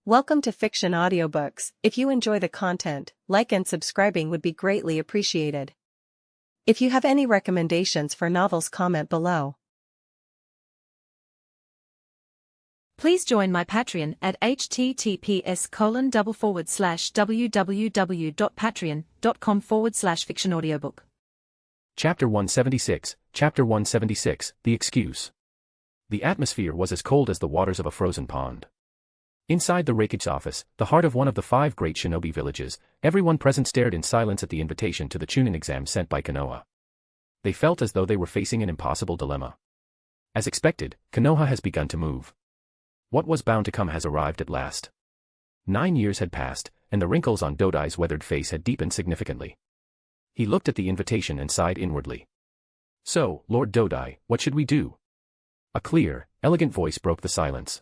Welcome to Fiction Audiobooks. If you enjoy the content, like and subscribing would be greatly appreciated. If you have any recommendations for novels, comment below. Please join my Patreon at https://www.patreon.com/fictionaudiobook. Chapter 176, The Excuse. The atmosphere was as cold as the waters of a frozen pond. Inside the Raikage office, the heart of one of the 5 great shinobi villages, everyone present stared in silence at the invitation to the Chunin exam sent by Konoha. They felt as though they were facing an impossible dilemma. As expected, Konoha has begun to move. What was bound to come has arrived at last. 9 years had passed, and the wrinkles on Dodai's weathered face had deepened significantly. He looked at the invitation and sighed inwardly. "So, Lord Dodai, what should we do?" A clear, elegant voice broke the silence.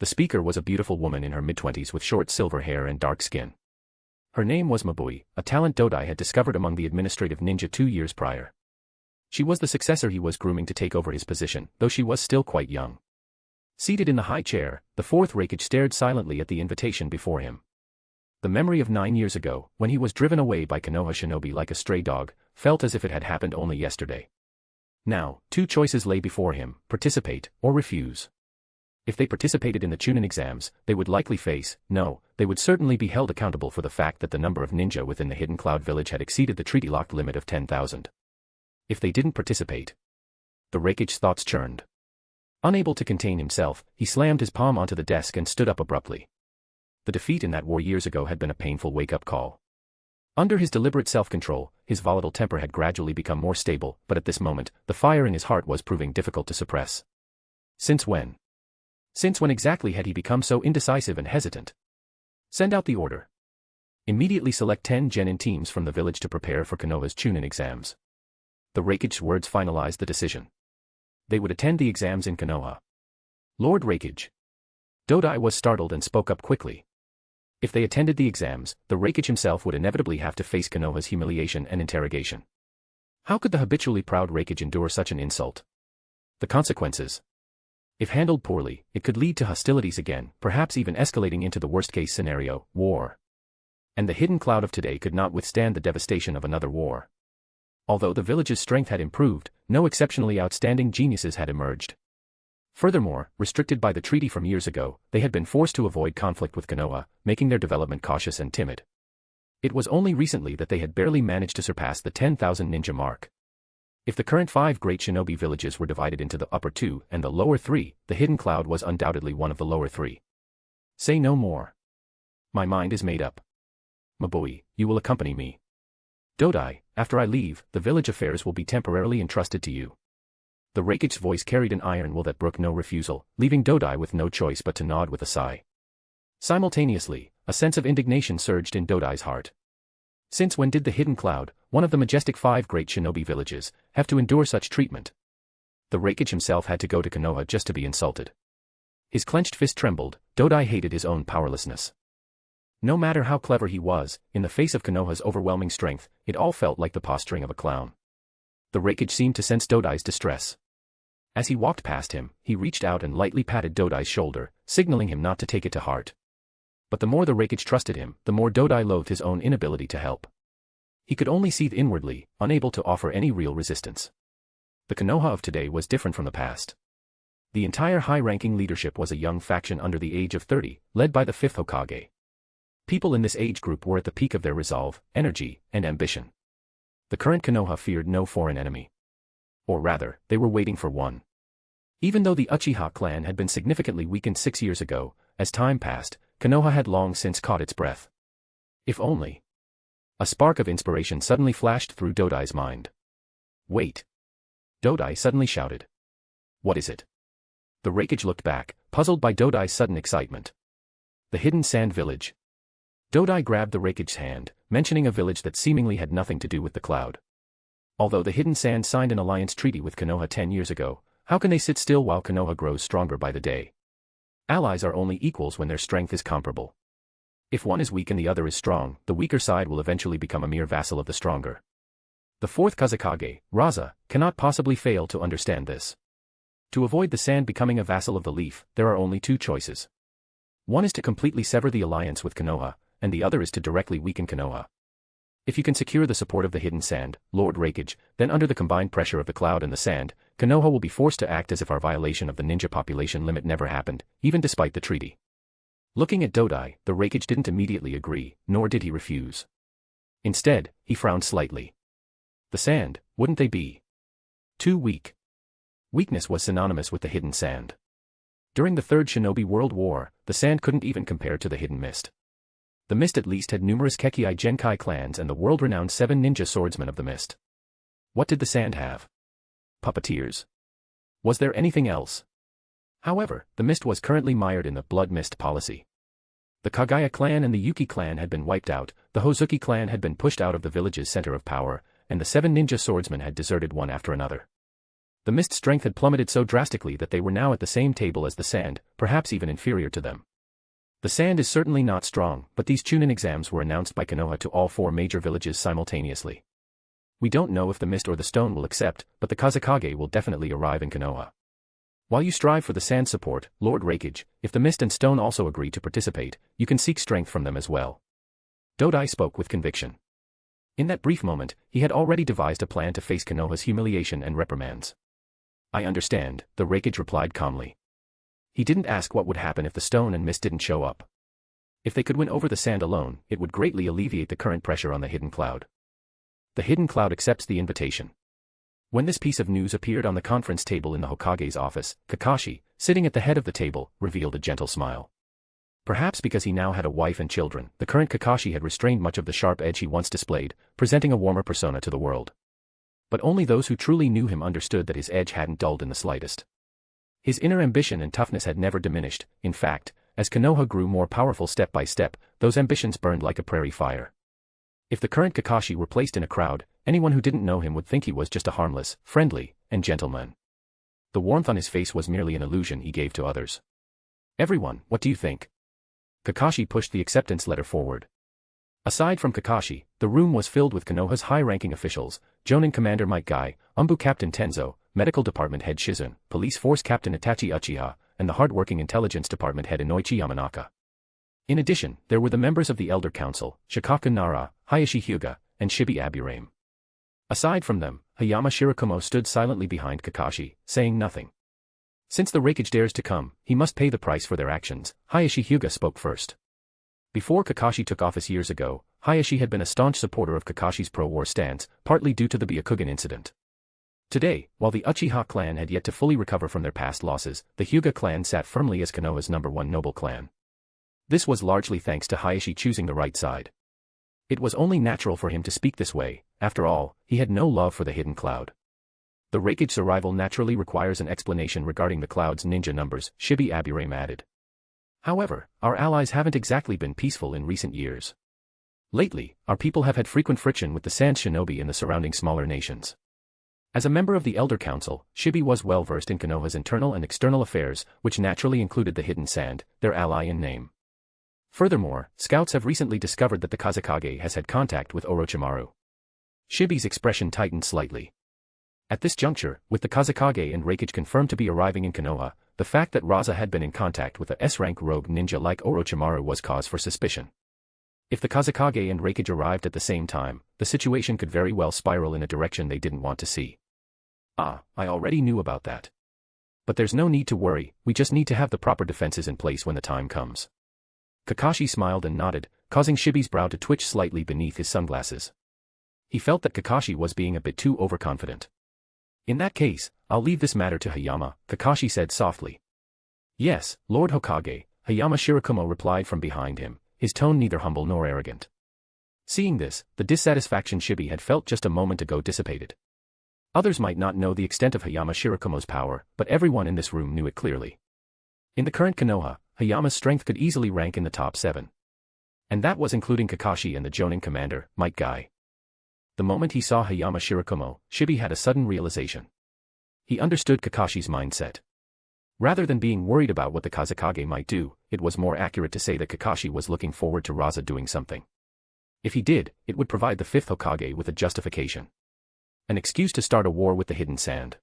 The speaker was a beautiful woman in her mid-20s with short silver hair and dark skin. Her name was Mabui, a talent Dodai had discovered among the administrative ninja 2 years prior. She was the successor he was grooming to take over his position, though she was still quite young. Seated in the high chair, the 4th Raikage stared silently at the invitation before him. The memory of 9 years ago, when he was driven away by Konoha shinobi like a stray dog, felt as if it had happened only yesterday. Now, 2 choices lay before him: participate or refuse. If they participated in the Chunin exams, they would likely face, they would certainly be held accountable for the fact that the number of ninja within the Hidden Cloud village had exceeded the treaty-locked limit of 10,000. If they didn't participate, the Raikage's thoughts churned. Unable to contain himself, he slammed his palm onto the desk and stood up abruptly. The defeat in that war years ago had been a painful wake-up call. Under his deliberate self-control, his volatile temper had gradually become more stable, but at this moment, the fire in his heart was proving difficult to suppress. Since when? Since when exactly had he become so indecisive and hesitant? Send out the order. Immediately select 10 genin teams from the village to prepare for Konoha's Chunin exams. The Raikage's words finalized the decision. They would attend the exams in Konoha. Lord Raikage. Dodai was startled and spoke up quickly. If they attended the exams, the Raikage himself would inevitably have to face Konoha's humiliation and interrogation. How could the habitually proud Raikage endure such an insult? The consequences. If handled poorly, it could lead to hostilities again, perhaps even escalating into the worst-case scenario, war. And the Hidden Cloud of today could not withstand the devastation of another war. Although the village's strength had improved, no exceptionally outstanding geniuses had emerged. Furthermore, restricted by the treaty from years ago, they had been forced to avoid conflict with Konoha, making their development cautious and timid. It was only recently that they had barely managed to surpass the 10,000 ninja mark. If the current 5 great shinobi villages were divided into the upper 2 and the lower 3, the Hidden Cloud was undoubtedly one of the lower 3. Say no more. My mind is made up. Mabui, you will accompany me. Dodai, after I leave, the village affairs will be temporarily entrusted to you. The Raikage's voice carried an iron will that brooked no refusal, leaving Dodai with no choice but to nod with a sigh. Simultaneously, a sense of indignation surged in Dodai's heart. Since when did the Hidden Cloud, one of the majestic 5 great shinobi villages, have to endure such treatment? The Raikage himself had to go to Konoha just to be insulted. His clenched fist trembled. Dodai hated his own powerlessness. No matter how clever he was, in the face of Konoha's overwhelming strength, it all felt like the posturing of a clown. The Raikage seemed to sense Dodai's distress. As he walked past him, he reached out and lightly patted Dodai's shoulder, signaling him not to take it to heart. But the more the Raikage trusted him, the more Dodai loathed his own inability to help. He could only seethe inwardly, unable to offer any real resistance. The Konoha of today was different from the past. The entire high-ranking leadership was a young faction under the age of 30, led by the 5th Hokage. People in this age group were at the peak of their resolve, energy, and ambition. The current Konoha feared no foreign enemy. Or rather, they were waiting for one. Even though the Uchiha clan had been significantly weakened 6 years ago, as time passed, Konoha had long since caught its breath. If only. A spark of inspiration suddenly flashed through Dodai's mind. Wait. Dodai suddenly shouted. What is it? The Raikage looked back, puzzled by Dodai's sudden excitement. The Hidden Sand Village. Dodai grabbed the Raikage's hand, mentioning a village that seemingly had nothing to do with the cloud. Although the Hidden Sand signed an alliance treaty with Konoha 10 years ago, how can they sit still while Konoha grows stronger by the day? Allies are only equals when their strength is comparable. If one is weak and the other is strong, the weaker side will eventually become a mere vassal of the stronger. The 4th Kazekage, Raza, cannot possibly fail to understand this. To avoid the sand becoming a vassal of the leaf, there are only 2 choices. One is to completely sever the alliance with Konoha, and the other is to directly weaken Konoha. If you can secure the support of the hidden sand, Lord Raikage, then under the combined pressure of the cloud and the sand, Konoha will be forced to act as if our violation of the ninja population limit never happened, even despite the treaty. Looking at Dodai, the Raikage didn't immediately agree, nor did he refuse. Instead, he frowned slightly. The sand, wouldn't they be too weak? Weakness was synonymous with the hidden sand. During the Third Shinobi World War, the sand couldn't even compare to the hidden mist. The mist at least had numerous Kekkei Genkai clans and the world-renowned 7 ninja swordsmen of the mist. What did the sand have? Puppeteers. Was there anything else? However, the mist was currently mired in the blood mist policy. The Kagaya clan and the Yuki clan had been wiped out, the Hozuki clan had been pushed out of the village's center of power, and the 7 ninja swordsmen had deserted one after another. The mist's strength had plummeted so drastically that they were now at the same table as the sand, perhaps even inferior to them. The sand is certainly not strong, but these Chunin exams were announced by Konoha to all 4 major villages simultaneously. We don't know if the mist or the stone will accept, but the Kazekage will definitely arrive in Konoha. While you strive for the sand support, Lord Raikage, if the mist and stone also agree to participate, you can seek strength from them as well. Dodai spoke with conviction. In that brief moment, he had already devised a plan to face Konoha's humiliation and reprimands. I understand, the Raikage replied calmly. He didn't ask what would happen if the stone and mist didn't show up. If they could win over the sand alone, it would greatly alleviate the current pressure on the hidden cloud. The hidden cloud accepts the invitation. When this piece of news appeared on the conference table in the Hokage's office, Kakashi, sitting at the head of the table, revealed a gentle smile. Perhaps because he now had a wife and children, the current Kakashi had restrained much of the sharp edge he once displayed, presenting a warmer persona to the world. But only those who truly knew him understood that his edge hadn't dulled in the slightest. His inner ambition and toughness had never diminished. In fact, as Konoha grew more powerful step by step, those ambitions burned like a prairie fire. If the current Kakashi were placed in a crowd, anyone who didn't know him would think he was just a harmless, friendly, and gentle man. The warmth on his face was merely an illusion he gave to others. Everyone, what do you think? Kakashi pushed the acceptance letter forward. Aside from Kakashi, the room was filled with Konoha's high-ranking officials, Jonin Commander Might Guy, Umbu Captain Tenzo, Medical Department Head Shizun, Police Force Captain Itachi Uchiha, and the hard-working Intelligence Department Head Inoichi Yamanaka. In addition, there were the members of the Elder Council, Shikaku Nara, Hayashi Hyuga, and Shibi Aburame. Aside from them, Hayama Shirakumo stood silently behind Kakashi, saying nothing. Since the Raikage dares to come, he must pay the price for their actions. Hayashi Hyuga spoke first. Before Kakashi took office years ago, Hayashi had been a staunch supporter of Kakashi's pro-war stance, partly due to the Byakugan incident. Today, while the Uchiha clan had yet to fully recover from their past losses, the Hyuga clan sat firmly as Konoha's #1 noble clan. This was largely thanks to Hayashi choosing the right side. It was only natural for him to speak this way. After all, he had no love for the hidden cloud. The Raikage's arrival naturally requires an explanation regarding the cloud's ninja numbers, Shibi Aburame added. However, our allies haven't exactly been peaceful in recent years. Lately, our people have had frequent friction with the Sand Shinobi and the surrounding smaller nations. As a member of the Elder Council, Shibi was well versed in Konoha's internal and external affairs, which naturally included the Hidden Sand, their ally in name. Furthermore, scouts have recently discovered that the Kazekage has had contact with Orochimaru. Shibi's expression tightened slightly. At this juncture, with the Kazekage and Raikage confirmed to be arriving in Konoha, the fact that Raza had been in contact with a S-rank rogue ninja like Orochimaru was cause for suspicion. If the Kazekage and Raikage arrived at the same time, the situation could very well spiral in a direction they didn't want to see. I already knew about that. But there's no need to worry, we just need to have the proper defenses in place when the time comes. Kakashi smiled and nodded, causing Shibi's brow to twitch slightly beneath his sunglasses. He felt that Kakashi was being a bit too overconfident. In that case, I'll leave this matter to Hayama, Kakashi said softly. Yes, Lord Hokage, Hayama Shirakumo replied from behind him, his tone neither humble nor arrogant. Seeing this, the dissatisfaction Shibi had felt just a moment ago dissipated. Others might not know the extent of Hayama Shirakumo's power, but everyone in this room knew it clearly. In the current Konoha, Hayama's strength could easily rank in the top 7. And that was including Kakashi and the Jonin commander, Might Guy. The moment he saw Hayama Shirakumo, Shibi had a sudden realization. He understood Kakashi's mindset. Rather than being worried about what the Kazekage might do, it was more accurate to say that Kakashi was looking forward to Raza doing something. If he did, it would provide the 5th Hokage with a justification. An excuse to start a war with the Hidden Sand.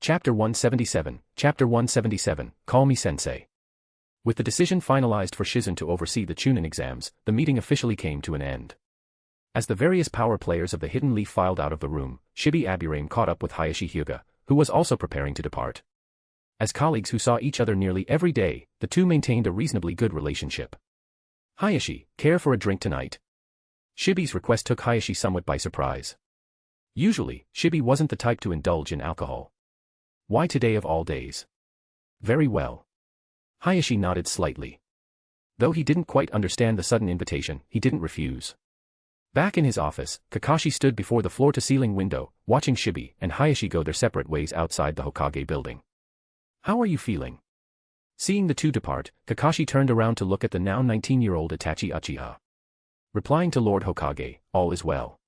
Chapter 177, Call Me Sensei. With the decision finalized for Shizun to oversee the Chunin exams, the meeting officially came to an end. As the various power players of the Hidden Leaf filed out of the room, Shibi Aburame caught up with Hayashi Hyuga, who was also preparing to depart. As colleagues who saw each other nearly every day, the two maintained a reasonably good relationship. Hayashi, care for a drink tonight? Shibi's request took Hayashi somewhat by surprise. Usually, Shibi wasn't the type to indulge in alcohol. Why today of all days? Very well. Hayashi nodded slightly. Though he didn't quite understand the sudden invitation, he didn't refuse. Back in his office, Kakashi stood before the floor-to-ceiling window, watching Shibi and Hayashi go their separate ways outside the Hokage building. How are you feeling? Seeing the two depart, Kakashi turned around to look at the now 19-year-old Itachi Uchiha. Replying to Lord Hokage, all is well.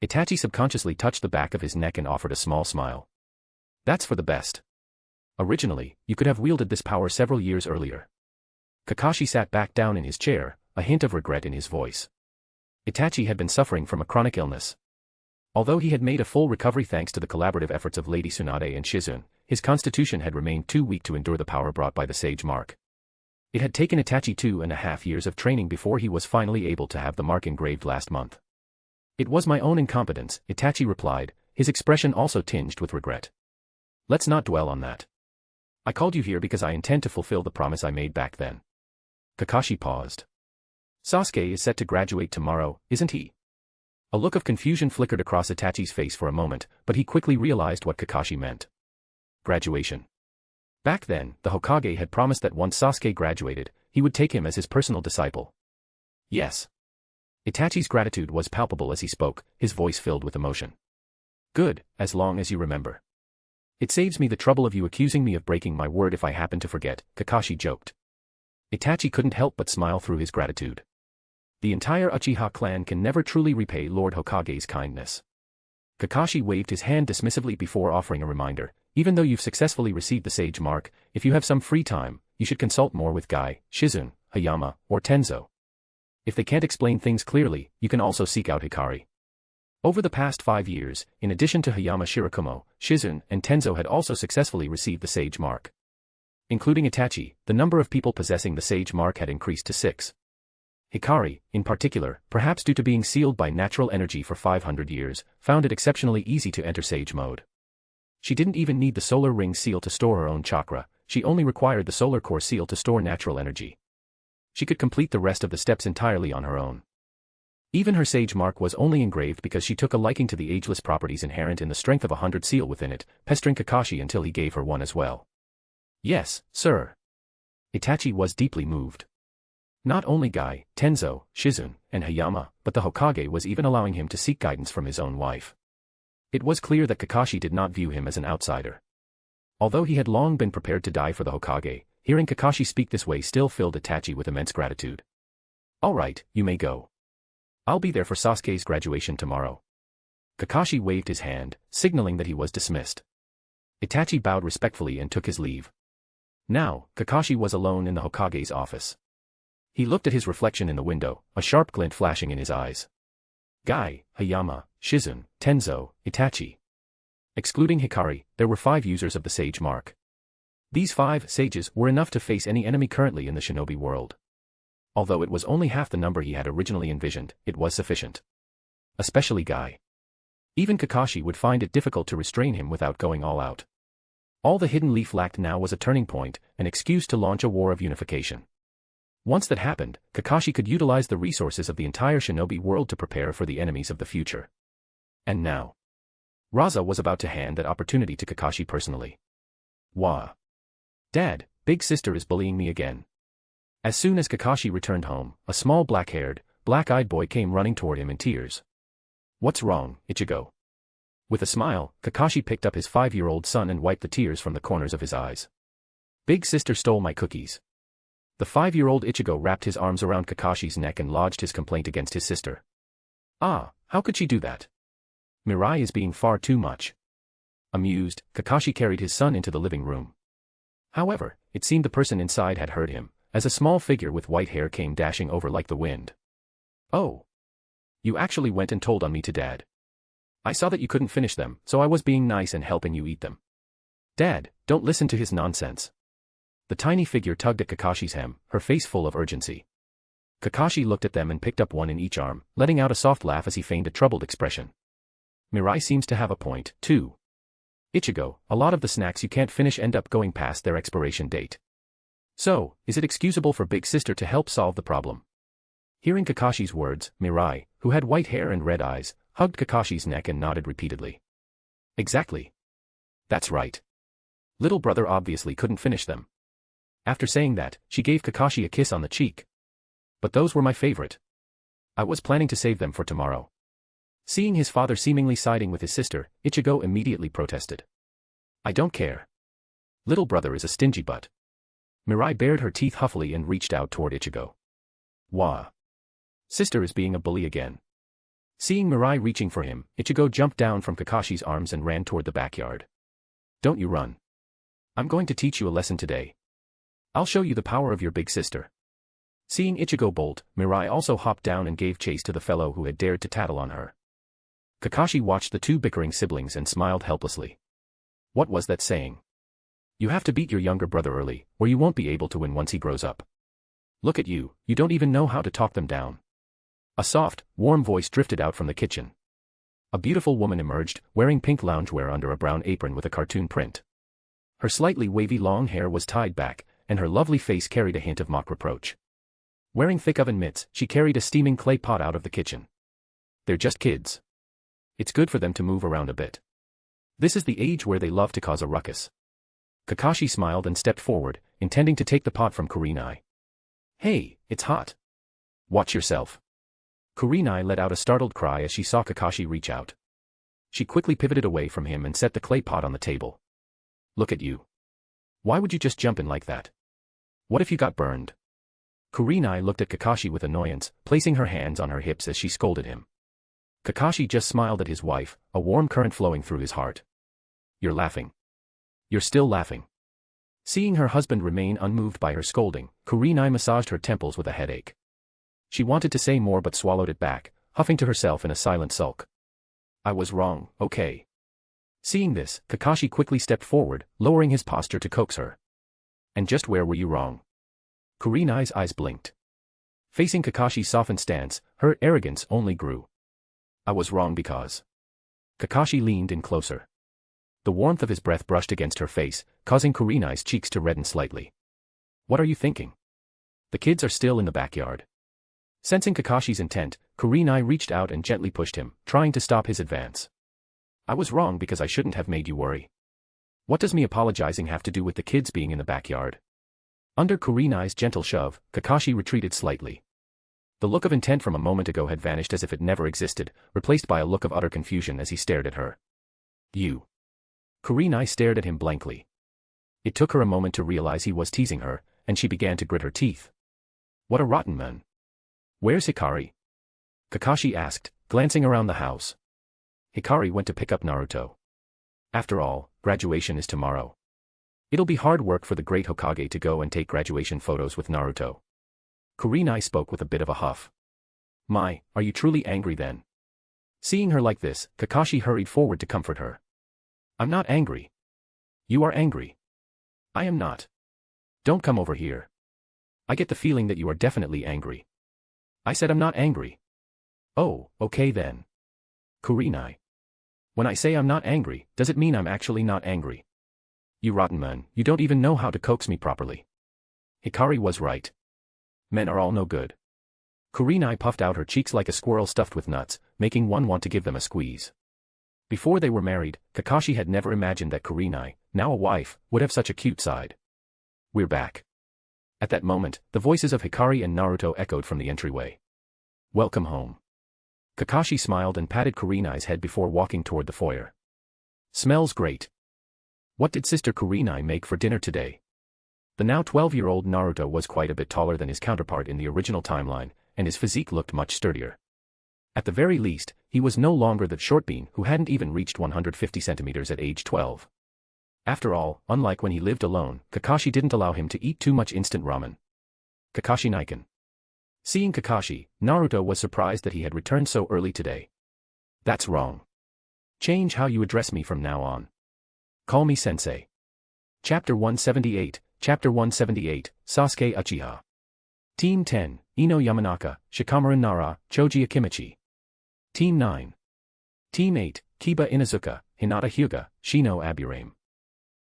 Itachi subconsciously touched the back of his neck and offered a small smile. That's for the best. Originally, you could have wielded this power several years earlier. Kakashi sat back down in his chair, a hint of regret in his voice. Itachi had been suffering from a chronic illness. Although he had made a full recovery thanks to the collaborative efforts of Lady Tsunade and Shizun, his constitution had remained too weak to endure the power brought by the Sage Mark. It had taken Itachi 2.5 years of training before he was finally able to have the mark engraved last month. It was my own incompetence, Itachi replied, his expression also tinged with regret. Let's not dwell on that. I called you here because I intend to fulfill the promise I made back then. Kakashi paused. Sasuke is set to graduate tomorrow, isn't he? A look of confusion flickered across Itachi's face for a moment, but he quickly realized what Kakashi meant. Graduation. Back then, the Hokage had promised that once Sasuke graduated, he would take him as his personal disciple. Yes. Itachi's gratitude was palpable as he spoke, his voice filled with emotion. Good, as long as you remember. It saves me the trouble of you accusing me of breaking my word if I happen to forget, Kakashi joked. Itachi couldn't help but smile through his gratitude. The entire Uchiha clan can never truly repay Lord Hokage's kindness. Kakashi waved his hand dismissively before offering a reminder, even though you've successfully received the Sage Mark, if you have some free time, you should consult more with Guy, Shizun, Hayama, or Tenzo. If they can't explain things clearly, you can also seek out Hikari. Over the past 5 years, in addition to Hayama Shirakumo, Shizun and Tenzo had also successfully received the Sage Mark. Including Itachi, the number of people possessing the Sage Mark had increased to 6. Hikari, in particular, perhaps due to being sealed by natural energy for 500 years, found it exceptionally easy to enter Sage mode. She didn't even need the Solar Ring seal to store her own chakra, she only required the Solar Core seal to store natural energy. She could complete the rest of the steps entirely on her own. Even her Sage Mark was only engraved because she took a liking to the ageless properties inherent in the strength of 100 seal within it, pestering Kakashi until he gave her one as well. Yes, sir. Itachi was deeply moved. Not only Guy, Tenzo, Shizun, and Hayama, but the Hokage was even allowing him to seek guidance from his own wife. It was clear that Kakashi did not view him as an outsider. Although he had long been prepared to die for the Hokage, hearing Kakashi speak this way still filled Itachi with immense gratitude. All right, you may go. I'll be there for Sasuke's graduation tomorrow. Kakashi waved his hand, signaling that he was dismissed. Itachi bowed respectfully and took his leave. Now, Kakashi was alone in the Hokage's office. He looked at his reflection in the window, a sharp glint flashing in his eyes. Guy, Hayama, Shizun, Tenzo, Itachi. Excluding Hikari, there were 5 users of the Sage Mark. These 5 sages were enough to face any enemy currently in the shinobi world. Although it was only half the number he had originally envisioned, it was sufficient. Especially Guy. Even Kakashi would find it difficult to restrain him without going all out. All the Hidden Leaf lacked now was a turning point, an excuse to launch a war of unification. Once that happened, Kakashi could utilize the resources of the entire shinobi world to prepare for the enemies of the future. And now, Raza was about to hand that opportunity to Kakashi personally. Wah. Dad, big sister is bullying me again. As soon as Kakashi returned home, a small black-haired, black-eyed boy came running toward him in tears. What's wrong, Ichigo? With a smile, Kakashi picked up his 5-year-old son and wiped the tears from the corners of his eyes. Big sister stole my cookies. The 5-year-old Ichigo wrapped his arms around Kakashi's neck and lodged his complaint against his sister. Ah, how could she do that? Mirai is being far too much. Amused, Kakashi carried his son into the living room. However, it seemed the person inside had heard him, as a small figure with white hair came dashing over like the wind. Oh. You actually went and told on me to Dad. I saw that you couldn't finish them, so I was being nice and helping you eat them. Dad, don't listen to his nonsense. The tiny figure tugged at Kakashi's hem, her face full of urgency. Kakashi looked at them and picked up one in each arm, letting out a soft laugh as he feigned a troubled expression. Mirai seems to have a point, too. Ichigo, a lot of the snacks you can't finish end up going past their expiration date. So, is it excusable for Big Sister to help solve the problem? Hearing Kakashi's words, Mirai, who had white hair and red eyes, hugged Kakashi's neck and nodded repeatedly. Exactly. That's right. Little brother obviously couldn't finish them. After saying that, she gave Kakashi a kiss on the cheek. But those were my favorite. I was planning to save them for tomorrow. Seeing his father seemingly siding with his sister, Ichigo immediately protested. I don't care. Little brother is a stingy butt. Mirai bared her teeth huffily and reached out toward Ichigo. Wah. Sister is being a bully again. Seeing Mirai reaching for him, Ichigo jumped down from Kakashi's arms and ran toward the backyard. Don't you run. I'm going to teach you a lesson today. I'll show you the power of your big sister. Seeing Ichigo bolt, Mirai also hopped down and gave chase to the fellow who had dared to tattle on her. Kakashi watched the two bickering siblings and smiled helplessly. What was that saying? You have to beat your younger brother early, or you won't be able to win once he grows up. Look at you, you don't even know how to talk them down. A soft, warm voice drifted out from the kitchen. A beautiful woman emerged, wearing pink loungewear under a brown apron with a cartoon print. Her slightly wavy long hair was tied back, and her lovely face carried a hint of mock reproach. Wearing thick oven mitts, she carried a steaming clay pot out of the kitchen. They're just kids. It's good for them to move around a bit. This is the age where they love to cause a ruckus. Kakashi smiled and stepped forward, intending to take the pot from Kurenai. Hey, it's hot. Watch yourself. Kurenai let out a startled cry as she saw Kakashi reach out. She quickly pivoted away from him and set the clay pot on the table. Look at you. Why would you just jump in like that? What if you got burned? Kurenai looked at Kakashi with annoyance, placing her hands on her hips as she scolded him. Kakashi just smiled at his wife, a warm current flowing through his heart. You're laughing. You're still laughing. Seeing her husband remain unmoved by her scolding, Kurenai massaged her temples with a headache. She wanted to say more but swallowed it back, huffing to herself in a silent sulk. I was wrong, okay. Seeing this, Kakashi quickly stepped forward, lowering his posture to coax her. And just where were you wrong? Kurenai's eyes blinked. Facing Kakashi's softened stance, her arrogance only grew. I was wrong because... Kakashi leaned in closer. The warmth of his breath brushed against her face, causing Kurenai's cheeks to redden slightly. What are you thinking? The kids are still in the backyard. Sensing Kakashi's intent, Kurenai reached out and gently pushed him, trying to stop his advance. I was wrong because I shouldn't have made you worry. What does me apologizing have to do with the kids being in the backyard? Under Kurenai's gentle shove, Kakashi retreated slightly. The look of intent from a moment ago had vanished as if it never existed, replaced by a look of utter confusion as he stared at her. You. Kurenai stared at him blankly. It took her a moment to realize he was teasing her, and she began to grit her teeth. What a rotten man. Where's Hikari? Kakashi asked, glancing around the house. Hikari went to pick up Naruto. After all, graduation is tomorrow. It'll be hard work for the great Hokage to go and take graduation photos with Naruto. Kurenai spoke with a bit of a huff. My, are you truly angry then? Seeing her like this, Kakashi hurried forward to comfort her. I'm not angry. You are angry. I am not. Don't come over here. I get the feeling that you are definitely angry. I said I'm not angry. Oh, okay then. Kurenai. When I say I'm not angry, does it mean I'm actually not angry? You rotten man, you don't even know how to coax me properly. Hikari was right. Men are all no good. Kurenai puffed out her cheeks like a squirrel stuffed with nuts, making one want to give them a squeeze. Before they were married, Kakashi had never imagined that Kurenai, now a wife, would have such a cute side. We're back. At that moment, the voices of Hikari and Naruto echoed from the entryway. Welcome home. Kakashi smiled and patted Kurenai's head before walking toward the foyer. Smells great. What did Sister Kurenai make for dinner today? The now 12-year-old Naruto was quite a bit taller than his counterpart in the original timeline, and his physique looked much sturdier. At the very least, he was no longer the short bean who hadn't even reached 150 centimeters at age 12. After all, unlike when he lived alone, Kakashi didn't allow him to eat too much instant ramen. Kakashi Niken. Seeing Kakashi, Naruto was surprised that he had returned so early today. That's wrong. Change how you address me from now on. Call me Sensei. Chapter 178, Chapter 178, Sasuke Uchiha. Team 10, Ino Yamanaka, Shikamaru Nara, Choji Akimichi. Team 9. Team 8, Kiba Inuzuka, Hinata Hyuga, Shino Aburame.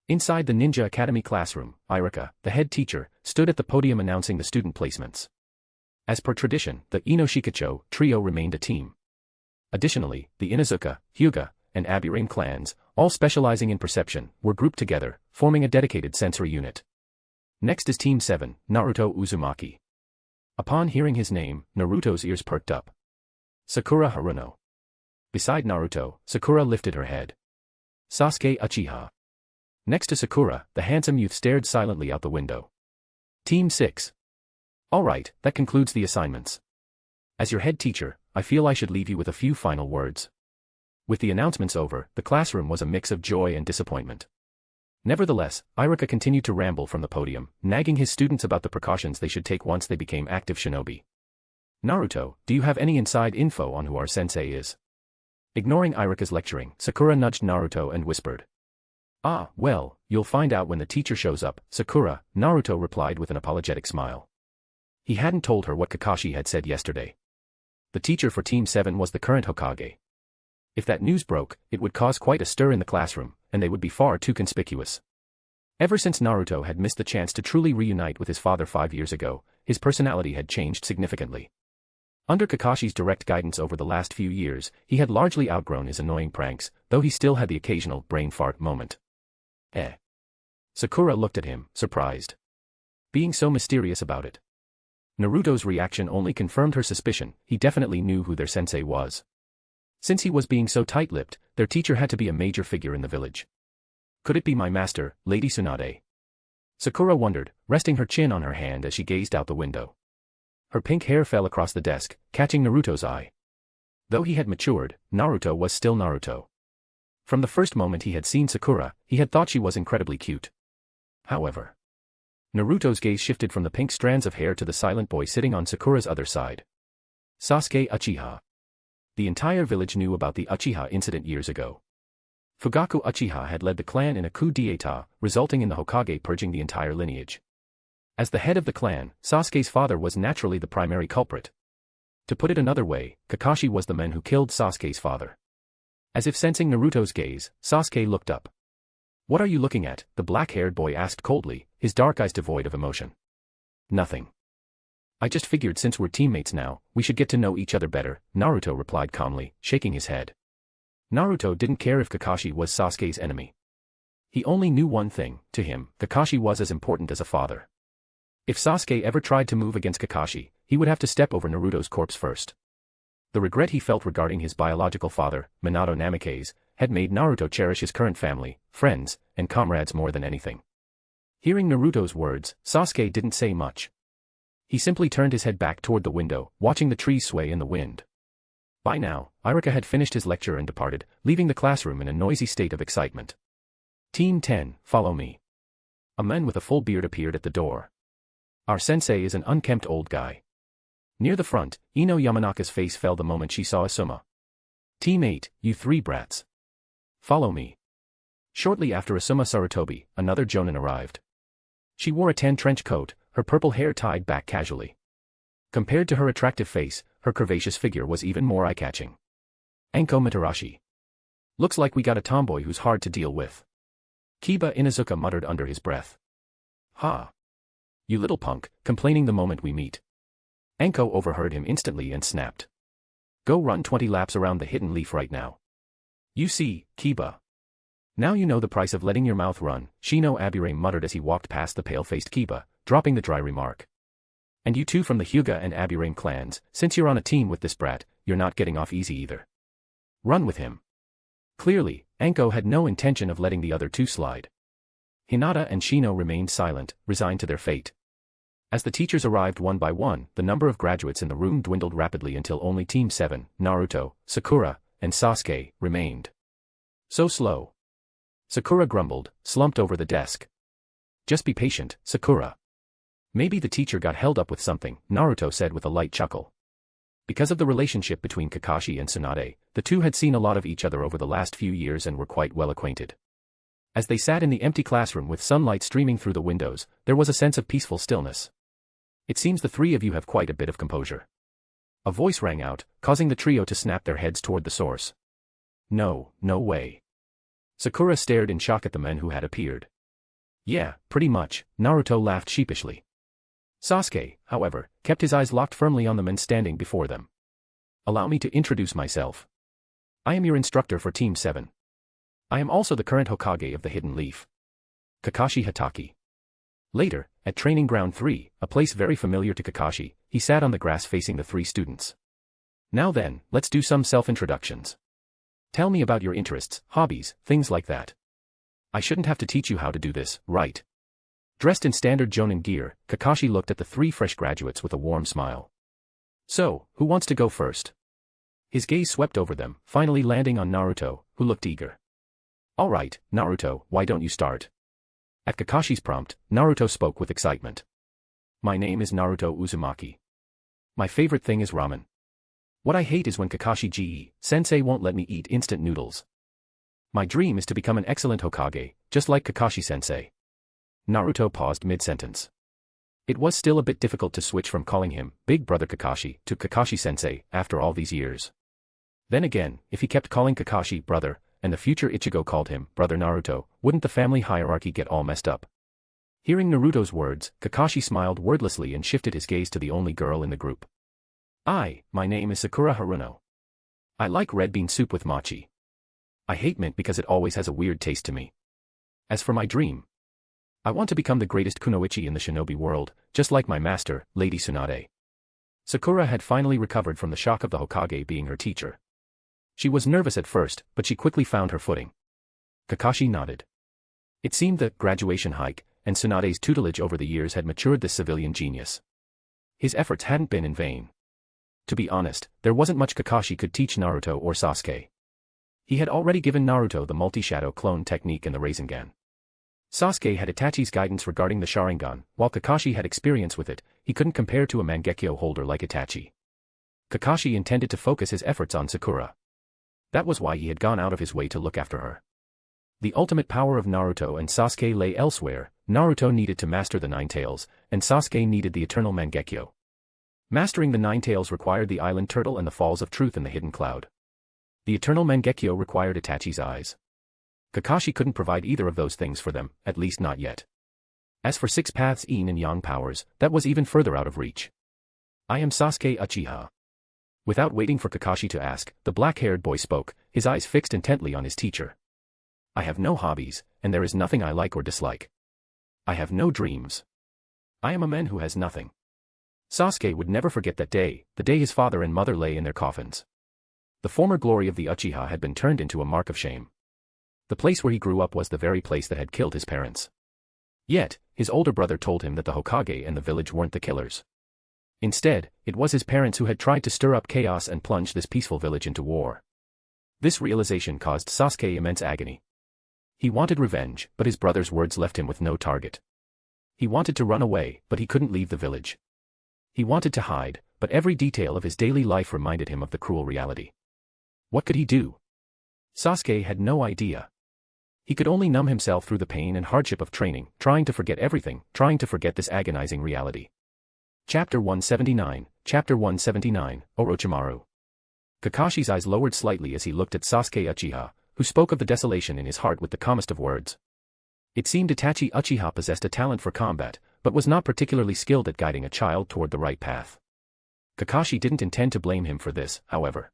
Inside the Ninja Academy classroom, Irika, the head teacher, stood at the podium announcing the student placements. As per tradition, the Ino Shikacho trio remained a team. Additionally, the Inuzuka, Hyuga, and Aburame clans, all specializing in perception, were grouped together, forming a dedicated sensory unit. Next is Team 7, Naruto Uzumaki. Upon hearing his name, Naruto's ears perked up. Sakura Haruno. Beside Naruto, Sakura lifted her head. Sasuke Uchiha. Next to Sakura, the handsome youth stared silently out the window. Team 6. Alright, that concludes the assignments. As your head teacher, I feel I should leave you with a few final words. With the announcements over, the classroom was a mix of joy and disappointment. Nevertheless, Irika continued to ramble from the podium, nagging his students about the precautions they should take once they became active shinobi. Naruto, do you have any inside info on who our sensei is? Ignoring Irika's lecturing, Sakura nudged Naruto and whispered. Ah, well, you'll find out when the teacher shows up, Sakura, Naruto replied with an apologetic smile. He hadn't told her what Kakashi had said yesterday. The teacher for Team 7 was the current Hokage. If that news broke, it would cause quite a stir in the classroom, and they would be far too conspicuous. Ever since Naruto had missed the chance to truly reunite with his father 5 years ago, his personality had changed significantly. Under Kakashi's direct guidance over the last few years, he had largely outgrown his annoying pranks, though he still had the occasional brain fart moment. Sakura looked at him, surprised. Being so mysterious about it. Naruto's reaction only confirmed her suspicion, he definitely knew who their sensei was. Since he was being so tight-lipped, their teacher had to be a major figure in the village. Could it be my master, Lady Tsunade? Sakura wondered, resting her chin on her hand as she gazed out the window. Her pink hair fell across the desk, catching Naruto's eye. Though he had matured, Naruto was still Naruto. From the first moment he had seen Sakura, he had thought she was incredibly cute. However, Naruto's gaze shifted from the pink strands of hair to the silent boy sitting on Sakura's other side. Sasuke Uchiha. The entire village knew about the Uchiha incident years ago. Fugaku Uchiha had led the clan in a coup d'état, resulting in the Hokage purging the entire lineage. As the head of the clan, Sasuke's father was naturally the primary culprit. To put it another way, Kakashi was the man who killed Sasuke's father. As if sensing Naruto's gaze, Sasuke looked up. What are you looking at? The black-haired boy asked coldly, his dark eyes devoid of emotion. Nothing. I just figured since we're teammates now, we should get to know each other better, Naruto replied calmly, shaking his head. Naruto didn't care if Kakashi was Sasuke's enemy. He only knew one thing, to him, Kakashi was as important as a father. If Sasuke ever tried to move against Kakashi, he would have to step over Naruto's corpse first. The regret he felt regarding his biological father, Minato Namikaze, had made Naruto cherish his current family, friends, and comrades more than anything. Hearing Naruto's words, Sasuke didn't say much. He simply turned his head back toward the window, watching the trees sway in the wind. By now, Irika had finished his lecture and departed, leaving the classroom in a noisy state of excitement. Team 10, follow me. A man with a full beard appeared at the door. Our sensei is an unkempt old guy. Near the front, Ino Yamanaka's face fell the moment she saw Asuma. Team 8, you three brats. Follow me. Shortly after Asuma Sarutobi, another Jonin arrived. She wore a tan trench coat, her purple hair tied back casually. Compared to her attractive face, her curvaceous figure was even more eye-catching. Anko Mitarashi. Looks like we got a tomboy who's hard to deal with. Kiba Inuzuka muttered under his breath. Ha! You little punk, complaining the moment we meet. Anko overheard him instantly and snapped. Go run 20 laps around the hidden leaf right now. You see, Kiba. Now you know the price of letting your mouth run, Shino Aburame muttered as he walked past the pale-faced Kiba, dropping the dry remark. And you two from the Hyuga and Aburame clans, since you're on a team with this brat, you're not getting off easy either. Run with him. Clearly, Anko had no intention of letting the other two slide. Hinata and Shino remained silent, resigned to their fate. As the teachers arrived one by one, the number of graduates in the room dwindled rapidly until only Team 7, Naruto, Sakura, and Sasuke, remained. So slow. Sakura grumbled, slumped over the desk. Just be patient, Sakura. Maybe the teacher got held up with something, Naruto said with a light chuckle. Because of the relationship between Kakashi and Tsunade, the two had seen a lot of each other over the last few years and were quite well acquainted. As they sat in the empty classroom with sunlight streaming through the windows, there was a sense of peaceful stillness. It seems the three of you have quite a bit of composure. A voice rang out, causing the trio to snap their heads toward the source. No, no way. Sakura stared in shock at the men who had appeared. Yeah, pretty much, Naruto laughed sheepishly. Sasuke, however, kept his eyes locked firmly on the men standing before them. Allow me to introduce myself. I am your instructor for Team 7. I am also the current Hokage of the Hidden Leaf. Kakashi Hatake. Later, at Training Ground 3, a place very familiar to Kakashi, he sat on the grass facing the three students. Now then, let's do some self-introductions. Tell me about your interests, hobbies, things like that. I shouldn't have to teach you how to do this, right? Dressed in standard Jonin gear, Kakashi looked at the three fresh graduates with a warm smile. So, who wants to go first? His gaze swept over them, finally landing on Naruto, who looked eager. All right, Naruto, why don't you start? At Kakashi's prompt, Naruto spoke with excitement. My name is Naruto Uzumaki. My favorite thing is ramen. What I hate is when Kakashi-sensei won't let me eat instant noodles. My dream is to become an excellent Hokage, just like Kakashi-sensei. Naruto paused mid-sentence. It was still a bit difficult to switch from calling him Big Brother Kakashi to Kakashi-sensei after all these years. Then again, if he kept calling Kakashi brother, and the future Ichigo called him Brother Naruto, wouldn't the family hierarchy get all messed up? Hearing Naruto's words, Kakashi smiled wordlessly and shifted his gaze to the only girl in the group. My name is Sakura Haruno. I like red bean soup with mochi. I hate mint because it always has a weird taste to me. As for my dream, I want to become the greatest kunoichi in the shinobi world, just like my master, Lady Tsunade. Sakura had finally recovered from the shock of the Hokage being her teacher. She was nervous at first, but she quickly found her footing. Kakashi nodded. It seemed the graduation hike and Tsunade's tutelage over the years had matured this civilian genius. His efforts hadn't been in vain. To be honest, there wasn't much Kakashi could teach Naruto or Sasuke. He had already given Naruto the multi-shadow clone technique and the Rasengan. Sasuke had Itachi's guidance regarding the Sharingan, while Kakashi had experience with it. He couldn't compare to a Mangekyo holder like Itachi. Kakashi intended to focus his efforts on Sakura. That was why he had gone out of his way to look after her. The ultimate power of Naruto and Sasuke lay elsewhere. Naruto needed to master the Nine Tails, and Sasuke needed the eternal Mangekyo. Mastering the Nine Tails required the Island Turtle and the Falls of Truth in the Hidden Cloud. The eternal Mangekyo required Itachi's eyes. Kakashi couldn't provide either of those things for them, at least not yet. As for Six Paths Yin and Yang powers, that was even further out of reach. I am Sasuke Uchiha. Without waiting for Kakashi to ask, the black-haired boy spoke, his eyes fixed intently on his teacher. I have no hobbies, and there is nothing I like or dislike. I have no dreams. I am a man who has nothing. Sasuke would never forget that day, the day his father and mother lay in their coffins. The former glory of the Uchiha had been turned into a mark of shame. The place where he grew up was the very place that had killed his parents. Yet, his older brother told him that the Hokage and the village weren't the killers. Instead, it was his parents who had tried to stir up chaos and plunge this peaceful village into war. This realization caused Sasuke immense agony. He wanted revenge, but his brother's words left him with no target. He wanted to run away, but he couldn't leave the village. He wanted to hide, but every detail of his daily life reminded him of the cruel reality. What could he do? Sasuke had no idea. He could only numb himself through the pain and hardship of training, trying to forget everything, trying to forget this agonizing reality. Chapter 179, Orochimaru. Kakashi's eyes lowered slightly as he looked at Sasuke Uchiha, who spoke of the desolation in his heart with the calmest of words. It seemed Itachi Uchiha possessed a talent for combat, but was not particularly skilled at guiding a child toward the right path. Kakashi didn't intend to blame him for this, however.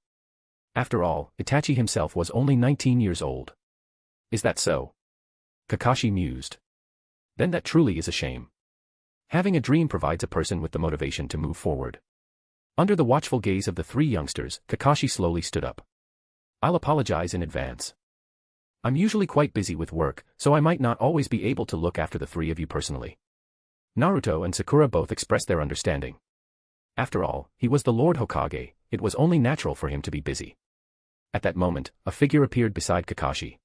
After all, Itachi himself was only 19 years old. Is that so? Kakashi mused. Then that truly is a shame. Having a dream provides a person with the motivation to move forward. Under the watchful gaze of the three youngsters, Kakashi slowly stood up. I'll apologize in advance. I'm usually quite busy with work, so I might not always be able to look after the three of you personally. Naruto and Sakura both expressed their understanding. After all, he was the Lord Hokage, it was only natural for him to be busy. At that moment, a figure appeared beside Kakashi.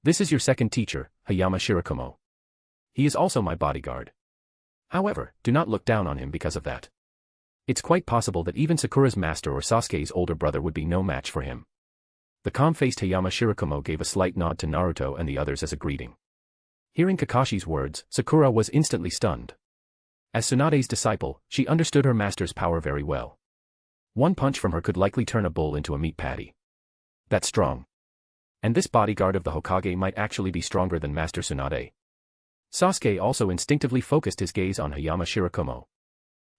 This is your second teacher, Hayama Shirakumo. He is also my bodyguard. However, do not look down on him because of that. It's quite possible that even Sakura's master or Sasuke's older brother would be no match for him. The calm-faced Hayama Shirakumo gave a slight nod to Naruto and the others as a greeting. Hearing Kakashi's words, Sakura was instantly stunned. As Tsunade's disciple, she understood her master's power very well. One punch from her could likely turn a bull into a meat patty. That's strong. And this bodyguard of the Hokage might actually be stronger than Master Tsunade. Sasuke also instinctively focused his gaze on Hayama Shirakumo.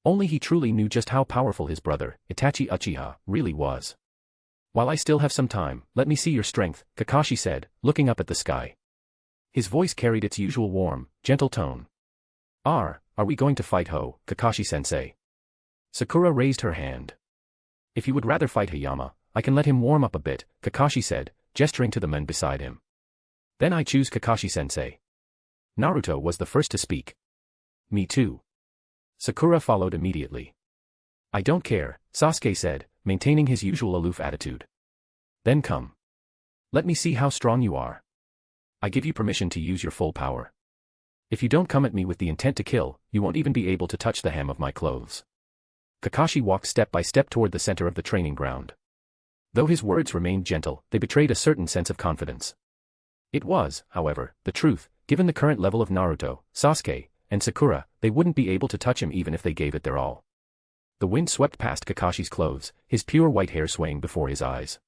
Only he truly knew just how powerful his brother, Itachi Uchiha, really was. While I still have some time, let me see your strength, Kakashi said, looking up at the sky. His voice carried its usual warm, gentle tone. Are we going to fight Kakashi-sensei? Sakura raised her hand. If you would rather fight Hayama, I can let him warm up a bit, Kakashi said, gesturing to the men beside him. Then I choose Kakashi-sensei. Naruto was the first to speak. Me too. Sakura followed immediately. I don't care, Sasuke said, maintaining his usual aloof attitude. Then come. Let me see how strong you are. I give you permission to use your full power. If you don't come at me with the intent to kill, you won't even be able to touch the hem of my clothes. Kakashi walked step by step toward the center of the training ground. Though his words remained gentle, they betrayed a certain sense of confidence. It was, however, the truth. Given the current level of Naruto, Sasuke, and Sakura, they wouldn't be able to touch him even if they gave it their all. The wind swept past Kakashi's clothes, his pure white hair swaying before his eyes.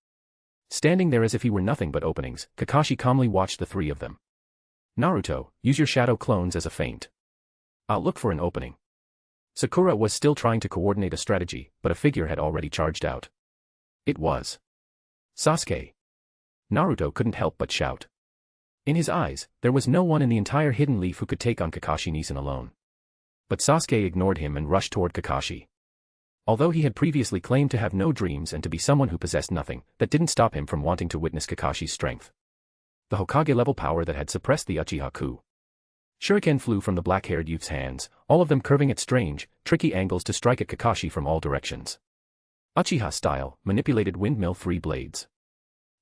Standing there as if he were nothing but openings, Kakashi calmly watched the three of them. Naruto, use your shadow clones as a feint. I'll look for an opening. Sakura was still trying to coordinate a strategy, but a figure had already charged out. It was Sasuke. Naruto couldn't help but shout. In his eyes, there was no one in the entire Hidden Leaf who could take on Kakashi Nisin alone. But Sasuke ignored him and rushed toward Kakashi. Although he had previously claimed to have no dreams and to be someone who possessed nothing, that didn't stop him from wanting to witness Kakashi's strength. The Hokage-level power that had suppressed the Uchiha coup. Shuriken flew from the black-haired youth's hands, all of them curving at strange, tricky angles to strike at Kakashi from all directions. Uchiha style, manipulated windmill three blades.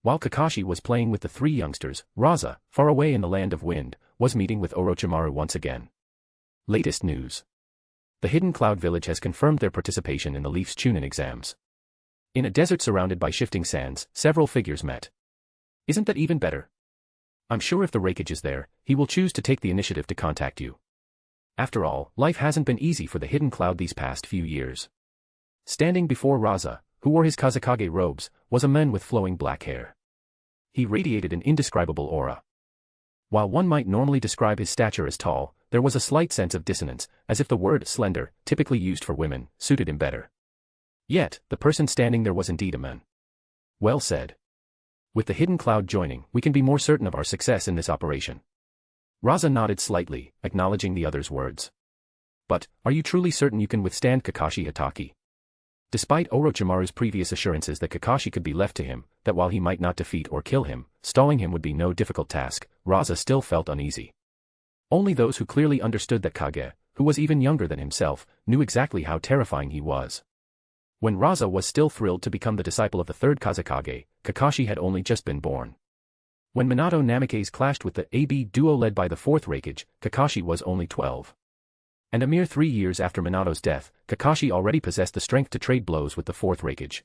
While Kakashi was playing with the three youngsters, Raza, far away in the land of wind, was meeting with Orochimaru once again. Latest news. The Hidden Cloud Village has confirmed their participation in the Leaf's Chunin exams. In a desert surrounded by shifting sands, several figures met. Isn't that even better? I'm sure if the Raikage is there, he will choose to take the initiative to contact you. After all, life hasn't been easy for the Hidden Cloud these past few years. Standing before Raza, who wore his Kazekage robes, was a man with flowing black hair. He radiated an indescribable aura. While one might normally describe his stature as tall, there was a slight sense of dissonance, as if the word slender, typically used for women, suited him better. Yet, the person standing there was indeed a man. Well said. With the Hidden Cloud joining, we can be more certain of our success in this operation. Raza nodded slightly, acknowledging the other's words. But, are you truly certain you can withstand Kakashi Hatake? Despite Orochimaru's previous assurances that Kakashi could be left to him, that while he might not defeat or kill him, stalling him would be no difficult task, Raza still felt uneasy. Only those who clearly understood that Kage, who was even younger than himself, knew exactly how terrifying he was. When Raza was still thrilled to become the disciple of the third Kazekage, Kakashi had only just been born. When Minato Namikaze clashed with the AB duo led by the fourth Raikage, Kakashi was only 12. And a mere 3 years after Minato's death, Kakashi already possessed the strength to trade blows with the fourth Raikage.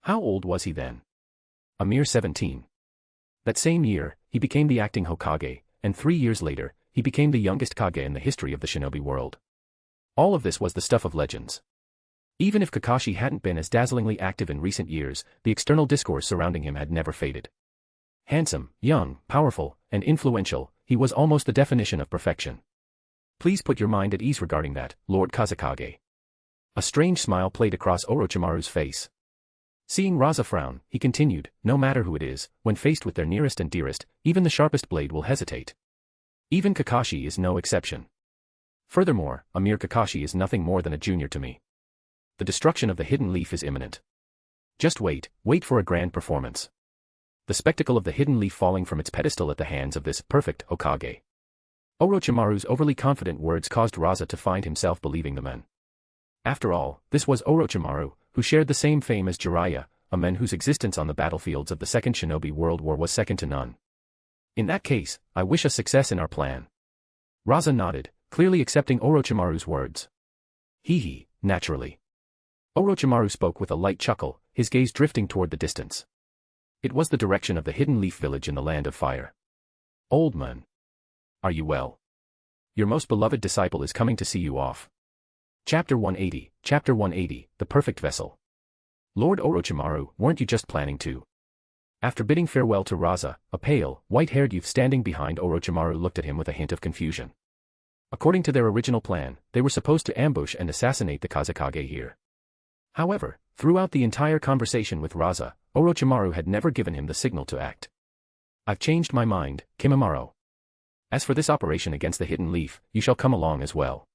How old was he then? A mere 17. That same year, he became the acting Hokage, and 3 years later, he became the youngest Kage in the history of the shinobi world. All of this was the stuff of legends. Even if Kakashi hadn't been as dazzlingly active in recent years, the external discourse surrounding him had never faded. Handsome, young, powerful, and influential, he was almost the definition of perfection. Please put your mind at ease regarding that, Lord Kazekage. A strange smile played across Orochimaru's face. Seeing Raza frown, he continued, no matter who it is, when faced with their nearest and dearest, even the sharpest blade will hesitate. Even Kakashi is no exception. Furthermore, a mere Kakashi is nothing more than a junior to me. The destruction of the Hidden Leaf is imminent. Just wait for a grand performance. The spectacle of the Hidden Leaf falling from its pedestal at the hands of this perfect Hokage. Orochimaru's overly confident words caused Raza to find himself believing the men. After all, this was Orochimaru, who shared the same fame as Jiraiya, a man whose existence on the battlefields of the Second Shinobi World War was second to none. In that case, I wish us success in our plan. Raza nodded, clearly accepting Orochimaru's words. Hee, naturally. Orochimaru spoke with a light chuckle, his gaze drifting toward the distance. It was the direction of the Hidden Leaf Village in the Land of Fire. Old man. Are you well? Your most beloved disciple is coming to see you off. Chapter 180, The Perfect Vessel. Lord Orochimaru, weren't you just planning to? After bidding farewell to Raza, a pale, white-haired youth standing behind Orochimaru looked at him with a hint of confusion. According to their original plan, they were supposed to ambush and assassinate the Kazekage here. However, throughout the entire conversation with Raza, Orochimaru had never given him the signal to act. I've changed my mind, Kimimaro. As for this operation against the Hidden Leaf, you shall come along as well.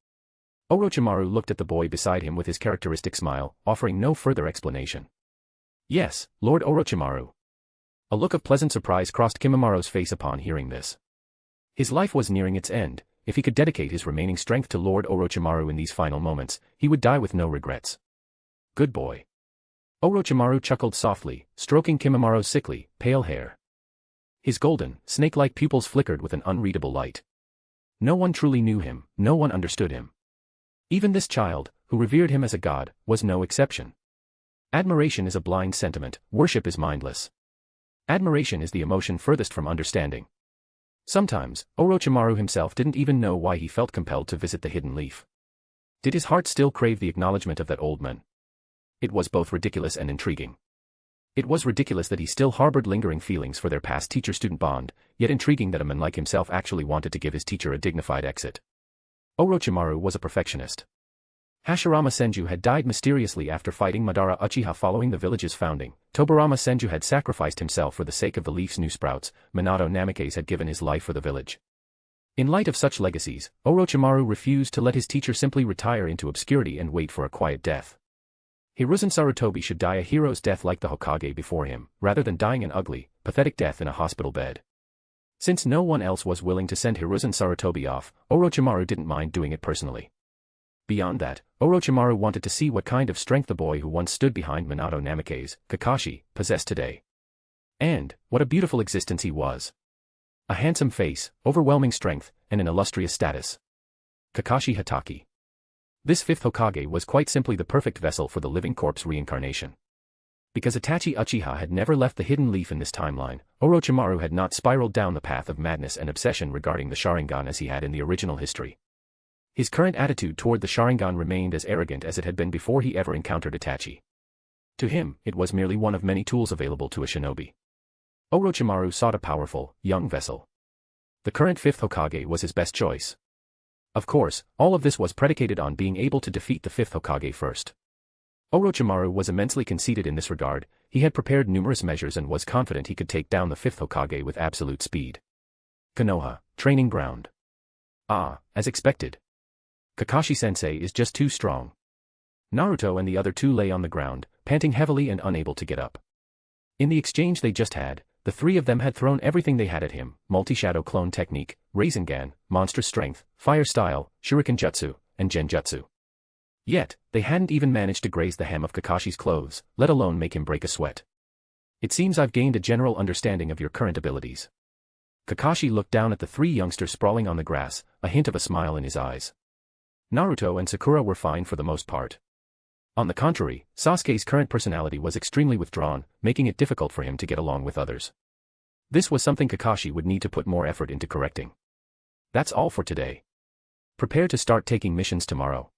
Orochimaru looked at the boy beside him with his characteristic smile, offering no further explanation. Yes, Lord Orochimaru. A look of pleasant surprise crossed Kimimaro's face upon hearing this. His life was nearing its end. If he could dedicate his remaining strength to Lord Orochimaru in these final moments, he would die with no regrets. Good boy. Orochimaru chuckled softly, stroking Kimimaro's sickly, pale hair. His golden, snake-like pupils flickered with an unreadable light. No one truly knew him, no one understood him. Even this child, who revered him as a god, was no exception. Admiration is a blind sentiment, worship is mindless. Admiration is the emotion furthest from understanding. Sometimes, Orochimaru himself didn't even know why he felt compelled to visit the Hidden Leaf. Did his heart still crave the acknowledgement of that old man? It was both ridiculous and intriguing. It was ridiculous that he still harbored lingering feelings for their past teacher-student bond, yet intriguing that a man like himself actually wanted to give his teacher a dignified exit. Orochimaru was a perfectionist. Hashirama Senju had died mysteriously after fighting Madara Uchiha following the village's founding. Tobirama Senju had sacrificed himself for the sake of the leaf's new sprouts. Minato Namikaze had given his life for the village. In light of such legacies, Orochimaru refused to let his teacher simply retire into obscurity and wait for a quiet death. Hiruzen Sarutobi should die a hero's death like the Hokage before him, rather than dying an ugly, pathetic death in a hospital bed. Since no one else was willing to send Hiruzen Sarutobi off, Orochimaru didn't mind doing it personally. Beyond that, Orochimaru wanted to see what kind of strength the boy who once stood behind Minato Namikaze, Kakashi, possessed today. And, what a beautiful existence he was. A handsome face, overwhelming strength, and an illustrious status. Kakashi Hatake. This fifth Hokage was quite simply the perfect vessel for the living corpse reincarnation. Because Itachi Uchiha had never left the Hidden Leaf in this timeline, Orochimaru had not spiraled down the path of madness and obsession regarding the Sharingan as he had in the original history. His current attitude toward the Sharingan remained as arrogant as it had been before he ever encountered Itachi. To him, it was merely one of many tools available to a shinobi. Orochimaru sought a powerful, young vessel. The current fifth Hokage was his best choice. Of course, all of this was predicated on being able to defeat the fifth Hokage first. Orochimaru was immensely conceited in this regard. He had prepared numerous measures and was confident he could take down the fifth Hokage with absolute speed. Konoha, training ground. Ah, as expected. Kakashi-sensei is just too strong. Naruto and the other two lay on the ground, panting heavily and unable to get up. In the exchange they just had, the three of them had thrown everything they had at him: multi-shadow clone technique, Rasengan, monstrous strength, fire style, shuriken jutsu, and genjutsu. Yet, they hadn't even managed to graze the hem of Kakashi's clothes, let alone make him break a sweat. It seems I've gained a general understanding of your current abilities. Kakashi looked down at the three youngsters sprawling on the grass, a hint of a smile in his eyes. Naruto and Sakura were fine for the most part. On the contrary, Sasuke's current personality was extremely withdrawn, making it difficult for him to get along with others. This was something Kakashi would need to put more effort into correcting. That's all for today. Prepare to start taking missions tomorrow.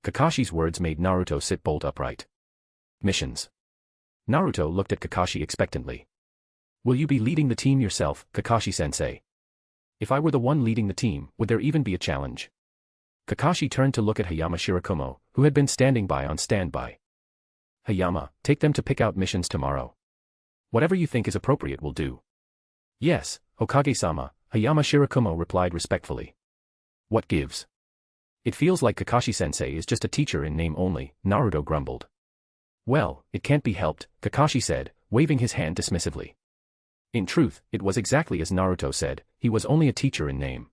Kakashi's words made Naruto sit bolt upright. Missions. Naruto looked at Kakashi expectantly. Will you be leading the team yourself, Kakashi-sensei? If I were the one leading the team, would there even be a challenge? Kakashi turned to look at Hayama Shirakumo, who had been standing by on standby. Hayama, take them to pick out missions tomorrow. Whatever you think is appropriate will do. Yes, Hokage-sama, Hayama Shirakumo replied respectfully. What gives? It feels like Kakashi-sensei is just a teacher in name only, Naruto grumbled. Well, it can't be helped, Kakashi said, waving his hand dismissively. In truth, it was exactly as Naruto said, he was only a teacher in name.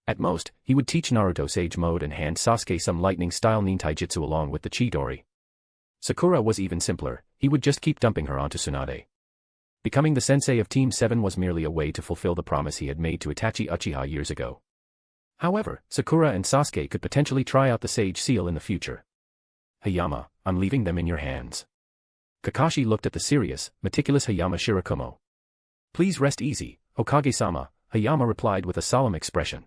At most, he would teach Naruto Sage Mode and hand Sasuke some lightning-style nintaijutsu along with the Chidori. Sakura was even simpler, he would just keep dumping her onto Tsunade. Becoming the sensei of Team 7 was merely a way to fulfill the promise he had made to Itachi Uchiha years ago. However, Sakura and Sasuke could potentially try out the Sage Seal in the future. Hayama, I'm leaving them in your hands. Kakashi looked at the serious, meticulous Hayama Shirakumo. Please rest easy, Hokage-sama, Hayama replied with a solemn expression.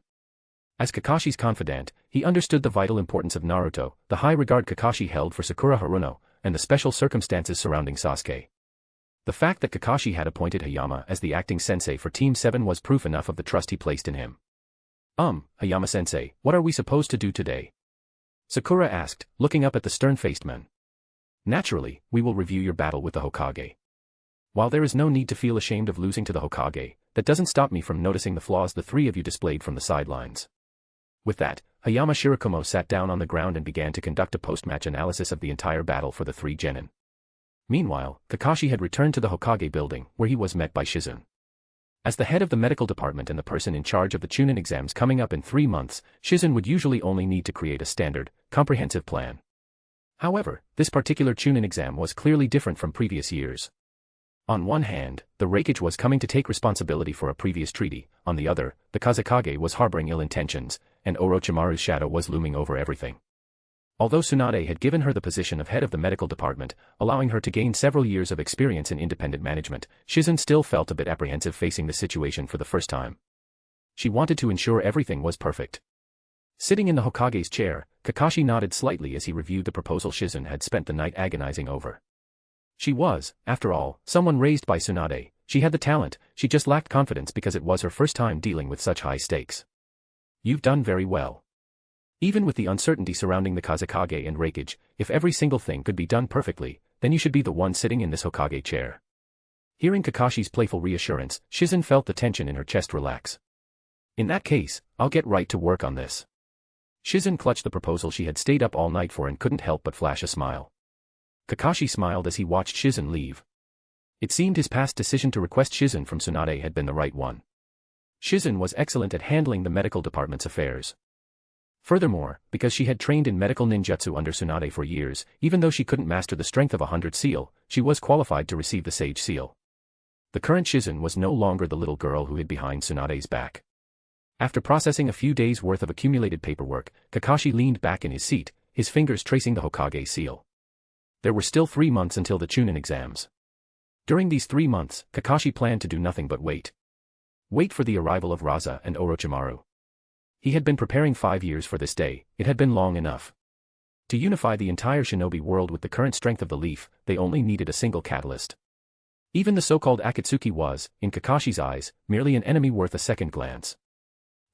As Kakashi's confidant, he understood the vital importance of Naruto, the high regard Kakashi held for Sakura Haruno, and the special circumstances surrounding Sasuke. The fact that Kakashi had appointed Hayama as the acting sensei for Team 7 was proof enough of the trust he placed in him. Hayama-sensei, what are we supposed to do today? Sakura asked, looking up at the stern-faced man. Naturally, we will review your battle with the Hokage. While there is no need to feel ashamed of losing to the Hokage, that doesn't stop me from noticing the flaws the three of you displayed from the sidelines. With that, Hayama Shirakumo sat down on the ground and began to conduct a post-match analysis of the entire battle for the three genin. Meanwhile, Kakashi had returned to the Hokage building, where he was met by Shizune. As the head of the medical department and the person in charge of the Chunin exams coming up in 3 months, Shizune would usually only need to create a standard, comprehensive plan. However, this particular Chunin exam was clearly different from previous years. On one hand, the Raikage was coming to take responsibility for a previous treaty, on the other, the Kazekage was harboring ill intentions, and Orochimaru's shadow was looming over everything. Although Tsunade had given her the position of head of the medical department, allowing her to gain several years of experience in independent management, Shizune still felt a bit apprehensive facing the situation for the first time. She wanted to ensure everything was perfect. Sitting in the Hokage's chair, Kakashi nodded slightly as he reviewed the proposal Shizune had spent the night agonizing over. She was, after all, someone raised by Tsunade. She had the talent, she just lacked confidence because it was her first time dealing with such high stakes. You've done very well. Even with the uncertainty surrounding the Kazekage and Raikage, if every single thing could be done perfectly, then you should be the one sitting in this Hokage chair. Hearing Kakashi's playful reassurance, Shizune felt the tension in her chest relax. In that case, I'll get right to work on this. Shizune clutched the proposal she had stayed up all night for and couldn't help but flash a smile. Kakashi smiled as he watched Shizune leave. It seemed his past decision to request Shizune from Tsunade had been the right one. Shizune was excellent at handling the medical department's affairs. Furthermore, because she had trained in medical ninjutsu under Tsunade for years, even though she couldn't master the strength of 100 seal, she was qualified to receive the Sage Seal. The current Shizune was no longer the little girl who hid behind Tsunade's back. After processing a few days' worth of accumulated paperwork, Kakashi leaned back in his seat, his fingers tracing the Hokage seal. There were still 3 months until the Chunin exams. During these 3 months, Kakashi planned to do nothing but wait. Wait for the arrival of Raza and Orochimaru. He had been preparing 5 years for this day, it had been long enough. To unify the entire shinobi world with the current strength of the leaf, they only needed a single catalyst. Even the so-called Akatsuki was, in Kakashi's eyes, merely an enemy worth a second glance.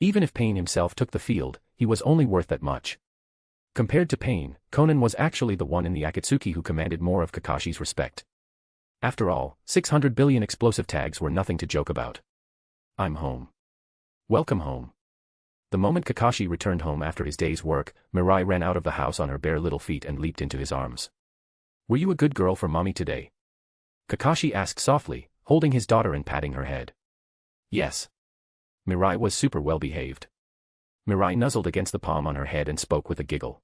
Even if Pain himself took the field, he was only worth that much. Compared to Pain, Konan was actually the one in the Akatsuki who commanded more of Kakashi's respect. After all, 600 billion explosive tags were nothing to joke about. I'm home. Welcome home. The moment Kakashi returned home after his day's work, Mirai ran out of the house on her bare little feet and leaped into his arms. Were you a good girl for mommy today? Kakashi asked softly, holding his daughter and patting her head. Yes. Mirai was super well behaved. Mirai nuzzled against the palm on her head and spoke with a giggle.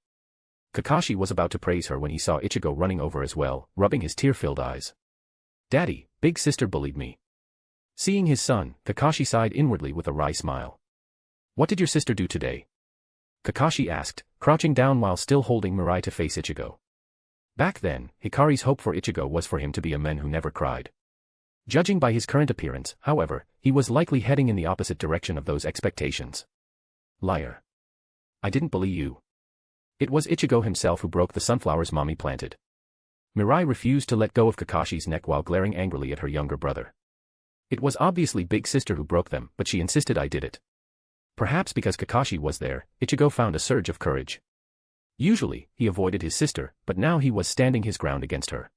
Kakashi was about to praise her when he saw Ichigo running over as well, rubbing his tear-filled eyes. Daddy, big sister bullied me. Seeing his son, Kakashi sighed inwardly with a wry smile. What did your sister do today? Kakashi asked, crouching down while still holding Mirai to face Ichigo. Back then, Hikari's hope for Ichigo was for him to be a man who never cried. Judging by his current appearance, however, he was likely heading in the opposite direction of those expectations. Liar. I didn't bully you. It was Ichigo himself who broke the sunflowers mommy planted. Mirai refused to let go of Kakashi's neck while glaring angrily at her younger brother. It was obviously Big Sister who broke them, but she insisted I did it. Perhaps because Kakashi was there, Ichigo found a surge of courage. Usually, he avoided his sister, but now he was standing his ground against her.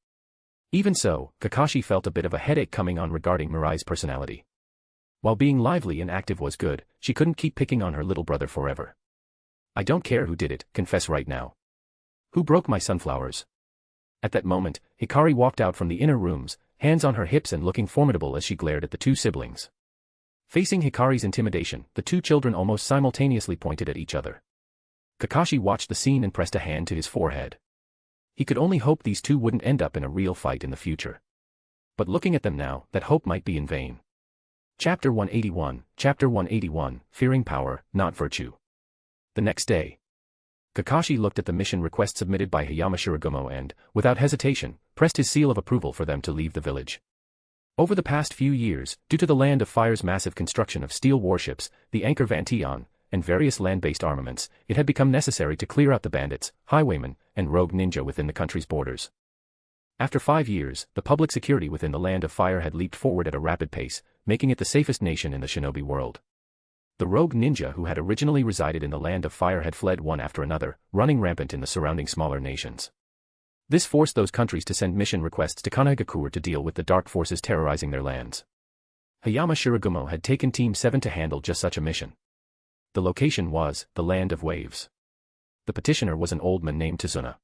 Even so, Kakashi felt a bit of a headache coming on regarding Mirai's personality. While being lively and active was good, she couldn't keep picking on her little brother forever. I don't care who did it, confess right now. Who broke my sunflowers? At that moment, Hikari walked out from the inner rooms, hands on her hips and looking formidable as she glared at the two siblings. Facing Hikari's intimidation, the two children almost simultaneously pointed at each other. Kakashi watched the scene and pressed a hand to his forehead. He could only hope these two wouldn't end up in a real fight in the future. But looking at them now, that hope might be in vain. Chapter 181, Fearing Power, Not Virtue. The next day, Kakashi looked at the mission request submitted by Hayama Shiragumo and, without hesitation, pressed his seal of approval for them to leave the village. Over the past few years, due to the Land of Fire's massive construction of steel warships, the Anchor Vantion, and various land-based armaments, it had become necessary to clear out the bandits, highwaymen, and rogue ninja within the country's borders. After 5 years, the public security within the Land of Fire had leaped forward at a rapid pace, making it the safest nation in the shinobi world. The rogue ninja who had originally resided in the Land of Fire had fled one after another, running rampant in the surrounding smaller nations. This forced those countries to send mission requests to Kanagakur to deal with the dark forces terrorizing their lands. Hayama Shiragumo had taken Team 7 to handle just such a mission. The location was the Land of Waves. The petitioner was an old man named Tazuna.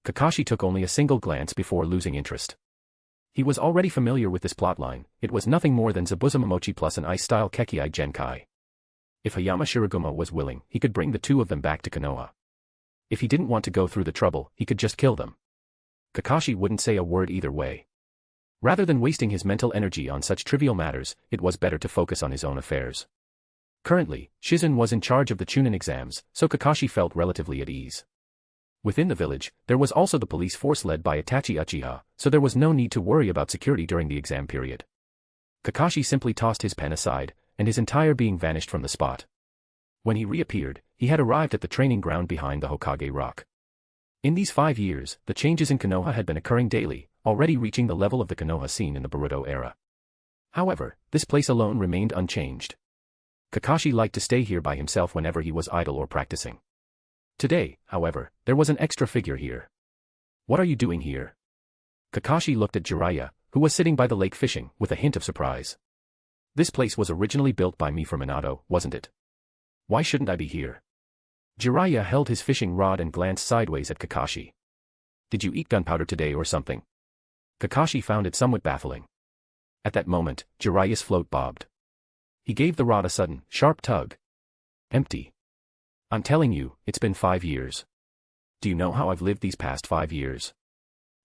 Kakashi took only a single glance before losing interest. He was already familiar with this plotline. It was nothing more than Zabuza plus an ice-style Kekii Genkai. If Hayama Shiragumo was willing, he could bring the two of them back to Konoha. If he didn't want to go through the trouble, he could just kill them. Kakashi wouldn't say a word either way. Rather than wasting his mental energy on such trivial matters, it was better to focus on his own affairs. Currently, Shizen was in charge of the Chunin exams, so Kakashi felt relatively at ease. Within the village, there was also the police force led by Itachi Uchiha, so there was no need to worry about security during the exam period. Kakashi simply tossed his pen aside, and his entire being vanished from the spot. When he reappeared, he had arrived at the training ground behind the Hokage Rock. In these 5 years, the changes in Konoha had been occurring daily, already reaching the level of the Konoha scene in the Boruto era. However, this place alone remained unchanged. Kakashi liked to stay here by himself whenever he was idle or practicing. Today, however, there was an extra figure here. "What are you doing here?" Kakashi looked at Jiraiya, who was sitting by the lake fishing, with a hint of surprise. "This place was originally built by me for Minato, wasn't it? Why shouldn't I be here?" Jiraiya held his fishing rod and glanced sideways at Kakashi. "Did you eat gunpowder today or something?" Kakashi found it somewhat baffling. At that moment, Jiraiya's float bobbed. He gave the rod a sudden, sharp tug. "Empty. I'm telling you, it's been 5 years. Do you know how I've lived these past 5 years?"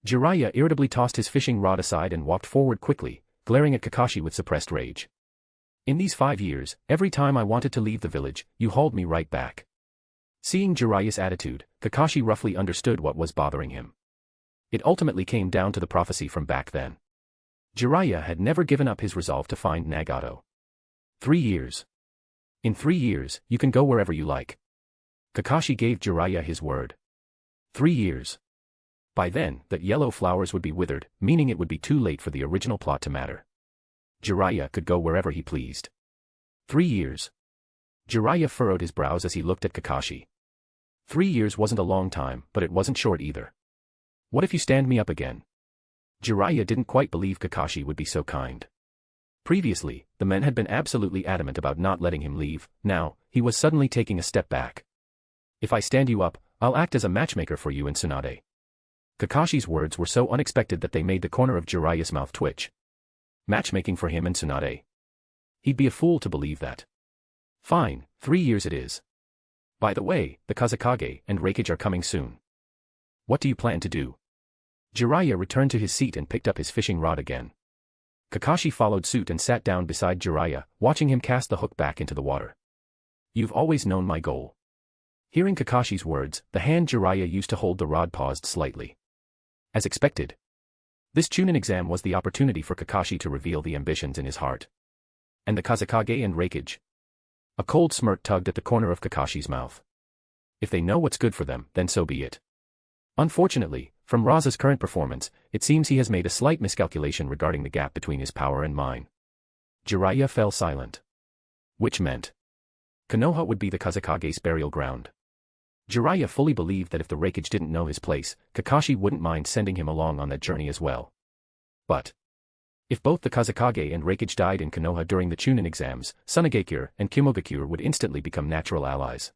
Jiraiya irritably tossed his fishing rod aside and walked forward quickly, glaring at Kakashi with suppressed rage. "In these 5 years, every time I wanted to leave the village, you hauled me right back." Seeing Jiraiya's attitude, Kakashi roughly understood what was bothering him. It ultimately came down to the prophecy from back then. Jiraiya had never given up his resolve to find Nagato. 3 years. In 3 years, you can go wherever you like. Kakashi gave Jiraiya his word. 3 years. By then, the yellow flowers would be withered, meaning it would be too late for the original plot to matter. Jiraiya could go wherever he pleased. 3 years. Jiraiya furrowed his brows as he looked at Kakashi. 3 years wasn't a long time, but it wasn't short either. "What if you stand me up again?" Jiraiya didn't quite believe Kakashi would be so kind. Previously, the men had been absolutely adamant about not letting him leave. Now, he was suddenly taking a step back. "If I stand you up, I'll act as a matchmaker for you and Tsunade." Kakashi's words were so unexpected that they made the corner of Jiraiya's mouth twitch. Matchmaking for him and Tsunade? He'd be a fool to believe that. "Fine, 3 years it is. By the way, the Kazekage and Reikage are coming soon. What do you plan to do?" Jiraiya returned to his seat and picked up his fishing rod again. Kakashi followed suit and sat down beside Jiraiya, watching him cast the hook back into the water. "You've always known my goal." Hearing Kakashi's words, the hand Jiraiya used to hold the rod paused slightly. As expected, this Chunin exam was the opportunity for Kakashi to reveal the ambitions in his heart. And the Kazekage and Reikage? A cold smirk tugged at the corner of Kakashi's mouth. If they know what's good for them, then so be it. Unfortunately, from Raza's current performance, it seems he has made a slight miscalculation regarding the gap between his power and mine. Jiraiya fell silent. Which meant Konoha would be the Kazekage's burial ground. Jiraiya fully believed that if the Reikage didn't know his place, Kakashi wouldn't mind sending him along on that journey as well. But if both the Kazekage and Reikage died in Konoha during the Chunin exams, Tsunagakure and Kimogakure would instantly become natural allies.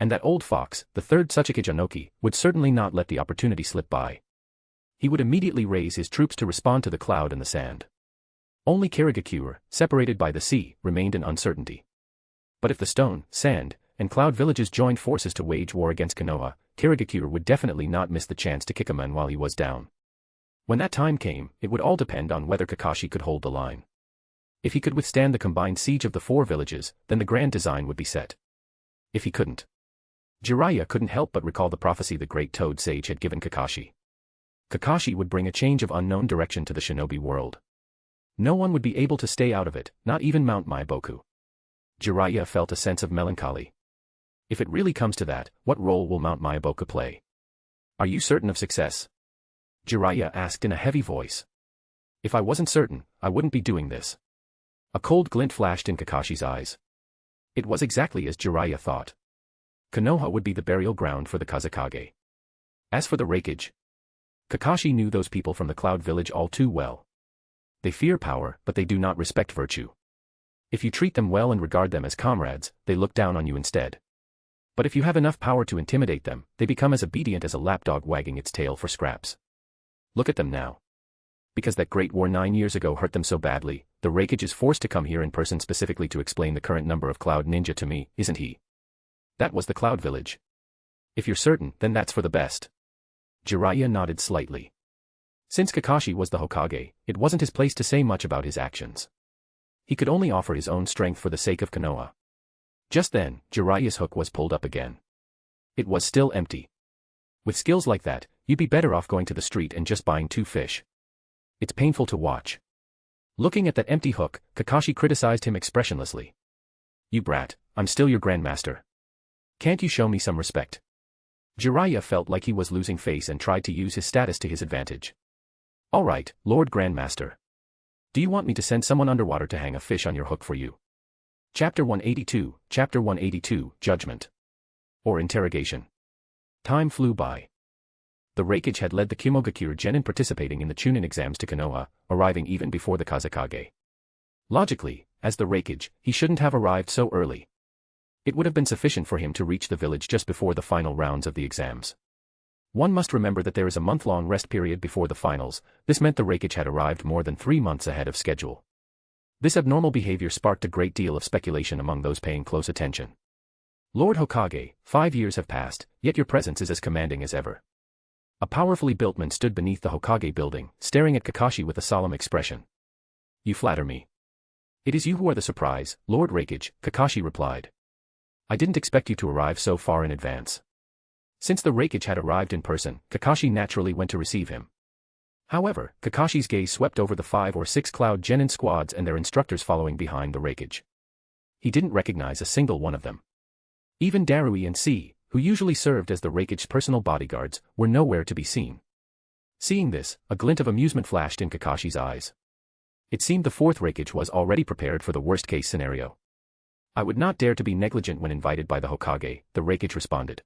And that old fox, the third Tsuchikage Anoki, would certainly not let the opportunity slip by. He would immediately raise his troops to respond to the cloud and the sand. Only Kirigakure, separated by the sea, remained in uncertainty. But if the stone, sand, and cloud villages joined forces to wage war against Konoha, Kirigakure would definitely not miss the chance to kick a man while he was down. When that time came, it would all depend on whether Kakashi could hold the line. If he could withstand the combined siege of the 4 villages, then the grand design would be set. If he couldn't, Jiraiya couldn't help but recall the prophecy the great Toad Sage had given Kakashi. Kakashi would bring a change of unknown direction to the shinobi world. No one would be able to stay out of it, not even Mount Maiboku. Jiraiya felt a sense of melancholy. If it really comes to that, what role will Mount Maiboku play? Are you certain of success? Jiraiya asked in a heavy voice. If I wasn't certain, I wouldn't be doing this. A cold glint flashed in Kakashi's eyes. It was exactly as Jiraiya thought. Konoha would be the burial ground for the Kazekage. As for the Raikage, Kakashi knew those people from the Cloud Village all too well. They fear power, but they do not respect virtue. If you treat them well and regard them as comrades, they look down on you instead. But if you have enough power to intimidate them, they become as obedient as a lapdog wagging its tail for scraps. Look at them now. Because that great war 9 years ago hurt them so badly, the Raikage is forced to come here in person specifically to explain the current number of Cloud Ninja to me, isn't he? That was the Cloud Village. If you're certain, then that's for the best. Jiraiya nodded slightly. Since Kakashi was the Hokage, it wasn't his place to say much about his actions. He could only offer his own strength for the sake of Konoha. Just then, Jiraiya's hook was pulled up again. It was still empty. With skills like that, you'd be better off going to the street and just buying 2 fish. It's painful to watch. Looking at that empty hook, Kakashi criticized him expressionlessly. You brat, I'm still your grandmaster. Can't you show me some respect? Jiraiya felt like he was losing face and tried to use his status to his advantage. All right, Lord Grandmaster. Do you want me to send someone underwater to hang a fish on your hook for you? Chapter 182, Judgment. Or Interrogation. Time flew by. The Raikage had led the Kimogakure Genin participating in the Chunin exams to Konoha, arriving even before the Kazekage. Logically, as the Raikage, he shouldn't have arrived so early. It would have been sufficient for him to reach the village just before the final rounds of the exams. One must remember that there is a month-long rest period before the finals. This meant the Raikage had arrived more than 3 months ahead of schedule. This abnormal behavior sparked a great deal of speculation among those paying close attention. Lord Hokage, 5 years have passed, yet your presence is as commanding as ever. A powerfully built man stood beneath the Hokage building, staring at Kakashi with a solemn expression. You flatter me. It is you who are the surprise, Lord Raikage, Kakashi replied. I didn't expect you to arrive so far in advance. Since the Raikage had arrived in person, Kakashi naturally went to receive him. However, Kakashi's gaze swept over the 5 or 6 Cloud Genin squads and their instructors following behind the Raikage. He didn't recognize a single one of them. Even Darui and C, who usually served as the Raikage's personal bodyguards, were nowhere to be seen. Seeing this, a glint of amusement flashed in Kakashi's eyes. It seemed the 4th Raikage was already prepared for the worst-case scenario. I would not dare to be negligent when invited by the Hokage, the Raikage responded.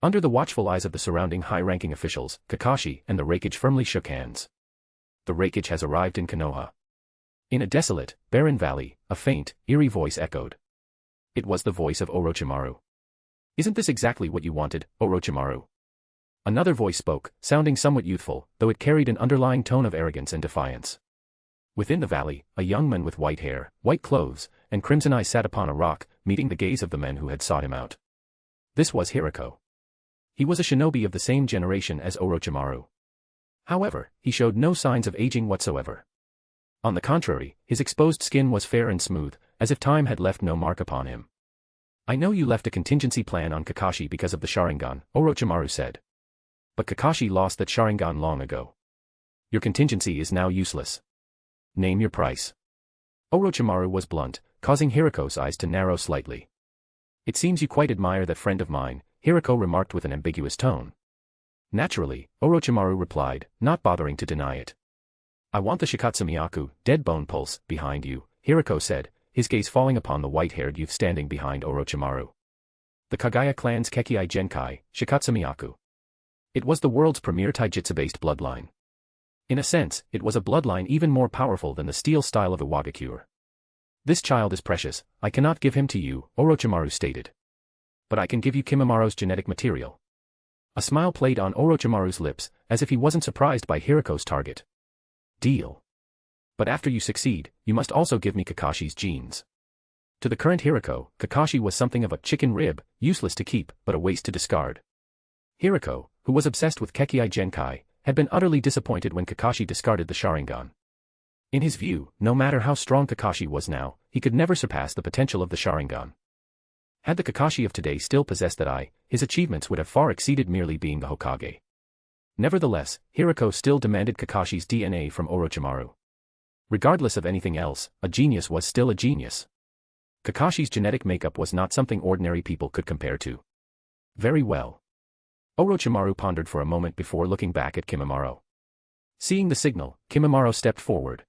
Under the watchful eyes of the surrounding high-ranking officials, Kakashi and the Raikage firmly shook hands. The Raikage has arrived in Konoha. In a desolate, barren valley, a faint, eerie voice echoed. It was the voice of Orochimaru. Isn't this exactly what you wanted, Orochimaru? Another voice spoke, sounding somewhat youthful, though it carried an underlying tone of arrogance and defiance. Within the valley, a young man with white hair, white clothes, and crimson eyes sat upon a rock, meeting the gaze of the men who had sought him out. This was Hirako. He was a shinobi of the same generation as Orochimaru. However, he showed no signs of aging whatsoever. On the contrary, his exposed skin was fair and smooth, as if time had left no mark upon him. I know you left a contingency plan on Kakashi because of the Sharingan, Orochimaru said. But Kakashi lost that Sharingan long ago. Your contingency is now useless. Name your price. Orochimaru was blunt, causing Hirako's eyes to narrow slightly. It seems you quite admire that friend of mine, Hirako remarked with an ambiguous tone. Naturally, Orochimaru replied, not bothering to deny it. I want the Shikatsumiyaku, dead bone pulse, behind you, Hirako said, his gaze falling upon the white-haired youth standing behind Orochimaru. The Kagaya clan's Kekkei Genkai, Shikatsumiyaku. It was the world's premier taijutsu-based bloodline. In a sense, it was a bloodline even more powerful than the steel style of Iwagakure. This child is precious, I cannot give him to you, Orochimaru stated. But I can give you Kimimara's genetic material. A smile played on Orochimaru's lips, as if he wasn't surprised by Hirako's target. Deal. But after you succeed, you must also give me Kakashi's genes. To the current Hirako, Kakashi was something of a chicken rib, useless to keep, but a waste to discard. Hirako, who was obsessed with Kekkei Genkai, had been utterly disappointed when Kakashi discarded the Sharingan. In his view, no matter how strong Kakashi was now, he could never surpass the potential of the Sharingan. Had the Kakashi of today still possessed that eye, his achievements would have far exceeded merely being the Hokage. Nevertheless, Hirako still demanded Kakashi's DNA from Orochimaru. Regardless of anything else, a genius was still a genius. Kakashi's genetic makeup was not something ordinary people could compare to. Very well. Orochimaru pondered for a moment before looking back at Kimimaro. Seeing the signal, Kimimaro stepped forward.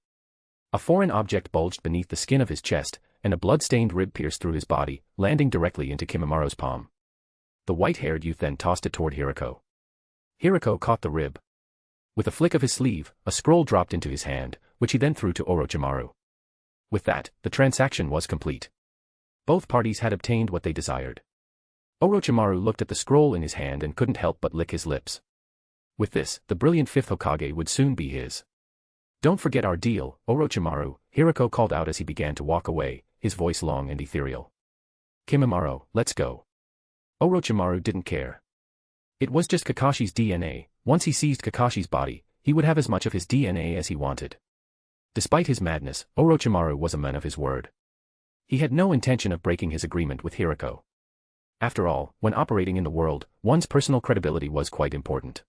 A foreign object bulged beneath the skin of his chest, and a blood-stained rib pierced through his body, landing directly into Kimimaro's palm. The white-haired youth then tossed it toward Hirako. Hirako caught the rib. With a flick of his sleeve, a scroll dropped into his hand, which he then threw to Orochimaru. With that, the transaction was complete. Both parties had obtained what they desired. Orochimaru looked at the scroll in his hand and couldn't help but lick his lips. With this, the brilliant fifth Hokage would soon be his. Don't forget our deal, Orochimaru, Hirako called out as he began to walk away, his voice long and ethereal. Kimimaro, let's go. Orochimaru didn't care. It was just Kakashi's DNA. Once he seized Kakashi's body, he would have as much of his DNA as he wanted. Despite his madness, Orochimaru was a man of his word. He had no intention of breaking his agreement with Hirako. After all, when operating in the world, one's personal credibility was quite important.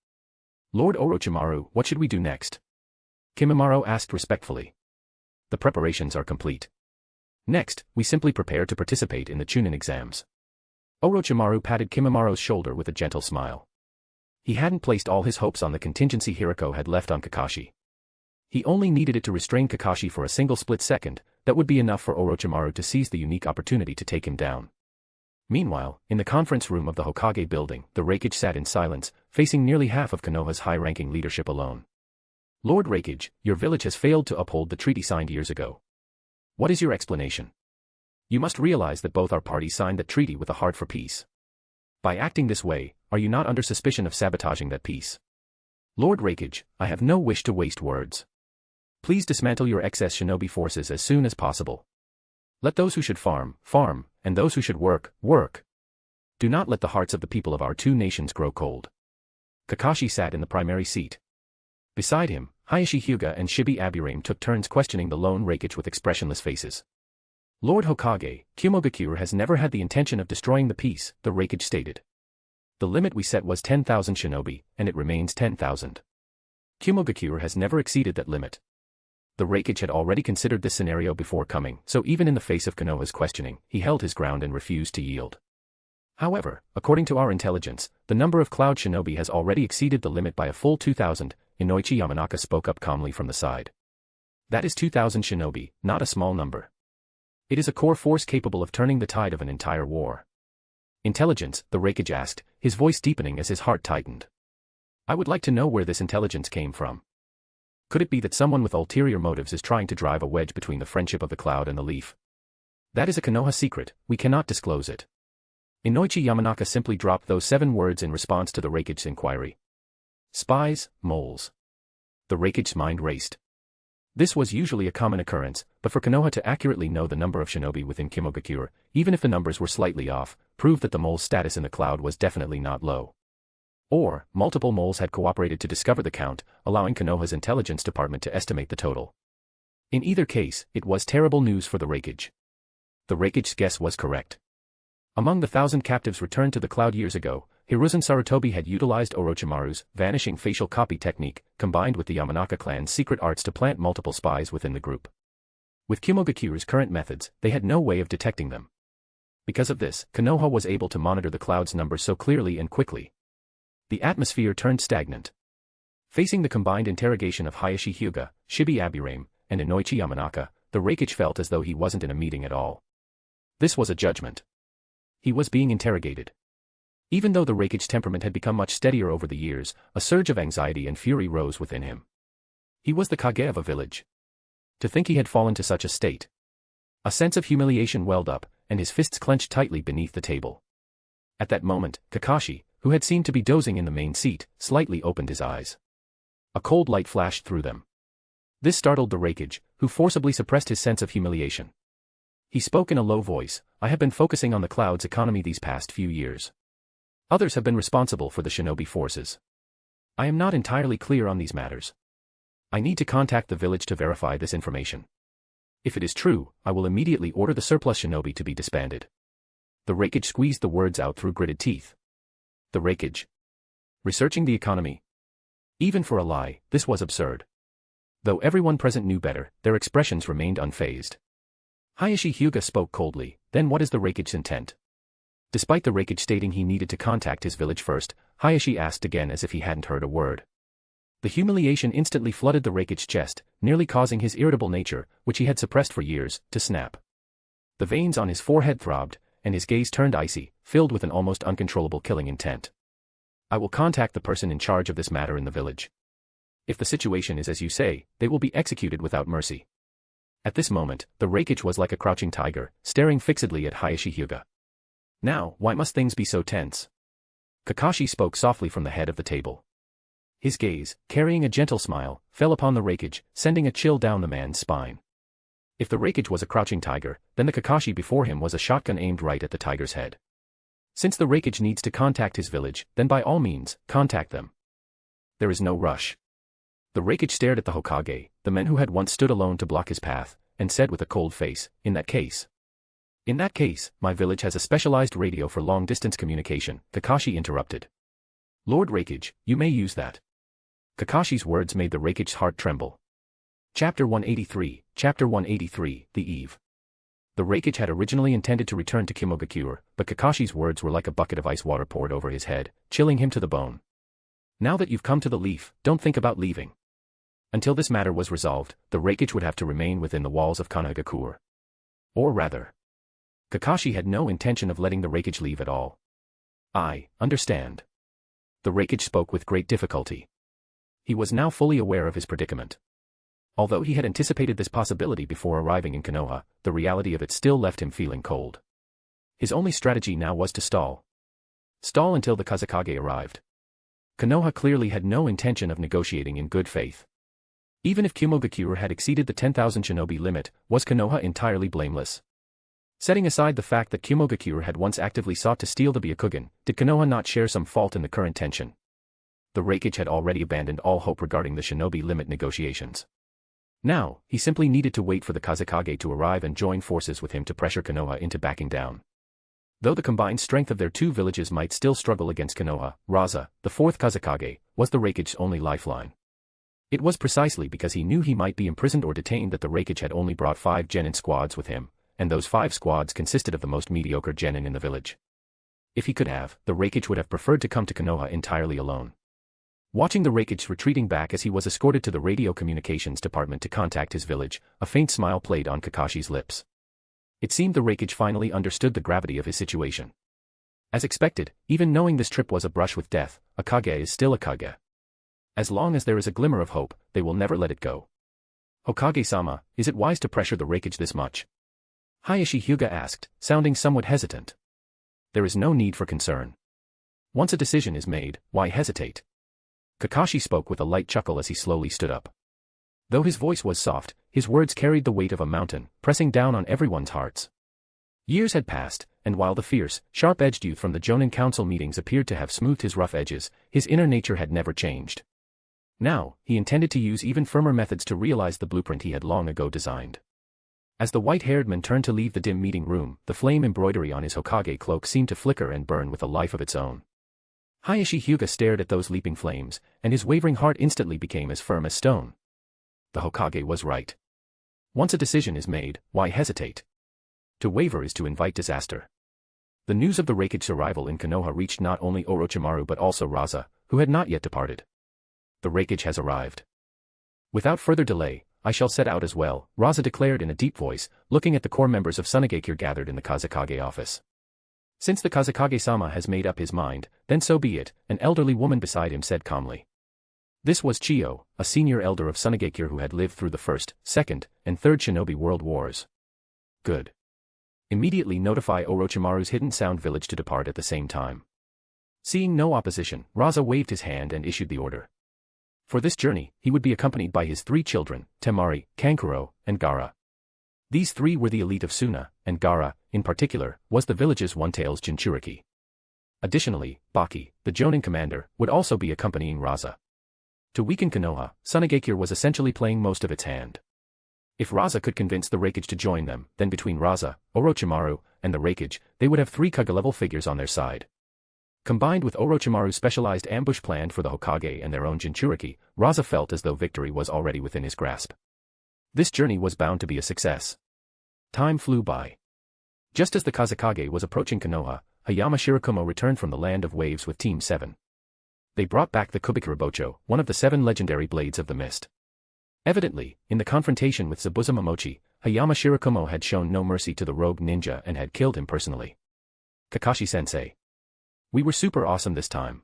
Lord Orochimaru, what should we do next? Kimimaro asked respectfully. The preparations are complete. Next, we simply prepare to participate in the Chunin exams. Orochimaru patted Kimimaro's shoulder with a gentle smile. He hadn't placed all his hopes on the contingency Hirako had left on Kakashi. He only needed it to restrain Kakashi for a single split second. That would be enough for Orochimaru to seize the unique opportunity to take him down. Meanwhile, in the conference room of the Hokage building, the Raikage sat in silence, facing nearly half of Konoha's high-ranking leadership alone. Lord Raikage, your village has failed to uphold the treaty signed years ago. What is your explanation? You must realize that both our parties signed that treaty with a heart for peace. By acting this way, are you not under suspicion of sabotaging that peace? Lord Raikage, I have no wish to waste words. Please dismantle your excess shinobi forces as soon as possible. Let those who should farm, farm, and those who should work, work. Do not let the hearts of the people of our two nations grow cold. Kakashi sat in the primary seat. Beside him, Hayashi Hyuga and Shibi Aburame took turns questioning the lone Raikage with expressionless faces. Lord Hokage, Kumogakure has never had the intention of destroying the peace, the Raikage stated. The limit we set was 10,000 shinobi, and it remains 10,000. Kumogakure has never exceeded that limit. The Raikage had already considered this scenario before coming, so even in the face of Konoha's questioning, he held his ground and refused to yield. However, according to our intelligence, the number of Cloud Shinobi has already exceeded the limit by a full 2,000, Inoichi Yamanaka spoke up calmly from the side. That is 2,000 shinobi, not a small number. It is a core force capable of turning the tide of an entire war. Intelligence, the Raikage asked, his voice deepening as his heart tightened. I would like to know where this intelligence came from. Could it be that someone with ulterior motives is trying to drive a wedge between the friendship of the cloud and the leaf? That is a Konoha secret, we cannot disclose it. Inoichi Yamanaka simply dropped those 7 words in response to the Raikage's inquiry. Spies, moles. The Raikage's mind raced. This was usually a common occurrence, but for Konoha to accurately know the number of shinobi within Kimogakure, even if the numbers were slightly off, proved that the mole's status in the cloud was definitely not low. Or, multiple moles had cooperated to discover the count, allowing Konoha's intelligence department to estimate the total. In either case, it was terrible news for the Raikage. The Raikage's guess was correct. Among the 1,000 captives returned to the cloud years ago, Hiruzen Sarutobi had utilized Orochimaru's vanishing facial copy technique, combined with the Yamanaka clan's secret arts to plant multiple spies within the group. With Kumogakure's current methods, they had no way of detecting them. Because of this, Konoha was able to monitor the cloud's numbers so clearly and quickly. The atmosphere turned stagnant. Facing the combined interrogation of Hayashi Hyuga, Shibi Aburame, and Inoichi Yamanaka, the Raikage felt as though he wasn't in a meeting at all. This was a judgment. He was being interrogated. Even though the Raikage's temperament had become much steadier over the years, a surge of anxiety and fury rose within him. He was the Kage of a village. To think he had fallen to such a state. A sense of humiliation welled up, and his fists clenched tightly beneath the table. At that moment, Kakashi, who had seemed to be dozing in the main seat, slightly opened his eyes. A cold light flashed through them. This startled the Raikage, who forcibly suppressed his sense of humiliation. He spoke in a low voice, I have been focusing on the cloud's economy these past few years. Others have been responsible for the shinobi forces. I am not entirely clear on these matters. I need to contact the village to verify this information. If it is true, I will immediately order the surplus shinobi to be disbanded. The Raikage squeezed the words out through gritted teeth. The Raikage. Researching the economy. Even for a lie, this was absurd. Though everyone present knew better, their expressions remained unfazed. Hayashi Hyuga spoke coldly, "Then what is the Raikage's intent?" Despite the Raikage stating he needed to contact his village first, Hayashi asked again as if he hadn't heard a word. The humiliation instantly flooded the Raikage's chest, nearly causing his irritable nature, which he had suppressed for years, to snap. The veins on his forehead throbbed, and his gaze turned icy, filled with an almost uncontrollable killing intent. "I will contact the person in charge of this matter in the village. If the situation is as you say, they will be executed without mercy." At this moment, the Raikage was like a crouching tiger, staring fixedly at Hayashi Hyuga. "Now, why must things be so tense?" Kakashi spoke softly from the head of the table. His gaze, carrying a gentle smile, fell upon the Raikage, sending a chill down the man's spine. If the Raikage was a crouching tiger, then the Kakashi before him was a shotgun aimed right at the tiger's head. Since the Raikage needs to contact his village, then by all means, contact them. There is no rush. The Raikage stared at the Hokage, the man who had once stood alone to block his path, and said with a cold face, In that case, my village has a specialized radio for long-distance communication," Kakashi interrupted. "Lord Raikage, you may use that." Kakashi's words made the Raikage's heart tremble. Chapter 183, The Eve. The Raikage had originally intended to return to Kimogakure, but Kakashi's words were like a bucket of ice water poured over his head, chilling him to the bone. "Now that you've come to the leaf, don't think about leaving." Until this matter was resolved, the Raikage would have to remain within the walls of Konohagakure. Or rather, Kakashi had no intention of letting the Raikage leave at all. "I understand." The Raikage spoke with great difficulty. He was now fully aware of his predicament. Although he had anticipated this possibility before arriving in Konoha, the reality of it still left him feeling cold. His only strategy now was to stall. Stall until the Kazekage arrived. Konoha clearly had no intention of negotiating in good faith. Even if Kimogakure had exceeded the 10,000 shinobi limit, was Konoha entirely blameless? Setting aside the fact that Kimogakure had once actively sought to steal the Byakugan, did Konoha not share some fault in the current tension? The Raikage had already abandoned all hope regarding the shinobi limit negotiations. Now, he simply needed to wait for the Kazekage to arrive and join forces with him to pressure Konoha into backing down. Though the combined strength of their two villages might still struggle against Konoha, Raza, the fourth Kazekage, was the Raikage's only lifeline. It was precisely because he knew he might be imprisoned or detained that the Raikage had only brought 5 genin squads with him, and those 5 squads consisted of the most mediocre genin in the village. If he could have, the Raikage would have preferred to come to Konoha entirely alone. Watching the Raikage retreating back as he was escorted to the radio communications department to contact his village, a faint smile played on Kakashi's lips. It seemed the Raikage finally understood the gravity of his situation. As expected, even knowing this trip was a brush with death, a Kage is still a Kage. As long as there is a glimmer of hope, they will never let it go. "Hokage-sama, is it wise to pressure the Raikage this much?" Hayashi Hyuga asked, sounding somewhat hesitant. "There is no need for concern. Once a decision is made, why hesitate?" Kakashi spoke with a light chuckle as he slowly stood up. Though his voice was soft, his words carried the weight of a mountain, pressing down on everyone's hearts. Years had passed, and while the fierce, sharp-edged youth from the Jonin Council meetings appeared to have smoothed his rough edges, his inner nature had never changed. Now, he intended to use even firmer methods to realize the blueprint he had long ago designed. As the white-haired man turned to leave the dim meeting room, the flame embroidery on his Hokage cloak seemed to flicker and burn with a life of its own. Hayashi Hyuga stared at those leaping flames, and his wavering heart instantly became as firm as stone. The Hokage was right. Once a decision is made, why hesitate? To waver is to invite disaster. The news of the Raikage's arrival in Konoha reached not only Orochimaru but also Raza, who had not yet departed. "The Raikage has arrived. Without further delay, I shall set out as well," Raza declared in a deep voice, looking at the core members of Sunagakure gathered in the Kazekage office. "Since the Kazekage-sama has made up his mind, then so be it," an elderly woman beside him said calmly. This was Chiyo, a senior elder of Sunagakure who had lived through the First, Second, and Third Shinobi World Wars. "Good. Immediately notify Orochimaru's Hidden Sound village to depart at the same time." Seeing no opposition, Raza waved his hand and issued the order. For this journey, he would be accompanied by his 3 children, Temari, Kankuro, and Gaara. These 3 were the elite of Suna, and Gaara, in particular, was the village's one-tails Jinchuriki. Additionally, Baki, the Jonin commander, would also be accompanying Raza. To weaken Konoha, Sunagakure was essentially playing most of its hand. If Raza could convince the Raikage to join them, then between Raza, Orochimaru, and the Raikage, they would have 3 Kage-level figures on their side. Combined with Orochimaru's specialized ambush planned for the Hokage and their own Jinchuriki, Raza felt as though victory was already within his grasp. This journey was bound to be a success. Time flew by. Just as the Kazekage was approaching Konoha, Hayama Shirakumo returned from the Land of Waves with Team 7. They brought back the Kubikirabocho, one of the 7 legendary blades of the mist. Evidently, in the confrontation with Zabuza Momochi, Hayama Shirakumo had shown no mercy to the rogue ninja and had killed him personally. Kakashi-sensei. We were super awesome this time.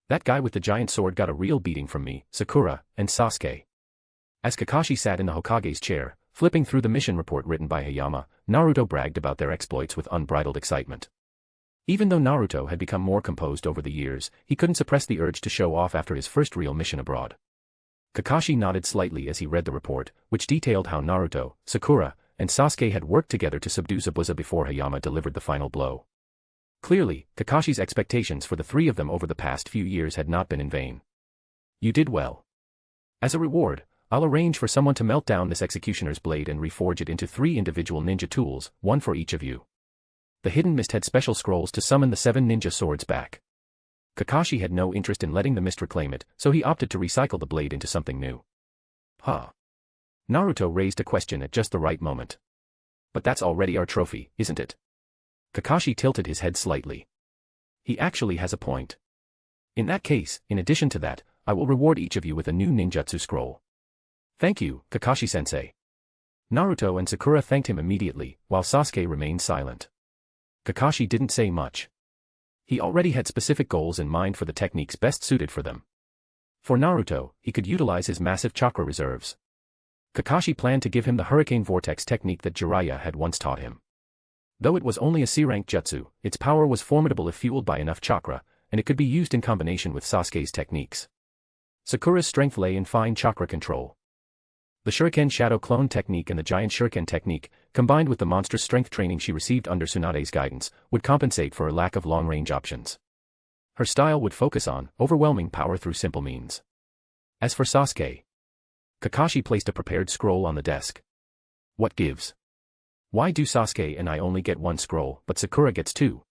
That guy with the giant sword got a real beating from me, Sakura, and Sasuke. As Kakashi sat in the Hokage's chair, flipping through the mission report written by Hayama, Naruto bragged about their exploits with unbridled excitement. Even though Naruto had become more composed over the years, he couldn't suppress the urge to show off after his first real mission abroad. Kakashi nodded slightly as he read the report, which detailed how Naruto, Sakura, and Sasuke had worked together to subdue Zabuza before Hayama delivered the final blow. Clearly, Kakashi's expectations for the 3 of them over the past few years had not been in vain. You did well. As a reward, I'll arrange for someone to melt down this executioner's blade and reforge it into 3 individual ninja tools, 1 for each of you. The Hidden Mist had special scrolls to summon the 7 ninja swords back. Kakashi had no interest in letting the mist reclaim it, so he opted to recycle the blade into something new. Huh. Naruto raised a question at just the right moment. But that's already our trophy, isn't it? Kakashi tilted his head slightly. He actually has a point. In that case, in addition to that, I will reward each of you with a new ninjutsu scroll. Thank you, Kakashi-sensei. Naruto and Sakura thanked him immediately, while Sasuke remained silent. Kakashi didn't say much. He already had specific goals in mind for the techniques best suited for them. For Naruto, he could utilize his massive chakra reserves. Kakashi planned to give him the Hurricane Vortex technique that Jiraiya had once taught him. Though it was only a C-rank jutsu, its power was formidable if fueled by enough chakra, and it could be used in combination with Sasuke's techniques. Sakura's strength lay in fine chakra control. The Shuriken Shadow Clone technique and the Giant Shuriken technique, combined with the monstrous strength training she received under Tsunade's guidance, would compensate for her lack of long-range options. Her style would focus on overwhelming power through simple means. As for Sasuke, Kakashi placed a prepared scroll on the desk. What gives? Why do Sasuke and I only get 1 scroll, but Sakura gets 2?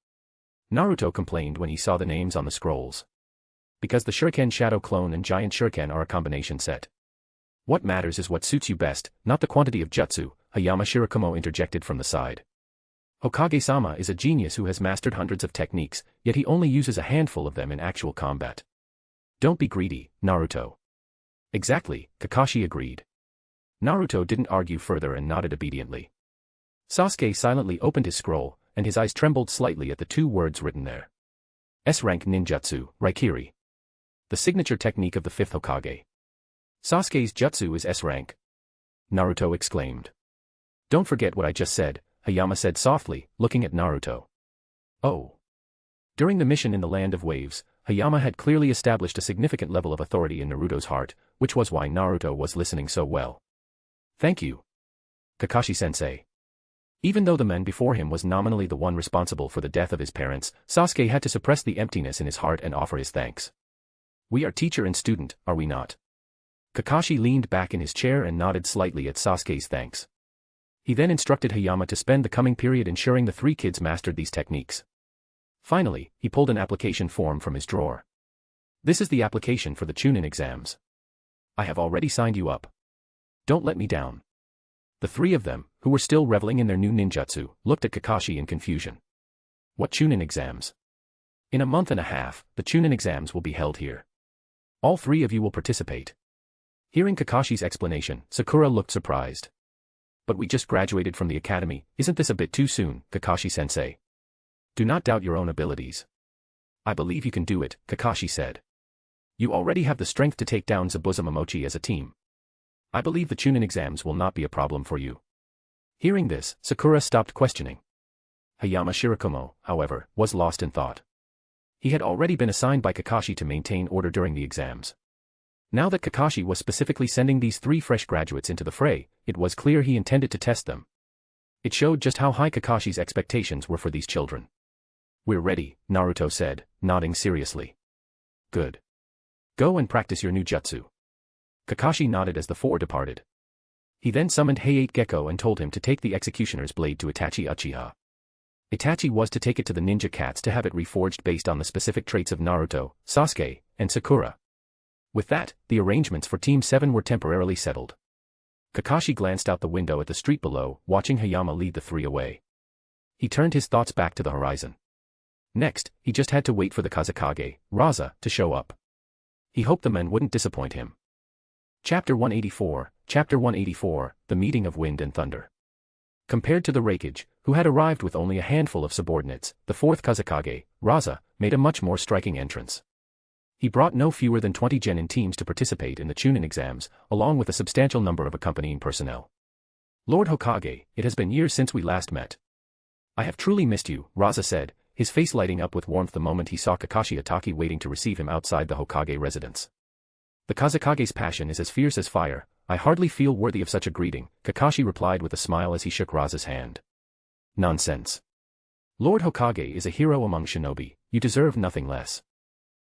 Naruto complained when he saw the names on the scrolls. Because the Shuriken Shadow Clone and Giant Shuriken are a combination set. What matters is what suits you best, not the quantity of jutsu, Hayama Shirakumo interjected from the side. Hokage-sama is a genius who has mastered hundreds of techniques, yet he only uses a handful of them in actual combat. Don't be greedy, Naruto. Exactly, Kakashi agreed. Naruto didn't argue further and nodded obediently. Sasuke silently opened his scroll, and his eyes trembled slightly at the 2 words written there. S-rank ninjutsu, Raikiri. The signature technique of the 5th Hokage. Sasuke's jutsu is S-rank. Naruto exclaimed. Don't forget what I just said, Hayama said softly, looking at Naruto. Oh. During the mission in the Land of Waves, Hayama had clearly established a significant level of authority in Naruto's heart, which was why Naruto was listening so well. Thank you, Kakashi-sensei. Even though the man before him was nominally the one responsible for the death of his parents, Sasuke had to suppress the emptiness in his heart and offer his thanks. We are teacher and student, are we not? Kakashi leaned back in his chair and nodded slightly at Sasuke's thanks. He then instructed Hayama to spend the coming period ensuring the 3 kids mastered these techniques. Finally, he pulled an application form from his drawer. This is the application for the Chunin exams. I have already signed you up. Don't let me down. The 3 of them, who were still reveling in their new ninjutsu, looked at Kakashi in confusion. What Chunin exams? In a month and a half, the Chunin exams will be held here. All 3 of you will participate. Hearing Kakashi's explanation, Sakura looked surprised. But we just graduated from the academy, isn't this a bit too soon, Kakashi-sensei? Do not doubt your own abilities. I believe you can do it, Kakashi said. You already have the strength to take down Zabuza Momochi as a team. I believe the Chunin exams will not be a problem for you. Hearing this, Sakura stopped questioning. Hayama Shirakumo, however, was lost in thought. He had already been assigned by Kakashi to maintain order during the exams. Now that Kakashi was specifically sending these 3 fresh graduates into the fray, it was clear he intended to test them. It showed just how high Kakashi's expectations were for these children. We're ready, Naruto said, nodding seriously. Good. Go and practice your new jutsu. Kakashi nodded as the 4 departed. He then summoned Hayate Gecko and told him to take the executioner's blade to Itachi Uchiha. Itachi was to take it to the ninja cats to have it reforged based on the specific traits of Naruto, Sasuke, and Sakura. With that, the arrangements for Team 7 were temporarily settled. Kakashi glanced out the window at the street below, watching Hayama lead the three away. He turned his thoughts back to the horizon. Next, he just had to wait for the Kazekage, Raza, to show up. He hoped the men wouldn't disappoint him. Chapter 184, The Meeting of Wind and Thunder. Compared to the Raikage, who had arrived with only a handful of subordinates, the fourth Kazekage, Raza, made a much more striking entrance. He brought no fewer than 20 genin teams to participate in the Chunin exams, along with a substantial number of accompanying personnel. Lord Hokage, it has been years since we last met. I have truly missed you, Raza said, his face lighting up with warmth the moment he saw Kakashi Hatake waiting to receive him outside the Hokage residence. The Kazekage's passion is as fierce as fire. I hardly feel worthy of such a greeting, Kakashi replied with a smile as he shook Raza's hand. Nonsense. Lord Hokage is a hero among shinobi, you deserve nothing less.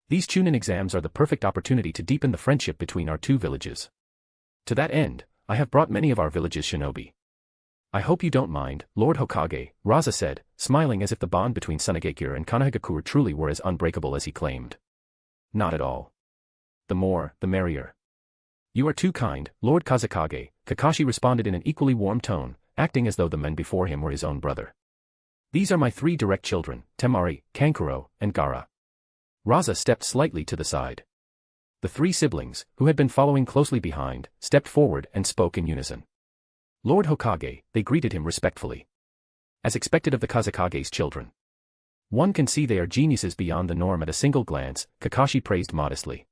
These Chunin exams are the perfect opportunity to deepen the friendship between our two villages. To that end, I have brought many of our village's shinobi. I hope you don't mind, Lord Hokage, Raza said, smiling as if the bond between Sunagakure and Konohagakure truly were as unbreakable as he claimed. Not at all. The more, the merrier. You are too kind, Lord Kazekage, Kakashi responded in an equally warm tone, acting as though the men before him were his own brother. These are my three direct children, Temari, Kankuro, and Gaara. Raza stepped slightly to the side. The three siblings, who had been following closely behind, stepped forward and spoke in unison. Lord Hokage, they greeted him respectfully. As expected of the Kazekage's children. One can see they are geniuses beyond the norm at a single glance, Kakashi praised modestly.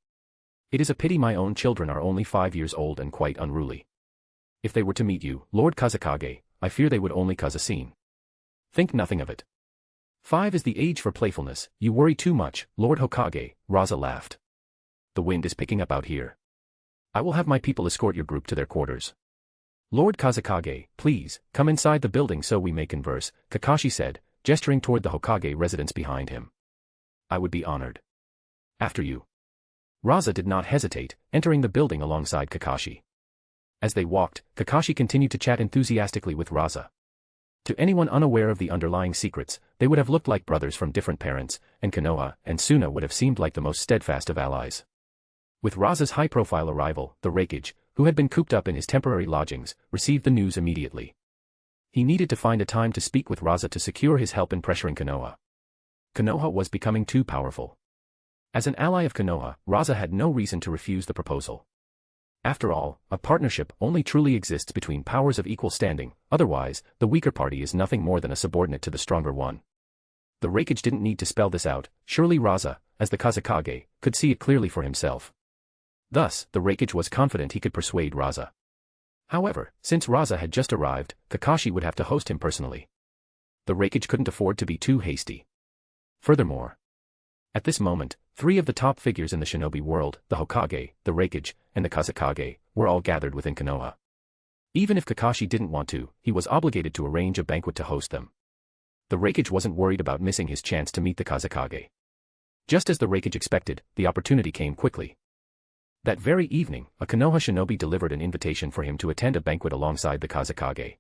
It is a pity my own children are only 5 years old and quite unruly. If they were to meet you, Lord Kazekage, I fear they would only cause a scene. Think nothing of it. 5 is the age for playfulness, you worry too much, Lord Hokage, Raza laughed. The wind is picking up out here. I will have my people escort your group to their quarters. Lord Kazekage, please, come inside the building so we may converse, Kakashi said, gesturing toward the Hokage residence behind him. I would be honored. After you. Raza did not hesitate, entering the building alongside Kakashi. As they walked, Kakashi continued to chat enthusiastically with Raza. To anyone unaware of the underlying secrets, they would have looked like brothers from different parents, and Konoha and Suna would have seemed like the most steadfast of allies. With Raza's high-profile arrival, the Raikage, who had been cooped up in his temporary lodgings, received the news immediately. He needed to find a time to speak with Raza to secure his help in pressuring Konoha. Konoha was becoming too powerful. As an ally of Konoha, Raza had no reason to refuse the proposal. After all, a partnership only truly exists between powers of equal standing, otherwise, the weaker party is nothing more than a subordinate to the stronger one. The Raikage didn't need to spell this out, surely Raza, as the Kazekage, could see it clearly for himself. Thus, the Raikage was confident he could persuade Raza. However, since Raza had just arrived, Kakashi would have to host him personally. The Raikage couldn't afford to be too hasty. Furthermore, at this moment, 3 of the top figures in the shinobi world, the Hokage, the Raikage, and the Kazekage, were all gathered within Konoha. Even if Kakashi didn't want to, he was obligated to arrange a banquet to host them. The Raikage wasn't worried about missing his chance to meet the Kazekage. Just as the Raikage expected, the opportunity came quickly. That very evening, a Konoha shinobi delivered an invitation for him to attend a banquet alongside the Kazekage.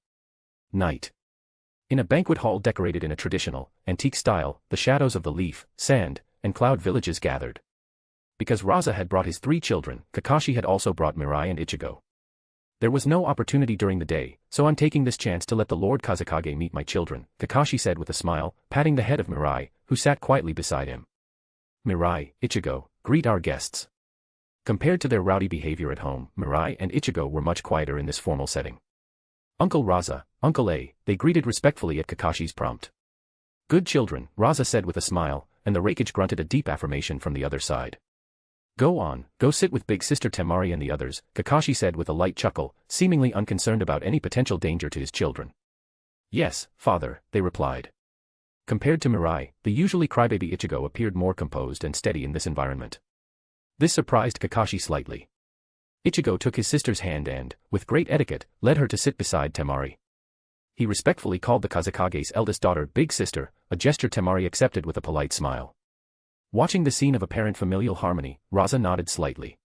Night. In a banquet hall decorated in a traditional, antique style, the shadows of the leaf, sand, and cloud villages gathered. Because Raza had brought his 3 children, Kakashi had also brought Mirai and Ichigo. There was no opportunity during the day, so I'm taking this chance to let the Lord Kazekage meet my children, Kakashi said with a smile, patting the head of Mirai, who sat quietly beside him. Mirai, Ichigo, greet our guests. Compared to their rowdy behavior at home, Mirai and Ichigo were much quieter in this formal setting. Uncle Raza, Uncle A, they greeted respectfully at Kakashi's prompt. Good children, Raza said with a smile, and the Raikage grunted a deep affirmation from the other side. Go on, go sit with big sister Temari and the others, Kakashi said with a light chuckle, seemingly unconcerned about any potential danger to his children. Yes, father, they replied. Compared to Mirai, the usually crybaby Ichigo appeared more composed and steady in this environment. This surprised Kakashi slightly. Ichigo took his sister's hand and, with great etiquette, led her to sit beside Temari. He respectfully called the Kazekage's eldest daughter Big Sister, a gesture Temari accepted with a polite smile. Watching the scene of apparent familial harmony, Raza nodded slightly.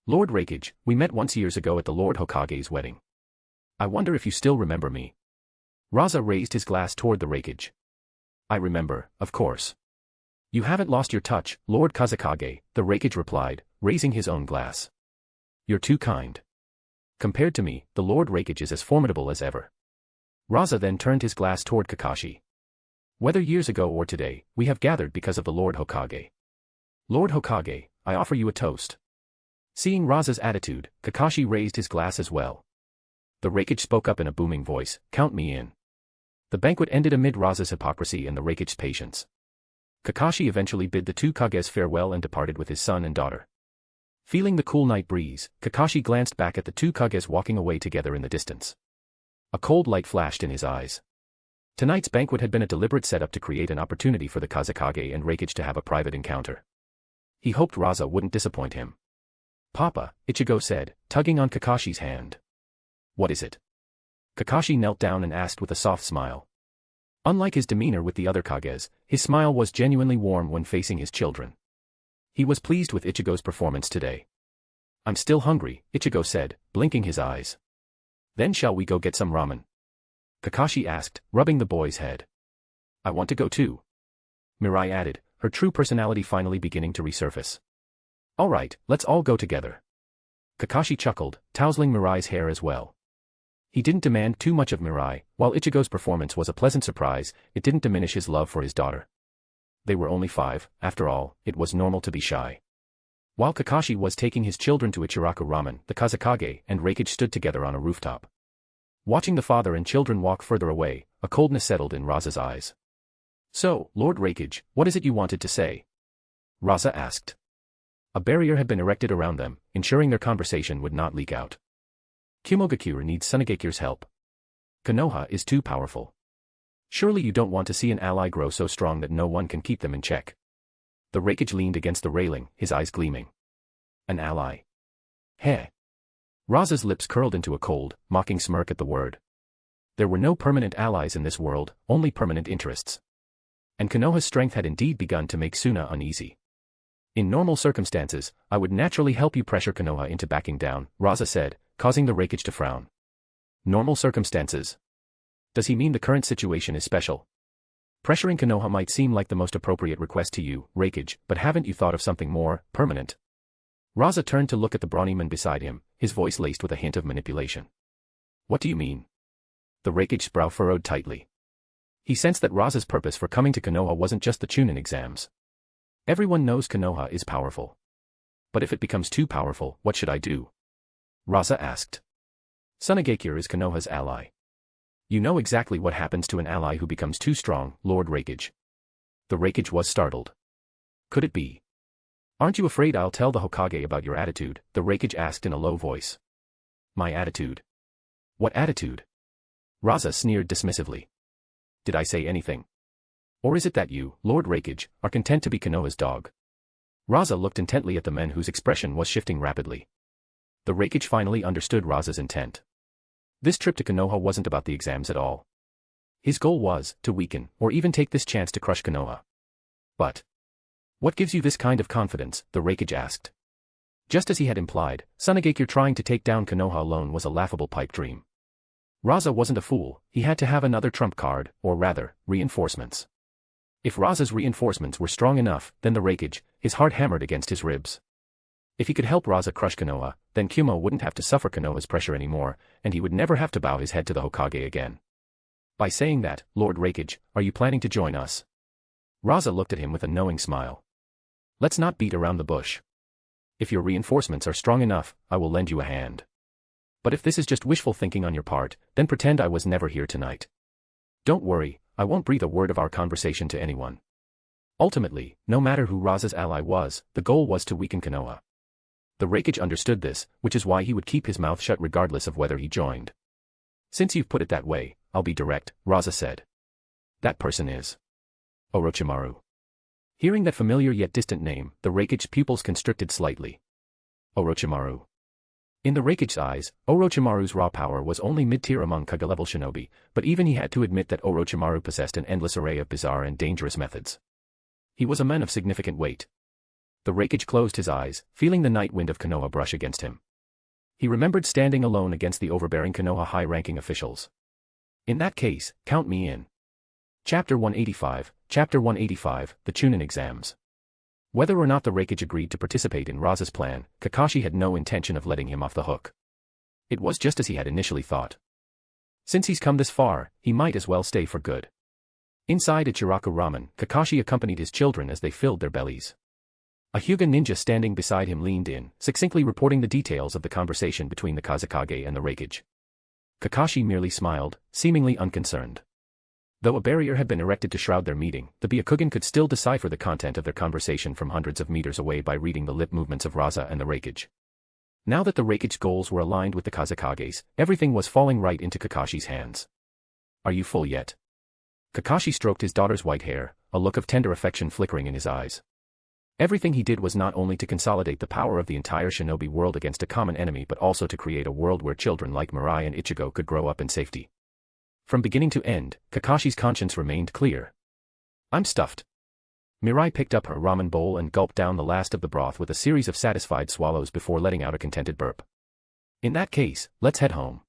Lord Raikage, we met once years ago at the Lord Hokage's wedding. I wonder if you still remember me. Raza raised his glass toward the Raikage. I remember, of course. You haven't lost your touch, Lord Kazekage, the Raikage replied, raising his own glass. You're too kind. Compared to me, the Lord Raikage is as formidable as ever. Raza then turned his glass toward Kakashi. Whether years ago or today, we have gathered because of the Lord Hokage. Lord Hokage, I offer you a toast. Seeing Raza's attitude, Kakashi raised his glass as well. The Raikage spoke up in a booming voice, count me in. The banquet ended amid Raza's hypocrisy and the Raikage's patience. Kakashi eventually bid the two Kages farewell and departed with his son and daughter. Feeling the cool night breeze, Kakashi glanced back at the two Kages walking away together in the distance. A cold light flashed in his eyes. Tonight's banquet had been a deliberate setup to create an opportunity for the Kazekage and Raikage to have a private encounter. He hoped Raza wouldn't disappoint him. Papa, Ichigo said, tugging on Kakashi's hand. What is it? Kakashi knelt down and asked with a soft smile. Unlike his demeanor with the other Kages, his smile was genuinely warm when facing his children. He was pleased with Ichigo's performance today. I'm still hungry, Ichigo said, blinking his eyes. Then shall we go get some ramen? Kakashi asked, rubbing the boy's head. I want to go too. Mirai added, her true personality finally beginning to resurface. All right, let's all go together. Kakashi chuckled, tousling Mirai's hair as well. He didn't demand too much of Mirai. While Ichigo's performance was a pleasant surprise, it didn't diminish his love for his daughter. They were only 5, after all, it was normal to be shy. While Kakashi was taking his children to Ichiraku Ramen, the Kazekage and Raikage stood together on a rooftop. Watching the father and children walk further away, a coldness settled in Raza's eyes. So, Lord Raikage, what is it you wanted to say? Raza asked. A barrier had been erected around them, ensuring their conversation would not leak out. Kumogakure needs Tsunagekyure's help. Konoha is too powerful. Surely you don't want to see an ally grow so strong that no one can keep them in check. The Raikage leaned against the railing, his eyes gleaming. An ally. Heh. Raza's lips curled into a cold, mocking smirk at the word. There were no permanent allies in this world, only permanent interests. And Konoha's strength had indeed begun to make Suna uneasy. In normal circumstances, I would naturally help you pressure Konoha into backing down, Raza said, causing the Raikage to frown. Normal circumstances? Does he mean the current situation is special? Pressuring Konoha might seem like the most appropriate request to you, Raikage, but haven't you thought of something more permanent? Raza turned to look at the brawny man beside him, his voice laced with a hint of manipulation. What do you mean? The Raikage's brow furrowed tightly. He sensed that Raza's purpose for coming to Konoha wasn't just the Chunin exams. Everyone knows Konoha is powerful. But if it becomes too powerful, what should I do? Raza asked. Tsunagekyure is Konoha's ally. You know exactly what happens to an ally who becomes too strong, Lord Raikage. The Raikage was startled. Could it be? Aren't you afraid I'll tell the Hokage about your attitude? The Raikage asked in a low voice. My attitude? What attitude? Raza sneered dismissively. Did I say anything? Or is it that you, Lord Raikage, are content to be Konoha's dog? Raza looked intently at the men whose expression was shifting rapidly. The Raikage finally understood Raza's intent. This trip to Konoha wasn't about the exams at all. His goal was to weaken, or even take this chance to crush Konoha. But what gives you this kind of confidence? The Raikage asked. Just as he had implied, Tsunagekyure trying to take down Konoha alone was a laughable pipe dream. Raza wasn't a fool, he had to have another trump card, or rather, reinforcements. If Raza's reinforcements were strong enough, then the Raikage, his heart hammered against his ribs. If he could help Raza crush Konoha, then Kumo wouldn't have to suffer Konoha's pressure anymore, and he would never have to bow his head to the Hokage again. By saying that, Lord Raikage, are you planning to join us? Raza looked at him with a knowing smile. Let's not beat around the bush. If your reinforcements are strong enough, I will lend you a hand. But if this is just wishful thinking on your part, then pretend I was never here tonight. Don't worry, I won't breathe a word of our conversation to anyone. Ultimately, no matter who Raza's ally was, the goal was to weaken Konoha. The Raikage understood this, which is why he would keep his mouth shut regardless of whether he joined. Since you've put it that way, I'll be direct, Raza said. That person is Orochimaru. Hearing that familiar yet distant name, the Raikage's pupils constricted slightly. Orochimaru. In the Raikage's eyes, Orochimaru's raw power was only mid-tier among Kage-level shinobi, but even he had to admit that Orochimaru possessed an endless array of bizarre and dangerous methods. He was a man of significant weight. The Raikage closed his eyes, feeling the night wind of Konoha brush against him. He remembered standing alone against the overbearing Konoha high-ranking officials. In that case, count me in. Chapter 185, The Chunin Exams. Whether or not the Raikage agreed to participate in Raza's plan, Kakashi had no intention of letting him off the hook. It was just as he had initially thought. Since he's come this far, he might as well stay for good. Inside Ichiraku Ramen, Kakashi accompanied his children as they filled their bellies. A Hyuga ninja standing beside him leaned in, succinctly reporting the details of the conversation between the Kazekage and the Raikage. Kakashi merely smiled, seemingly unconcerned. Though a barrier had been erected to shroud their meeting, the Byakugan could still decipher the content of their conversation from hundreds of meters away by reading the lip movements of Raza and the Raikage. Now that the Raikage's goals were aligned with the Kazekage's, everything was falling right into Kakashi's hands. Are you full yet? Kakashi stroked his daughter's white hair, a look of tender affection flickering in his eyes. Everything he did was not only to consolidate the power of the entire shinobi world against a common enemy but also to create a world where children like Mirai and Ichigo could grow up in safety. From beginning to end, Kakashi's conscience remained clear. I'm stuffed. Mirai picked up her ramen bowl and gulped down the last of the broth with a series of satisfied swallows before letting out a contented burp. In that case, let's head home.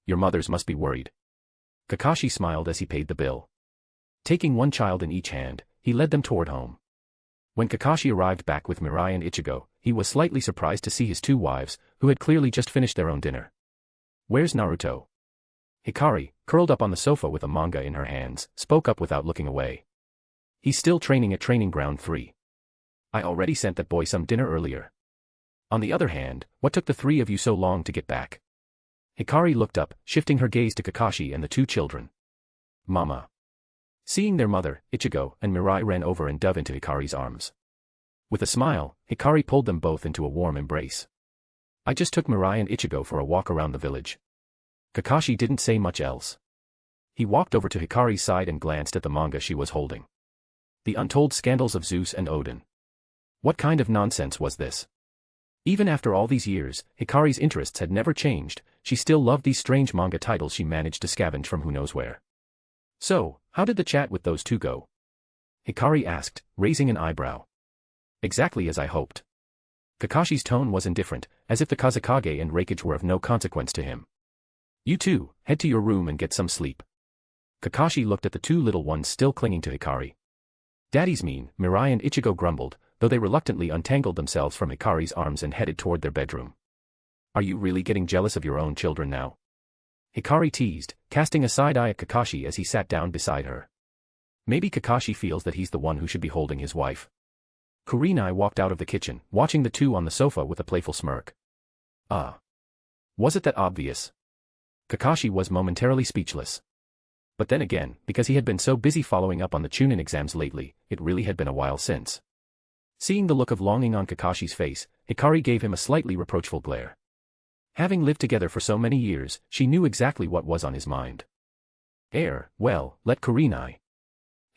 Your mothers must be worried. Kakashi smiled as he paid the bill. Taking one child in each hand, he led them toward home. When Kakashi arrived back with Mirai and Ichigo, he was slightly surprised to see his two wives, who had clearly just finished their own dinner. Where's Naruto? Hikari, curled up on the sofa with a manga in her hands, spoke up without looking away. He's still training at Training Ground 3. I already sent that boy some dinner earlier. On the other hand, what took the three of you so long to get back? Hikari looked up, shifting her gaze to Kakashi and the two children. Mama. Seeing their mother, Ichigo and Mirai ran over and dove into Hikari's arms. With a smile, Hikari pulled them both into a warm embrace. I just took Mirai and Ichigo for a walk around the village. Kakashi didn't say much else. He walked over to Hikari's side and glanced at the manga she was holding. The Untold Scandals of Zeus and Odin. What kind of nonsense was this? Even after all these years, Hikari's interests had never changed, she still loved these strange manga titles she managed to scavenge from who knows where. So, how did the chat with those two go? Hikari asked, raising an eyebrow. Exactly as I hoped. Kakashi's tone was indifferent, as if the Kazekage and Raikage were of no consequence to him. You two, head to your room and get some sleep. Kakashi looked at the two little ones still clinging to Hikari. Daddy's mean, Mirai and Ichigo grumbled, though they reluctantly untangled themselves from Hikari's arms and headed toward their bedroom. Are you really getting jealous of your own children now? Hikari teased, casting a side eye at Kakashi as he sat down beside her. Maybe Kakashi feels that he's the one who should be holding his wife. Kurenai walked out of the kitchen, watching the two on the sofa with a playful smirk. Was it that obvious? Kakashi was momentarily speechless. But then again, because he had been so busy following up on the Chunin exams lately, it really had been a while since. Seeing the look of longing on Kakashi's face, Hikari gave him a slightly reproachful glare. Having lived together for so many years, she knew exactly what was on his mind. Well, let Kurenai.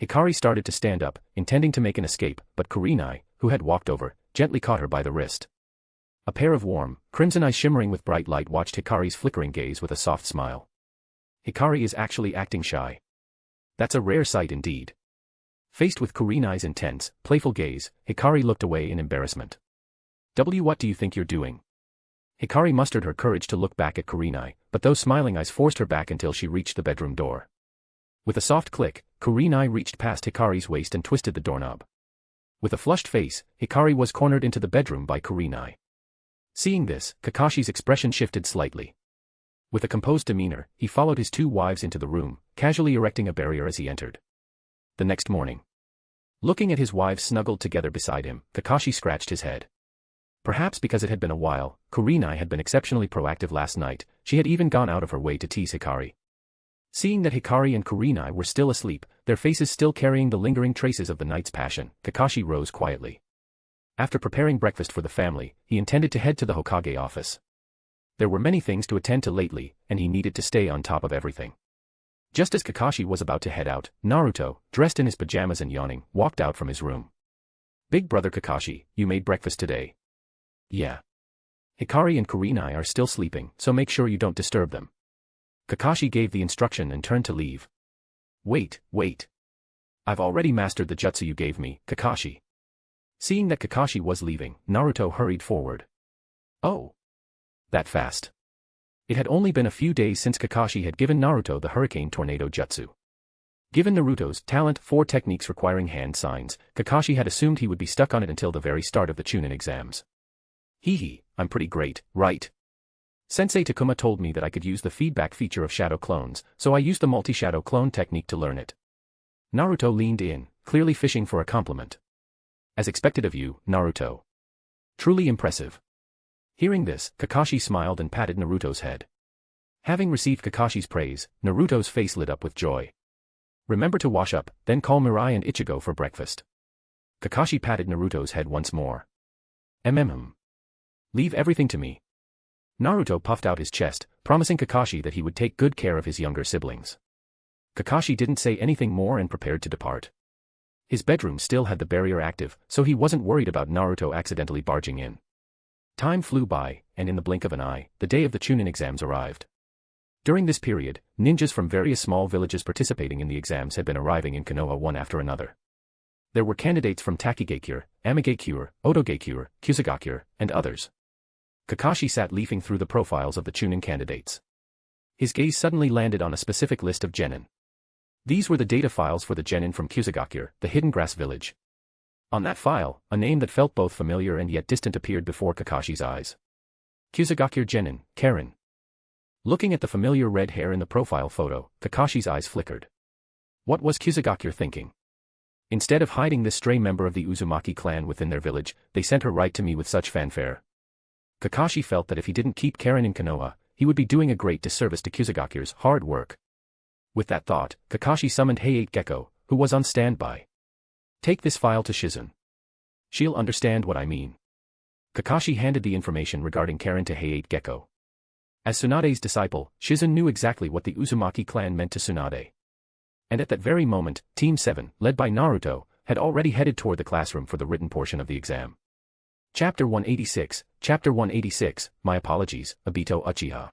Hikari started to stand up, intending to make an escape, but Kurenai, who had walked over, gently caught her by the wrist. A pair of warm, crimson eyes shimmering with bright light watched Hikari's flickering gaze with a soft smile. Hikari is actually acting shy. That's a rare sight indeed. Faced with Kurenai's intense, playful gaze, Hikari looked away in embarrassment. What do you think you're doing? Hikari mustered her courage to look back at Kurenai, but those smiling eyes forced her back until she reached the bedroom door. With a soft click, Kurenai reached past Hikari's waist and twisted the doorknob. With a flushed face, Hikari was cornered into the bedroom by Kurenai. Seeing this, Kakashi's expression shifted slightly. With a composed demeanor, he followed his two wives into the room, casually erecting a barrier as he entered. The next morning. Looking at his wives snuggled together beside him, Kakashi scratched his head. Perhaps because it had been a while, Kurenai had been exceptionally proactive last night, she had even gone out of her way to tease Hikari. Seeing that Hikari and Kurenai were still asleep, their faces still carrying the lingering traces of the night's passion, Kakashi rose quietly. After preparing breakfast for the family, he intended to head to the Hokage office. There were many things to attend to lately, and he needed to stay on top of everything. Just as Kakashi was about to head out, Naruto, dressed in his pajamas and yawning, walked out from his room. Big brother Kakashi, you made breakfast today. Yeah. Hikari and Kurenai are still sleeping, so make sure you don't disturb them. Kakashi gave the instruction and turned to leave. Wait. I've already mastered the jutsu you gave me, Kakashi. Seeing that Kakashi was leaving, Naruto hurried forward. Oh. That fast. It had only been a few days since Kakashi had given Naruto the Hurricane Tornado Jutsu. Given Naruto's talent 4 techniques requiring hand signs, Kakashi had assumed he would be stuck on it until the very start of the Chunin exams. Hee, I'm pretty great, right? Sensei Takuma told me that I could use the feedback feature of shadow clones, so I used the multi-shadow clone technique to learn it. Naruto leaned in, clearly fishing for a compliment. As expected of you, Naruto. Truly impressive. Hearing this, Kakashi smiled and patted Naruto's head. Having received Kakashi's praise, Naruto's face lit up with joy. Remember to wash up, then call Mirai and Ichigo for breakfast. Kakashi patted Naruto's head once more. Leave everything to me. Naruto puffed out his chest, promising Kakashi that he would take good care of his younger siblings. Kakashi didn't say anything more and prepared to depart. His bedroom still had the barrier active, so he wasn't worried about Naruto accidentally barging in. Time flew by, and in the blink of an eye, the day of the Chunin exams arrived. During this period, ninjas from various small villages participating in the exams had been arriving in Konoha one after another. There were candidates from Takigakure, Amigakure, Otogakure, Kusagakure, and others. Kakashi sat leafing through the profiles of the Chunin candidates. His gaze suddenly landed on a specific list of genin. These were the data files for the genin from Kusagakure, the hidden grass village. On that file, a name that felt both familiar and yet distant appeared before Kakashi's eyes. Kusagakure genin, Karen. Looking at the familiar red hair in the profile photo, Kakashi's eyes flickered. What was Kusagakure thinking? Instead of hiding this stray member of the Uzumaki clan within their village, they sent her right to me with such fanfare. Kakashi felt that if he didn't keep Karen in Konoha, he would be doing a great disservice to Kusagakure's hard work. With that thought, Kakashi summoned Hayate Gecko, who was on standby. Take this file to Shizune. She'll understand what I mean. Kakashi handed the information regarding Karen to Hayate Gecko. As Tsunade's disciple, Shizune knew exactly what the Uzumaki clan meant to Tsunade. And at that very moment, Team 7, led by Naruto, had already headed toward the classroom for the written portion of the exam. Chapter 186, My Apologies, Obito Uchiha.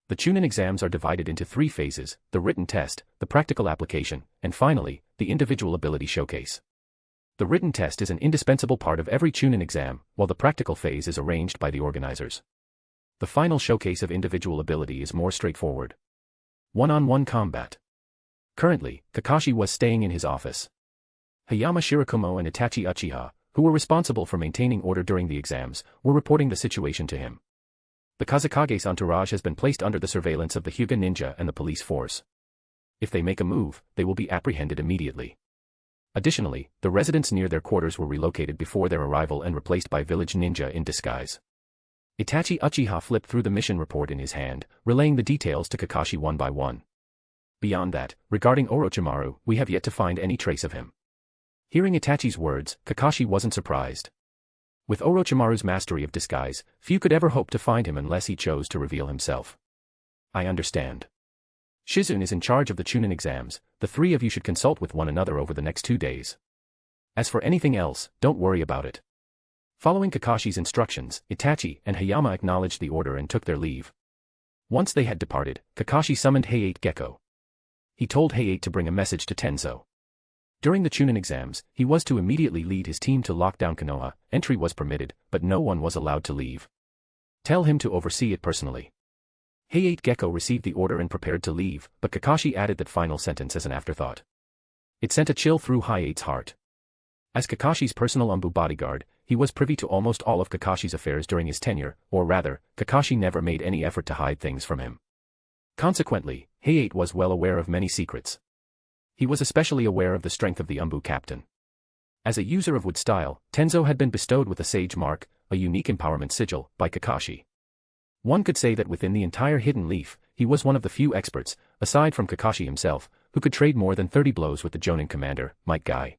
The Chunin exams are divided into 3 phases, the written test, the practical application, and finally, the individual ability showcase. The written test is an indispensable part of every Chunin exam, while the practical phase is arranged by the organizers. The final showcase of individual ability is more straightforward. One-on-one combat. Currently, Kakashi was staying in his office. Hayama Shirakumo and Itachi Uchiha, who were responsible for maintaining order during the exams, were reporting the situation to him. The Kazakage's entourage has been placed under the surveillance of the Hyuga ninja and the police force. If they make a move, they will be apprehended immediately. Additionally, the residents near their quarters were relocated before their arrival and replaced by village ninja in disguise. Itachi Uchiha flipped through the mission report in his hand, relaying the details to Kakashi one by one. Beyond that, regarding Orochimaru, we have yet to find any trace of him. Hearing Itachi's words, Kakashi wasn't surprised. With Orochimaru's mastery of disguise, few could ever hope to find him unless he chose to reveal himself. I understand. Shizune is in charge of the Chunin exams, the 3 of you should consult with one another over the next 2 days. As for anything else, don't worry about it. Following Kakashi's instructions, Itachi and Hayama acknowledged the order and took their leave. Once they had departed, Kakashi summoned Hayate Gecko. He told Hayate to bring a message to Tenzo. During the Chunin exams, he was to immediately lead his team to lock down Konoha. Entry was permitted, but no one was allowed to leave. Tell him to oversee it personally. Hayate Gecko received the order and prepared to leave, but Kakashi added that final sentence as an afterthought. It sent a chill through Hayate's heart. As Kakashi's personal Umbu bodyguard, he was privy to almost all of Kakashi's affairs during his tenure, or rather, Kakashi never made any effort to hide things from him. Consequently, Hayate was well aware of many secrets. He was especially aware of the strength of the Umbu captain. As a user of wood style, Tenzo had been bestowed with a sage mark, a unique empowerment sigil, by Kakashi. One could say that within the entire Hidden Leaf, he was one of the few experts, aside from Kakashi himself, who could trade more than 30 blows with the Jonin commander, Might Guy.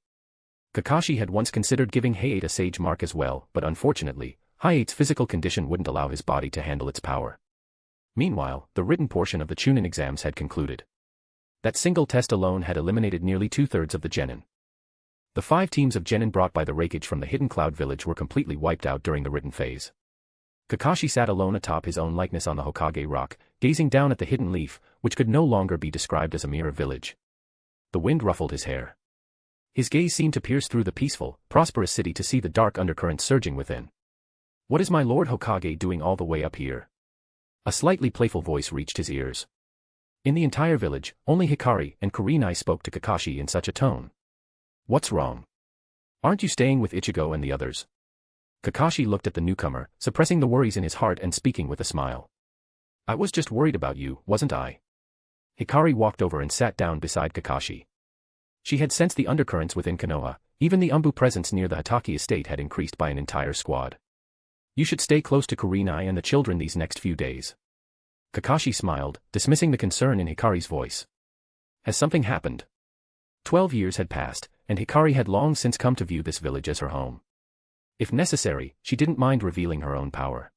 Kakashi had once considered giving Hayate a sage mark as well, but unfortunately, Hayate's physical condition wouldn't allow his body to handle its power. Meanwhile, the written portion of the Chunin exams had concluded. That single test alone had eliminated nearly 2/3 of the genin. The 5 teams of genin brought by the Reikage from the Hidden Cloud village were completely wiped out during the written phase. Kakashi sat alone atop his own likeness on the Hokage rock, gazing down at the Hidden Leaf, which could no longer be described as a mere village. The wind ruffled his hair. His gaze seemed to pierce through the peaceful, prosperous city to see the dark undercurrent surging within. What is my Lord Hokage doing all the way up here? A slightly playful voice reached his ears. In the entire village, only Hikari and Kurenai spoke to Kakashi in such a tone. What's wrong? Aren't you staying with Ichigo and the others? Kakashi looked at the newcomer, suppressing the worries in his heart and speaking with a smile. I was just worried about you, wasn't I? Hikari walked over and sat down beside Kakashi. She had sensed the undercurrents within Konoha. Even the Umbu presence near the Hatake estate had increased by an entire squad. You should stay close to Kurenai and the children these next few days. Kakashi smiled, dismissing the concern in Hikari's voice. Has something happened? 12 years had passed, and Hikari had long since come to view this village as her home. If necessary, she didn't mind revealing her own power.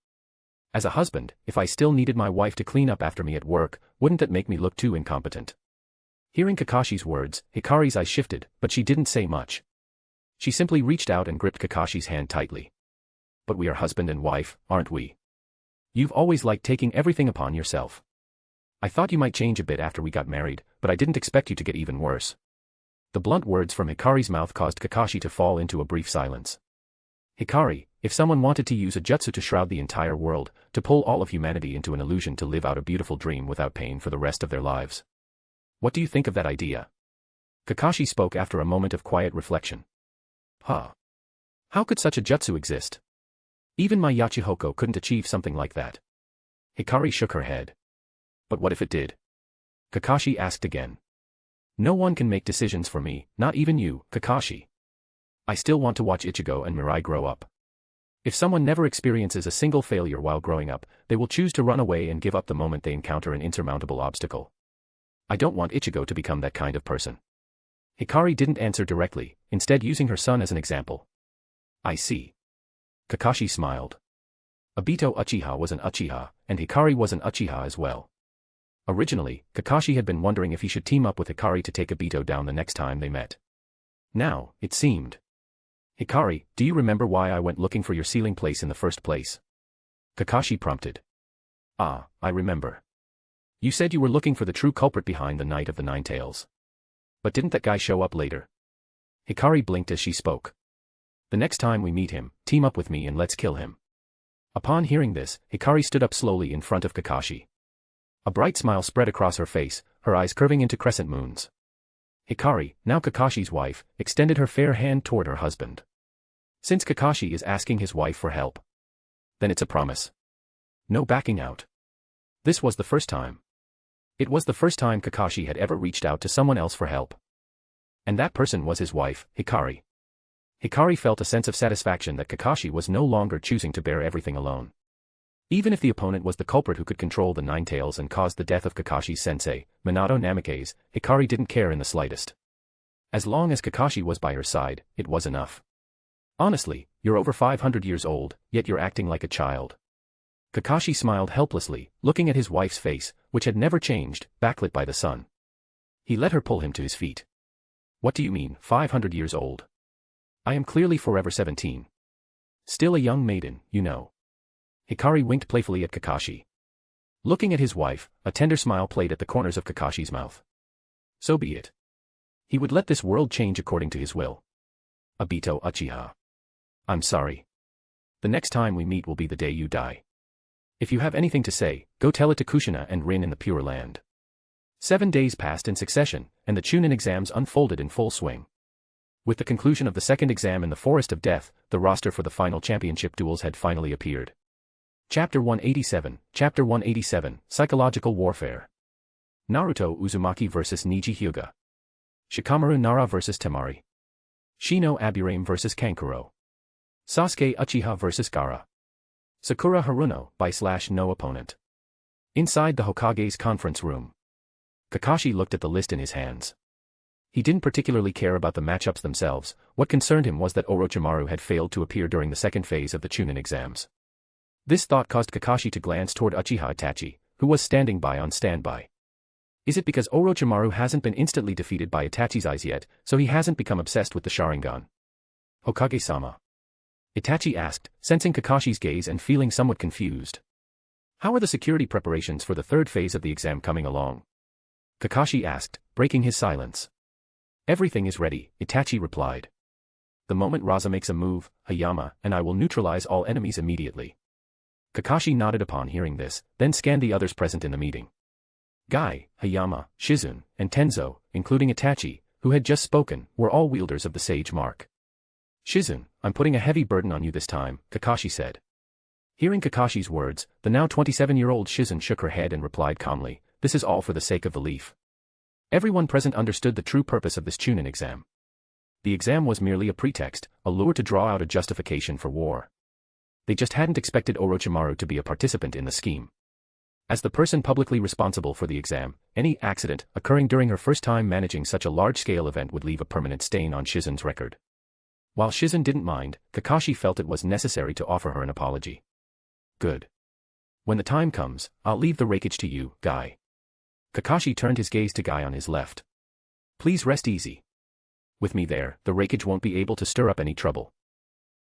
As a husband, if I still needed my wife to clean up after me at work, wouldn't that make me look too incompetent? Hearing Kakashi's words, Hikari's eyes shifted, but she didn't say much. She simply reached out and gripped Kakashi's hand tightly. But we are husband and wife, aren't we? You've always liked taking everything upon yourself. I thought you might change a bit after we got married, but I didn't expect you to get even worse. The blunt words from Hikari's mouth caused Kakashi to fall into a brief silence. Hikari, if someone wanted to use a jutsu to shroud the entire world, to pull all of humanity into an illusion to live out a beautiful dream without pain for the rest of their lives. What do you think of that idea? Kakashi spoke after a moment of quiet reflection. Huh. How could such a jutsu exist? Even my Yachihoko couldn't achieve something like that. Hikari shook her head. But what if it did? Kakashi asked again. No one can make decisions for me, not even you, Kakashi. I still want to watch Ichigo and Mirai grow up. If someone never experiences a single failure while growing up, they will choose to run away and give up the moment they encounter an insurmountable obstacle. I don't want Ichigo to become that kind of person. Hikari didn't answer directly, instead using her son as an example. I see. Kakashi smiled. Obito Uchiha was an Uchiha, and Hikari was an Uchiha as well. Originally, Kakashi had been wondering if he should team up with Hikari to take Obito down the next time they met. Now, it seemed. Hikari, do you remember why I went looking for your sealing place in the first place? Kakashi prompted. Ah, I remember. You said you were looking for the true culprit behind the Night of the Nine Tails. But didn't that guy show up later? Hikari blinked as she spoke. The next time we meet him, team up with me and let's kill him. Upon hearing this, Hikari stood up slowly in front of Kakashi. A bright smile spread across her face, her eyes curving into crescent moons. Hikari, now Kakashi's wife, extended her fair hand toward her husband. Since Kakashi is asking his wife for help, then it's a promise. No backing out. This was the first time. It was the first time Kakashi had ever reached out to someone else for help. And that person was his wife, Hikari. Hikari felt a sense of satisfaction that Kakashi was no longer choosing to bear everything alone. Even if the opponent was the culprit who could control the Nine Tails and caused the death of Kakashi's sensei, Minato Namikaze, Hikari didn't care in the slightest. As long as Kakashi was by her side, it was enough. Honestly, you're over 500 years old, yet you're acting like a child. Kakashi smiled helplessly, looking at his wife's face, which had never changed, backlit by the sun. He let her pull him to his feet. What do you mean, 500 years old? I am clearly forever 17. Still a young maiden, you know. Hikari winked playfully at Kakashi. Looking at his wife, a tender smile played at the corners of Kakashi's mouth. So be it. He would let this world change according to his will. Obito Uchiha. I'm sorry. The next time we meet will be the day you die. If you have anything to say, go tell it to Kushina and Rin in the Pure Land. 7 days passed in succession, and the Chunin exams unfolded in full swing. With the conclusion of the second exam in the Forest of Death, the roster for the final championship duels had finally appeared. Chapter 187, Psychological Warfare. Naruto Uzumaki vs Niji Hyuga. Shikamaru Nara vs Temari. Shino Aburame vs Kankuro. Sasuke Uchiha vs Gaara. Sakura Haruno / no opponent. Inside the Hokage's conference room. Kakashi looked at the list in his hands. He didn't particularly care about the matchups themselves, what concerned him was that Orochimaru had failed to appear during the second phase of the Chunin exams. This thought caused Kakashi to glance toward Uchiha Itachi, who was standing by on standby. Is it because Orochimaru hasn't been instantly defeated by Itachi's eyes yet, so he hasn't become obsessed with the Sharingan? Hokage-sama. Itachi asked, sensing Kakashi's gaze and feeling somewhat confused. How are the security preparations for the third phase of the exam coming along? Kakashi asked, breaking his silence. Everything is ready, Itachi replied. The moment Raza makes a move, Hayama and I will neutralize all enemies immediately. Kakashi nodded upon hearing this, then scanned the others present in the meeting. Guy, Hayama, Shizune, and Tenzo, including Itachi, who had just spoken, were all wielders of the sage mark. Shizune, I'm putting a heavy burden on you this time, Kakashi said. Hearing Kakashi's words, the now 27-year-old Shizune shook her head and replied calmly, this is all for the sake of the leaf. Everyone present understood the true purpose of this Chunin exam. The exam was merely a pretext, a lure to draw out a justification for war. They just hadn't expected Orochimaru to be a participant in the scheme. As the person publicly responsible for the exam, any accident occurring during her first time managing such a large-scale event would leave a permanent stain on Shizune's record. While Shizune didn't mind, Kakashi felt it was necessary to offer her an apology. Good. When the time comes, I'll leave the raikage to you, Guy. Kakashi turned his gaze to Guy on his left. Please rest easy. With me there, the raikage won't be able to stir up any trouble.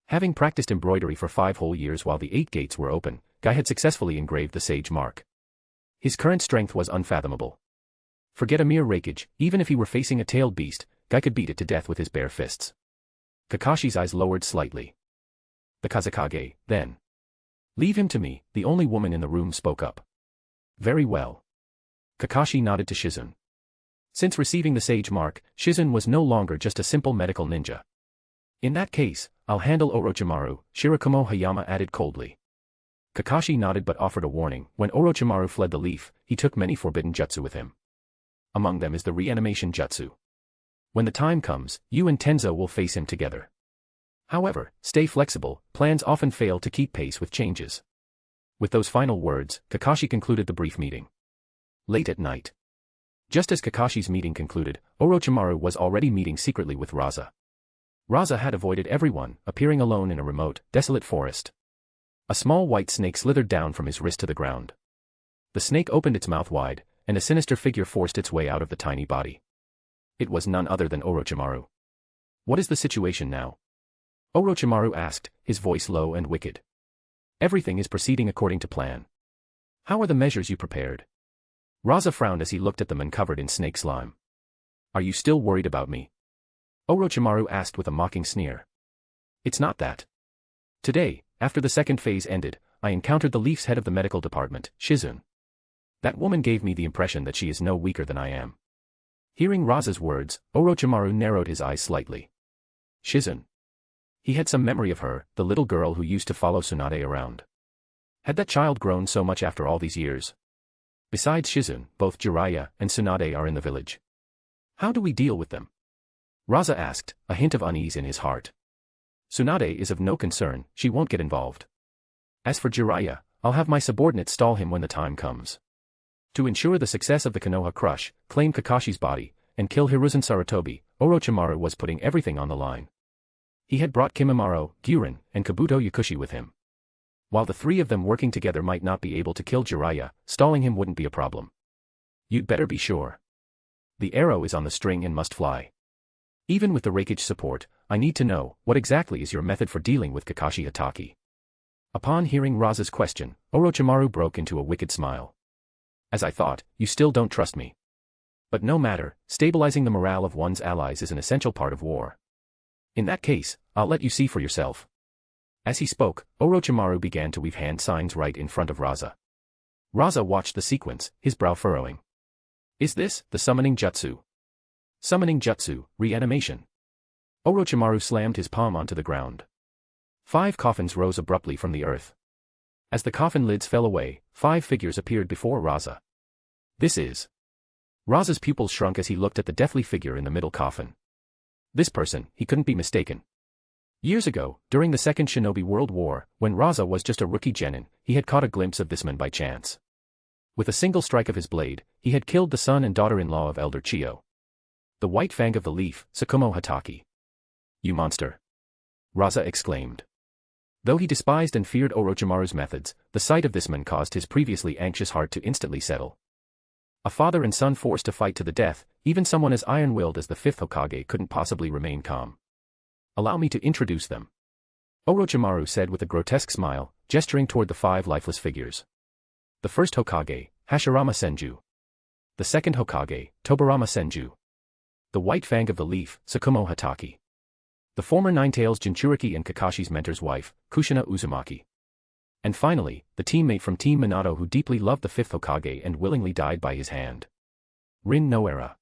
Having practiced embroidery for 5 whole years while the 8 gates were open, Guy had successfully engraved the sage mark. His current strength was unfathomable. Forget a mere raikage, even if he were facing a tailed beast, Guy could beat it to death with his bare fists. Kakashi's eyes lowered slightly. The Kazekage, then. Leave him to me, the only woman in the room spoke up. Very well. Kakashi nodded to Shizune. Since receiving the sage mark, Shizune was no longer just a simple medical ninja. In that case, I'll handle Orochimaru, Shirakumo Hayama added coldly. Kakashi nodded but offered a warning. When Orochimaru fled the leaf, he took many forbidden jutsu with him. Among them is the reanimation jutsu. When the time comes, you and Tenzo will face him together. However, stay flexible, plans often fail to keep pace with changes. With those final words, Kakashi concluded the brief meeting. Late at night. Just as Kakashi's meeting concluded, Orochimaru was already meeting secretly with Raza. Raza had avoided everyone, appearing alone in a remote, desolate forest. A small white snake slithered down from his wrist to the ground. The snake opened its mouth wide, and a sinister figure forced its way out of the tiny body. It was none other than Orochimaru. What is the situation now? Orochimaru asked, his voice low and wicked. Everything is proceeding according to plan. How are the measures you prepared? Raza frowned as he looked at the man covered in snake slime. Are you still worried about me? Orochimaru asked with a mocking sneer. It's not that. Today, after the second phase ended, I encountered the Leaf's head of the medical department, Shizune. That woman gave me the impression that she is no weaker than I am. Hearing Raza's words, Orochimaru narrowed his eyes slightly. Shizune. He had some memory of her, the little girl who used to follow Tsunade around. Had that child grown so much after all these years? Besides Shizune, both Jiraiya and Tsunade are in the village. How do we deal with them? Raza asked, a hint of unease in his heart. Tsunade is of no concern, she won't get involved. As for Jiraiya, I'll have my subordinates stall him when the time comes. To ensure the success of the Konoha Crush, claim Kakashi's body, and kill Hiruzen Sarutobi, Orochimaru was putting everything on the line. He had brought Kimimaro, Gyurin, and Kabuto Yakushi with him. While the 3 of them working together might not be able to kill Jiraiya, stalling him wouldn't be a problem. You'd better be sure. The arrow is on the string and must fly. Even with the raikage support, I need to know, what exactly is your method for dealing with Kakashi Hatake? Upon hearing Raza's question, Orochimaru broke into a wicked smile. As I thought, you still don't trust me. But no matter, stabilizing the morale of one's allies is an essential part of war. In that case, I'll let you see for yourself. As he spoke, Orochimaru began to weave hand signs right in front of Raza. Raza watched the sequence, his brow furrowing. Is this the summoning jutsu? Summoning jutsu, reanimation. Orochimaru slammed his palm onto the ground. 5 coffins rose abruptly from the earth. As the coffin lids fell away, 5 figures appeared before Raza. This is. Raza's pupils shrunk as he looked at the deathly figure in the middle coffin. This person, he couldn't be mistaken. Years ago, during the Second Shinobi World War, when Raza was just a rookie genin, he had caught a glimpse of this man by chance. With a single strike of his blade, he had killed the son and daughter-in-law of Elder Chiyo. The white fang of the leaf, Tsukumo Hatake. You monster! Raza exclaimed. Though he despised and feared Orochimaru's methods, the sight of this man caused his previously anxious heart to instantly settle. A father and son forced to fight to the death, even someone as iron-willed as the 5th Hokage couldn't possibly remain calm. Allow me to introduce them. Orochimaru said with a grotesque smile, gesturing toward the 5 lifeless figures. The first Hokage, Hashirama Senju. The second Hokage, Tobarama Senju. The white fang of the leaf, Tsukumo Hatake. The former Ninetales Jinchuriki and Kakashi's mentor's wife, Kushina Uzumaki. And finally, the teammate from Team Minato who deeply loved the fifth Hokage and willingly died by his hand. Rin no Era.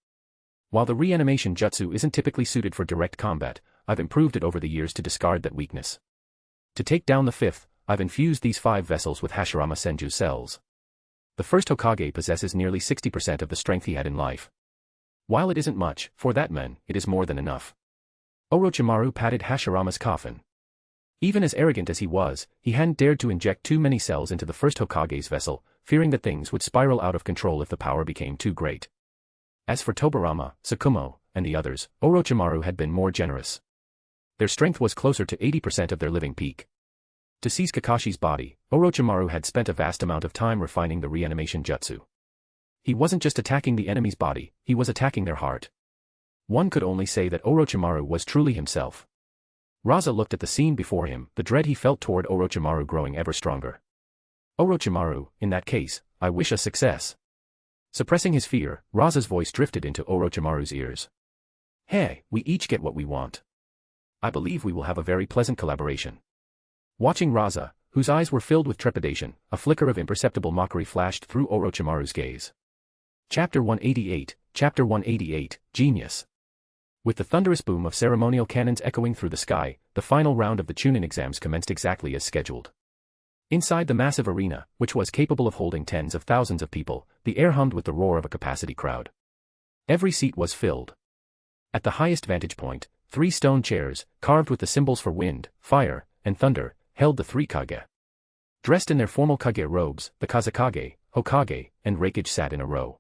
While the reanimation jutsu isn't typically suited for direct combat, I've improved it over the years to discard that weakness. To take down the fifth, I've infused these 5 vessels with Hashirama Senju cells. The first Hokage possesses nearly 60% of the strength he had in life. While it isn't much, for that man, it is more than enough. Orochimaru patted Hashirama's coffin. Even as arrogant as he was, he hadn't dared to inject too many cells into the first Hokage's vessel, fearing that things would spiral out of control if the power became too great. As for Tobirama, Tsukumo, and the others, Orochimaru had been more generous. Their strength was closer to 80% of their living peak. To seize Kakashi's body, Orochimaru had spent a vast amount of time refining the reanimation jutsu. He wasn't just attacking the enemy's body, he was attacking their heart. One could only say that Orochimaru was truly himself. Raza looked at the scene before him, the dread he felt toward Orochimaru growing ever stronger. Orochimaru, in that case, I wish us success. Suppressing his fear, Raza's voice drifted into Orochimaru's ears. Hey, we each get what we want. I believe we will have a very pleasant collaboration. Watching Raza, whose eyes were filled with trepidation, a flicker of imperceptible mockery flashed through Orochimaru's gaze. Chapter 188, Genius. With the thunderous boom of ceremonial cannons echoing through the sky, the final round of the Chunin exams commenced exactly as scheduled. Inside the massive arena, which was capable of holding tens of thousands of people, the air hummed with the roar of a capacity crowd. Every seat was filled. At the highest vantage point, 3 stone chairs, carved with the symbols for wind, fire, and thunder, held the 3 Kage. Dressed in their formal Kage robes, the Kazekage, Hokage, and Reikage sat in a row.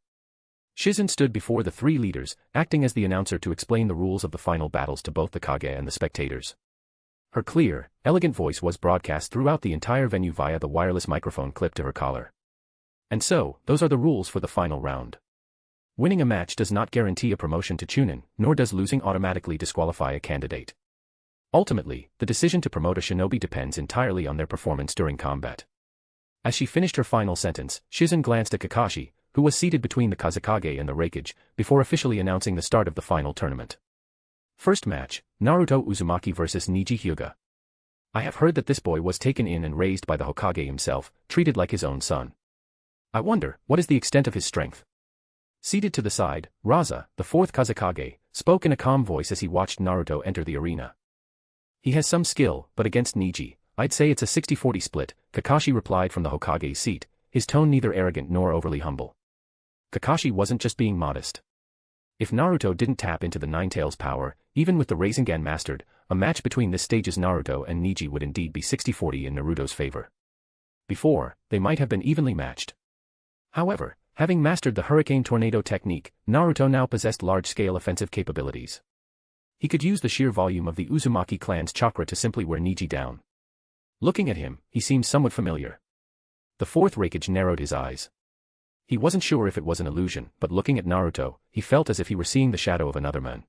Shizen stood before the 3 leaders, acting as the announcer to explain the rules of the final battles to both the Kage and the spectators. Her clear, elegant voice was broadcast throughout the entire venue via the wireless microphone clipped to her collar. And so, those are the rules for the final round. Winning a match does not guarantee a promotion to Chunin, nor does losing automatically disqualify a candidate. Ultimately, the decision to promote a shinobi depends entirely on their performance during combat. As she finished her final sentence, Shizen glanced at Kakashi, who was seated between the Kazekage and the Reikage, before officially announcing the start of the final tournament. First match, Naruto Uzumaki vs Niji Hyuga. I have heard that this boy was taken in and raised by the Hokage himself, treated like his own son. I wonder, what is the extent of his strength? Seated to the side, Raza, the 4th Kazekage, spoke in a calm voice as he watched Naruto enter the arena. He has some skill, but against Niji, I'd say it's a 60-40 split, Kakashi replied from the Hokage's seat, his tone neither arrogant nor overly humble. Kakashi wasn't just being modest. If Naruto didn't tap into the Nine-Tails power, even with the Rasengan mastered, a match between this stage's Naruto and Niji would indeed be 60-40 in Naruto's favor. Before, they might have been evenly matched. However, having mastered the Hurricane Tornado technique, Naruto now possessed large-scale offensive capabilities. He could use the sheer volume of the Uzumaki clan's chakra to simply wear Niji down. Looking at him, he seemed somewhat familiar. The 4th Reikage narrowed his eyes. He wasn't sure if it was an illusion, but looking at Naruto, he felt as if he were seeing the shadow of another man.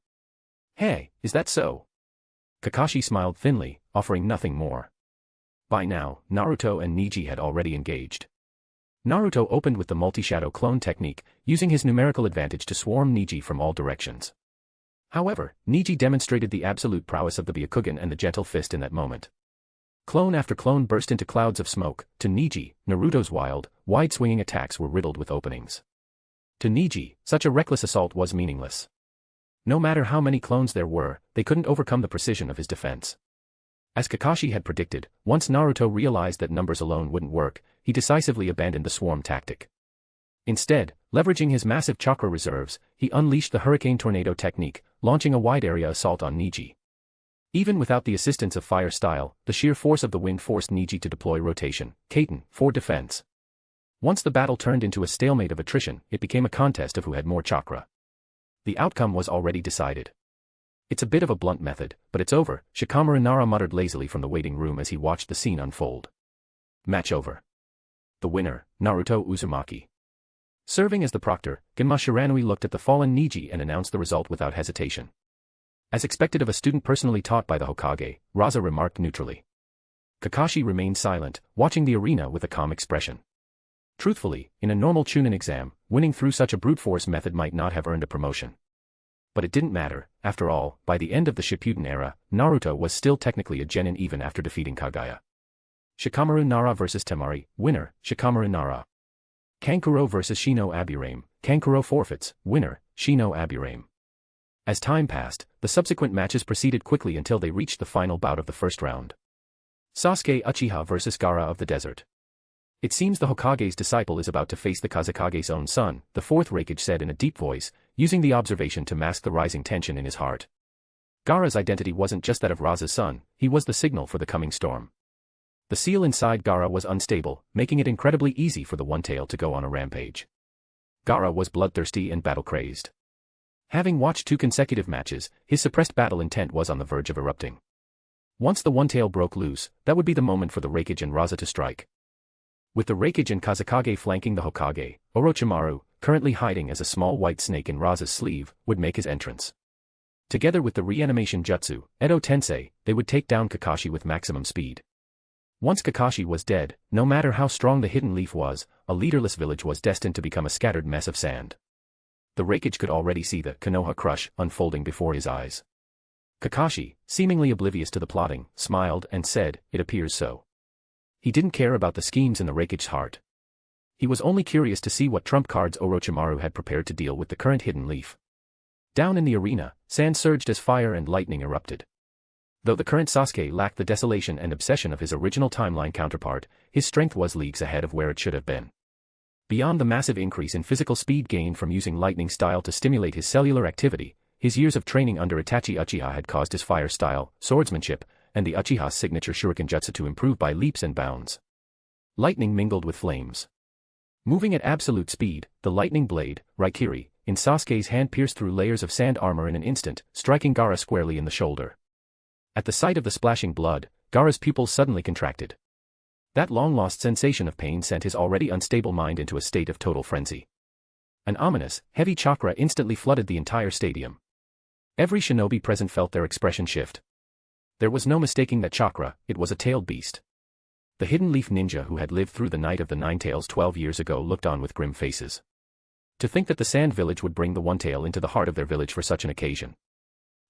Hey, is that so? Kakashi smiled thinly, offering nothing more. By now, Naruto and Niji had already engaged. Naruto opened with the multi-shadow clone technique, using his numerical advantage to swarm Niji from all directions. However, Niji demonstrated the absolute prowess of the Byakugan and the gentle fist in that moment. Clone after clone burst into clouds of smoke. To Niji, Naruto's wild, wide-swinging attacks were riddled with openings. To Niji, such a reckless assault was meaningless. No matter how many clones there were, they couldn't overcome the precision of his defense. As Kakashi had predicted, once Naruto realized that numbers alone wouldn't work, he decisively abandoned the swarm tactic. Instead, leveraging his massive chakra reserves, he unleashed the Hurricane Tornado technique, launching a wide-area assault on Niji. Even without the assistance of fire style, the sheer force of the wind forced Niji to deploy rotation, Kaiten, for defense. Once the battle turned into a stalemate of attrition, it became a contest of who had more chakra. The outcome was already decided. It's a bit of a blunt method, but it's over, Shikamaru Nara muttered lazily from the waiting room as he watched the scene unfold. Match over. The winner, Naruto Uzumaki. Serving as the proctor, Genma Shiranui looked at the fallen Niji and announced the result without hesitation. As expected of a student personally taught by the Hokage, Raza remarked neutrally. Kakashi remained silent, watching the arena with a calm expression. Truthfully, in a normal Chunin exam, winning through such a brute force method might not have earned a promotion. But it didn't matter, after all, by the end of the Shippuden era, Naruto was still technically a genin even after defeating Kaguya. Shikamaru Nara vs Temari, winner, Shikamaru Nara. Kankuro vs Shino Aburame, Kankuro forfeits, winner, Shino Aburame. As time passed, the subsequent matches proceeded quickly until they reached the final bout of the first round. Sasuke Uchiha vs Gaara of the Desert. It seems the Hokage's disciple is about to face the Kazekage's own son, the fourth Raikage said in a deep voice, using the observation to mask the rising tension in his heart. Gaara's identity wasn't just that of Raza's son, he was the signal for the coming storm. The seal inside Gaara was unstable, making it incredibly easy for the One-Tail to go on a rampage. Gaara was bloodthirsty and battle-crazed. Having watched 2 consecutive matches, his suppressed battle intent was on the verge of erupting. Once the One-Tail broke loose, that would be the moment for the Raikage and Raza to strike. With the Raikage and Kazekage flanking the Hokage, Orochimaru, currently hiding as a small white snake in Raza's sleeve, would make his entrance. Together with the reanimation jutsu, Edo Tensei, they would take down Kakashi with maximum speed. Once Kakashi was dead, no matter how strong the hidden leaf was, a leaderless village was destined to become a scattered mess of sand. The Raikage could already see the Konoha crush unfolding before his eyes. Kakashi, seemingly oblivious to the plotting, smiled and said, "It appears so." He didn't care about the schemes in the Raikage's heart. He was only curious to see what trump cards Orochimaru had prepared to deal with the current hidden leaf. Down in the arena, sand surged as fire and lightning erupted. Though the current Sasuke lacked the desolation and obsession of his original timeline counterpart, his strength was leagues ahead of where it should have been. Beyond the massive increase in physical speed gained from using lightning style to stimulate his cellular activity, his years of training under Itachi Uchiha had caused his fire style, swordsmanship, and the Uchiha's signature shuriken jutsu to improve by leaps and bounds. Lightning mingled with flames. Moving at absolute speed, the lightning blade, Raikiri, in Sasuke's hand pierced through layers of sand armor in an instant, striking Gaara squarely in the shoulder. At the sight of the splashing blood, Gaara's pupils suddenly contracted. That long-lost sensation of pain sent his already unstable mind into a state of total frenzy. An ominous, heavy chakra instantly flooded the entire stadium. Every shinobi present felt their expression shift. There was no mistaking that chakra, it was a tailed beast. The hidden leaf ninja who had lived through the Night of the Nine Tails 12 years ago looked on with grim faces. To think that the Sand Village would bring the One-Tail into the heart of their village for such an occasion.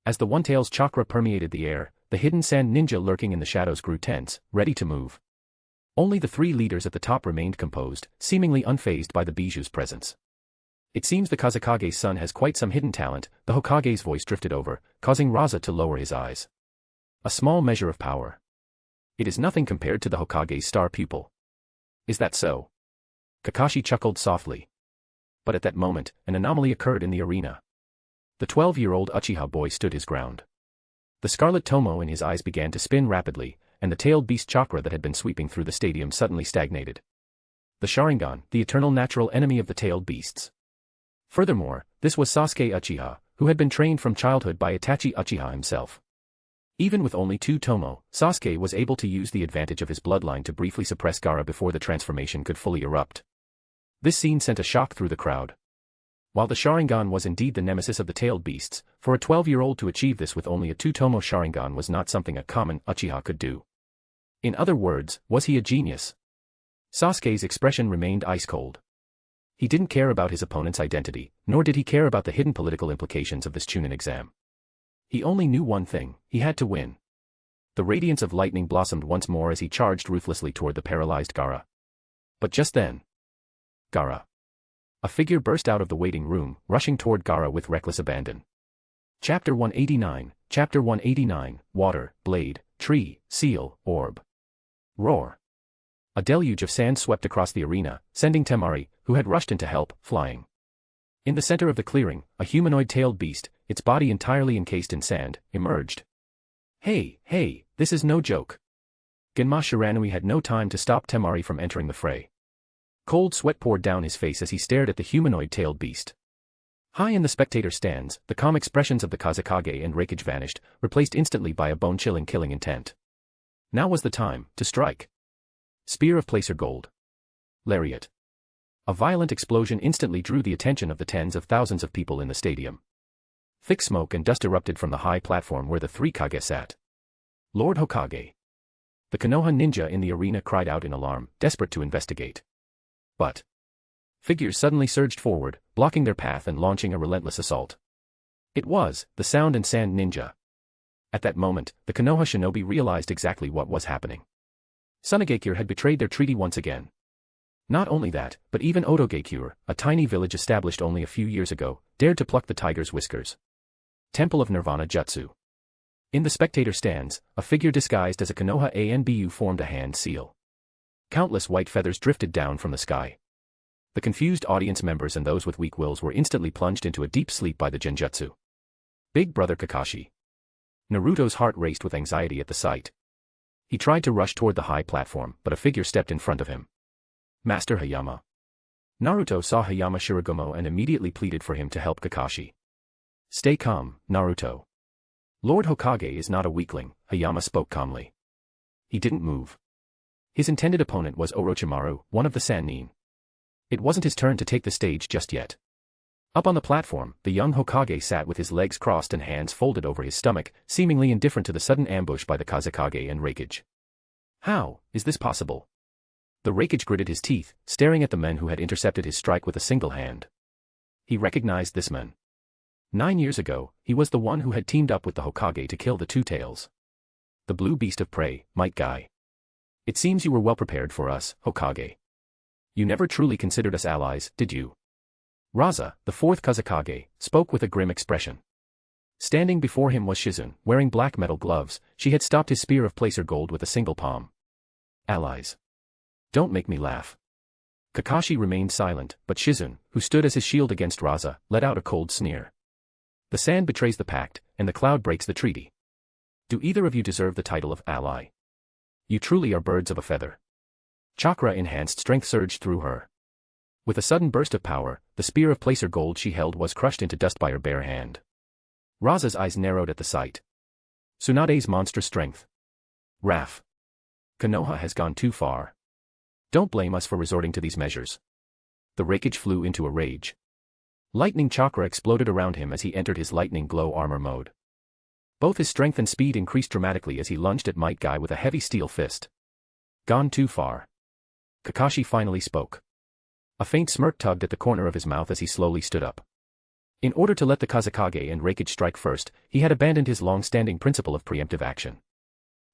As the One-Tail's chakra permeated the air, the hidden sand ninja lurking in the shadows grew tense, ready to move. Only the 3 leaders at the top remained composed, seemingly unfazed by the Biju's presence. It seems the Kazekage's son has quite some hidden talent, the Hokage's voice drifted over, causing Raza to lower his eyes. A small measure of power. It is nothing compared to the Hokage's star pupil. Is that so? Kakashi chuckled softly. But at that moment, an anomaly occurred in the arena. The 12-year-old Uchiha boy stood his ground. The scarlet tomo in his eyes began to spin rapidly, and the tailed beast chakra that had been sweeping through the stadium suddenly stagnated. The Sharingan, the eternal natural enemy of the tailed beasts. Furthermore, this was Sasuke Uchiha, who had been trained from childhood by Itachi Uchiha himself. Even with only 2 tomo, Sasuke was able to use the advantage of his bloodline to briefly suppress Gaara before the transformation could fully erupt. This scene sent a shock through the crowd. While the Sharingan was indeed the nemesis of the tailed beasts, for a 12-year-old to achieve this with only a 2-tomo Sharingan was not something a common Uchiha could do. In other words, was he a genius? Sasuke's expression remained ice-cold. He didn't care about his opponent's identity, nor did he care about the hidden political implications of this Chunin exam. He only knew one thing, he had to win. The radiance of lightning blossomed once more as he charged ruthlessly toward the paralyzed Gaara. But just then, Gaara. A figure burst out of the waiting room, rushing toward Gaara with reckless abandon. Chapter 189, Water, Blade, Tree, Seal, Orb. Roar. A deluge of sand swept across the arena, sending Temari, who had rushed in to help, flying. In the center of the clearing, a humanoid-tailed beast, its body entirely encased in sand, emerged. Hey, this is no joke. Genma Shiranui had no time to stop Temari from entering the fray. Cold sweat poured down his face as he stared at the humanoid-tailed beast. High in the spectator stands, the calm expressions of the Kazekage and Raikage vanished, replaced instantly by a bone-chilling killing intent. Now was the time to strike. Spear of placer gold. Lariat. A violent explosion instantly drew the attention of the tens of thousands of people in the stadium. Thick smoke and dust erupted from the high platform where the 3 Kage sat. Lord Hokage. The Konoha ninja in the arena cried out in alarm, desperate to investigate. But figures suddenly surged forward, blocking their path and launching a relentless assault. It was the Sound and Sand ninja. At that moment, the Konoha shinobi realized exactly what was happening. Sunagakure had betrayed their treaty once again. Not only that, but even Otogakure, a tiny village established only a few years ago, dared to pluck the tiger's whiskers. Temple of Nirvana Jutsu. In the spectator stands, a figure disguised as a Konoha Anbu formed a hand seal. Countless white feathers drifted down from the sky. The confused audience members and those with weak wills were instantly plunged into a deep sleep by the genjutsu. Big Brother Kakashi. Naruto's heart raced with anxiety at the sight. He tried to rush toward the high platform, but a figure stepped in front of him. Master Hayama. Naruto saw Hayama Shiragomo and immediately pleaded for him to help Kakashi. Stay calm, Naruto. Lord Hokage is not a weakling, Hayama spoke calmly. He didn't move. His intended opponent was Orochimaru, one of the Sannin. It wasn't his turn to take the stage just yet. Up on the platform, the young Hokage sat with his legs crossed and hands folded over his stomach, seemingly indifferent to the sudden ambush by the Kazekage and Raikage. How is this possible? The Raikage gritted his teeth, staring at the men who had intercepted his strike with a single hand. He recognized this man. 9 years ago, he was the one who had teamed up with the Hokage to kill the Two Tails. The blue beast of prey, Might Guy. It seems you were well prepared for us, Hokage. You never truly considered us allies, did you? Raza, the fourth Kazekage, spoke with a grim expression. Standing before him was Shizune, wearing black metal gloves. She had stopped his spear of placer gold with a single palm. Allies. Don't make me laugh. Kakashi remained silent, but Shizune, who stood as his shield against Raza, let out a cold sneer. The sand betrays the pact, and the cloud breaks the treaty. Do either of you deserve the title of ally? You truly are birds of a feather. Chakra-enhanced strength surged through her. With a sudden burst of power, the spear of placer gold she held was crushed into dust by her bare hand. Raza's eyes narrowed at the sight. Tsunade's monstrous strength. Raf. Konoha has gone too far. Don't blame us for resorting to these measures. The Raikage flew into a rage. Lightning chakra exploded around him as he entered his lightning glow armor mode. Both his strength and speed increased dramatically as he lunged at Might Guy with a heavy steel fist. Gone too far. Kakashi finally spoke. A faint smirk tugged at the corner of his mouth as he slowly stood up. In order to let the Kazekage and Raikage strike first, he had abandoned his long-standing principle of preemptive action.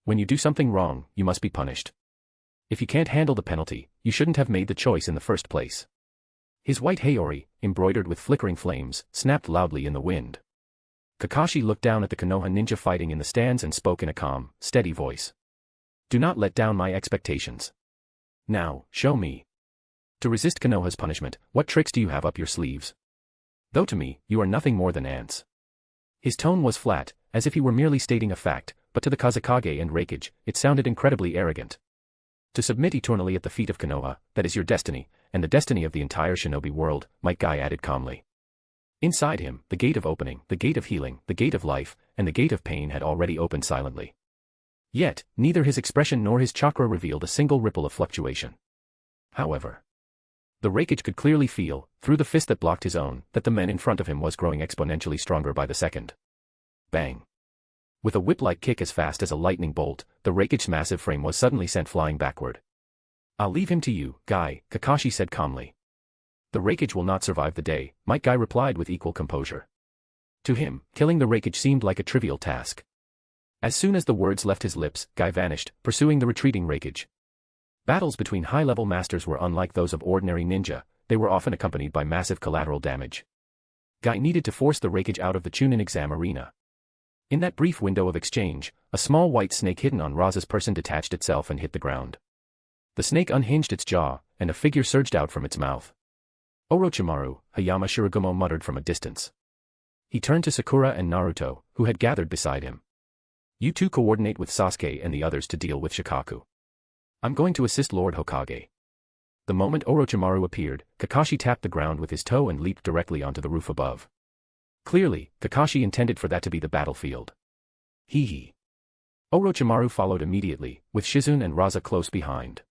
When you do something wrong, you must be punished. If you can't handle the penalty, you shouldn't have made the choice in the first place. His white Haori, embroidered with flickering flames, snapped loudly in the wind. Kakashi looked down at the Konoha ninja fighting in the stands and spoke in a calm, steady voice. Do not let down my expectations. Now, show me. To resist Konoha's punishment, what tricks do you have up your sleeves? Though to me, you are nothing more than ants. His tone was flat, as if he were merely stating a fact, but to the Kazekage and Raikage, it sounded incredibly arrogant. To submit eternally at the feet of Konoha, that is your destiny, and the destiny of the entire shinobi world, Might Guy added calmly. Inside him, the gate of opening, the gate of healing, the gate of life, and the gate of pain had already opened silently. Yet, neither his expression nor his chakra revealed a single ripple of fluctuation. However, the Raikage could clearly feel, through the fist that blocked his own, that the man in front of him was growing exponentially stronger by the second. Bang. With a whip-like kick as fast as a lightning bolt, the Raikage's massive frame was suddenly sent flying backward. I'll leave him to you, Guy, Kakashi said calmly. The Raikage will not survive the day, Might Guy replied with equal composure. To him, killing the Raikage seemed like a trivial task. As soon as the words left his lips, Guy vanished, pursuing the retreating Raikage. Battles between high-level masters were unlike those of ordinary ninja, they were often accompanied by massive collateral damage. Guy needed to force the Raikage out of the Chunin exam arena. In that brief window of exchange, a small white snake hidden on Raza's person detached itself and hit the ground. The snake unhinged its jaw, and a figure surged out from its mouth. Orochimaru, Hayama Shiragomo muttered from a distance. He turned to Sakura and Naruto, who had gathered beside him. You two coordinate with Sasuke and the others to deal with Shikaku. I'm going to assist Lord Hokage. The moment Orochimaru appeared, Kakashi tapped the ground with his toe and leaped directly onto the roof above. Clearly, Kakashi intended for that to be the battlefield. Hee hee. Orochimaru followed immediately, with Shizune and Raza close behind.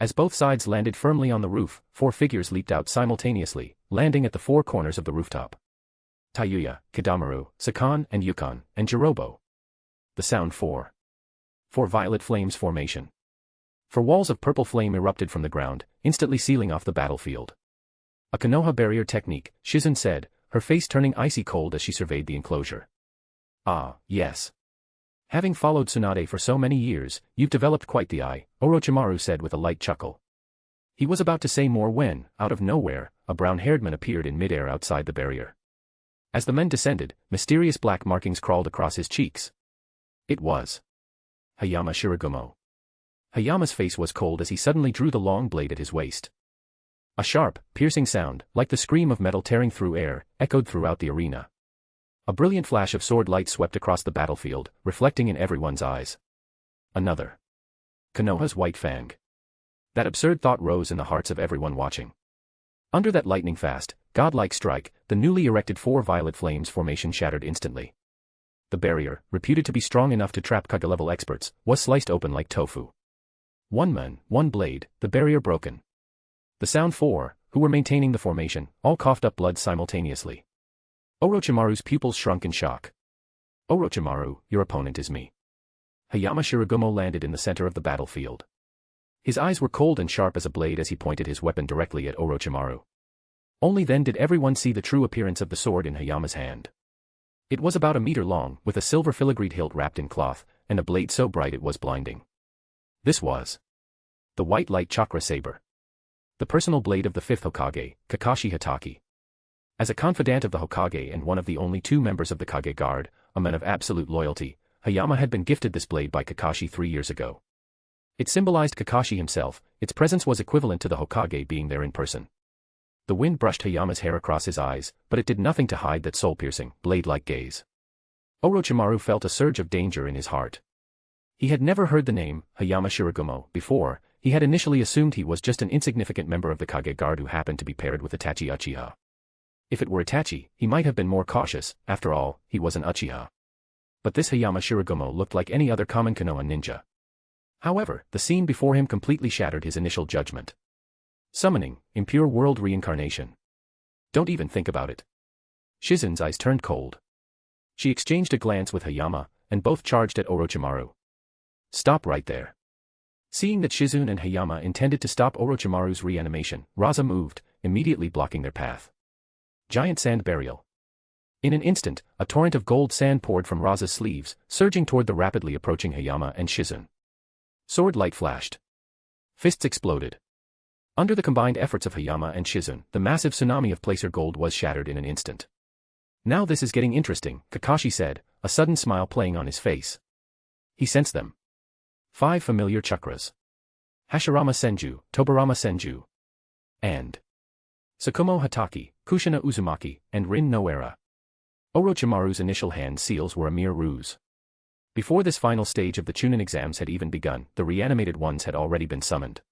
As both sides landed firmly on the roof, 4 figures leaped out simultaneously, landing at the 4 corners of the rooftop. Tayuya, Kidamaru, Sakan and Yukon, and Jirobo. The sound 4. 4 violet flames formation. 4 walls of purple flame erupted from the ground, instantly sealing off the battlefield. A Konoha barrier technique, Shizune said, her face turning icy cold as she surveyed the enclosure. Ah, yes. Having followed Tsunade for so many years, you've developed quite the eye, Orochimaru said with a light chuckle. He was about to say more when, out of nowhere, a brown-haired man appeared in midair outside the barrier. As the men descended, mysterious black markings crawled across his cheeks. It was Hayama Shiragumo. Hayama's face was cold as he suddenly drew the long blade at his waist. A sharp, piercing sound, like the scream of metal tearing through air, echoed throughout the arena. A brilliant flash of sword light swept across the battlefield, reflecting in everyone's eyes. Another. Konoha's white fang. That absurd thought rose in the hearts of everyone watching. Under that lightning-fast, godlike strike, the newly erected four violet flames formation shattered instantly. The barrier, reputed to be strong enough to trap Kage-level experts, was sliced open like tofu. One man, one blade, the barrier broken. The Sound Four, who were maintaining the formation, all coughed up blood simultaneously. Orochimaru's pupils shrunk in shock. Orochimaru, your opponent is me. Hayama Shiragumo landed in the center of the battlefield. His eyes were cold and sharp as a blade as he pointed his weapon directly at Orochimaru. Only then did everyone see the true appearance of the sword in Hayama's hand. It was about a meter long, with a silver filigreed hilt wrapped in cloth, and a blade so bright it was blinding. This was the white light chakra saber. The personal blade of the fifth Hokage, Kakashi Hatake. As a confidant of the Hokage and one of the only two members of the Kage Guard, a man of absolute loyalty, Hayama had been gifted this blade by Kakashi 3 years ago. It symbolized Kakashi himself, its presence was equivalent to the Hokage being there in person. The wind brushed Hayama's hair across his eyes, but it did nothing to hide that soul-piercing, blade-like gaze. Orochimaru felt a surge of danger in his heart. He had never heard the name, Hayama Shiragumo, before. He had initially assumed he was just an insignificant member of the Kage Guard who happened to be paired with Itachi Uchiha. If it were Itachi, he might have been more cautious, after all, he was an Uchiha. But this Hayama Shiragumo looked like any other common Konoha ninja. However, the scene before him completely shattered his initial judgment. Summoning, impure world reincarnation. Don't even think about it. Shizen's eyes turned cold. She exchanged a glance with Hayama, and both charged at Orochimaru. Stop right there. Seeing that Shizune and Hayama intended to stop Orochimaru's reanimation, Raza moved, immediately blocking their path. Giant sand burial. In an instant, a torrent of gold sand poured from Raza's sleeves, surging toward the rapidly approaching Hayama and Shizune. Sword light flashed. Fists exploded. Under the combined efforts of Hayama and Shizune, the massive tsunami of placer gold was shattered in an instant. Now this is getting interesting, Kakashi said, a sudden smile playing on his face. He sensed them. 5 familiar chakras. Hashirama Senju, Tobarama Senju. And Tsukumo Hatake, Kushina Uzumaki, and Rin no Era. Orochimaru's initial hand seals were a mere ruse. Before this final stage of the Chunin exams had even begun, the reanimated ones had already been summoned.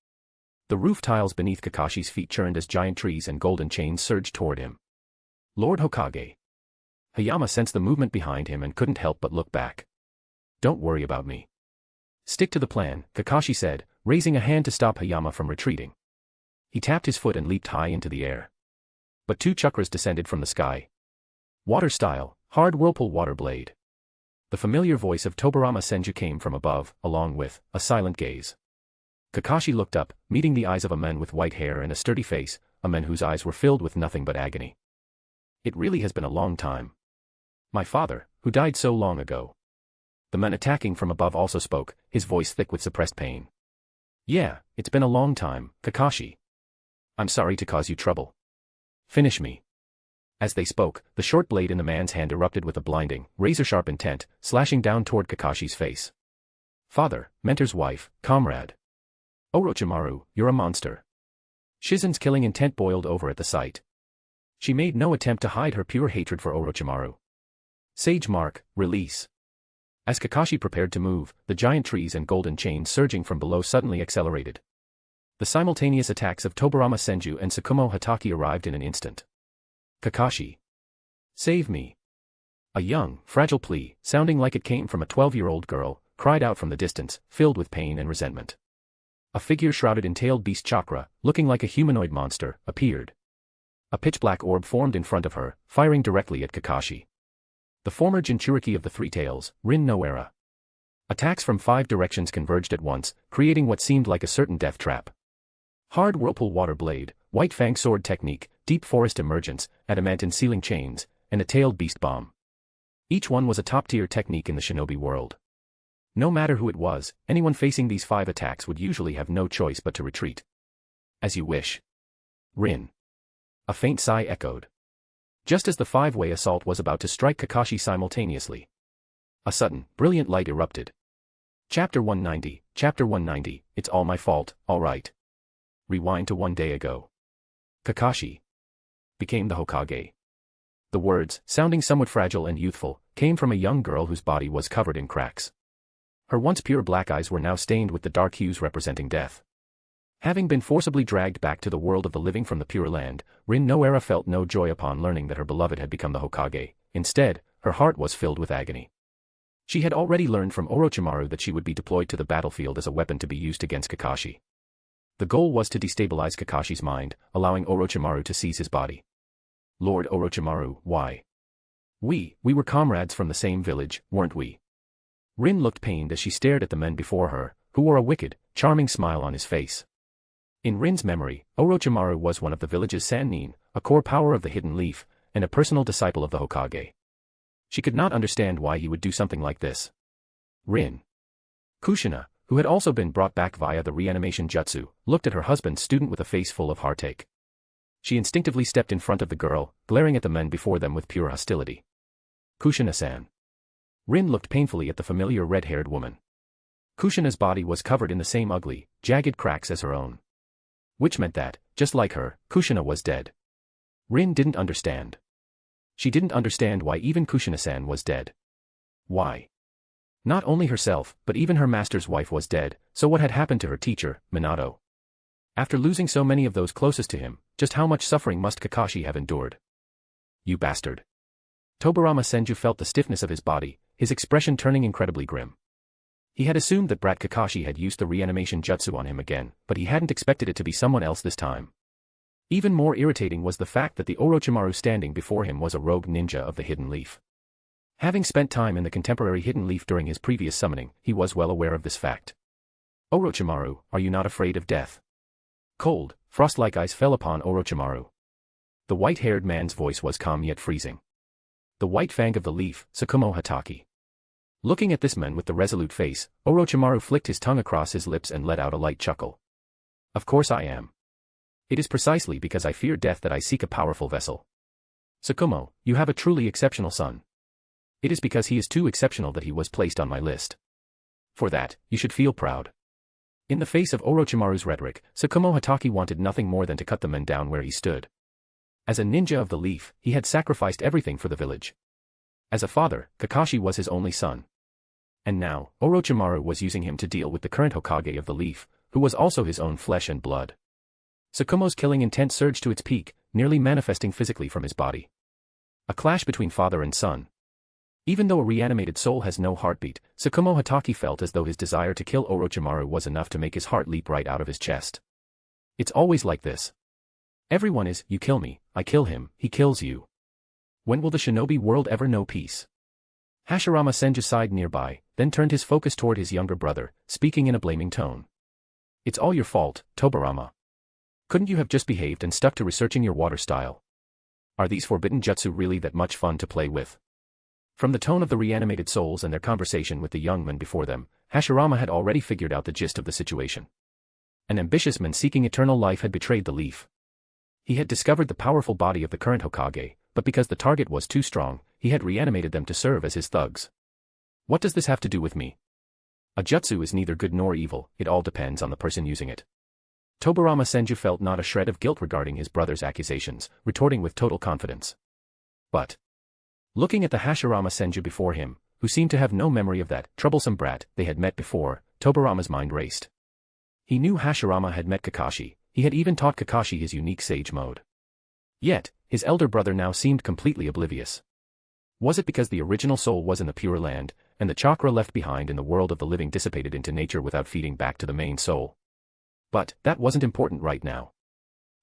The roof tiles beneath Kakashi's feet churned as giant trees and golden chains surged toward him. Lord Hokage. Hayama sensed the movement behind him and couldn't help but look back. Don't worry about me. Stick to the plan, Kakashi said, raising a hand to stop Hayama from retreating. He tapped his foot and leaped high into the air. But 2 chakras descended from the sky. Water style, hard whirlpool water blade. The familiar voice of Tobarama Senju came from above, along with a silent gaze. Kakashi looked up, meeting the eyes of a man with white hair and a sturdy face, a man whose eyes were filled with nothing but agony. It really has been a long time. My father, who died so long ago. The man attacking from above also spoke, his voice thick with suppressed pain. Yeah, it's been a long time, Kakashi. I'm sorry to cause you trouble. Finish me. As they spoke, the short blade in the man's hand erupted with a blinding, razor-sharp intent, slashing down toward Kakashi's face. Father, mentor's wife, comrade. Orochimaru, you're a monster. Shizen's killing intent boiled over at the sight. She made no attempt to hide her pure hatred for Orochimaru. Sage mark, release. As Kakashi prepared to move, the giant trees and golden chains surging from below suddenly accelerated. The simultaneous attacks of Tobarama Senju and Tsukumo Hatake arrived in an instant. Kakashi. Save me. A young, fragile plea, sounding like it came from a 12-year-old girl, cried out from the distance, filled with pain and resentment. A figure shrouded in tailed beast chakra, looking like a humanoid monster, appeared. A pitch-black orb formed in front of her, firing directly at Kakashi. The former Jinchuriki of the Three Tails, Rin no Era. Attacks from 5 directions converged at once, creating what seemed like a certain death trap. Hard whirlpool water blade, white fang sword technique, deep forest emergence, adamantine sealing chains, and a tailed beast bomb. Each one was a top-tier technique in the shinobi world. No matter who it was, anyone facing these 5 attacks would usually have no choice but to retreat. As you wish. Rin. A faint sigh echoed. Just as the 5-way assault was about to strike Kakashi simultaneously, a sudden, brilliant light erupted. Chapter 190, It's all my fault, alright. Rewind to 1 day ago. Kakashi became the Hokage. The words, sounding somewhat fragile and youthful, came from a young girl whose body was covered in cracks. Her once pure black eyes were now stained with the dark hues representing death. Having been forcibly dragged back to the world of the living from the Pure Land, Rin Noera felt no joy upon learning that her beloved had become the Hokage. Instead, her heart was filled with agony. She had already learned from Orochimaru that she would be deployed to the battlefield as a weapon to be used against Kakashi. The goal was to destabilize Kakashi's mind, allowing Orochimaru to seize his body. Lord Orochimaru, why? We were comrades from the same village, weren't we? Rin looked pained as she stared at the men before her, who wore a wicked, charming smile on his face. In Rin's memory, Orochimaru was one of the village's Sannin, a core power of the Hidden Leaf, and a personal disciple of the Hokage. She could not understand why he would do something like this. Rin. Kushina, who had also been brought back via the reanimation jutsu, looked at her husband's student with a face full of heartache. She instinctively stepped in front of the girl, glaring at the men before them with pure hostility. Kushina-san. Rin looked painfully at the familiar red-haired woman. Kushina's body was covered in the same ugly, jagged cracks as her own. Which meant that, just like her, Kushina was dead. Rin didn't understand. She didn't understand why even Kushina-san was dead. Why? Not only herself, but even her master's wife was dead, so what had happened to her teacher, Minato? After losing so many of those closest to him, just how much suffering must Kakashi have endured? You bastard. Tobirama Senju felt the stiffness of his body, his expression turning incredibly grim. He had assumed that Brat Kakashi had used the reanimation jutsu on him again, but he hadn't expected it to be someone else this time. Even more irritating was the fact that the Orochimaru standing before him was a rogue ninja of the Hidden Leaf. Having spent time in the contemporary Hidden Leaf during his previous summoning, he was well aware of this fact. Orochimaru, are you not afraid of death? Cold, frost-like eyes fell upon Orochimaru. The white-haired man's voice was calm yet freezing. The white fang of the leaf, Tsukumo Hatake. Looking at this man with the resolute face, Orochimaru flicked his tongue across his lips and let out a light chuckle. Of course I am. It is precisely because I fear death that I seek a powerful vessel. Tsukumo, you have a truly exceptional son. It is because he is too exceptional that he was placed on my list. For that, you should feel proud. In the face of Orochimaru's rhetoric, Tsukumo Hatake wanted nothing more than to cut the man down where he stood. As a ninja of the leaf, he had sacrificed everything for the village. As a father, Kakashi was his only son. And now, Orochimaru was using him to deal with the current Hokage of the leaf, who was also his own flesh and blood. Tsukumo's killing intent surged to its peak, nearly manifesting physically from his body. A clash between father and son. Even though a reanimated soul has no heartbeat, Tsukumo Hatake felt as though his desire to kill Orochimaru was enough to make his heart leap right out of his chest. It's always like this. Everyone is, you kill me, I kill him, he kills you. When will the shinobi world ever know peace? Hashirama Senju sighed nearby, then turned his focus toward his younger brother, speaking in a blaming tone. It's all your fault, Tobirama. Couldn't you have just behaved and stuck to researching your water style? Are these forbidden jutsu really that much fun to play with? From the tone of the reanimated souls and their conversation with the young men before them, Hashirama had already figured out the gist of the situation. An ambitious man seeking eternal life had betrayed the leaf. He had discovered the powerful body of the current Hokage, but because the target was too strong, he had reanimated them to serve as his thugs. What does this have to do with me? A jutsu is neither good nor evil, it all depends on the person using it. Tobirama Senju felt not a shred of guilt regarding his brother's accusations, retorting with total confidence. But, looking at the Hashirama Senju before him, who seemed to have no memory of that troublesome brat they had met before, Tobirama's mind raced. He knew Hashirama had met Kakashi, he had even taught Kakashi his unique sage mode. Yet, his elder brother now seemed completely oblivious. Was it because the original soul was in the Pure Land, and the chakra left behind in the world of the living dissipated into nature without feeding back to the main soul? But, that wasn't important right now.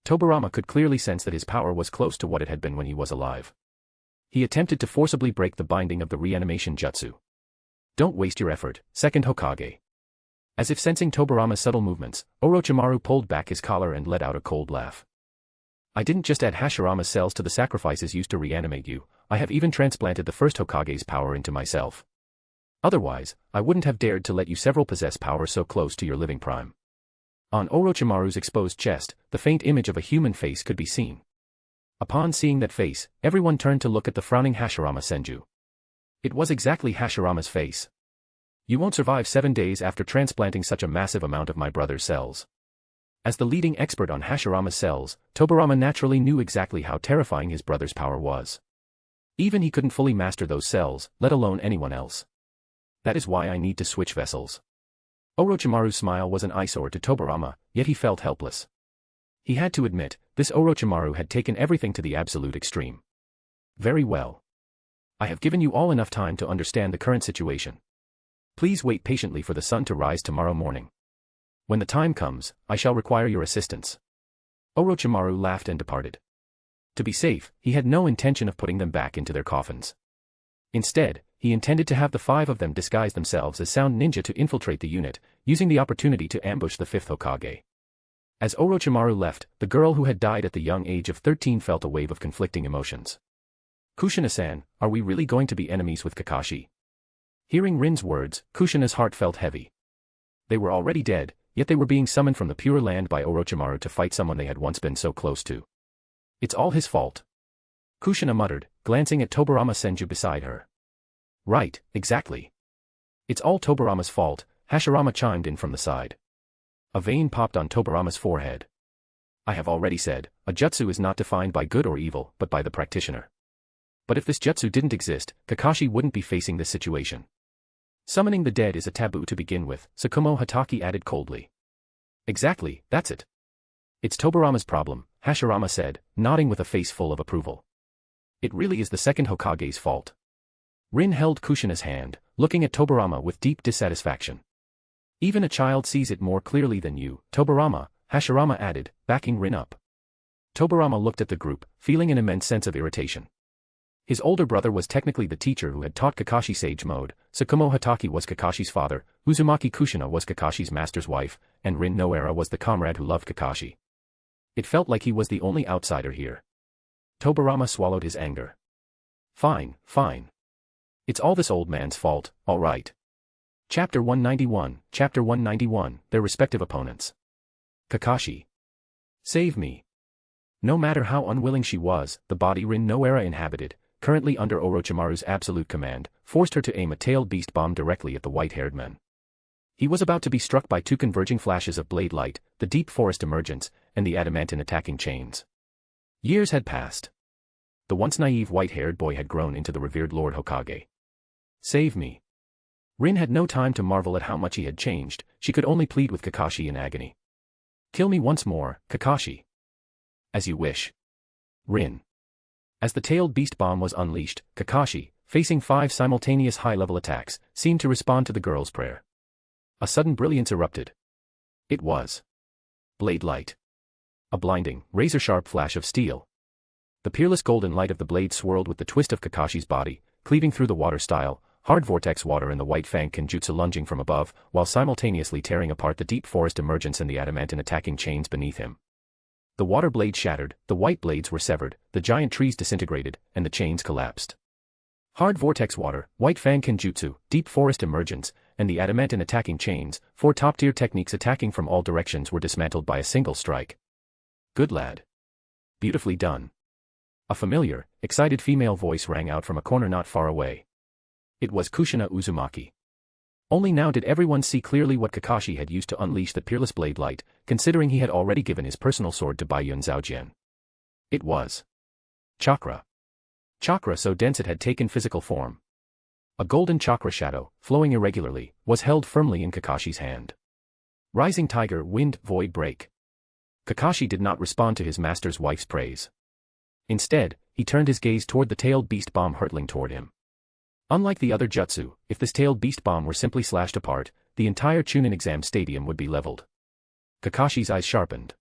Tobirama could clearly sense that his power was close to what it had been when he was alive. He attempted to forcibly break the binding of the reanimation jutsu. Don't waste your effort, second Hokage. As if sensing Tobirama's subtle movements, Orochimaru pulled back his collar and let out a cold laugh. I didn't just add Hashirama's cells to the sacrifices used to reanimate you, I have even transplanted the first Hokage's power into myself. Otherwise, I wouldn't have dared to let you several possess power so close to your living prime. On Orochimaru's exposed chest, the faint image of a human face could be seen. Upon seeing that face, everyone turned to look at the frowning Hashirama Senju. It was exactly Hashirama's face. You won't survive 7 days after transplanting such a massive amount of my brother's cells. As the leading expert on Hashirama's cells, Tobirama naturally knew exactly how terrifying his brother's power was. Even he couldn't fully master those cells, let alone anyone else. That is why I need to switch vessels. Orochimaru's smile was an eyesore to Tobirama, yet he felt helpless. He had to admit, this Orochimaru had taken everything to the absolute extreme. Very well. I have given you all enough time to understand the current situation. Please wait patiently for the sun to rise tomorrow morning. When the time comes, I shall require your assistance. Orochimaru laughed and departed. To be safe, he had no intention of putting them back into their coffins. Instead, he intended to have the 5 of them disguise themselves as sound ninja to infiltrate the unit, using the opportunity to ambush the 5th Hokage. As Orochimaru left, the girl who had died at the young age of 13 felt a wave of conflicting emotions. Kushina-san, are we really going to be enemies with Kakashi? Hearing Rin's words, Kushina's heart felt heavy. They were already dead, yet they were being summoned from the Pure Land by Orochimaru to fight someone they had once been so close to. It's all his fault. Kushina muttered, glancing at Tobirama Senju beside her. Right, exactly. It's all Tobirama's fault, Hashirama chimed in from the side. A vein popped on Tobirama's forehead. I have already said, a jutsu is not defined by good or evil, but by the practitioner. But if this jutsu didn't exist, Kakashi wouldn't be facing this situation. Summoning the dead is a taboo to begin with, Tsukumo Hatake added coldly. Exactly, that's it. It's Tobirama's problem, Hashirama said, nodding with a face full of approval. It really is the second Hokage's fault. Rin held Kushina's hand, looking at Tobirama with deep dissatisfaction. Even a child sees it more clearly than you, Tobirama, Hashirama added, backing Rin up. Tobirama looked at the group, feeling an immense sense of irritation. His older brother was technically the teacher who had taught Kakashi Sage Mode, Tsukumo Hatake was Kakashi's father, Uzumaki Kushina was Kakashi's master's wife, and Rin Noara was the comrade who loved Kakashi. It felt like he was the only outsider here. Tobirama swallowed his anger. Fine, fine. It's all this old man's fault, all right. Chapter 191, their respective opponents. Kakashi. Save me. No matter how unwilling she was, the body Rin Noara inhabited, currently under Orochimaru's absolute command, forced her to aim a tailed beast bomb directly at the white-haired man. He was about to be struck by 2 converging flashes of blade light, the deep forest emergence, and the adamantine attacking chains. Years had passed. The once naive white-haired boy had grown into the revered Lord Hokage. Save me. Rin had no time to marvel at how much he had changed, she could only plead with Kakashi in agony. Kill me once more, Kakashi. As you wish. Rin. As the tailed beast bomb was unleashed, Kakashi, facing 5 simultaneous high-level attacks, seemed to respond to the girl's prayer. A sudden brilliance erupted. It was blade light. A blinding, razor-sharp flash of steel. The peerless golden light of the blade swirled with the twist of Kakashi's body, cleaving through the water-style, hard vortex water and the white fang kenjutsu lunging from above, while simultaneously tearing apart the deep forest emergence and the adamantine attacking chains beneath him. The water blade shattered, the white blades were severed, the giant trees disintegrated, and the chains collapsed. Hard vortex water, white fang kenjutsu, deep forest emergence, and the adamantine attacking chains, 4 top-tier techniques attacking from all directions were dismantled by a single strike. Good lad. Beautifully done. A familiar, excited female voice rang out from a corner not far away. It was Kushina Uzumaki. Only now did everyone see clearly what Kakashi had used to unleash the peerless blade light, considering he had already given his personal sword to Baiyun Zhaojian. It was chakra. Chakra so dense it had taken physical form. A golden chakra shadow, flowing irregularly, was held firmly in Kakashi's hand. Rising tiger, wind, void break. Kakashi did not respond to his master's wife's praise. Instead, he turned his gaze toward the tailed beast bomb hurtling toward him. Unlike the other jutsu, if this tailed beast bomb were simply slashed apart, the entire Chunin exam stadium would be leveled. Kakashi's eyes sharpened.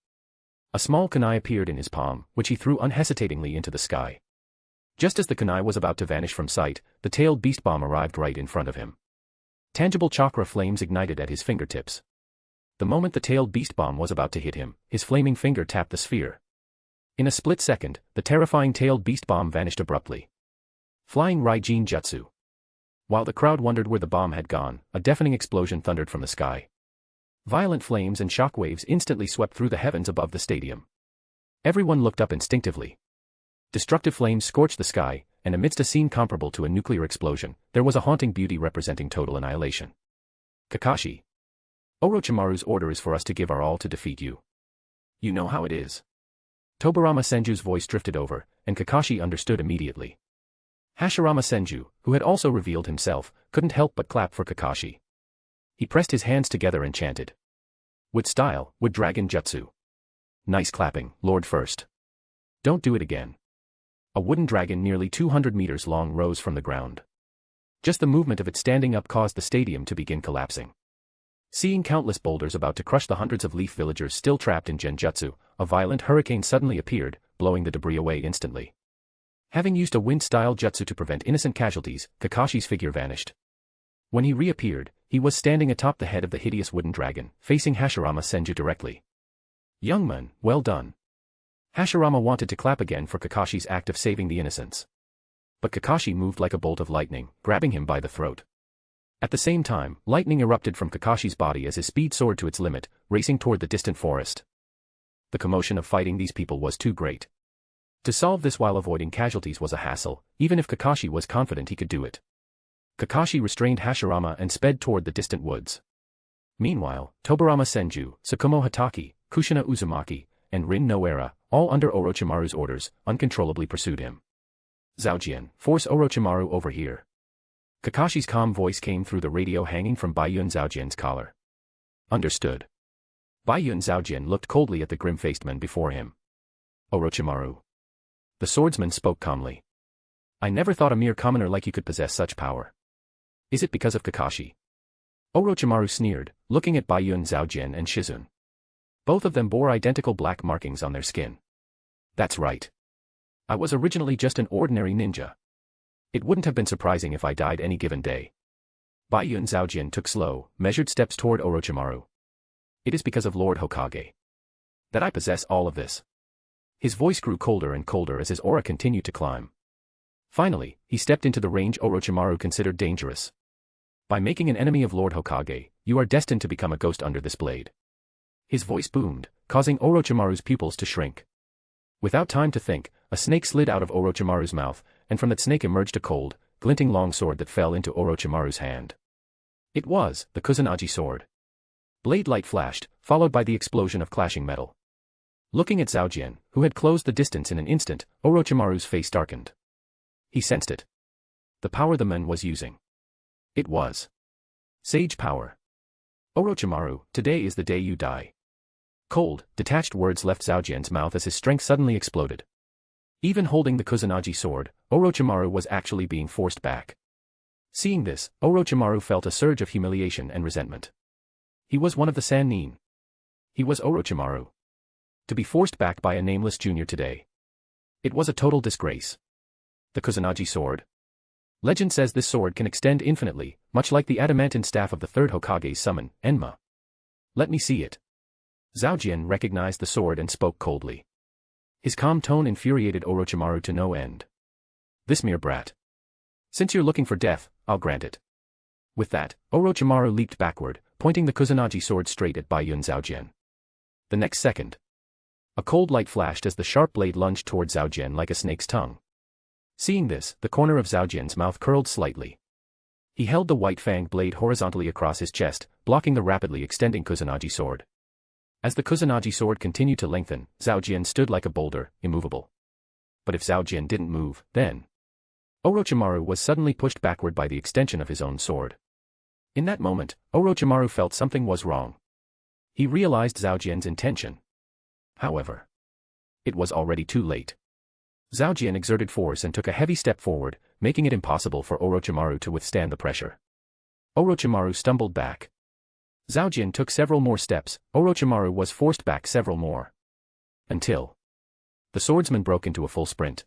A small kunai appeared in his palm, which he threw unhesitatingly into the sky. Just as the kunai was about to vanish from sight, the tailed beast bomb arrived right in front of him. Tangible chakra flames ignited at his fingertips. The moment the tailed beast bomb was about to hit him, his flaming finger tapped the sphere. In a split second, the terrifying tailed beast bomb vanished abruptly. Flying Raijin Jutsu. While the crowd wondered where the bomb had gone, a deafening explosion thundered from the sky. Violent flames and shockwaves instantly swept through the heavens above the stadium. Everyone looked up instinctively. Destructive flames scorched the sky, and amidst a scene comparable to a nuclear explosion, there was a haunting beauty representing total annihilation. Kakashi. Orochimaru's order is for us to give our all to defeat you. You know how it is. Tobirama Senju's voice drifted over, and Kakashi understood immediately. Hashirama Senju, who had also revealed himself, couldn't help but clap for Kakashi. He pressed his hands together and chanted. With style, with dragon jutsu. Nice clapping, Lord First. Don't do it again. A wooden dragon nearly 200 meters long rose from the ground. Just the movement of it standing up caused the stadium to begin collapsing. Seeing countless boulders about to crush the hundreds of leaf villagers still trapped in genjutsu, a violent hurricane suddenly appeared, blowing the debris away instantly. Having used a wind-style jutsu to prevent innocent casualties, Kakashi's figure vanished. When he reappeared, he was standing atop the head of the hideous wooden dragon, facing Hashirama Senju directly. Young man, well done. Hashirama wanted to clap again for Kakashi's act of saving the innocents. But Kakashi moved like a bolt of lightning, grabbing him by the throat. At the same time, lightning erupted from Kakashi's body as his speed soared to its limit, racing toward the distant forest. The commotion of fighting these people was too great. To solve this while avoiding casualties was a hassle, even if Kakashi was confident he could do it. Kakashi restrained Hashirama and sped toward the distant woods. Meanwhile, Tobirama Senju, Tsukumo Hatake, Kushina Uzumaki, and Rin Noara, all under Orochimaru's orders, uncontrollably pursued him. Zaujien, force Orochimaru over here. Kakashi's calm voice came through the radio hanging from Baiyun Zhaojian's collar. Understood. Baiyun Zhaojien looked coldly at the grim-faced man before him. Orochimaru. The swordsman spoke calmly. I never thought a mere commoner like you could possess such power. Is it because of Kakashi? Orochimaru sneered, looking at Baiyun Zhaojien and Shizun. Both of them bore identical black markings on their skin. That's right. I was originally just an ordinary ninja. It wouldn't have been surprising if I died any given day. Baiyun Zhaojien took slow, measured steps toward Orochimaru. It is because of Lord Hokage that I possess all of this. His voice grew colder and colder as his aura continued to climb. Finally, he stepped into the range Orochimaru considered dangerous. By making an enemy of Lord Hokage, you are destined to become a ghost under this blade. His voice boomed, causing Orochimaru's pupils to shrink. Without time to think, a snake slid out of Orochimaru's mouth, and from that snake emerged a cold, glinting long sword that fell into Orochimaru's hand. It was the Kusanagi sword. Blade light flashed, followed by the explosion of clashing metal. Looking at Zhaojien, who had closed the distance in an instant, Orochimaru's face darkened. He sensed it. The power the man was using. It was sage power. Orochimaru, today is the day you die. Cold, detached words left Zhaojian's mouth as his strength suddenly exploded. Even holding the Kusanagi sword, Orochimaru was actually being forced back. Seeing this, Orochimaru felt a surge of humiliation and resentment. He was one of the Sannin. He was Orochimaru. To be forced back by a nameless junior today. It was a total disgrace. The Kusanagi sword. Legend says this sword can extend infinitely, much like the adamantine staff of the third Hokage's summon, Enma. Let me see it. Zhaojien recognized the sword and spoke coldly. His calm tone infuriated Orochimaru to no end. This mere brat. Since you're looking for death, I'll grant it. With that, Orochimaru leaped backward, pointing the Kusanagi sword straight at Baiyun Zhaojien. The next second, a cold light flashed as the sharp blade lunged toward Zhaojien like a snake's tongue. Seeing this, the corner of Zhaojian's mouth curled slightly. He held the white-fanged blade horizontally across his chest, blocking the rapidly extending Kusanagi sword. As the Kusanagi sword continued to lengthen, Zhaojien stood like a boulder, immovable. But if Zhaojien didn't move, then Orochimaru was suddenly pushed backward by the extension of his own sword. In that moment, Orochimaru felt something was wrong. He realized Zhaojian's intention. However, it was already too late. Zhaojien exerted force and took a heavy step forward, making it impossible for Orochimaru to withstand the pressure. Orochimaru stumbled back. Zhaojien took several more steps, Orochimaru was forced back several more. Until the swordsman broke into a full sprint.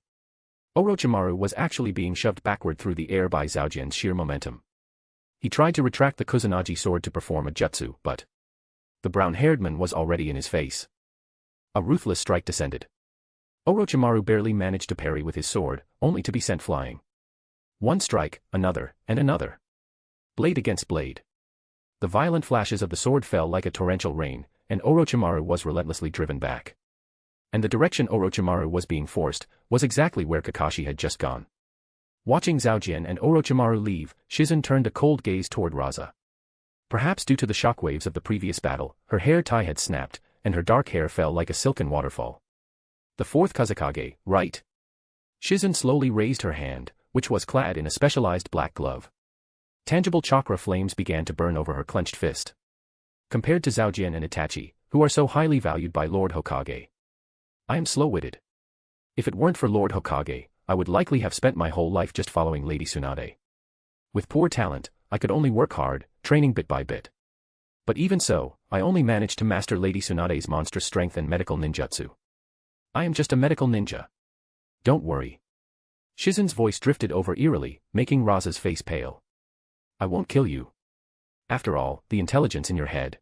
Orochimaru was actually being shoved backward through the air by Zhaojian's sheer momentum. He tried to retract the Kusanagi sword to perform a jutsu, but the brown-haired man was already in his face. A ruthless strike descended. Orochimaru barely managed to parry with his sword, only to be sent flying. One strike, another, and another. Blade against blade. The violent flashes of the sword fell like a torrential rain, and Orochimaru was relentlessly driven back. And the direction Orochimaru was being forced was exactly where Kakashi had just gone. Watching Zhaojian and Orochimaru leave, Shizen turned a cold gaze toward Raza. Perhaps due to the shockwaves of the previous battle, her hair tie had snapped, and her dark hair fell like a silken waterfall. The fourth Kazekage, right? Shizen slowly raised her hand, which was clad in a specialized black glove. Tangible chakra flames began to burn over her clenched fist. Compared to Zhaojian and Itachi, who are so highly valued by Lord Hokage, I am slow-witted. If it weren't for Lord Hokage, I would likely have spent my whole life just following Lady Tsunade. With poor talent, I could only work hard, training bit by bit. But even so, I only managed to master Lady Tsunade's monstrous strength and medical ninjutsu. I am just a medical ninja. Don't worry. Shizen's voice drifted over eerily, making Raza's face pale. I won't kill you. After all, the intelligence in your head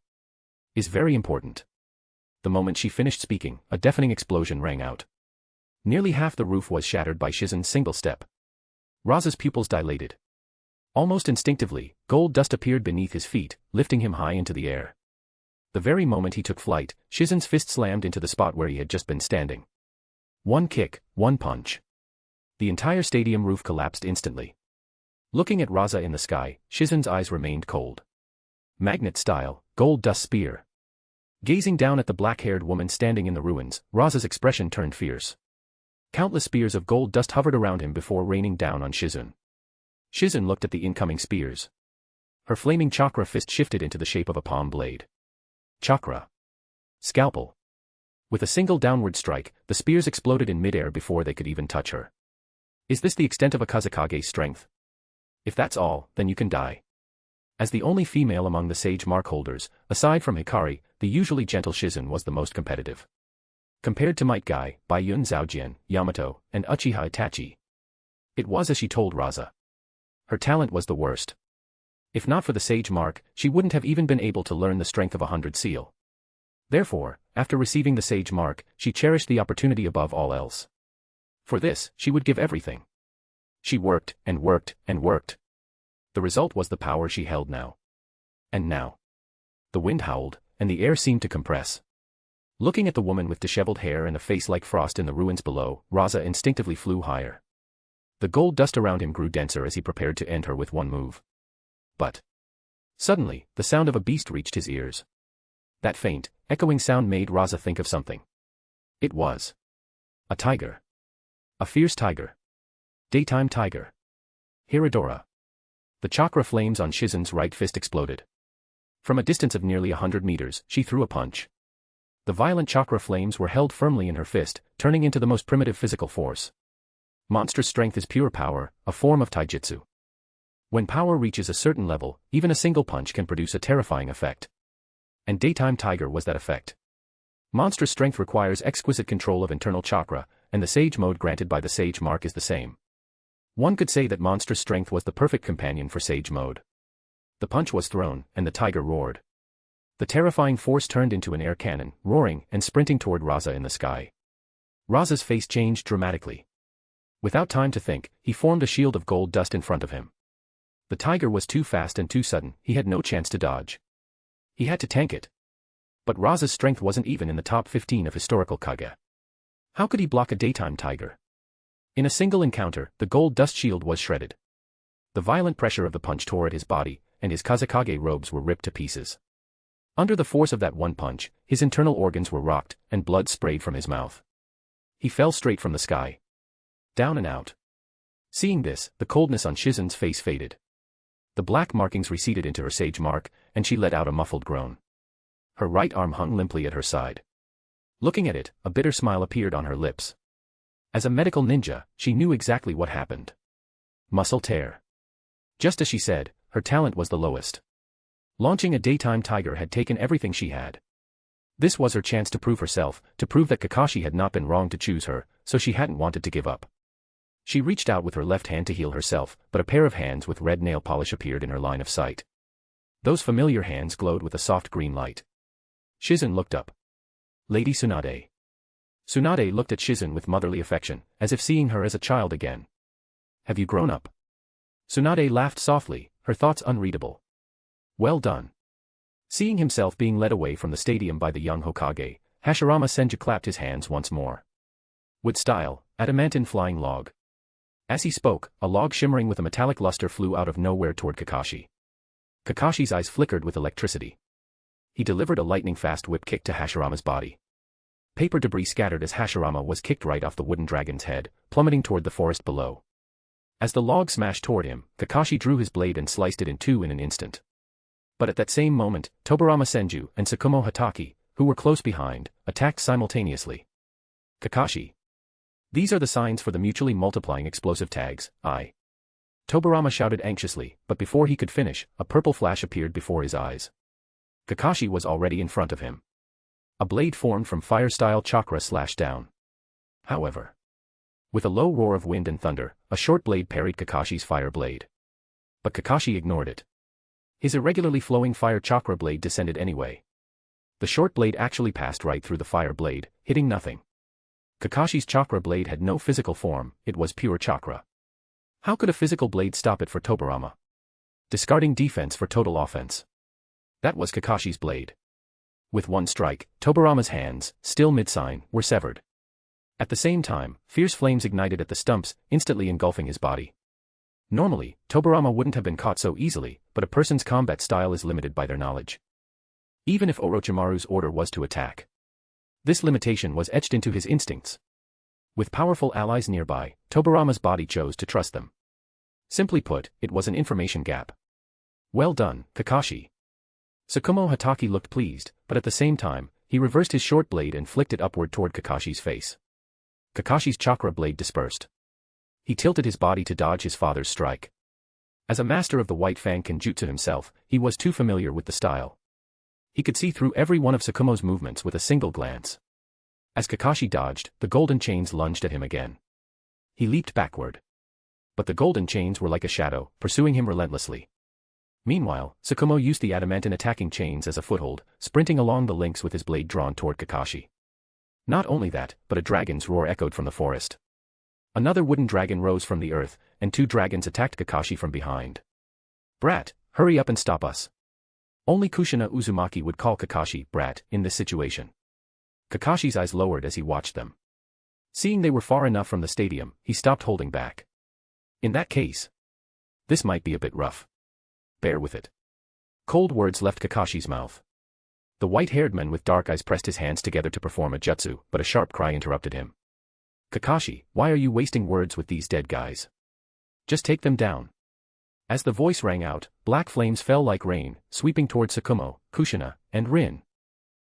is very important. The moment she finished speaking, a deafening explosion rang out. Nearly half the roof was shattered by Shizen's single step. Raza's pupils dilated. Almost instinctively, gold dust appeared beneath his feet, lifting him high into the air. The very moment he took flight, Shizen's fist slammed into the spot where he had just been standing. One kick, one punch. The entire stadium roof collapsed instantly. Looking at Raza in the sky, Shizen's eyes remained cold. Magnet style, gold dust spear. Gazing down at the black-haired woman standing in the ruins, Raza's expression turned fierce. Countless spears of gold dust hovered around him before raining down on Shizen. Shizen looked at the incoming spears. Her flaming chakra fist shifted into the shape of a palm blade. Chakra. Scalpel. With a single downward strike, the spears exploded in midair before they could even touch her. Is this the extent of a Kazekage's strength? If that's all, then you can die. As the only female among the sage mark holders, aside from Hikari, the usually gentle Shizen was the most competitive. Compared to Might Guy, Baiyun Zhaojian, Yamato, and Uchiha Itachi, it was as she told Raza. Her talent was the worst. If not for the sage mark, she wouldn't have even been able to learn the strength of 100 seal. Therefore, after receiving the sage mark, she cherished the opportunity above all else. For this, she would give everything. She worked, and worked, and worked. The result was the power she held now. And now. The wind howled, and the air seemed to compress. Looking at the woman with disheveled hair and a face like frost in the ruins below, Raza instinctively flew higher. The gold dust around him grew denser as he prepared to end her with one move. But suddenly, the sound of a beast reached his ears. That faint, echoing sound made Raza think of something. It was a tiger. A fierce tiger. Daytime tiger. Hiradora. The chakra flames on Shizen's right fist exploded. From a distance of nearly 100 meters, she threw a punch. The violent chakra flames were held firmly in her fist, turning into the most primitive physical force. Monstrous strength is pure power, a form of taijutsu. When power reaches a certain level, even a single punch can produce a terrifying effect. And Daytime Tiger was that effect. Monstrous strength requires exquisite control of internal chakra, and the sage mode granted by the sage mark is the same. One could say that monstrous strength was the perfect companion for sage mode. The punch was thrown, and the tiger roared. The terrifying force turned into an air cannon, roaring and sprinting toward Raza in the sky. Raza's face changed dramatically. Without time to think, he formed a shield of gold dust in front of him. The tiger was too fast and too sudden, he had no chance to dodge. He had to tank it. But Raza's strength wasn't even in the top 15 of historical Kage. How could he block a daytime tiger? In a single encounter, the gold dust shield was shredded. The violent pressure of the punch tore at his body, and his Kazekage robes were ripped to pieces. Under the force of that one punch, his internal organs were rocked, and blood sprayed from his mouth. He fell straight from the sky. Down and out. Seeing this, the coldness on Shizen's face faded. The black markings receded into her sage mark, and she let out a muffled groan. Her right arm hung limply at her side. Looking at it, a bitter smile appeared on her lips. As a medical ninja, she knew exactly what happened. Muscle tear. Just as she said, her talent was the lowest. Launching a daytime tiger had taken everything she had. This was her chance to prove herself, to prove that Kakashi had not been wrong to choose her, so she hadn't wanted to give up. She reached out with her left hand to heal herself, but a pair of hands with red nail polish appeared in her line of sight. Those familiar hands glowed with a soft green light. Shizen looked up. Lady Tsunade. Tsunade looked at Shizen with motherly affection, as if seeing her as a child again. Have you grown up? Tsunade laughed softly, her thoughts unreadable. Well done. Seeing himself being led away from the stadium by the young Hokage, Hashirama Senju clapped his hands once more. With style, adamantine flying log. As he spoke, a log shimmering with a metallic luster flew out of nowhere toward Kakashi. Kakashi's eyes flickered with electricity. He delivered a lightning-fast whip kick to Hashirama's body. Paper debris scattered as Hashirama was kicked right off the wooden dragon's head, plummeting toward the forest below. As the log smashed toward him, Kakashi drew his blade and sliced it in two in an instant. But at that same moment, Tobirama Senju and Tsukumo Hatake, who were close behind, attacked simultaneously. Kakashi. These are the signs for the mutually multiplying explosive tags, Tobirama shouted anxiously, but before he could finish, a purple flash appeared before his eyes. Kakashi was already in front of him. A blade formed from fire-style chakra slashed down. However, with a low roar of wind and thunder, a short blade parried Kakashi's fire blade. But Kakashi ignored it. His irregularly flowing fire chakra blade descended anyway. The short blade actually passed right through the fire blade, hitting nothing. Kakashi's chakra blade had no physical form, it was pure chakra. How could a physical blade stop it for Tobirama? Discarding defense for total offense. That was Kakashi's blade. With one strike, Tobirama's hands, still mid-sign, were severed. At the same time, fierce flames ignited at the stumps, instantly engulfing his body. Normally, Tobirama wouldn't have been caught so easily, but a person's combat style is limited by their knowledge. Even if Orochimaru's order was to attack. This limitation was etched into his instincts. With powerful allies nearby, Tobirama's body chose to trust them. Simply put, it was an information gap. Well done, Kakashi. Tsukumo Hatake looked pleased, but at the same time, he reversed his short blade and flicked it upward toward Kakashi's face. Kakashi's chakra blade dispersed. He tilted his body to dodge his father's strike. As a master of the White Fang Kenjutsu himself, he was too familiar with the style. He could see through every one of Tsukumo's movements with a single glance. As Kakashi dodged, the golden chains lunged at him again. He leaped backward. But the golden chains were like a shadow, pursuing him relentlessly. Meanwhile, Tsukumo used the adamantine attacking chains as a foothold, sprinting along the links with his blade drawn toward Kakashi. Not only that, but a dragon's roar echoed from the forest. Another wooden dragon rose from the earth, and two dragons attacked Kakashi from behind. Brat, hurry up and stop us. Only Kushina Uzumaki would call Kakashi brat in this situation. Kakashi's eyes lowered as he watched them. Seeing they were far enough from the stadium, he stopped holding back. In that case, this might be a bit rough. Bear with it. Cold words left Kakashi's mouth. The white-haired man with dark eyes pressed his hands together to perform a jutsu, but a sharp cry interrupted him. Kakashi, why are you wasting words with these dead guys? Just take them down. As the voice rang out, black flames fell like rain, sweeping toward Tsukumo, Kushina, and Rin.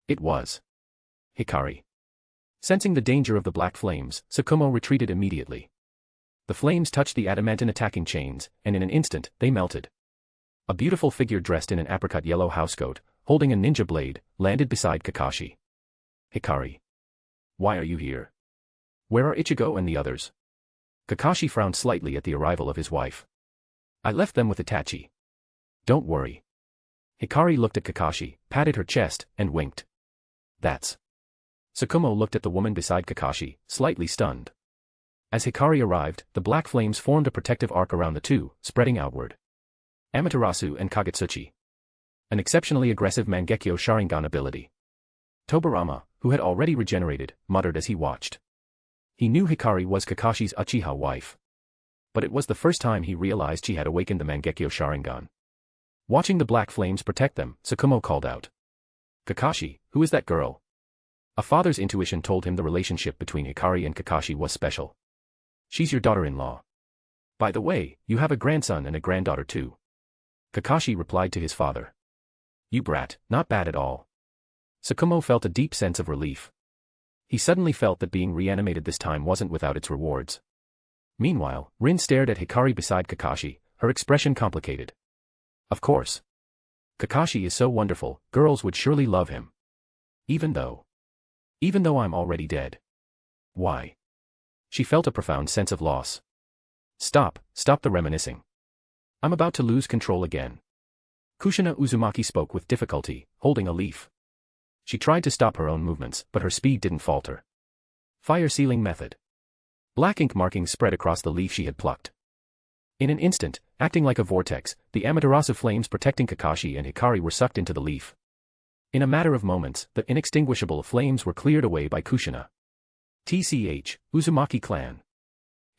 It was Hikari. Sensing the danger of the black flames, Tsukumo retreated immediately. The flames touched the adamantine attacking chains, and in an instant, they melted. A beautiful figure dressed in an apricot yellow housecoat, holding a ninja blade, landed beside Kakashi. Hikari. Why are you here? Where are Ichigo and the others? Kakashi frowned slightly at the arrival of his wife. I left them with Itachi. Don't worry. Hikari looked at Kakashi, patted her chest, and winked. That's. Tsukumo looked at the woman beside Kakashi, slightly stunned. As Hikari arrived, the black flames formed a protective arc around the two, spreading outward. Amaterasu and Kagetsuchi. An exceptionally aggressive Mangekyo Sharingan ability. Tobirama, who had already regenerated, muttered as he watched. He knew Hikari was Kakashi's Uchiha wife. But it was the first time he realized she had awakened the Mangekyo Sharingan. Watching the black flames protect them, Tsukumo called out. Kakashi, who is that girl? A father's intuition told him the relationship between Hikari and Kakashi was special. She's your daughter-in-law. By the way, you have a grandson and a granddaughter too. Kakashi replied to his father. You brat, not bad at all. Tsukumo felt a deep sense of relief. He suddenly felt that being reanimated this time wasn't without its rewards. Meanwhile, Rin stared at Hikari beside Kakashi, her expression complicated. Of course. Kakashi is so wonderful, girls would surely love him. Even though I'm already dead. Why? She felt a profound sense of loss. Stop the reminiscing. I'm about to lose control again. Kushina Uzumaki spoke with difficulty, holding a leaf. She tried to stop her own movements, but her speed didn't falter. Fire sealing method. Black ink markings spread across the leaf she had plucked. In an instant, acting like a vortex, the Amaterasu flames protecting Kakashi and Hikari were sucked into the leaf. In a matter of moments, the inextinguishable flames were cleared away by Kushina. TCH, Uzumaki clan.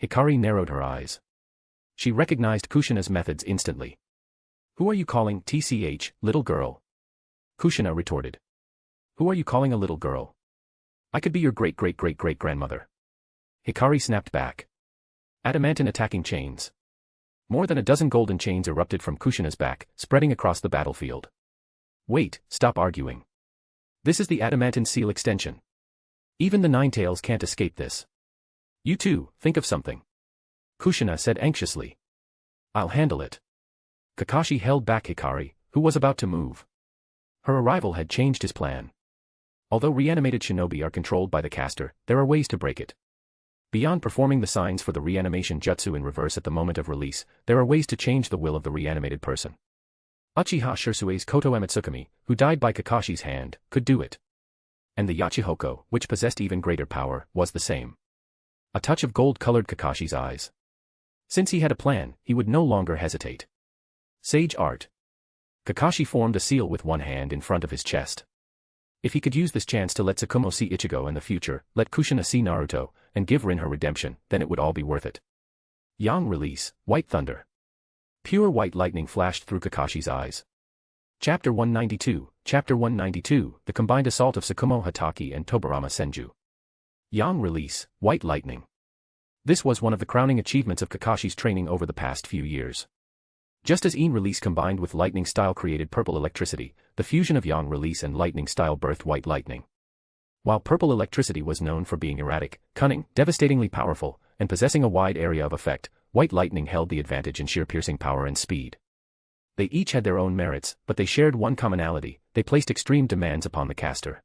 Hikari narrowed her eyes. She recognized Kushina's methods instantly. Who are you calling TCH, little girl? Kushina retorted. Who are you calling a little girl? I could be your great-great-great-great-grandmother. Hikari snapped back. Adamantine attacking chains. More than a dozen golden chains erupted from Kushina's back, spreading across the battlefield. Wait, stop arguing. This is the adamantine seal extension. Even the Ninetales can't escape this. You too, think of something. Kushina said anxiously. I'll handle it. Kakashi held back Hikari, who was about to move. Her arrival had changed his plan. Although reanimated shinobi are controlled by the caster, there are ways to break it. Beyond performing the signs for the reanimation jutsu in reverse at the moment of release, there are ways to change the will of the reanimated person. Uchiha Shirsue's Koto Ematsukami, who died by Kakashi's hand, could do it. And the Yachihoko, which possessed even greater power, was the same. A touch of gold colored Kakashi's eyes. Since he had a plan, he would no longer hesitate. Sage art. Kakashi formed a seal with one hand in front of his chest. If he could use this chance to let Tsukumo see Ichigo in the future, let Kushina see Naruto, and give Rin her redemption, then it would all be worth it. Yang release, White Thunder. Pure white lightning flashed through Kakashi's eyes. Chapter 192, the combined assault of Tsukumo Hatake and Tobarama Senju. Yang release, White Lightning. This was one of the crowning achievements of Kakashi's training over the past few years. Just as Yin release combined with lightning style created purple electricity, the fusion of Yang release and lightning style birthed white lightning. While purple electricity was known for being erratic, cunning, devastatingly powerful, and possessing a wide area of effect, white lightning held the advantage in sheer piercing power and speed. They each had their own merits, but they shared one commonality: they placed extreme demands upon the caster.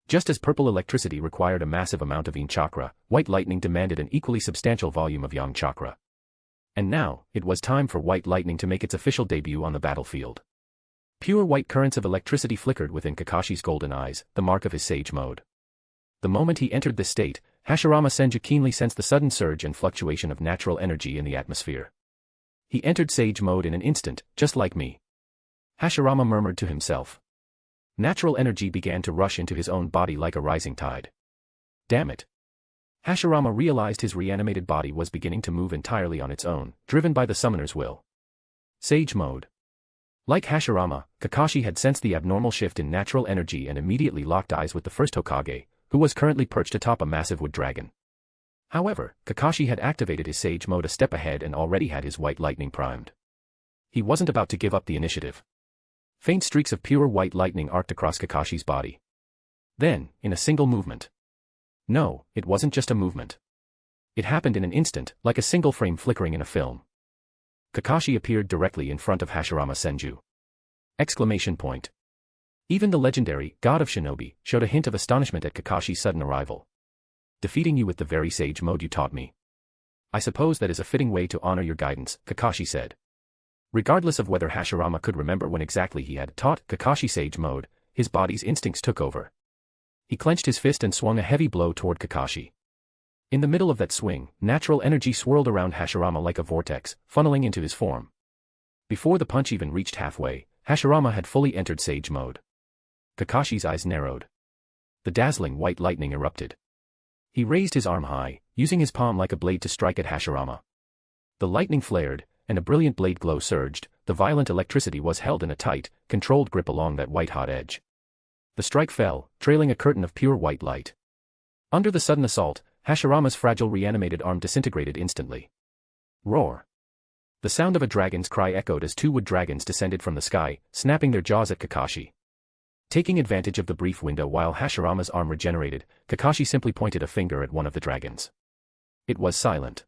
Just as purple electricity required a massive amount of Yin chakra, white lightning demanded an equally substantial volume of Yang chakra. And now, it was time for white lightning to make its official debut on the battlefield. Pure white currents of electricity flickered within Kakashi's golden eyes, the mark of his sage mode. The moment he entered this state, Hashirama Senju keenly sensed the sudden surge and fluctuation of natural energy in the atmosphere. He entered sage mode in an instant, just like me. Hashirama murmured to himself. Natural energy began to rush into his own body like a rising tide. Damn it. Hashirama realized his reanimated body was beginning to move entirely on its own, driven by the summoner's will. Sage mode. Like Hashirama, Kakashi had sensed the abnormal shift in natural energy and immediately locked eyes with the first Hokage, who was currently perched atop a massive wood dragon. However, Kakashi had activated his sage mode a step ahead and already had his white lightning primed. He wasn't about to give up the initiative. Faint streaks of pure white lightning arced across Kakashi's body. Then, in a single movement. No, it wasn't just a movement. It happened in an instant, like a single frame flickering in a film. Kakashi appeared directly in front of Hashirama Senju. Exclamation point. Even the legendary God of Shinobi showed a hint of astonishment at Kakashi's sudden arrival. Defeating you with the very sage mode you taught me. I suppose that is a fitting way to honor your guidance, Kakashi said. Regardless of whether Hashirama could remember when exactly he had taught Kakashi sage mode, his body's instincts took over. He clenched his fist and swung a heavy blow toward Kakashi. In the middle of that swing, natural energy swirled around Hashirama like a vortex, funneling into his form. Before the punch even reached halfway, Hashirama had fully entered sage mode. Kakashi's eyes narrowed. The dazzling white lightning erupted. He raised his arm high, using his palm like a blade to strike at Hashirama. The lightning flared, and a brilliant blade glow surged. The violent electricity was held in a tight, controlled grip along that white-hot edge. The strike fell, trailing a curtain of pure white light. Under the sudden assault, Hashirama's fragile reanimated arm disintegrated instantly. Roar. The sound of a dragon's cry echoed as two wood dragons descended from the sky, snapping their jaws at Kakashi. Taking advantage of the brief window while Hashirama's arm regenerated, Kakashi simply pointed a finger at one of the dragons. It was silent.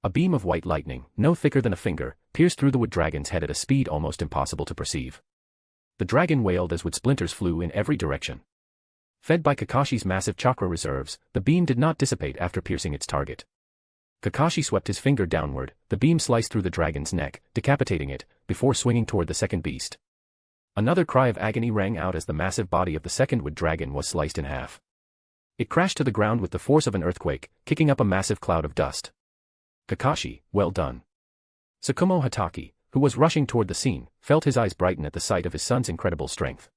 A beam of white lightning, no thicker than a finger, pierced through the wood dragon's head at a speed almost impossible to perceive. The dragon wailed as wood splinters flew in every direction. Fed by Kakashi's massive chakra reserves, the beam did not dissipate after piercing its target. Kakashi swept his finger downward, the beam sliced through the dragon's neck, decapitating it, before swinging toward the second beast. Another cry of agony rang out as the massive body of the second wood dragon was sliced in half. It crashed to the ground with the force of an earthquake, kicking up a massive cloud of dust. Kakashi, well done. Tsukumo Hatake, who was rushing toward the scene, felt his eyes brighten at the sight of his son's incredible strength.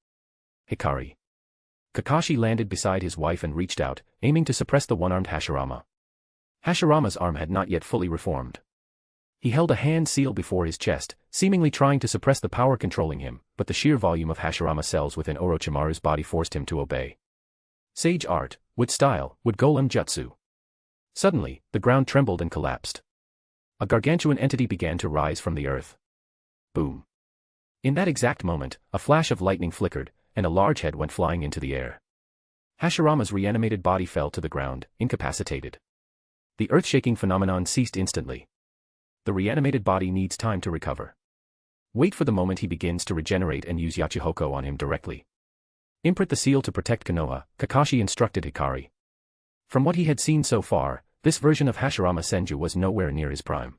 Hikari. Kakashi landed beside his wife and reached out, aiming to suppress the one-armed Hashirama. Hashirama's arm had not yet fully reformed. He held a hand seal before his chest, seemingly trying to suppress the power controlling him, but the sheer volume of Hashirama cells within Orochimaru's body forced him to obey. Sage art, wood style, wood golem jutsu. Suddenly, the ground trembled and collapsed. A gargantuan entity began to rise from the earth. Boom. In that exact moment, a flash of lightning flickered, and a large head went flying into the air. Hashirama's reanimated body fell to the ground, incapacitated. The earth-shaking phenomenon ceased instantly. The reanimated body needs time to recover. Wait for the moment he begins to regenerate and use Yachihoko on him directly. Imprint the seal to protect Konoha, Kakashi instructed Hikari. From what he had seen so far, this version of Hashirama Senju was nowhere near his prime.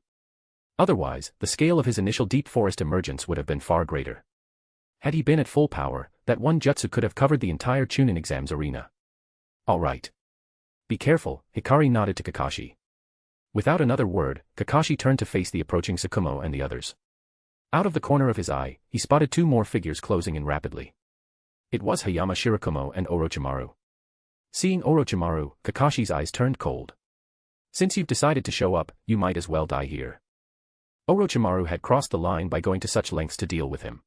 Otherwise, the scale of his initial deep forest emergence would have been far greater. Had he been at full power, that one jutsu could have covered the entire Chunin exams arena. All right. Be careful, Hikari nodded to Kakashi. Without another word, Kakashi turned to face the approaching Tsukumo and the others. Out of the corner of his eye, he spotted two more figures closing in rapidly. It was Hayama Shirakumo and Orochimaru. Seeing Orochimaru, Kakashi's eyes turned cold. Since you've decided to show up, you might as well die here. Orochimaru had crossed the line by going to such lengths to deal with him.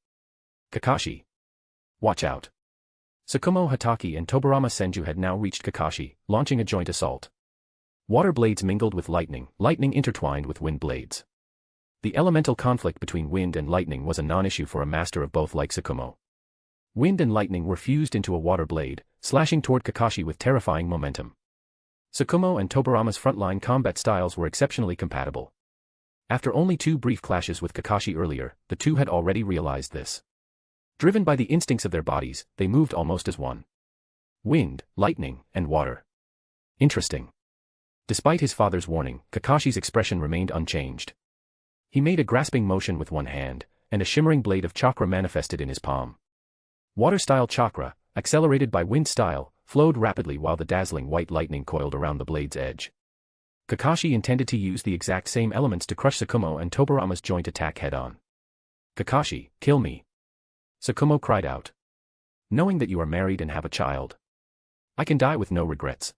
Kakashi. Watch out. Tsukumo Hatake and Tobirama Senju had now reached Kakashi, launching a joint assault. Water blades mingled with lightning, lightning intertwined with wind blades. The elemental conflict between wind and lightning was a non-issue for a master of both like Tsukumo. Wind and lightning were fused into a water blade, slashing toward Kakashi with terrifying momentum. Tsukumo and Tobirama's frontline combat styles were exceptionally compatible. After only 2 brief clashes with Kakashi earlier, the two had already realized this. Driven by the instincts of their bodies, they moved almost as one. Wind, lightning, and water. Interesting. Despite his father's warning, Kakashi's expression remained unchanged. He made a grasping motion with one hand, and a shimmering blade of chakra manifested in his palm. Water-style chakra, accelerated by wind style, flowed rapidly while the dazzling white lightning coiled around the blade's edge. Kakashi intended to use the exact same elements to crush Tsukumo and Tobirama's joint attack head-on. Kakashi, kill me. Tsukumo cried out. Knowing that you are married and have a child. I can die with no regrets.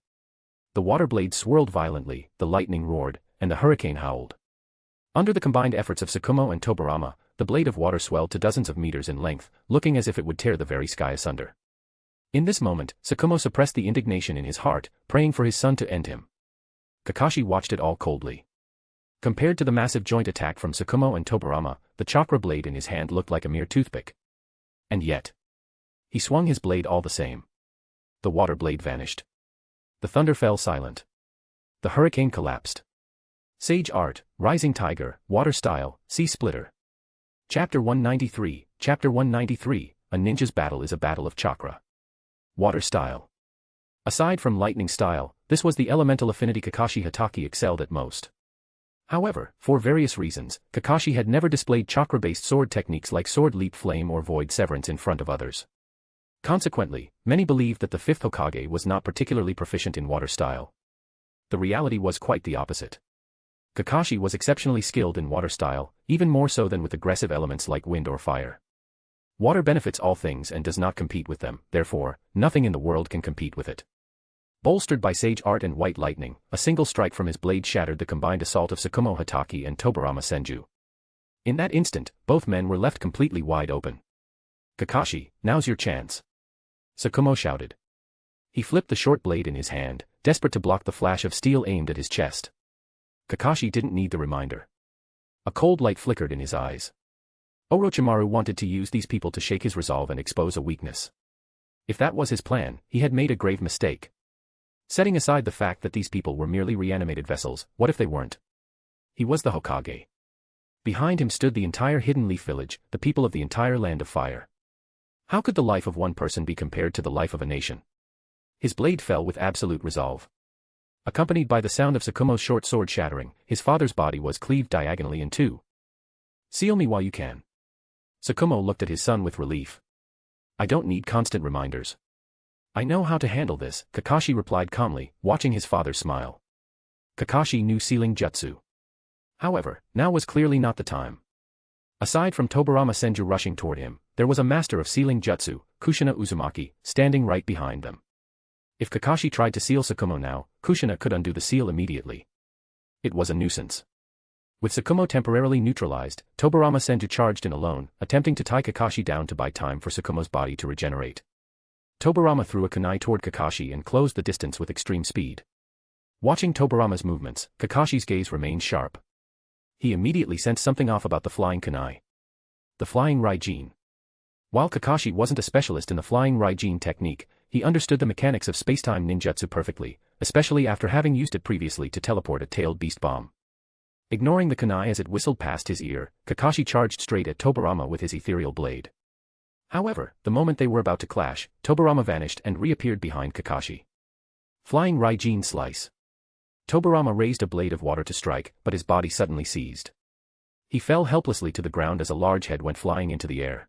The water blade swirled violently, the lightning roared, and the hurricane howled. Under the combined efforts of Tsukumo and Tobirama, the blade of water swelled to dozens of meters in length, looking as if it would tear the very sky asunder. In this moment, Tsukumo suppressed the indignation in his heart, praying for his son to end him. Kakashi watched it all coldly. Compared to the massive joint attack from Tsukumo and Tobirama, the chakra blade in his hand looked like a mere toothpick. And yet, he swung his blade all the same. The water blade vanished. The thunder fell silent. The hurricane collapsed. Sage art, rising tiger, water style, sea splitter. Chapter 193, Chapter 193, a ninja's battle is a battle of chakra. Water style. Aside from lightning style, this was the elemental affinity Kakashi Hatake excelled at most. However, for various reasons, Kakashi had never displayed chakra-based sword techniques like sword leap flame or void severance in front of others. Consequently, many believed that the 5th Hokage was not particularly proficient in water style. The reality was quite the opposite. Kakashi was exceptionally skilled in water style, even more so than with aggressive elements like wind or fire. Water benefits all things and does not compete with them, therefore, nothing in the world can compete with it. Bolstered by sage art and white lightning, a single strike from his blade shattered the combined assault of Tsukumo Hatake and Tobirama Senju. In that instant, both men were left completely wide open. Kakashi, now's your chance. Tsukumo shouted. He flipped the short blade in his hand, desperate to block the flash of steel aimed at his chest. Kakashi didn't need the reminder. A cold light flickered in his eyes. Orochimaru wanted to use these people to shake his resolve and expose a weakness. If that was his plan, he had made a grave mistake. Setting aside the fact that these people were merely reanimated vessels, what if they weren't? He was the Hokage. Behind him stood the entire Hidden Leaf Village, the people of the entire Land of Fire. How could the life of one person be compared to the life of a nation? His blade fell with absolute resolve. Accompanied by the sound of Tsukumo's short sword shattering, his father's body was cleaved diagonally in two. Seal me while you can. Tsukumo looked at his son with relief. I don't need constant reminders. I know how to handle this, Kakashi replied calmly, watching his father smile. Kakashi knew sealing jutsu. However, now was clearly not the time. Aside from Tobarama Senju rushing toward him, there was a master of sealing jutsu, Kushina Uzumaki, standing right behind them. If Kakashi tried to seal Tsukumo now, Kushina could undo the seal immediately. It was a nuisance. With Tsukumo temporarily neutralized, Tobarama Senju charged in alone, attempting to tie Kakashi down to buy time for Tsukumo's body to regenerate. Tobarama threw a kunai toward Kakashi and closed the distance with extreme speed. Watching Tobarama's movements, Kakashi's gaze remained sharp. He immediately sensed something off about the flying kunai. The flying Raijin. While Kakashi wasn't a specialist in the flying Raijin technique, he understood the mechanics of spacetime ninjutsu perfectly, especially after having used it previously to teleport a tailed beast bomb. Ignoring the kunai as it whistled past his ear, Kakashi charged straight at Tobarama with his ethereal blade. However, the moment they were about to clash, Tobarama vanished and reappeared behind Kakashi. Flying Raijin slice. Tobarama raised a blade of water to strike, but his body suddenly seized. He fell helplessly to the ground as a large head went flying into the air.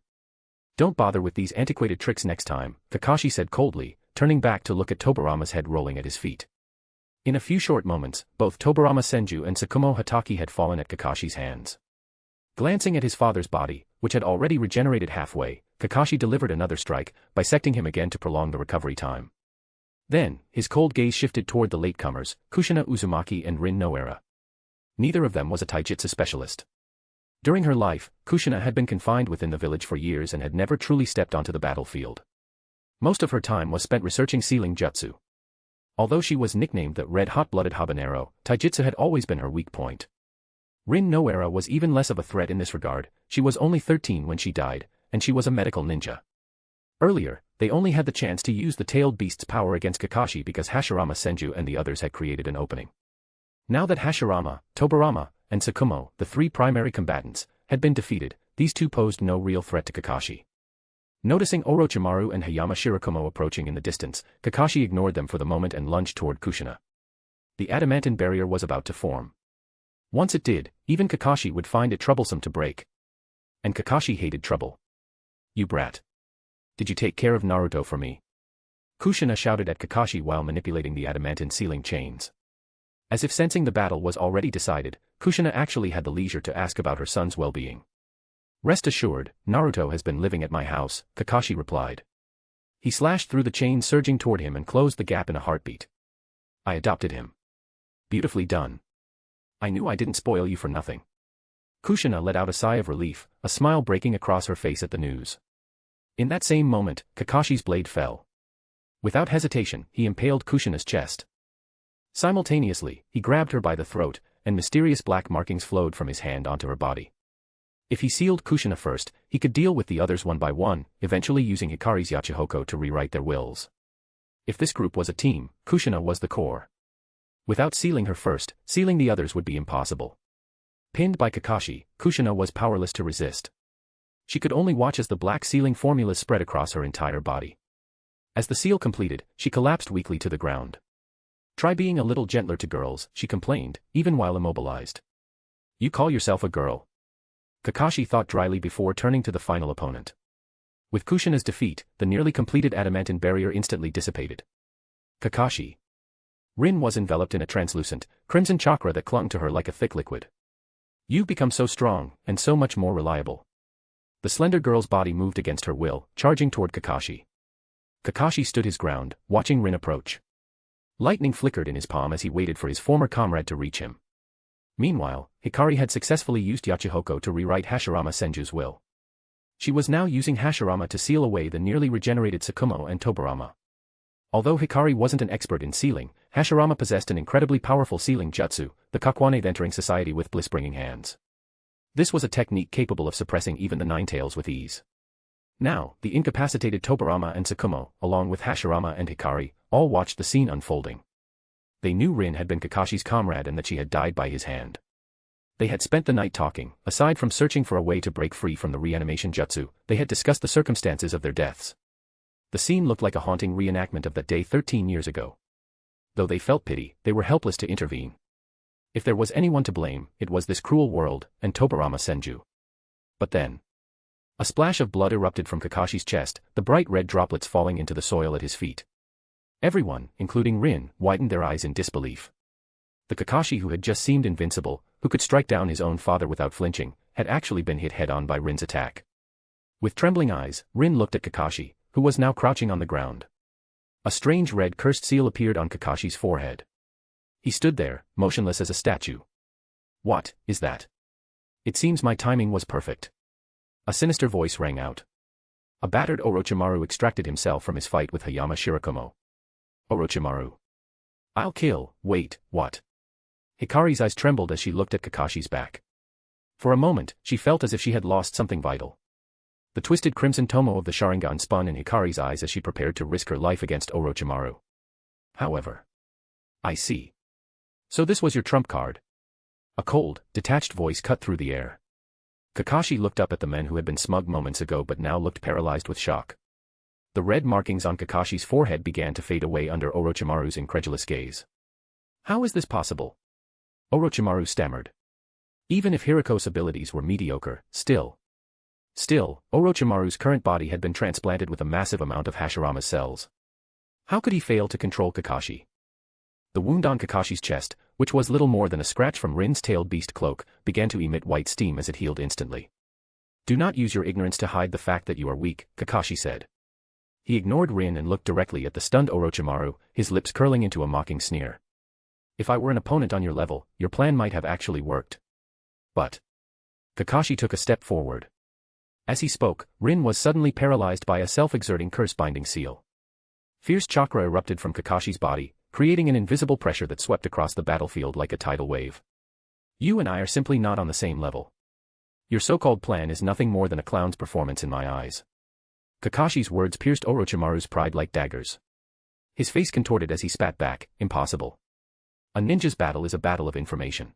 Don't bother with these antiquated tricks next time, Kakashi said coldly, turning back to look at Tobarama's head rolling at his feet. In a few short moments, both Tobarama Senju and Tsukumo Hatake had fallen at Kakashi's hands. Glancing at his father's body, which had already regenerated halfway, Kakashi delivered another strike, bisecting him again to prolong the recovery time. Then, his cold gaze shifted toward the latecomers, Kushina Uzumaki and Rin Noera. Neither of them was a taijutsu specialist. During her life, Kushina had been confined within the village for years and had never truly stepped onto the battlefield. Most of her time was spent researching sealing jutsu. Although she was nicknamed the Red Hot-Blooded Habanero, taijutsu had always been her weak point. Rin Noera was even less of a threat in this regard. She was only 13 when she died, and she was a medical ninja. Earlier, they only had the chance to use the tailed beast's power against Kakashi because Hashirama Senju and the others had created an opening. Now that Hashirama, Tobarama, and Tsukumo, the three primary combatants, had been defeated, these two posed no real threat to Kakashi. Noticing Orochimaru and Hayama Shirakumo approaching in the distance, Kakashi ignored them for the moment and lunged toward Kushina. The adamantine barrier was about to form. Once it did, even Kakashi would find it troublesome to break. And Kakashi hated trouble. You brat. Did you take care of Naruto for me? Kushina shouted at Kakashi while manipulating the adamantine sealing chains. As if sensing the battle was already decided, Kushina actually had the leisure to ask about her son's well-being. Rest assured, Naruto has been living at my house, Kakashi replied. He slashed through the chains surging toward him and closed the gap in a heartbeat. I adopted him. Beautifully done. I knew I didn't spoil you for nothing. Kushina let out a sigh of relief, a smile breaking across her face at the news. In that same moment, Kakashi's blade fell. Without hesitation, he impaled Kushina's chest. Simultaneously, he grabbed her by the throat, and mysterious black markings flowed from his hand onto her body. If he sealed Kushina first, he could deal with the others one by one, eventually using Hikari's Yachihoko to rewrite their wills. If this group was a team, Kushina was the core. Without sealing her first, sealing the others would be impossible. Pinned by Kakashi, Kushina was powerless to resist. She could only watch as the black sealing formulas spread across her entire body. As the seal completed, she collapsed weakly to the ground. Try being a little gentler to girls, she complained, even while immobilized. You call yourself a girl? Kakashi thought dryly before turning to the final opponent. With Kushina's defeat, the nearly completed adamantine barrier instantly dissipated. Kakashi. Rin was enveloped in a translucent, crimson chakra that clung to her like a thick liquid. You've become so strong, and so much more reliable. The slender girl's body moved against her will, charging toward Kakashi. Kakashi stood his ground, watching Rin approach. Lightning flickered in his palm as he waited for his former comrade to reach him. Meanwhile, Hikari had successfully used Yachihoko to rewrite Hashirama Senju's will. She was now using Hashirama to seal away the nearly regenerated Tsukumo and Tobarama. Although Hikari wasn't an expert in sealing, Hashirama possessed an incredibly powerful sealing jutsu, the Kakwane entering society with bliss-bringing hands. This was a technique capable of suppressing even the Ninetales with ease. Now, the incapacitated Tobarama and Tsukumo, along with Hashirama and Hikari, all watched the scene unfolding. They knew Rin had been Kakashi's comrade and that she had died by his hand. They had spent the night talking. Aside from searching for a way to break free from the reanimation jutsu, they had discussed the circumstances of their deaths. The scene looked like a haunting reenactment of that day 13 years ago. Though they felt pity, they were helpless to intervene. If there was anyone to blame, it was this cruel world, and Tobarama Senju. But then, a splash of blood erupted from Kakashi's chest, the bright red droplets falling into the soil at his feet. Everyone, including Rin, widened their eyes in disbelief. The Kakashi who had just seemed invincible, who could strike down his own father without flinching, had actually been hit head-on by Rin's attack. With trembling eyes, Rin looked at Kakashi, who was now crouching on the ground. A strange red cursed seal appeared on Kakashi's forehead. He stood there, motionless as a statue. What is that? It seems my timing was perfect. A sinister voice rang out. A battered Orochimaru extracted himself from his fight with Hayama Shirakumo. Orochimaru. I'll kill, wait, what? Hikari's eyes trembled as she looked at Kakashi's back. For a moment, she felt as if she had lost something vital. The twisted crimson tomo of the Sharingan spun in Hikari's eyes as she prepared to risk her life against Orochimaru. However. I see. So this was your trump card. A cold, detached voice cut through the air. Kakashi looked up at the men who had been smug moments ago but now looked paralyzed with shock. The red markings on Kakashi's forehead began to fade away under Orochimaru's incredulous gaze. How is this possible? Orochimaru stammered. Even if Hiriko's abilities were mediocre, Still, Orochimaru's current body had been transplanted with a massive amount of Hashirama's cells. How could he fail to control Kakashi? The wound on Kakashi's chest, which was little more than a scratch from Rin's tailed beast cloak, began to emit white steam as it healed instantly. Do not use your ignorance to hide the fact that you are weak, Kakashi said. He ignored Rin and looked directly at the stunned Orochimaru, his lips curling into a mocking sneer. If I were an opponent on your level, your plan might have actually worked. But. Kakashi took a step forward. As he spoke, Rin was suddenly paralyzed by a self-exerting curse-binding seal. Fierce chakra erupted from Kakashi's body, creating an invisible pressure that swept across the battlefield like a tidal wave. You and I are simply not on the same level. Your so-called plan is nothing more than a clown's performance in my eyes. Kakashi's words pierced Orochimaru's pride like daggers. His face contorted as he spat back, impossible. A ninja's battle is a battle of information.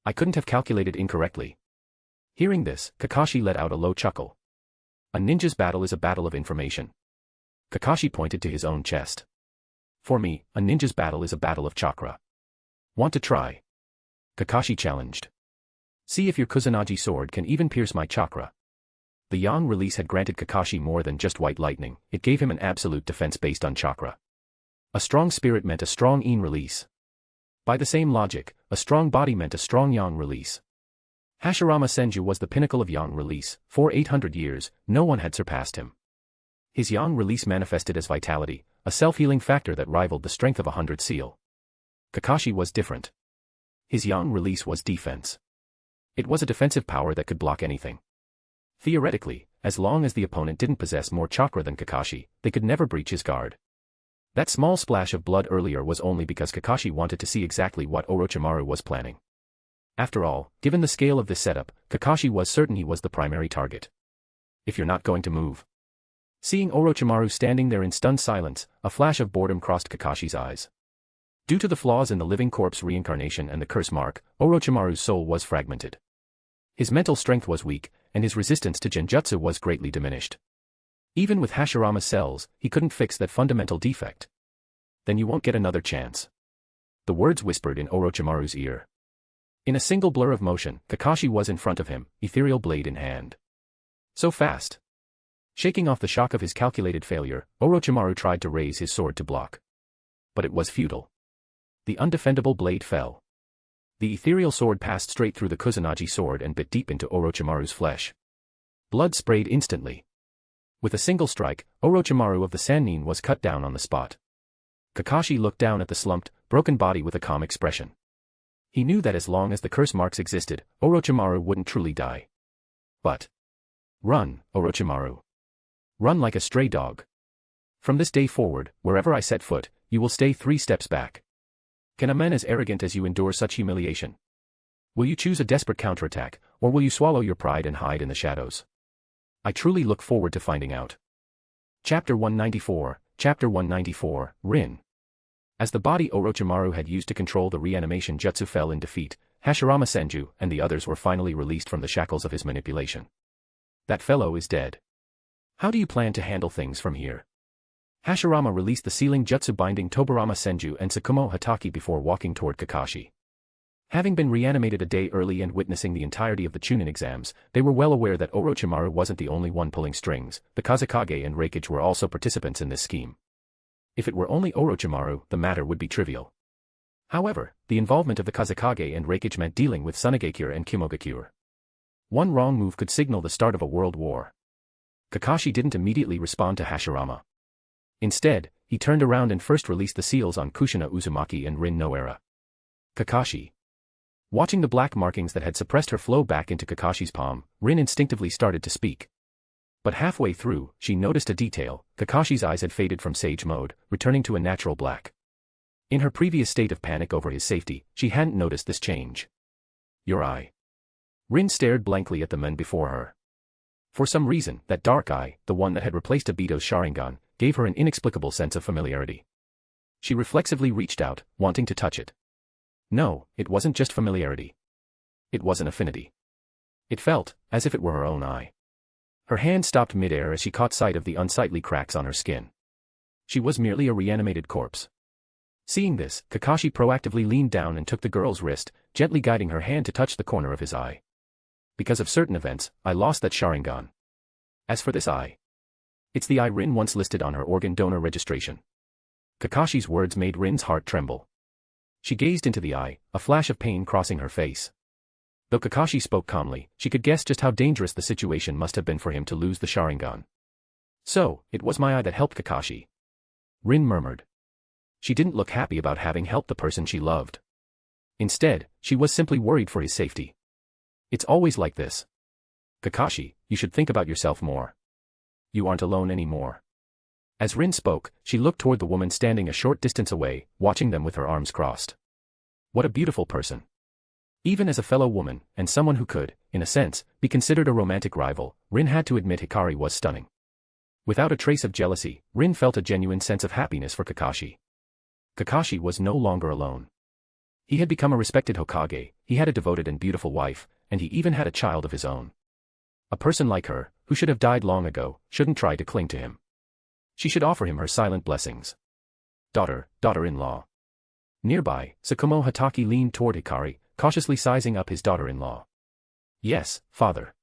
I couldn't have calculated incorrectly. Hearing this, Kakashi let out a low chuckle. A ninja's battle is a battle of information. Kakashi pointed to his own chest. For me, a ninja's battle is a battle of chakra. Want to try? Kakashi challenged. See if your Kusanagi sword can even pierce my chakra. The yang release had granted Kakashi more than just white lightning, it gave him an absolute defense based on chakra. A strong spirit meant a strong yin release. By the same logic, a strong body meant a strong yang release. Hashirama Senju was the pinnacle of yang release. For 800 years, no one had surpassed him. His yang release manifested as vitality, a self-healing factor that rivaled the strength of 100 seal. Kakashi was different. His yang release was defense. It was a defensive power that could block anything. Theoretically, as long as the opponent didn't possess more chakra than Kakashi, they could never breach his guard. That small splash of blood earlier was only because Kakashi wanted to see exactly what Orochimaru was planning. After all, given the scale of this setup, Kakashi was certain he was the primary target. If you're not going to move. Seeing Orochimaru standing there in stunned silence, a flash of boredom crossed Kakashi's eyes. Due to the flaws in the living corpse reincarnation and the curse mark, Orochimaru's soul was fragmented. His mental strength was weak, and his resistance to genjutsu was greatly diminished. Even with Hashirama's cells, he couldn't fix that fundamental defect. Then you won't get another chance. The words whispered in Orochimaru's ear. In a single blur of motion, Kakashi was in front of him, ethereal blade in hand. So fast. Shaking off the shock of his calculated failure, Orochimaru tried to raise his sword to block. But it was futile. The undefendable blade fell. The ethereal sword passed straight through the Kusanagi sword and bit deep into Orochimaru's flesh. Blood sprayed instantly. With a single strike, Orochimaru of the Sannin was cut down on the spot. Kakashi looked down at the slumped, broken body with a calm expression. He knew that as long as the curse marks existed, Orochimaru wouldn't truly die. But. Run, Orochimaru. Run like a stray dog. From this day forward, wherever I set foot, you will stay 3 steps back. Can a man as arrogant as you endure such humiliation? Will you choose a desperate counterattack, or will you swallow your pride and hide in the shadows? I truly look forward to finding out. Chapter 194, Rin. As the body Orochimaru had used to control the reanimation jutsu fell in defeat, Hashirama Senju and the others were finally released from the shackles of his manipulation. That fellow is dead. How do you plan to handle things from here? Hashirama released the sealing jutsu binding Tobarama Senju and Tsukumo Hatake before walking toward Kakashi. Having been reanimated a day early and witnessing the entirety of the Chunin exams, they were well aware that Orochimaru wasn't the only one pulling strings. The Kazekage and Reikage were also participants in this scheme. If it were only Orochimaru, the matter would be trivial. However, the involvement of the Kazekage and Reikage meant dealing with Tsunegakure and Kimogakure. One wrong move could signal the start of a world war. Kakashi didn't immediately respond to Hashirama. Instead, he turned around and first released the seals on Kushina Uzumaki and Rin Noera. Kakashi. Watching the black markings that had suppressed her flow back into Kakashi's palm, Rin instinctively started to speak. But halfway through, she noticed a detail: Kakashi's eyes had faded from sage mode, returning to a natural black. In her previous state of panic over his safety, she hadn't noticed this change. Your eye. Rin stared blankly at the men before her. For some reason, that dark eye, the one that had replaced Obito's Sharingan, gave her an inexplicable sense of familiarity. She reflexively reached out, wanting to touch it. No, it wasn't just familiarity. It was an affinity. It felt as if it were her own eye. Her hand stopped mid-air as she caught sight of the unsightly cracks on her skin. She was merely a reanimated corpse. Seeing this, Kakashi proactively leaned down and took the girl's wrist, gently guiding her hand to touch the corner of his eye. Because of certain events, I lost that Sharingan. As for this eye, it's the eye Rin once listed on her organ donor registration. Kakashi's words made Rin's heart tremble. She gazed into the eye, a flash of pain crossing her face. Though Kakashi spoke calmly, she could guess just how dangerous the situation must have been for him to lose the Sharingan. So, it was my eye that helped Kakashi. Rin murmured. She didn't look happy about having helped the person she loved. Instead, she was simply worried for his safety. It's always like this. Kakashi, you should think about yourself more. You aren't alone anymore. As Rin spoke, she looked toward the woman standing a short distance away, watching them with her arms crossed. What a beautiful person. Even as a fellow woman, and someone who could, in a sense, be considered a romantic rival, Rin had to admit Hikari was stunning. Without a trace of jealousy, Rin felt a genuine sense of happiness for Kakashi. Kakashi was no longer alone. He had become a respected Hokage, he had a devoted and beautiful wife, and he even had a child of his own. A person like her, who should have died long ago, shouldn't try to cling to him. She should offer him her silent blessings. Daughter-in-law. Nearby, Tsukumo Hatake leaned toward Hikari, cautiously sizing up his daughter-in-law. Yes, father.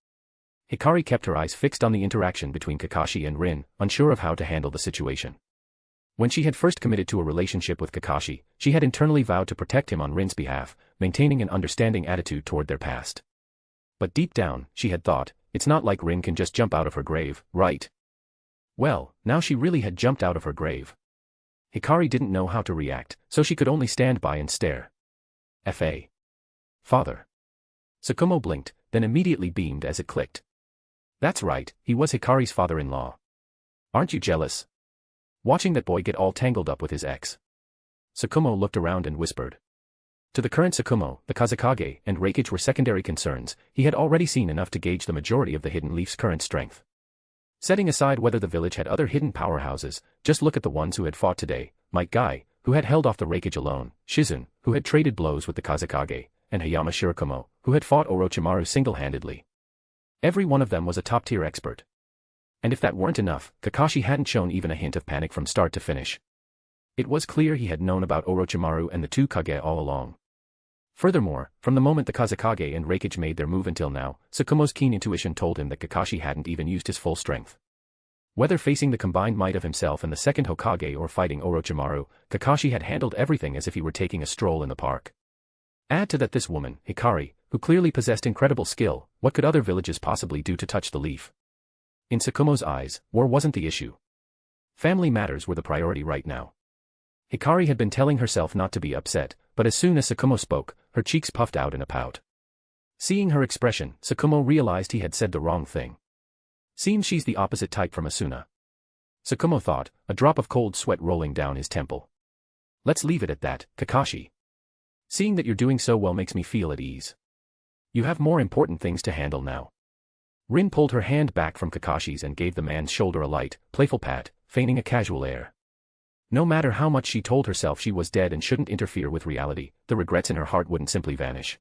Hikari kept her eyes fixed on the interaction between Kakashi and Rin, unsure of how to handle the situation. When she had first committed to a relationship with Kakashi, she had internally vowed to protect him on Rin's behalf, maintaining an understanding attitude toward their past. But deep down, she had thought, it's not like Rin can just jump out of her grave, right? Well, now she really had jumped out of her grave. Hikari didn't know how to react, so she could only stand by and stare. F.A. Father. Tsukumo blinked, then immediately beamed as it clicked. That's right, he was Hikari's father-in-law. Aren't you jealous? Watching that boy get all tangled up with his ex. Tsukumo looked around and whispered. To the current Tsukumo, the Kazekage and Reikage were secondary concerns. He had already seen enough to gauge the majority of the Hidden Leaf's current strength. Setting aside whether the village had other hidden powerhouses, just look at the ones who had fought today: Might Guy, who had held off the Reikage alone, Shizun, who had traded blows with the Kazekage, and Hayama Shirakumo, who had fought Orochimaru single-handedly. Every one of them was a top-tier expert. And if that weren't enough, Kakashi hadn't shown even a hint of panic from start to finish. It was clear he had known about Orochimaru and the two Kage all along. Furthermore, from the moment the Kazekage and Reikage made their move until now, Tsukumo's keen intuition told him that Kakashi hadn't even used his full strength. Whether facing the combined might of himself and the second Hokage or fighting Orochimaru, Kakashi had handled everything as if he were taking a stroll in the park. Add to that this woman, Hikari, who clearly possessed incredible skill. What could other villages possibly do to touch the leaf? In Tsukumo's eyes, war wasn't the issue. Family matters were the priority right now. Hikari had been telling herself not to be upset, but as soon as Tsukumo spoke, her cheeks puffed out in a pout. Seeing her expression, Tsukumo realized he had said the wrong thing. Seems she's the opposite type from Asuna. Tsukumo thought, a drop of cold sweat rolling down his temple. Let's leave it at that, Kakashi. Seeing that you're doing so well makes me feel at ease. You have more important things to handle now. Rin pulled her hand back from Kakashi's and gave the man's shoulder a light, playful pat, feigning a casual air. No matter how much she told herself she was dead and shouldn't interfere with reality, the regrets in her heart wouldn't simply vanish.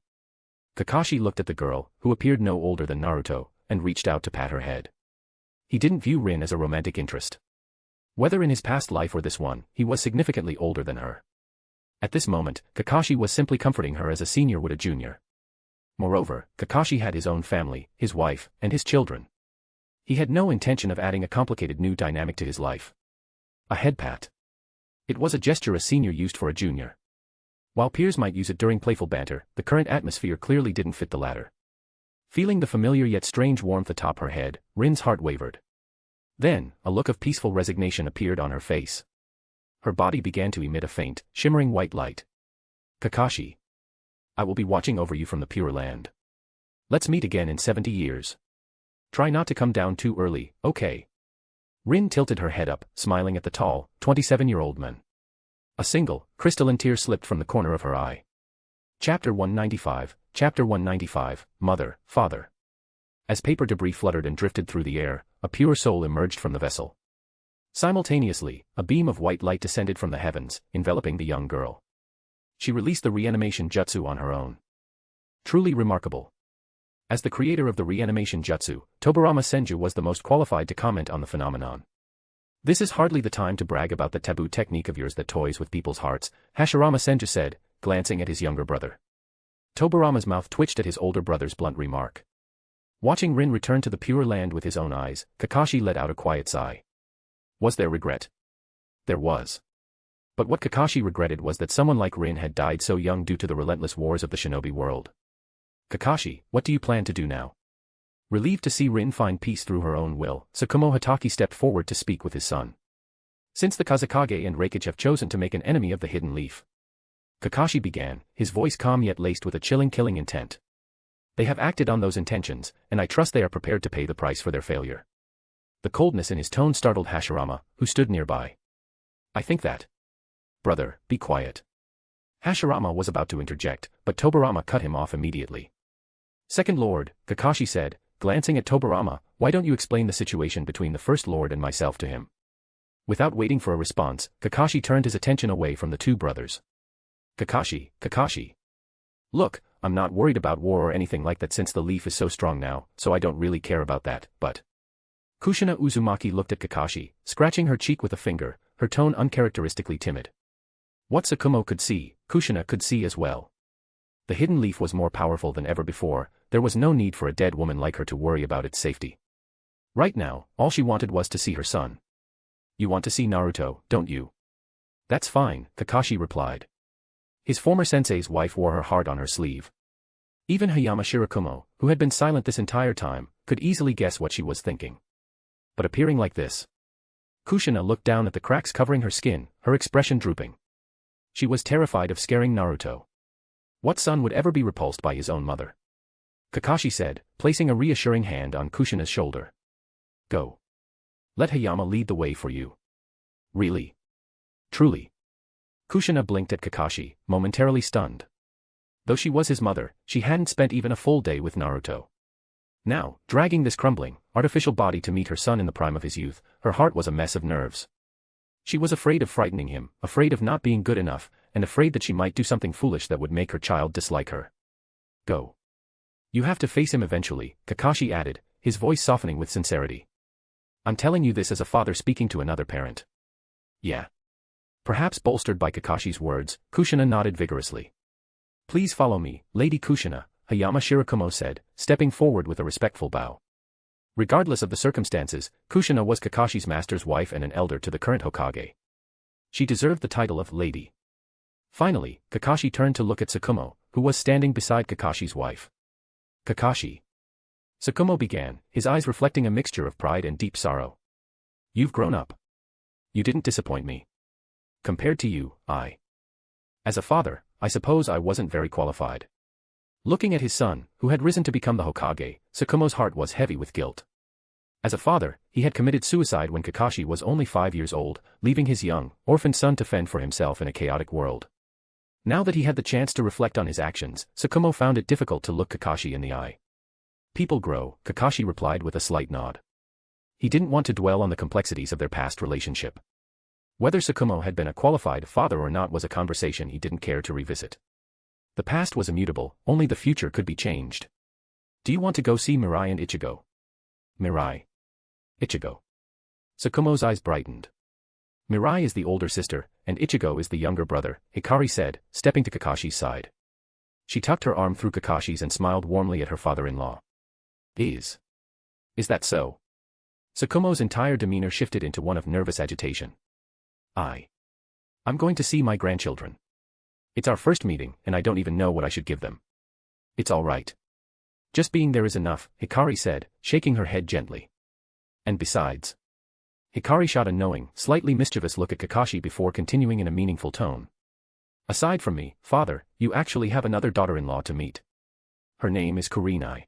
Kakashi looked at the girl, who appeared no older than Naruto, and reached out to pat her head. He didn't view Rin as a romantic interest. Whether in his past life or this one, he was significantly older than her. At this moment, Kakashi was simply comforting her as a senior would a junior. Moreover, Kakashi had his own family, his wife, and his children. He had no intention of adding a complicated new dynamic to his life. A head pat. It was a gesture a senior used for a junior. While peers might use it during playful banter, the current atmosphere clearly didn't fit the latter. Feeling the familiar yet strange warmth atop her head, Rin's heart wavered. Then, a look of peaceful resignation appeared on her face. Her body began to emit a faint, shimmering white light. Kakashi. I will be watching over you from the Pure Land. Let's meet again in 70 years. Try not to come down too early, okay? Rin tilted her head up, smiling at the tall, 27-year-old man. A single, crystalline tear slipped from the corner of her eye. Chapter 195, Mother, Father. As paper debris fluttered and drifted through the air, a pure soul emerged from the vessel. Simultaneously, a beam of white light descended from the heavens, enveloping the young girl. She released the reanimation jutsu on her own. Truly remarkable. As the creator of the reanimation jutsu, Tobirama Senju was the most qualified to comment on the phenomenon. This is hardly the time to brag about the taboo technique of yours that toys with people's hearts, Hashirama Senju said, glancing at his younger brother. Tobirama's mouth twitched at his older brother's blunt remark. Watching Rin return to the Pure Land with his own eyes, Kakashi let out a quiet sigh. Was there regret? There was. But what Kakashi regretted was that someone like Rin had died so young due to the relentless wars of the shinobi world. Kakashi, what do you plan to do now? Relieved to see Rin find peace through her own will, Tsukumo Hatake stepped forward to speak with his son. Since the Kazekage and Reikage have chosen to make an enemy of the Hidden Leaf. Kakashi began, his voice calm yet laced with a chilling killing intent. They have acted on those intentions, and I trust they are prepared to pay the price for their failure. The coldness in his tone startled Hashirama, who stood nearby. I think that. Brother, be quiet. Hashirama was about to interject, but Tobirama cut him off immediately. Second Lord, Kakashi said, glancing at Tobirama, why don't you explain the situation between the First Lord and myself to him? Without waiting for a response, Kakashi turned his attention away from the two brothers. Kakashi. Look, I'm not worried about war or anything like that since the leaf is so strong now, so I don't really care about that, but... Kushina Uzumaki looked at Kakashi, scratching her cheek with a finger, her tone uncharacteristically timid. What Tsukumo could see, Kushina could see as well. The hidden leaf was more powerful than ever before, there was no need for a dead woman like her to worry about its safety. Right now, all she wanted was to see her son. You want to see Naruto, don't you? That's fine, Kakashi replied. His former sensei's wife wore her heart on her sleeve. Even Hayama Shirakumo, who had been silent this entire time, could easily guess what she was thinking. But appearing like this. Kushina looked down at the cracks covering her skin, her expression drooping. She was terrified of scaring Naruto. What son would ever be repulsed by his own mother? Kakashi said, placing a reassuring hand on Kushina's shoulder. Go. Let Hayama lead the way for you. Really? Truly? Kushina blinked at Kakashi, momentarily stunned. Though she was his mother, she hadn't spent even a full day with Naruto. Now, dragging this crumbling, artificial body to meet her son in the prime of his youth, her heart was a mess of nerves. She was afraid of frightening him, afraid of not being good enough, and afraid that she might do something foolish that would make her child dislike her. Go. You have to face him eventually, Kakashi added, his voice softening with sincerity. I'm telling you this as a father speaking to another parent. Yeah. Perhaps bolstered by Kakashi's words, Kushina nodded vigorously. Please follow me, Lady Kushina, Hayama Shirakumo said, stepping forward with a respectful bow. Regardless of the circumstances, Kushina was Kakashi's master's wife and an elder to the current Hokage. She deserved the title of Lady. Finally, Kakashi turned to look at Tsukumo, who was standing beside Kakashi's wife. Kakashi. Tsukumo began, his eyes reflecting a mixture of pride and deep sorrow. You've grown up. You didn't disappoint me. Compared to you, as a father, I suppose I wasn't very qualified. Looking at his son, who had risen to become the Hokage, Tsukumo's heart was heavy with guilt. As a father, he had committed suicide when Kakashi was only 5 years old, leaving his young, orphaned son to fend for himself in a chaotic world. Now that he had the chance to reflect on his actions, Tsukumo found it difficult to look Kakashi in the eye. People grow, Kakashi replied with a slight nod. He didn't want to dwell on the complexities of their past relationship. Whether Tsukumo had been a qualified father or not was a conversation he didn't care to revisit. The past was immutable, only the future could be changed. Do you want to go see Mirai and Ichigo? Mirai. Ichigo. Tsukumo's eyes brightened. Mirai is the older sister, and Ichigo is the younger brother, Hikari said, stepping to Kakashi's side. She tucked her arm through Kakashi's and smiled warmly at her father-in-law. Is that so? Tsukumo's entire demeanor shifted into one of nervous agitation. I'm going to see my grandchildren. It's our first meeting, and I don't even know what I should give them. It's all right. Just being there is enough, Hikari said, shaking her head gently. And besides. Hikari shot a knowing, slightly mischievous look at Kakashi before continuing in a meaningful tone. Aside from me, father, you actually have another daughter-in-law to meet. Her name is Kurenai.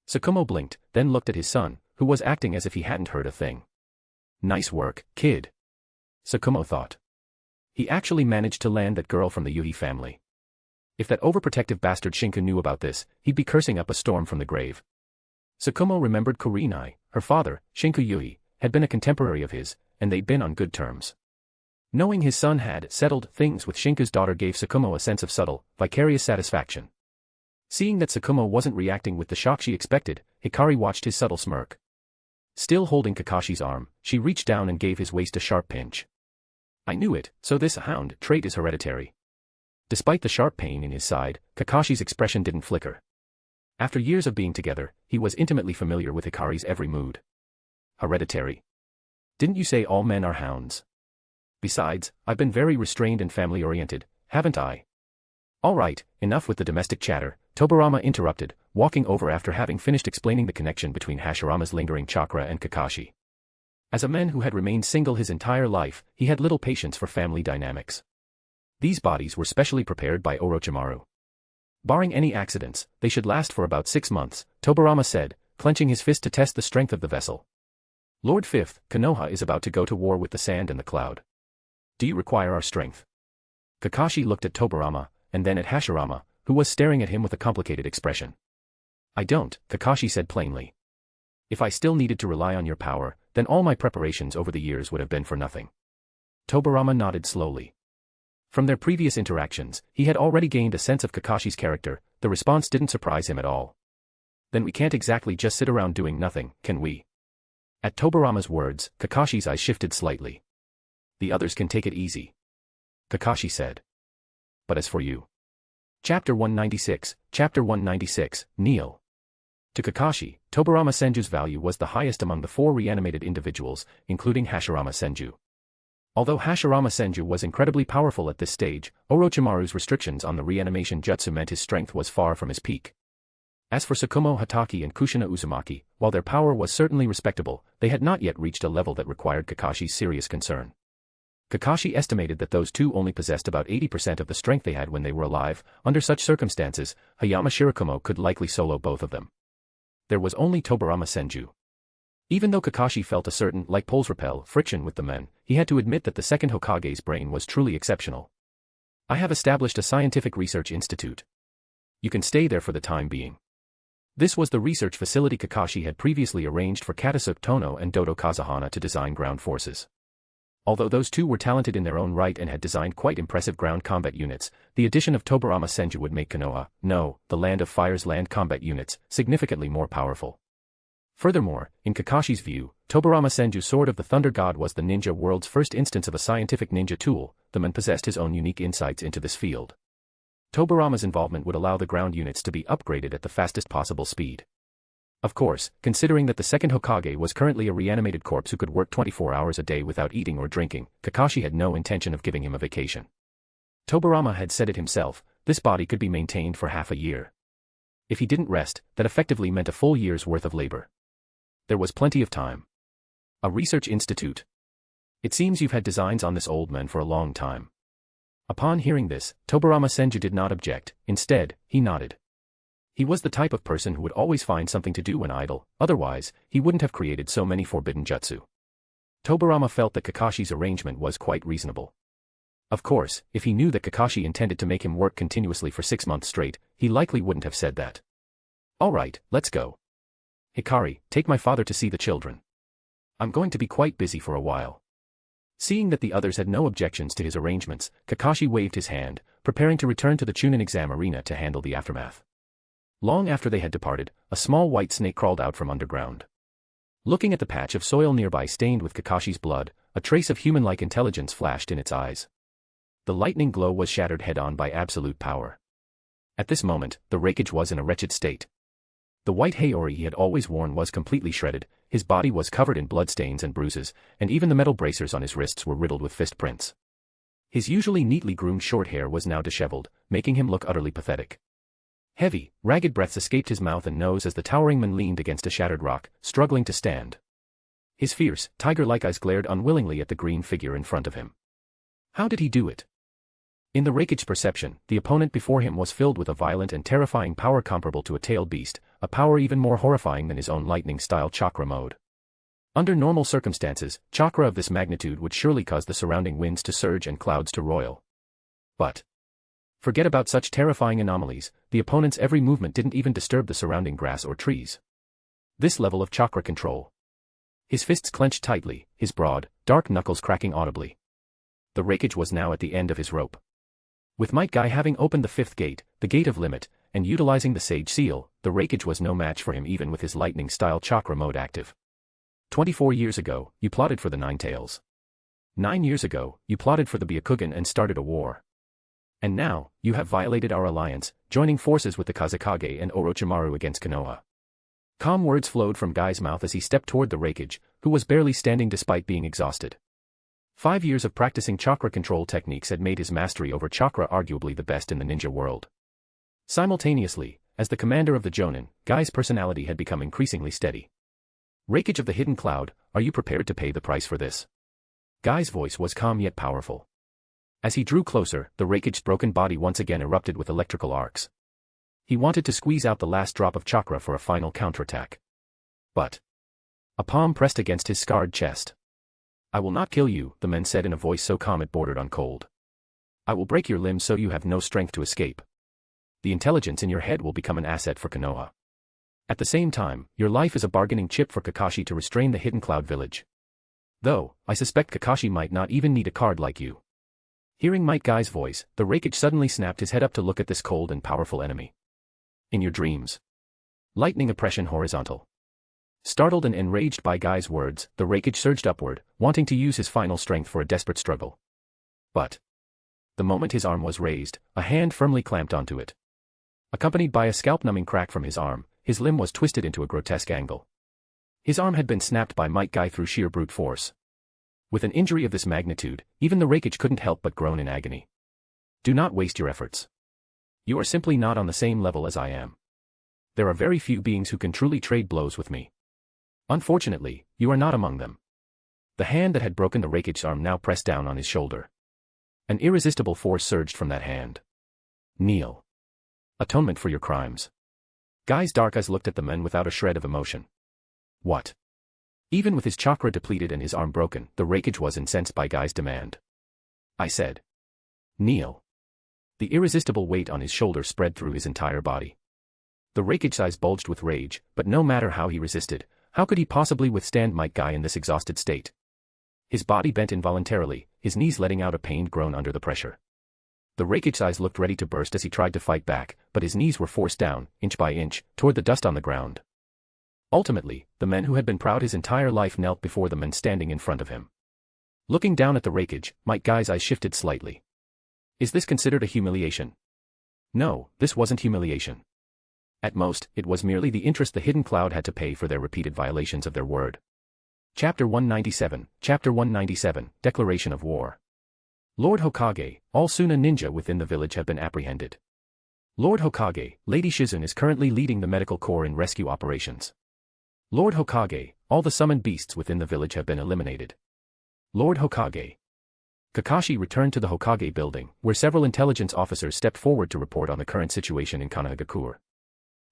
Tsukumo blinked, then looked at his son, who was acting as if he hadn't heard a thing. Nice work, kid. Tsukumo thought. He actually managed to land that girl from the Yuhi family. If that overprotective bastard Shinku knew about this, he'd be cursing up a storm from the grave. Tsukumo remembered Kurenai, her father, Shinku Yuhi, had been a contemporary of his, and they'd been on good terms. Knowing his son had settled things with Shinku's daughter gave Tsukumo a sense of subtle, vicarious satisfaction. Seeing that Tsukumo wasn't reacting with the shock she expected, Hikari watched his subtle smirk. Still holding Kakashi's arm, she reached down and gave his waist a sharp pinch. I knew it, so this hound trait is hereditary. Despite the sharp pain in his side, Kakashi's expression didn't flicker. After years of being together, he was intimately familiar with Hikari's every mood. Hereditary. Didn't you say all men are hounds? Besides, I've been very restrained and family-oriented, haven't I? All right, enough with the domestic chatter, Tobirama interrupted, walking over after having finished explaining the connection between Hashirama's lingering chakra and Kakashi. As a man who had remained single his entire life, he had little patience for family dynamics. These bodies were specially prepared by Orochimaru. Barring any accidents, they should last for about 6 months, Tobirama said, clenching his fist to test the strength of the vessel. Lord Fifth, Konoha is about to go to war with the sand and the cloud. Do you require our strength? Kakashi looked at Tobirama, and then at Hashirama, who was staring at him with a complicated expression. I don't, Kakashi said plainly. If I still needed to rely on your power, then all my preparations over the years would have been for nothing. Tobirama nodded slowly. From their previous interactions, he had already gained a sense of Kakashi's character. The response didn't surprise him at all. Then we can't exactly just sit around doing nothing, can we? At Tobirama's words, Kakashi's eyes shifted slightly. The others can take it easy. Kakashi said. But as for you. Chapter 196, Neil. To Kakashi, Tobirama Senju's value was the highest among the 4 reanimated individuals, including Hashirama Senju. Although Hashirama Senju was incredibly powerful at this stage, Orochimaru's restrictions on the reanimation jutsu meant his strength was far from his peak. As for Tsukumo Hatake and Kushina Uzumaki, while their power was certainly respectable, they had not yet reached a level that required Kakashi's serious concern. Kakashi estimated that those two only possessed about 80% of the strength they had when they were alive. Under such circumstances, Hayama Shirakumo could likely solo both of them. There was only Tobirama Senju. Even though Kakashi felt a certain, like poles repel, friction with the men, he had to admit that the second Hokage's brain was truly exceptional. I have established a scientific research institute. You can stay there for the time being. This was the research facility Kakashi had previously arranged for Katasuke Tono and Dodo Kazahana to design ground forces. Although those two were talented in their own right and had designed quite impressive ground combat units, the addition of Tobirama Senju would make Konoha, no, the Land of Fire's land combat units, significantly more powerful. Furthermore, in Kakashi's view, Tobirama Senju's Sword of the Thunder God was the ninja world's first instance of a scientific ninja tool. The man possessed his own unique insights into this field. Tobirama's involvement would allow the ground units to be upgraded at the fastest possible speed. Of course, considering that the second Hokage was currently a reanimated corpse who could work 24 hours a day without eating or drinking, Kakashi had no intention of giving him a vacation. Tobirama had said it himself, this body could be maintained for half a year. If he didn't rest, that effectively meant a full year's worth of labor. There was plenty of time. A research institute. It seems you've had designs on this old man for a long time. Upon hearing this, Tobirama Senju did not object, instead, he nodded. He was the type of person who would always find something to do when idle, otherwise, he wouldn't have created so many forbidden jutsu. Tobirama felt that Kakashi's arrangement was quite reasonable. Of course, if he knew that Kakashi intended to make him work continuously for 6 months straight, he likely wouldn't have said that. All right, let's go. Hikari, take my father to see the children. I'm going to be quite busy for a while. Seeing that the others had no objections to his arrangements, Kakashi waved his hand, preparing to return to the Chunin exam arena to handle the aftermath. Long after they had departed, a small white snake crawled out from underground. Looking at the patch of soil nearby stained with Kakashi's blood, a trace of human-like intelligence flashed in its eyes. The lightning glow was shattered head-on by absolute power. At this moment, the Raikage was in a wretched state. The white Haori he had always worn was completely shredded, his body was covered in bloodstains and bruises, and even the metal bracers on his wrists were riddled with fist prints. His usually neatly groomed short hair was now disheveled, making him look utterly pathetic. Heavy, ragged breaths escaped his mouth and nose as the towering man leaned against a shattered rock, struggling to stand. His fierce, tiger-like eyes glared unwillingly at the green figure in front of him. How did he do it? In the Rakich's perception, the opponent before him was filled with a violent and terrifying power comparable to a tailed beast, a power even more horrifying than his own lightning-style chakra mode. Under normal circumstances, chakra of this magnitude would surely cause the surrounding winds to surge and clouds to roil. But forget about such terrifying anomalies, the opponent's every movement didn't even disturb the surrounding grass or trees. This level of chakra control. His fists clenched tightly, his broad, dark knuckles cracking audibly. The Rakichi was now at the end of his rope. With Might Guy having opened the fifth gate, the Gate of Limit, and utilizing the Sage Seal, the Rakichi was no match for him even with his lightning-style chakra mode active. 24 years ago, you plotted for the Nine Tails. 9 years ago, you plotted for the Byakugan and started a war. And now, you have violated our alliance, joining forces with the Kazekage and Orochimaru against Konoha. Calm words flowed from Guy's mouth as he stepped toward the Rakichi, who was barely standing despite being exhausted. 5 years of practicing chakra control techniques had made his mastery over chakra arguably the best in the ninja world. Simultaneously, as the commander of the Jonin, Guy's personality had become increasingly steady. Rakichi of the Hidden Cloud, are you prepared to pay the price for this? Guy's voice was calm yet powerful. As he drew closer, the Rakichi's broken body once again erupted with electrical arcs. He wanted to squeeze out the last drop of chakra for a final counterattack. But a palm pressed against his scarred chest. I will not kill you, the man said in a voice so calm it bordered on cold. I will break your limbs so you have no strength to escape. The intelligence in your head will become an asset for Konoha. At the same time, your life is a bargaining chip for Kakashi to restrain the Hidden Cloud village. Though, I suspect Kakashi might not even need a card like you. Hearing Might Guy's voice, the Rakichi suddenly snapped his head up to look at this cold and powerful enemy. In your dreams. Lightning oppression horizontal. Startled and enraged by Guy's words, the Rakichi surged upward, wanting to use his final strength for a desperate struggle. But the moment his arm was raised, a hand firmly clamped onto it. Accompanied by a scalp-numbing crack from his arm, his limb was twisted into a grotesque angle. His arm had been snapped by Might Guy through sheer brute force. With an injury of this magnitude, even the Rakichi couldn't help but groan in agony. Do not waste your efforts. You are simply not on the same level as I am. There are very few beings who can truly trade blows with me. Unfortunately, you are not among them. The hand that had broken the Rakichi's arm now pressed down on his shoulder. An irresistible force surged from that hand. Kneel. Atonement for your crimes. Guy's dark eyes looked at the men without a shred of emotion. What? Even with his chakra depleted and his arm broken, the Rakichi was incensed by Guy's demand. I said. Kneel. The irresistible weight on his shoulder spread through his entire body. The Rakichi's eyes bulged with rage, but no matter how he resisted, how could he possibly withstand Might Guy in this exhausted state? His body bent involuntarily, his knees letting out a pained groan under the pressure. The Rakichi's eyes looked ready to burst as he tried to fight back, but his knees were forced down, inch by inch, toward the dust on the ground. Ultimately, the man who had been proud his entire life knelt before the man standing in front of him. Looking down at the Rakichi, Might Guy's eyes shifted slightly. Is this considered a humiliation? No, this wasn't humiliation. At most, it was merely the interest the Hidden Cloud had to pay for their repeated violations of their word. Chapter 197, Chapter 197, Declaration of War. Lord Hokage, all Suna ninja within the village have been apprehended. Lord Hokage, Lady Shizune is currently leading the medical corps in rescue operations. Lord Hokage, all the summoned beasts within the village have been eliminated. Lord Hokage. Kakashi returned to the Hokage building, where several intelligence officers stepped forward to report on the current situation in Konohagakure.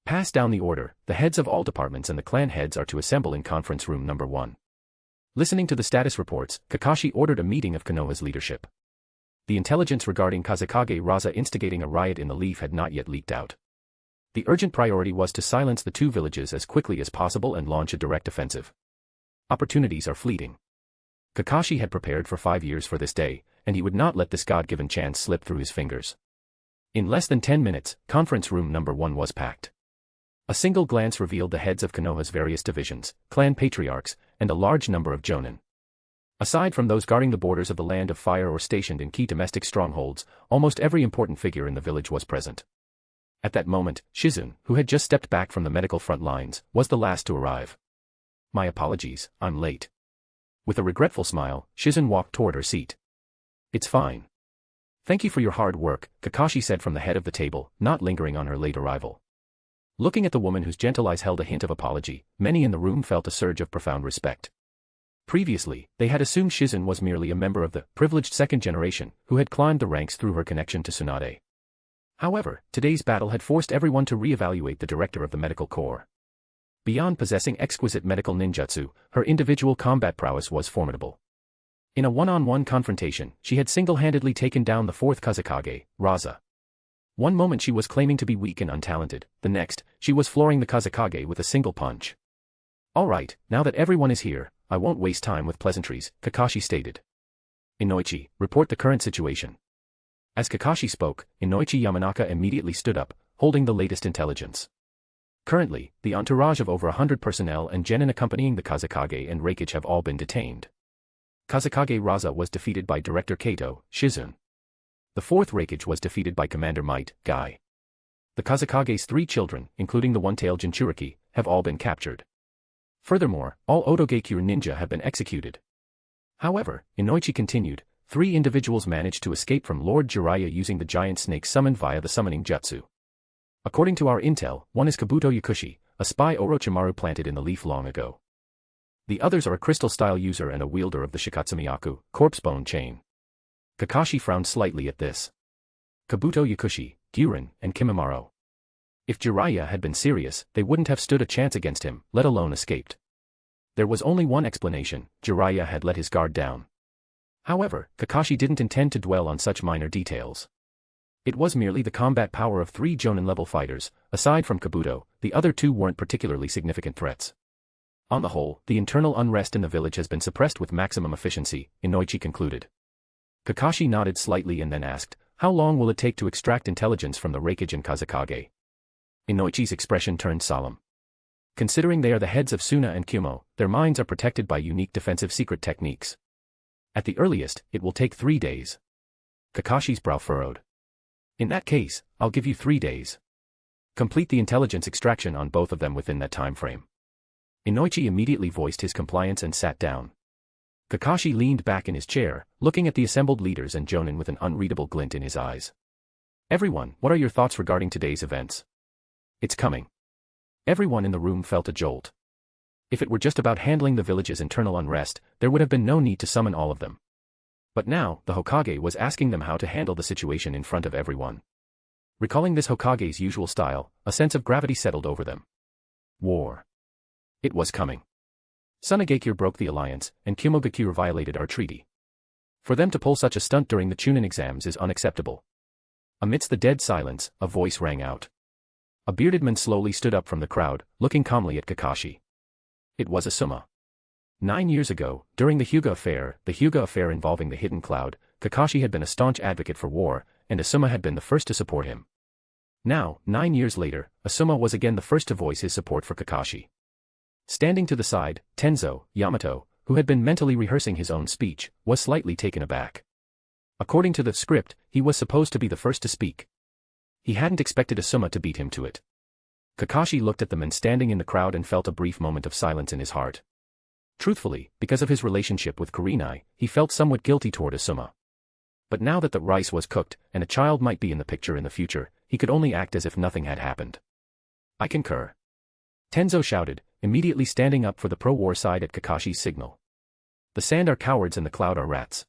Pass down the order, the heads of all departments and the clan heads are to assemble in conference room number 1. Listening to the status reports, Kakashi ordered a meeting of Konoha's leadership. The intelligence regarding Kazekage Raza instigating a riot in the Leaf had not yet leaked out. The urgent priority was to silence the two villages as quickly as possible and launch a direct offensive. Opportunities are fleeting. Kakashi had prepared for 5 years for this day, and he would not let this God-given chance slip through his fingers. In less than 10 minutes, conference room number 1 was packed. A single glance revealed the heads of Konoha's various divisions, clan patriarchs, and a large number of jonin. Aside from those guarding the borders of the Land of Fire or stationed in key domestic strongholds, almost every important figure in the village was present. At that moment, Shizune, who had just stepped back from the medical front lines, was the last to arrive. My apologies, I'm late. With a regretful smile, Shizune walked toward her seat. It's fine. Thank you for your hard work, Kakashi said from the head of the table, not lingering on her late arrival. Looking at the woman whose gentle eyes held a hint of apology, many in the room felt a surge of profound respect. Previously, they had assumed Shizun was merely a member of the privileged second generation who had climbed the ranks through her connection to Tsunade. However, today's battle had forced everyone to re-evaluate the director of the medical corps. Beyond possessing exquisite medical ninjutsu, her individual combat prowess was formidable. In a one-on-one confrontation, she had single-handedly taken down the fourth Kazekage, Raza. One moment she was claiming to be weak and untalented, the next, she was flooring the Kazekage with a single punch. Alright, now that everyone is here, I won't waste time with pleasantries, Kakashi stated. Inoichi, report the current situation. As Kakashi spoke, Inoichi Yamanaka immediately stood up, holding the latest intelligence. Currently, the entourage of over 100 personnel and genin accompanying the Kazekage and Reikage have all been detained. Kazekage Raza was defeated by Director Kato, Shizun. The fourth Reikage was defeated by Commander Might, Guy. The Kazekage's 3 children, including the one-tailed Jinchuriki, have all been captured. Furthermore, all Otogekure ninja have been executed. However, Inoichi continued, 3 individuals managed to escape from Lord Jiraiya using the giant snake summoned via the summoning jutsu. According to our intel, one is Kabuto Yakushi, a spy Orochimaru planted in the leaf long ago. The others are a crystal-style user and a wielder of the Shikatsumiyaku, corpse bone chain. Kakashi frowned slightly at this. Kabuto Yakushi, Guren, and Kimimaro. If Jiraiya had been serious, they wouldn't have stood a chance against him, let alone escaped. There was only one explanation, Jiraiya had let his guard down. However, Kakashi didn't intend to dwell on such minor details. It was merely the combat power of 3 Jonin-level fighters. Aside from Kabuto, the other 2 weren't particularly significant threats. On the whole, the internal unrest in the village has been suppressed with maximum efficiency, Inoichi concluded. Kakashi nodded slightly and then asked, how long will it take to extract intelligence from the Reikage and Kazekage? Inoichi's expression turned solemn. Considering they are the heads of Suna and Kumo, their minds are protected by unique defensive secret techniques. At the earliest, it will take 3 days. Kakashi's brow furrowed. In that case, I'll give you 3 days. Complete the intelligence extraction on both of them within that time frame. Inoichi immediately voiced his compliance and sat down. Kakashi leaned back in his chair, looking at the assembled leaders and Jonin with an unreadable glint in his eyes. Everyone, what are your thoughts regarding today's events? It's coming. Everyone in the room felt a jolt. If it were just about handling the village's internal unrest, there would have been no need to summon all of them. But now, the Hokage was asking them how to handle the situation in front of everyone. Recalling this Hokage's usual style, a sense of gravity settled over them. War. It was coming. Tsunagakure broke the alliance, and Kumogakure violated our treaty. For them to pull such a stunt during the Chunin exams is unacceptable. Amidst the dead silence, a voice rang out. A bearded man slowly stood up from the crowd, looking calmly at Kakashi. It was Asuma. 9 years ago, during the Hyuga affair involving the Hidden Cloud, Kakashi had been a staunch advocate for war, and Asuma had been the first to support him. Now, 9 years later, Asuma was again the first to voice his support for Kakashi. Standing to the side, Tenzo, Yamato, who had been mentally rehearsing his own speech, was slightly taken aback. According to the script, he was supposed to be the first to speak. He hadn't expected Asuma to beat him to it. Kakashi looked at the men standing in the crowd and felt a brief moment of silence in his heart. Truthfully, because of his relationship with Kurenai, he felt somewhat guilty toward Asuma. But now that the rice was cooked, and a child might be in the picture in the future, he could only act as if nothing had happened. I concur. Tenzo shouted, immediately standing up for the pro-war side at Kakashi's signal. The sand are cowards and the cloud are rats.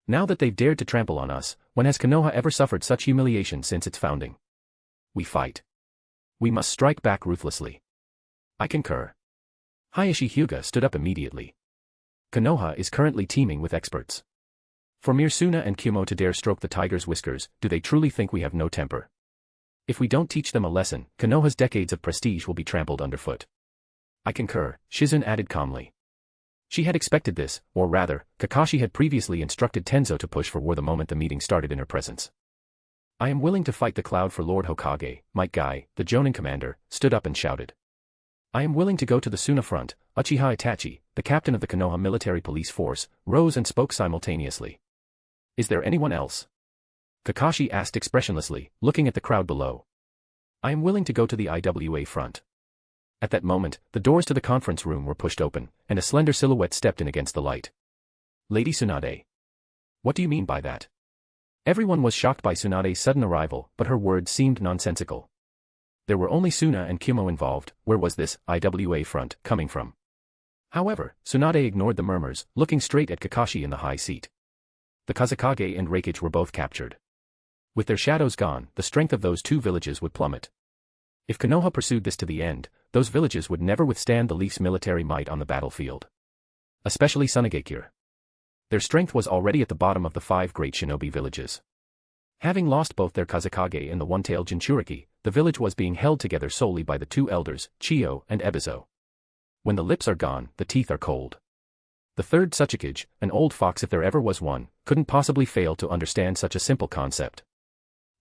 Now that they've dared to trample on us, when has Konoha ever suffered such humiliation since its founding? We fight. We must strike back ruthlessly. I concur. Hayashi Hyuga stood up immediately. Konoha is currently teeming with experts. For mere Suna and Kumo to dare stroke the tiger's whiskers, do they truly think we have no temper? If we don't teach them a lesson, Konoha's decades of prestige will be trampled underfoot. I concur, Shizun added calmly. She had expected this, or rather, Kakashi had previously instructed Tenzo to push for war the moment the meeting started in her presence. I am willing to fight the cloud for Lord Hokage. Might Guy, the Jonin commander, stood up and shouted. I am willing to go to the Suna front. Uchiha Itachi, the captain of the Konoha military police force, rose and spoke simultaneously. Is there anyone else? Kakashi asked expressionlessly, looking at the crowd below. I am willing to go to the IWA front. At that moment, the doors to the conference room were pushed open, and a slender silhouette stepped in against the light. Lady Tsunade. What do you mean by that? Everyone was shocked by Tsunade's sudden arrival, but her words seemed nonsensical. There were only Suna and Kyumo involved. Where was this IWA front coming from? However, Tsunade ignored the murmurs, looking straight at Kakashi in the high seat. The Kazekage and Reikage were both captured. With their shadows gone, the strength of those two villages would plummet. If Konoha pursued this to the end, those villages would never withstand the Leaf's military might on the battlefield. Especially Sunagakure. Their strength was already at the bottom of the 5 great shinobi villages. Having lost both their Kazekage and the one-tailed Jinchuriki, the village was being held together solely by the 2 elders, Chiyo and Ebizo. When the lips are gone, the teeth are cold. The third Tsuchikage, an old fox if there ever was one, couldn't possibly fail to understand such a simple concept.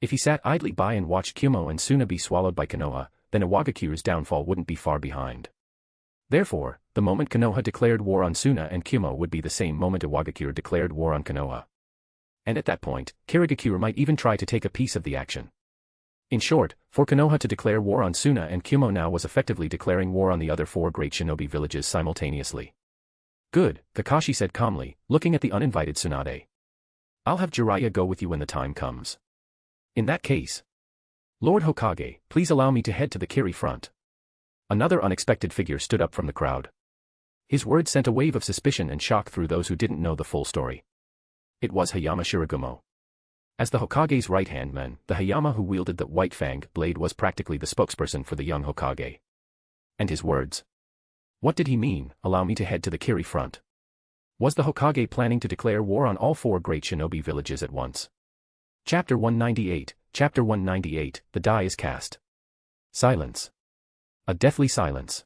If he sat idly by and watched Kyumo and Suna be swallowed by Konoha, then Iwagakure's downfall wouldn't be far behind. Therefore, the moment Konoha declared war on Suna and Kyumo would be the same moment Iwagakure declared war on Konoha. And at that point, Kirigakure might even try to take a piece of the action. In short, for Konoha to declare war on Suna and Kyumo now was effectively declaring war on the other 4 great shinobi villages simultaneously. Good, Kakashi said calmly, looking at the uninvited Tsunade. I'll have Jiraiya go with you when the time comes. In that case, Lord Hokage, please allow me to head to the Kiri front. Another unexpected figure stood up from the crowd. His words sent a wave of suspicion and shock through those who didn't know the full story. It was Hayama Shiragumo. As the Hokage's right-hand man, the Hayama who wielded the white-fanged blade was practically the spokesperson for the young Hokage. And his words? What did he mean, allow me to head to the Kiri front? Was the Hokage planning to declare war on all 4 great shinobi villages at once? Chapter 198, Chapter 198, The Die is Cast. Silence. A deathly silence.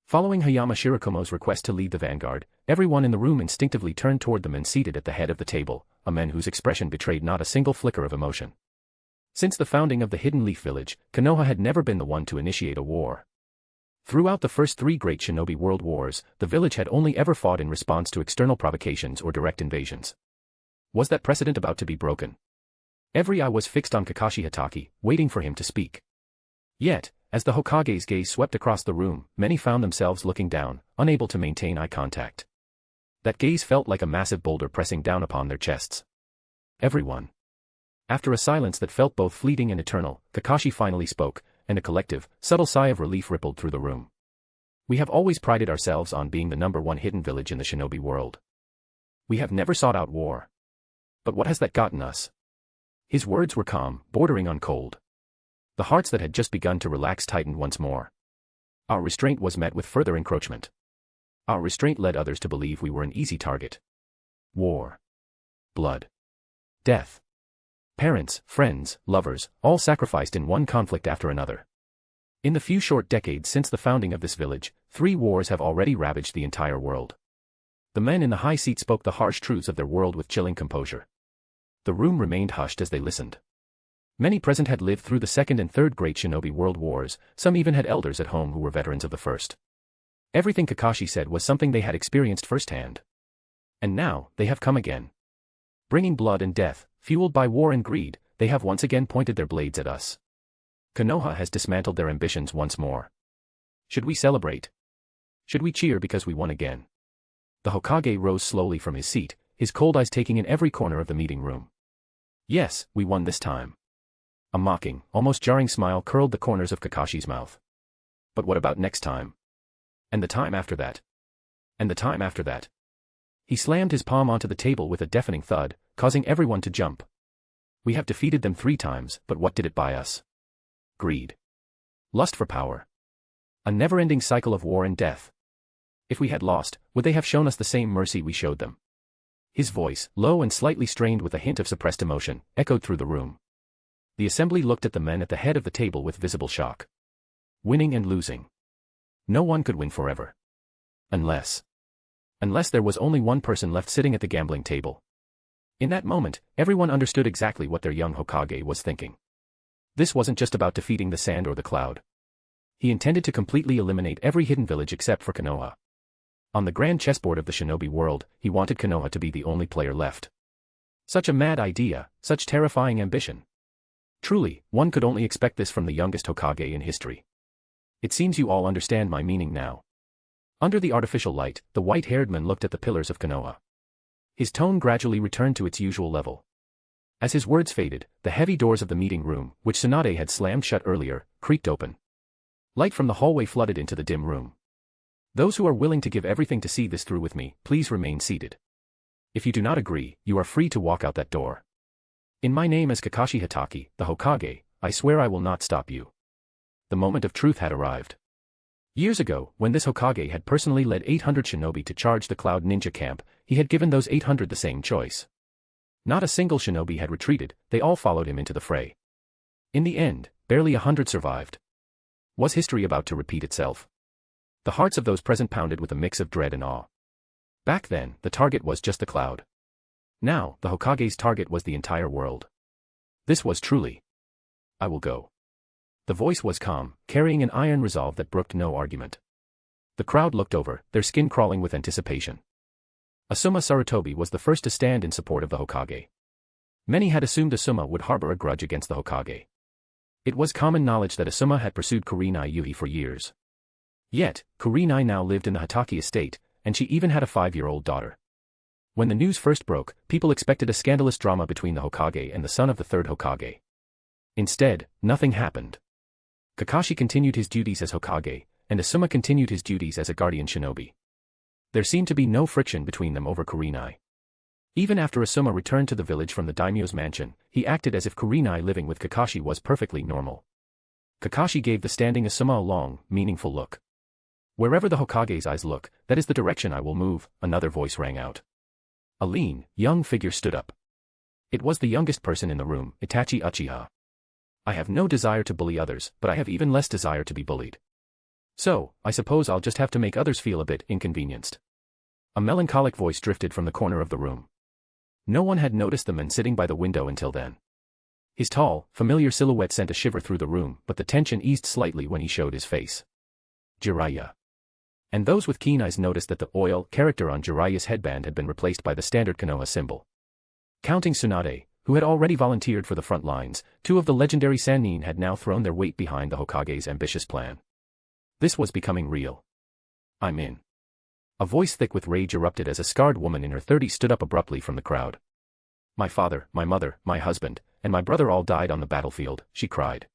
Following Hayama Shirakumo's request to lead the vanguard, everyone in the room instinctively turned toward the men seated at the head of the table, a men whose expression betrayed not a single flicker of emotion. Since the founding of the Hidden Leaf Village, Konoha had never been the one to initiate a war. Throughout the first 3 great shinobi world wars, the village had only ever fought in response to external provocations or direct invasions. Was that precedent about to be broken? Every eye was fixed on Kakashi Hatake, waiting for him to speak. Yet, as the Hokage's gaze swept across the room, many found themselves looking down, unable to maintain eye contact. That gaze felt like a massive boulder pressing down upon their chests. Everyone. After a silence that felt both fleeting and eternal, Kakashi finally spoke, and a collective, subtle sigh of relief rippled through the room. We have always prided ourselves on being the #1 hidden village in the shinobi world. We have never sought out war. But what has that gotten us? His words were calm, bordering on cold. The hearts that had just begun to relax tightened once more. Our restraint was met with further encroachment. Our restraint led others to believe we were an easy target. War. Blood. Death. Parents, friends, lovers, all sacrificed in one conflict after another. In the few short decades since the founding of this village, 3 wars have already ravaged the entire world. The men in the high seat spoke the harsh truths of their world with chilling composure. The room remained hushed as they listened. Many present had lived through the 2nd and 3rd great shinobi world wars, some even had elders at home who were veterans of the first. Everything Kakashi said was something they had experienced firsthand. And now, they have come again. Bringing blood and death, fueled by war and greed, they have once again pointed their blades at us. Konoha has dismantled their ambitions once more. Should we celebrate? Should we cheer because we won again? The Hokage rose slowly from his seat, his cold eyes taking in every corner of the meeting room. Yes, we won this time. A mocking, almost jarring smile curled the corners of Kakashi's mouth. But what about next time? And the time after that? And the time after that? He slammed his palm onto the table with a deafening thud, causing everyone to jump. We have defeated them 3 times, but what did it buy us? Greed. Lust for power. A never-ending cycle of war and death. If we had lost, would they have shown us the same mercy we showed them? His voice, low and slightly strained with a hint of suppressed emotion, echoed through the room. The assembly looked at the men at the head of the table with visible shock. Winning and losing. No one could win forever. Unless there was only one person left sitting at the gambling table. In that moment, everyone understood exactly what their young Hokage was thinking. This wasn't just about defeating the sand or the cloud. He intended to completely eliminate every hidden village except for Konoha. On the grand chessboard of the shinobi world, he wanted Konoha to be the only player left. Such a mad idea, such terrifying ambition. Truly, one could only expect this from the youngest Hokage in history. It seems you all understand my meaning now. Under the artificial light, the white-haired man looked at the pillars of Konoha. His tone gradually returned to its usual level. As his words faded, the heavy doors of the meeting room, which Tsunade had slammed shut earlier, creaked open. Light from the hallway flooded into the dim room. Those who are willing to give everything to see this through with me, please remain seated. If you do not agree, you are free to walk out that door. In my name as Kakashi Hatake, the Hokage, I swear I will not stop you. The moment of truth had arrived. Years ago, when this Hokage had personally led 800 shinobi to charge the Cloud Ninja camp, he had given those 800 the same choice. Not a single shinobi had retreated, they all followed him into the fray. In the end, barely 100 survived. Was history about to repeat itself? The hearts of those present pounded with a mix of dread and awe. Back then, the target was just the cloud. Now, the Hokage's target was the entire world. This was truly. I will go. The voice was calm, carrying an iron resolve that brooked no argument. The crowd looked over, their skin crawling with anticipation. Asuma Sarutobi was the first to stand in support of the Hokage. Many had assumed Asuma would harbor a grudge against the Hokage. It was common knowledge that Asuma had pursued Kurenai Yuhi for years. Yet, Kurenai now lived in the Hatake estate, and she even had a 5-year-old daughter. When the news first broke, people expected a scandalous drama between the Hokage and the son of the third Hokage. Instead, nothing happened. Kakashi continued his duties as Hokage, and Asuma continued his duties as a guardian shinobi. There seemed to be no friction between them over Kurenai. Even after Asuma returned to the village from the daimyo's mansion, he acted as if Kurenai living with Kakashi was perfectly normal. Kakashi gave the standing Asuma a long, meaningful look. Wherever the Hokage's eyes look, that is the direction I will move, another voice rang out. A lean, young figure stood up. It was the youngest person in the room, Itachi Uchiha. I have no desire to bully others, but I have even less desire to be bullied. So, I suppose I'll just have to make others feel a bit inconvenienced. A melancholic voice drifted from the corner of the room. No one had noticed the man sitting by the window until then. His tall, familiar silhouette sent a shiver through the room, but the tension eased slightly when he showed his face. Jiraiya. And those with keen eyes noticed that the oil character on Jiraiya's headband had been replaced by the standard Konoha symbol. Counting Tsunade, who had already volunteered for the front lines, 2 of the legendary Sannin had now thrown their weight behind the Hokage's ambitious plan. This was becoming real. I'm in. A voice thick with rage erupted as a scarred woman in her 30s stood up abruptly from the crowd. My father, my mother, my husband, and my brother all died on the battlefield, she cried.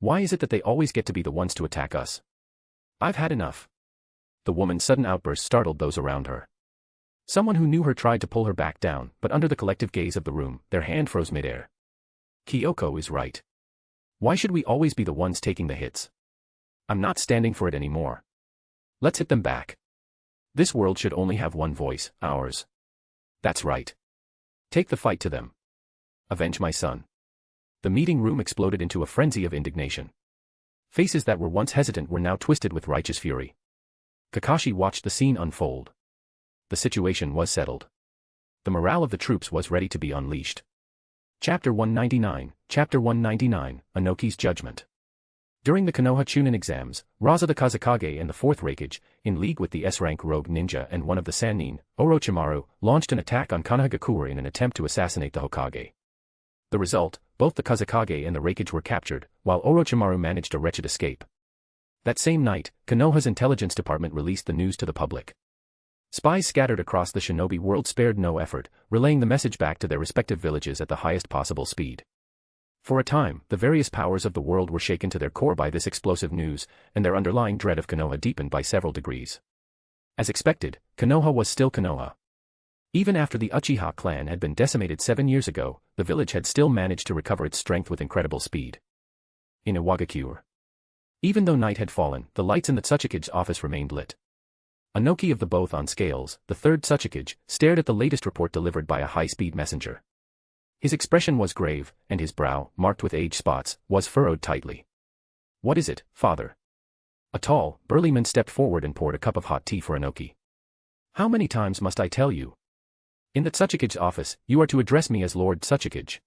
Why is it that they always get to be the ones to attack us? I've had enough. The woman's sudden outburst startled those around her. Someone who knew her tried to pull her back down, but under the collective gaze of the room, their hand froze midair. Kyoko is right. Why should we always be the ones taking the hits? I'm not standing for it anymore. Let's hit them back. This world should only have one voice, ours. That's right. Take the fight to them. Avenge my son. The meeting room exploded into a frenzy of indignation. Faces that were once hesitant were now twisted with righteous fury. Kakashi watched the scene unfold. The situation was settled. The morale of the troops was ready to be unleashed. Chapter 199, Inoki's Judgment. During the Konoha Chunin exams, Raza the Kazekage and the 4th Raikage, in league with the S-rank rogue ninja and one of the Sannin, Orochimaru, launched an attack on Konohagakure in an attempt to assassinate the Hokage. The result, both the Kazekage and the Raikage were captured, while Orochimaru managed a wretched escape. That same night, Konoha's intelligence department released the news to the public. Spies scattered across the shinobi world spared no effort, relaying the message back to their respective villages at the highest possible speed. For a time, the various powers of the world were shaken to their core by this explosive news, and their underlying dread of Konoha deepened by several degrees. As expected, Konoha was still Konoha. Even after the Uchiha clan had been decimated 7 years ago, the village had still managed to recover its strength with incredible speed. In Iwagakure. Even though night had fallen, the lights in the Tsuchikage's office remained lit. Inoki of the both on scales, the 3rd Tsuchikage, stared at the latest report delivered by a high-speed messenger. His expression was grave, and his brow, marked with age spots, was furrowed tightly. What is it, father? A tall, burly man stepped forward and poured a cup of hot tea for Inoki. How many times must I tell you? In the Tsuchikage's office, you are to address me as Lord Tsuchikage.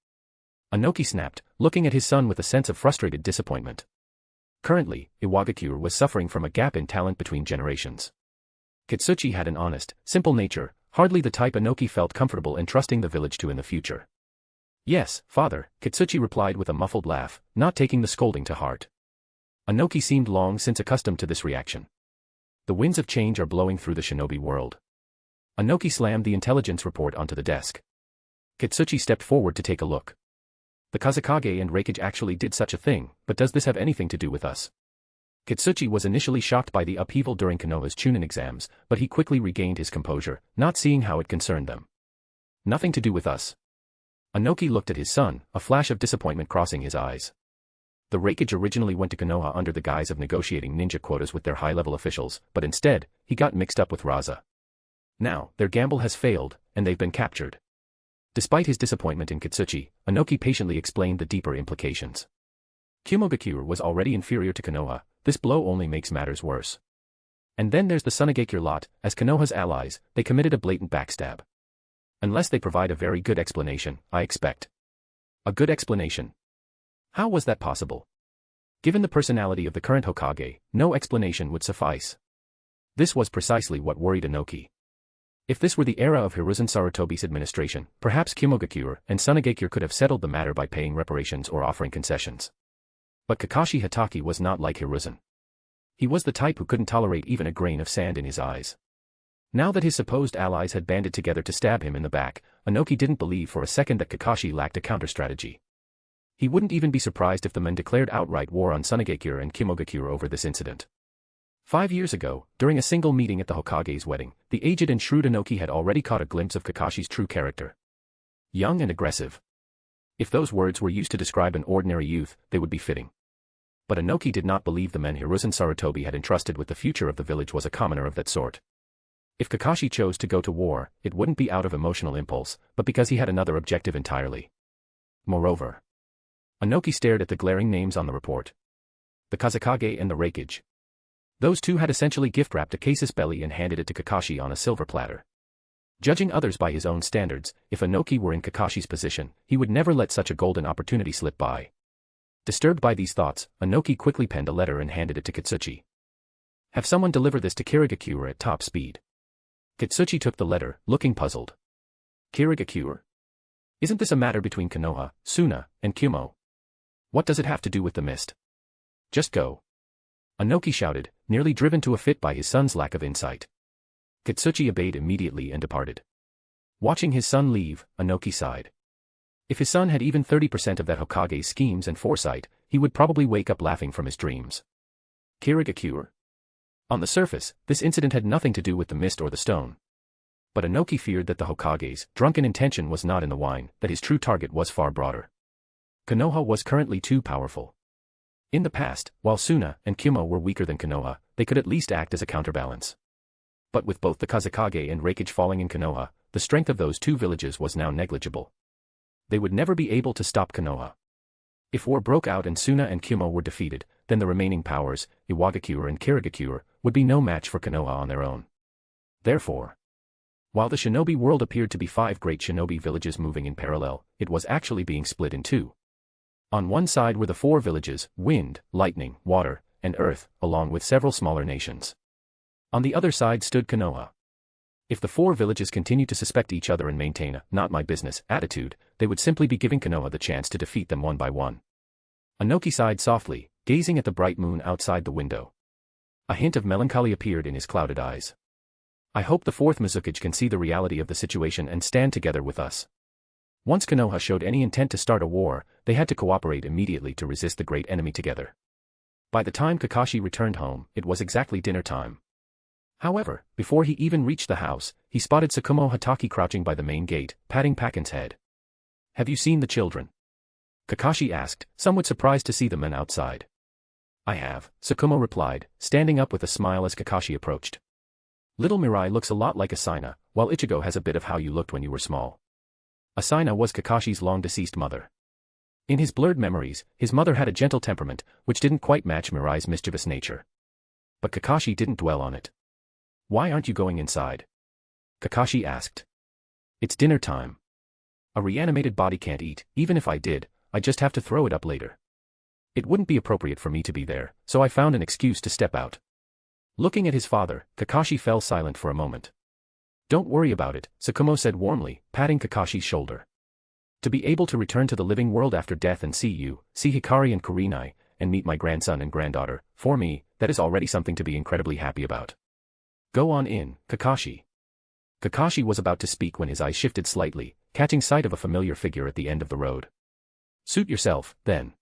Inoki snapped, looking at his son with a sense of frustrated disappointment. Currently, Iwagakure was suffering from a gap in talent between generations. Kitsuchi had an honest, simple nature, hardly the type Inoki felt comfortable entrusting the village to in the future. Yes, father, Kitsuchi replied with a muffled laugh, not taking the scolding to heart. Inoki seemed long since accustomed to this reaction. The winds of change are blowing through the shinobi world. Inoki slammed the intelligence report onto the desk. Kitsuchi stepped forward to take a look. The Kazekage and Reikage actually did such a thing, but does this have anything to do with us? Kitsuchi was initially shocked by the upheaval during Konoha's Chunin exams, but he quickly regained his composure, not seeing how it concerned them. Nothing to do with us. Anoki looked at his son, a flash of disappointment crossing his eyes. The Reikage originally went to Konoha under the guise of negotiating ninja quotas with their high-level officials, but instead, he got mixed up with Raza. Now, their gamble has failed, and they've been captured. Despite his disappointment in Kitsuchi, Anoki patiently explained the deeper implications. Kumogakure was already inferior to Konoha, this blow only makes matters worse. And then there's the Sunagakure lot, as Konoha's allies, they committed a blatant backstab. Unless they provide a very good explanation, I expect. A good explanation? How was that possible? Given the personality of the current Hokage, no explanation would suffice. This was precisely what worried Anoki. If this were the era of Hiruzen Sarutobi's administration, perhaps Kumogakure and Sunagakure could have settled the matter by paying reparations or offering concessions. But Kakashi Hatake was not like Hiruzen. He was the type who couldn't tolerate even a grain of sand in his eyes. Now that his supposed allies had banded together to stab him in the back, Anoki didn't believe for a second that Kakashi lacked a counter-strategy. He wouldn't even be surprised if the men declared outright war on Sunagakure and Kumogakure over this incident. 5 years ago, during a single meeting at the Hokage's wedding, the aged and shrewd Anoki had already caught a glimpse of Kakashi's true character. Young and aggressive. If those words were used to describe an ordinary youth, they would be fitting. But Anoki did not believe the men Hiruzen Sarutobi had entrusted with the future of the village was a commoner of that sort. If Kakashi chose to go to war, it wouldn't be out of emotional impulse, but because he had another objective entirely. Moreover, Anoki stared at the glaring names on the report. The Kazekage and the Reikage. Those two had essentially gift-wrapped a casus belli and handed it to Kakashi on a silver platter. Judging others by his own standards, if Anoki were in Kakashi's position, he would never let such a golden opportunity slip by. Disturbed by these thoughts, Anoki quickly penned a letter and handed it to Kitsuchi. Have someone deliver this to Kirigakure at top speed. Kitsuchi took the letter, looking puzzled. Kirigakure? Isn't this a matter between Konoha, Suna, and Kumo? What does it have to do with the mist? Just go. Anoki shouted, nearly driven to a fit by his son's lack of insight. Kitsuchi obeyed immediately and departed. Watching his son leave, Anoki sighed. If his son had even 30% of that Hokage's schemes and foresight, he would probably wake up laughing from his dreams. Kirigakure? On the surface, this incident had nothing to do with the mist or the stone. But Anoki feared that the Hokage's drunken intention was not in the wine, that his true target was far broader. Konoha was currently too powerful. In the past, while Suna and Kumo were weaker than Konoha, they could at least act as a counterbalance. But with both the Kazekage and Reikage falling in Konoha, the strength of those two villages was now negligible. They would never be able to stop Konoha. If war broke out and Suna and Kumo were defeated, then the remaining powers, Iwagakure and Kirigakure, would be no match for Konoha on their own. Therefore, while the shinobi world appeared to be 5 great shinobi villages moving in parallel, it was actually being split in two. On one side were the 4 villages, wind, lightning, water, and earth, along with several smaller nations. On the other side stood Konoha. If the 4 villages continued to suspect each other and maintain a not my business attitude, they would simply be giving Konoha the chance to defeat them one by one. Anoki sighed softly, gazing at the bright moon outside the window. A hint of melancholy appeared in his clouded eyes. I hope the 4th Mizukage can see the reality of the situation and stand together with us. Once Konoha showed any intent to start a war, they had to cooperate immediately to resist the great enemy together. By the time Kakashi returned home, it was exactly dinner time. However, before he even reached the house, he spotted Tsukumo Hatake crouching by the main gate, patting Pakin's head. Have you seen the children? Kakashi asked, somewhat surprised to see the men outside. I have, Tsukumo replied, standing up with a smile as Kakashi approached. Little Mirai looks a lot like Asina, while Ichigo has a bit of how you looked when you were small. Asina was Kakashi's long-deceased mother. In his blurred memories, his mother had a gentle temperament, which didn't quite match Mirai's mischievous nature. But Kakashi didn't dwell on it. Why aren't you going inside? Kakashi asked. It's dinner time. A reanimated body can't eat, even if I did, I just have to throw it up later. It wouldn't be appropriate for me to be there, so I found an excuse to step out. Looking at his father, Kakashi fell silent for a moment. Don't worry about it, Tsukumo said warmly, patting Kakashi's shoulder. To be able to return to the living world after death and see you, see Hikari and Kurenai, and meet my grandson and granddaughter, for me, that is already something to be incredibly happy about. Go on in, Kakashi. Kakashi was about to speak when his eyes shifted slightly, catching sight of a familiar figure at the end of the road. Suit yourself, then.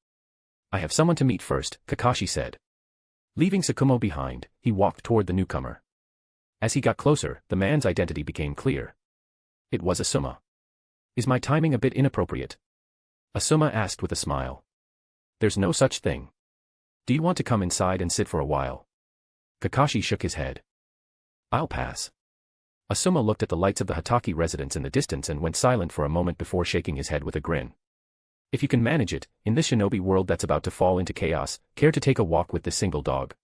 I have someone to meet first, Kakashi said. Leaving Tsukumo behind, he walked toward the newcomer. As he got closer, the man's identity became clear. It was Asuma. Is my timing a bit inappropriate? Asuma asked with a smile. There's no such thing. Do you want to come inside and sit for a while? Kakashi shook his head. I'll pass. Asuma looked at the lights of the Hatake residence in the distance and went silent for a moment before shaking his head with a grin. If you can manage it, in this shinobi world that's about to fall into chaos, care to take a walk with this single dog?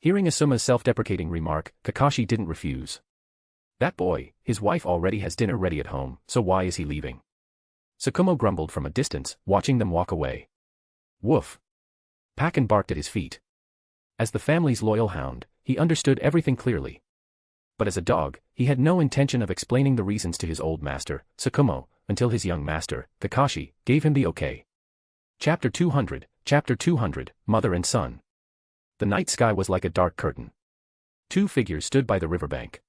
Hearing Asuma's self-deprecating remark, Kakashi didn't refuse. That boy, his wife already has dinner ready at home, so why is he leaving? Tsukumo grumbled from a distance, watching them walk away. Woof. Pakken barked at his feet. As the family's loyal hound, he understood everything clearly. But as a dog, he had no intention of explaining the reasons to his old master, Tsukumo, until his young master, Kakashi, gave him the okay. Chapter 200, Mother and Son. The night sky was like a dark curtain. Two figures stood by the riverbank.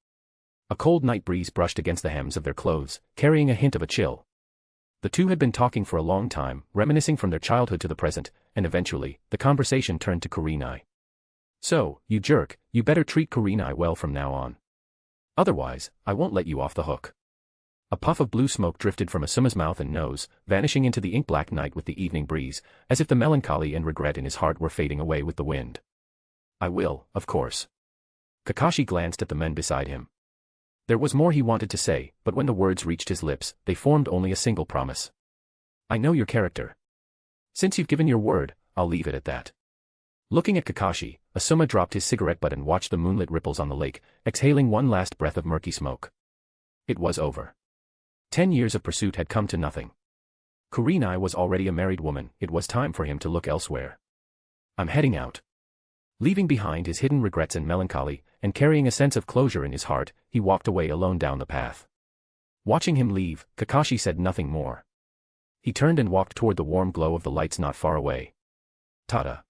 A cold night breeze brushed against the hems of their clothes, carrying a hint of a chill. The two had been talking for a long time, reminiscing from their childhood to the present, and eventually, the conversation turned to Kurenai. So, you jerk, you better treat Kurenai well from now on. Otherwise, I won't let you off the hook. A puff of blue smoke drifted from Asuma's mouth and nose, vanishing into the ink-black night with the evening breeze, as if the melancholy and regret in his heart were fading away with the wind. I will, of course. Kakashi glanced at the men beside him. There was more he wanted to say, but when the words reached his lips, they formed only a single promise. I know your character. Since you've given your word, I'll leave it at that. Looking at Kakashi, Asuma dropped his cigarette butt and watched the moonlit ripples on the lake, exhaling one last breath of murky smoke. It was over. 10 years of pursuit had come to nothing. Kurenai was already a married woman, it was time for him to look elsewhere. I'm heading out. Leaving behind his hidden regrets and melancholy, and carrying a sense of closure in his heart, he walked away alone down the path. Watching him leave, Kakashi said nothing more. He turned and walked toward the warm glow of the lights not far away. Tada!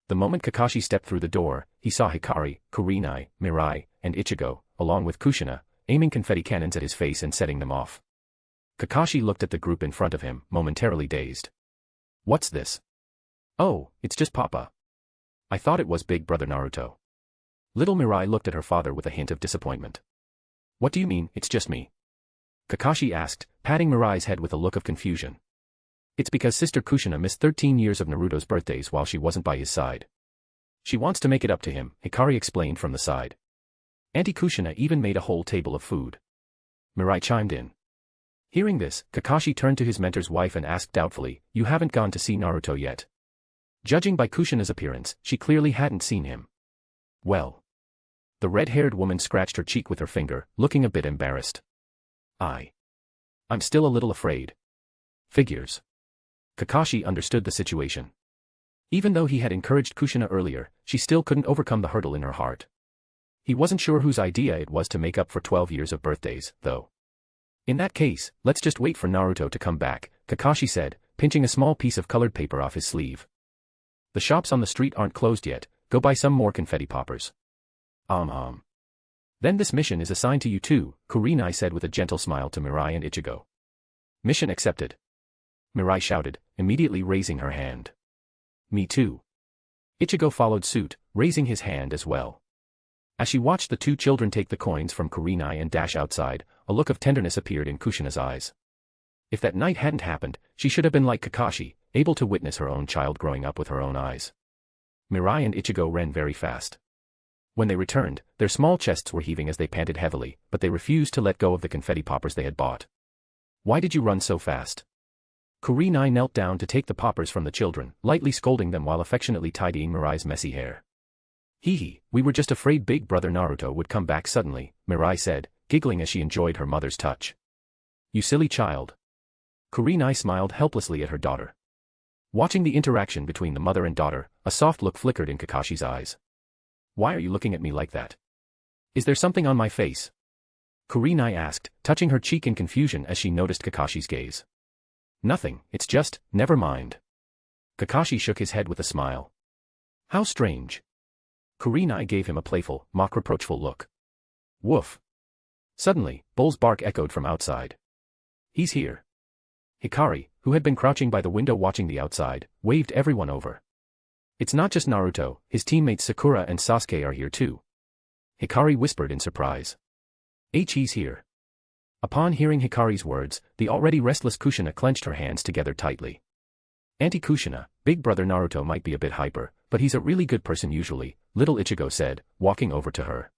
The moment Kakashi stepped through the door, he saw Hikari, Kurenai, Mirai, and Ichigo, along with Kushina, aiming confetti cannons at his face and setting them off. Kakashi looked at the group in front of him, momentarily dazed. What's this? Oh, it's just Papa. I thought it was Big Brother Naruto. Little Mirai looked at her father with a hint of disappointment. What do you mean, it's just me? Kakashi asked, patting Mirai's head with a look of confusion. It's because Sister Kushina missed 13 years of Naruto's birthdays while she wasn't by his side. She wants to make it up to him, Hikari explained from the side. Auntie Kushina even made a whole table of food. Mirai chimed in. Hearing this, Kakashi turned to his mentor's wife and asked doubtfully, You haven't gone to see Naruto yet? Judging by Kushina's appearance, she clearly hadn't seen him. Well. The red-haired woman scratched her cheek with her finger, looking a bit embarrassed. I'm still a little afraid. Figures. Kakashi understood the situation. Even though he had encouraged Kushina earlier, she still couldn't overcome the hurdle in her heart. He wasn't sure whose idea it was to make up for 12 years of birthdays, though. In that case, let's just wait for Naruto to come back, Kakashi said, pinching a small piece of colored paper off his sleeve. The shops on the street aren't closed yet, go buy some more confetti poppers. Then this mission is assigned to you too, Kurenai said with a gentle smile to Mirai and Ichigo. Mission accepted. Mirai shouted, immediately raising her hand. Me too. Ichigo followed suit, raising his hand as well. As she watched the two children take the coins from Kurenai and dash outside, a look of tenderness appeared in Kushina's eyes. If that night hadn't happened, she should have been like Kakashi, able to witness her own child growing up with her own eyes. Mirai and Ichigo ran very fast. When they returned, their small chests were heaving as they panted heavily, but they refused to let go of the confetti poppers they had bought. Why did you run so fast? Kurenai knelt down to take the poppers from the children, lightly scolding them while affectionately tidying Mirai's messy hair. Hee, we were just afraid Big Brother Naruto would come back suddenly, Mirai said, giggling as she enjoyed her mother's touch. You silly child. Kurenai smiled helplessly at her daughter. Watching the interaction between the mother and daughter, a soft look flickered in Kakashi's eyes. Why are you looking at me like that? Is there something on my face? Kurenai asked, touching her cheek in confusion as she noticed Kakashi's gaze. Nothing, it's just, never mind. Kakashi shook his head with a smile. How strange. Kurenai gave him a playful, mock-reproachful look. Woof. Suddenly, Bull's bark echoed from outside. He's here. Hikari, who had been crouching by the window watching the outside, waved everyone over. It's not just Naruto, his teammates Sakura and Sasuke are here too. Hikari whispered in surprise. He's here. Upon hearing Hikari's words, the already restless Kushina clenched her hands together tightly. Auntie Kushina, big brother Naruto might be a bit hyper, but he's a really good person usually, little Ichigo said, walking over to her.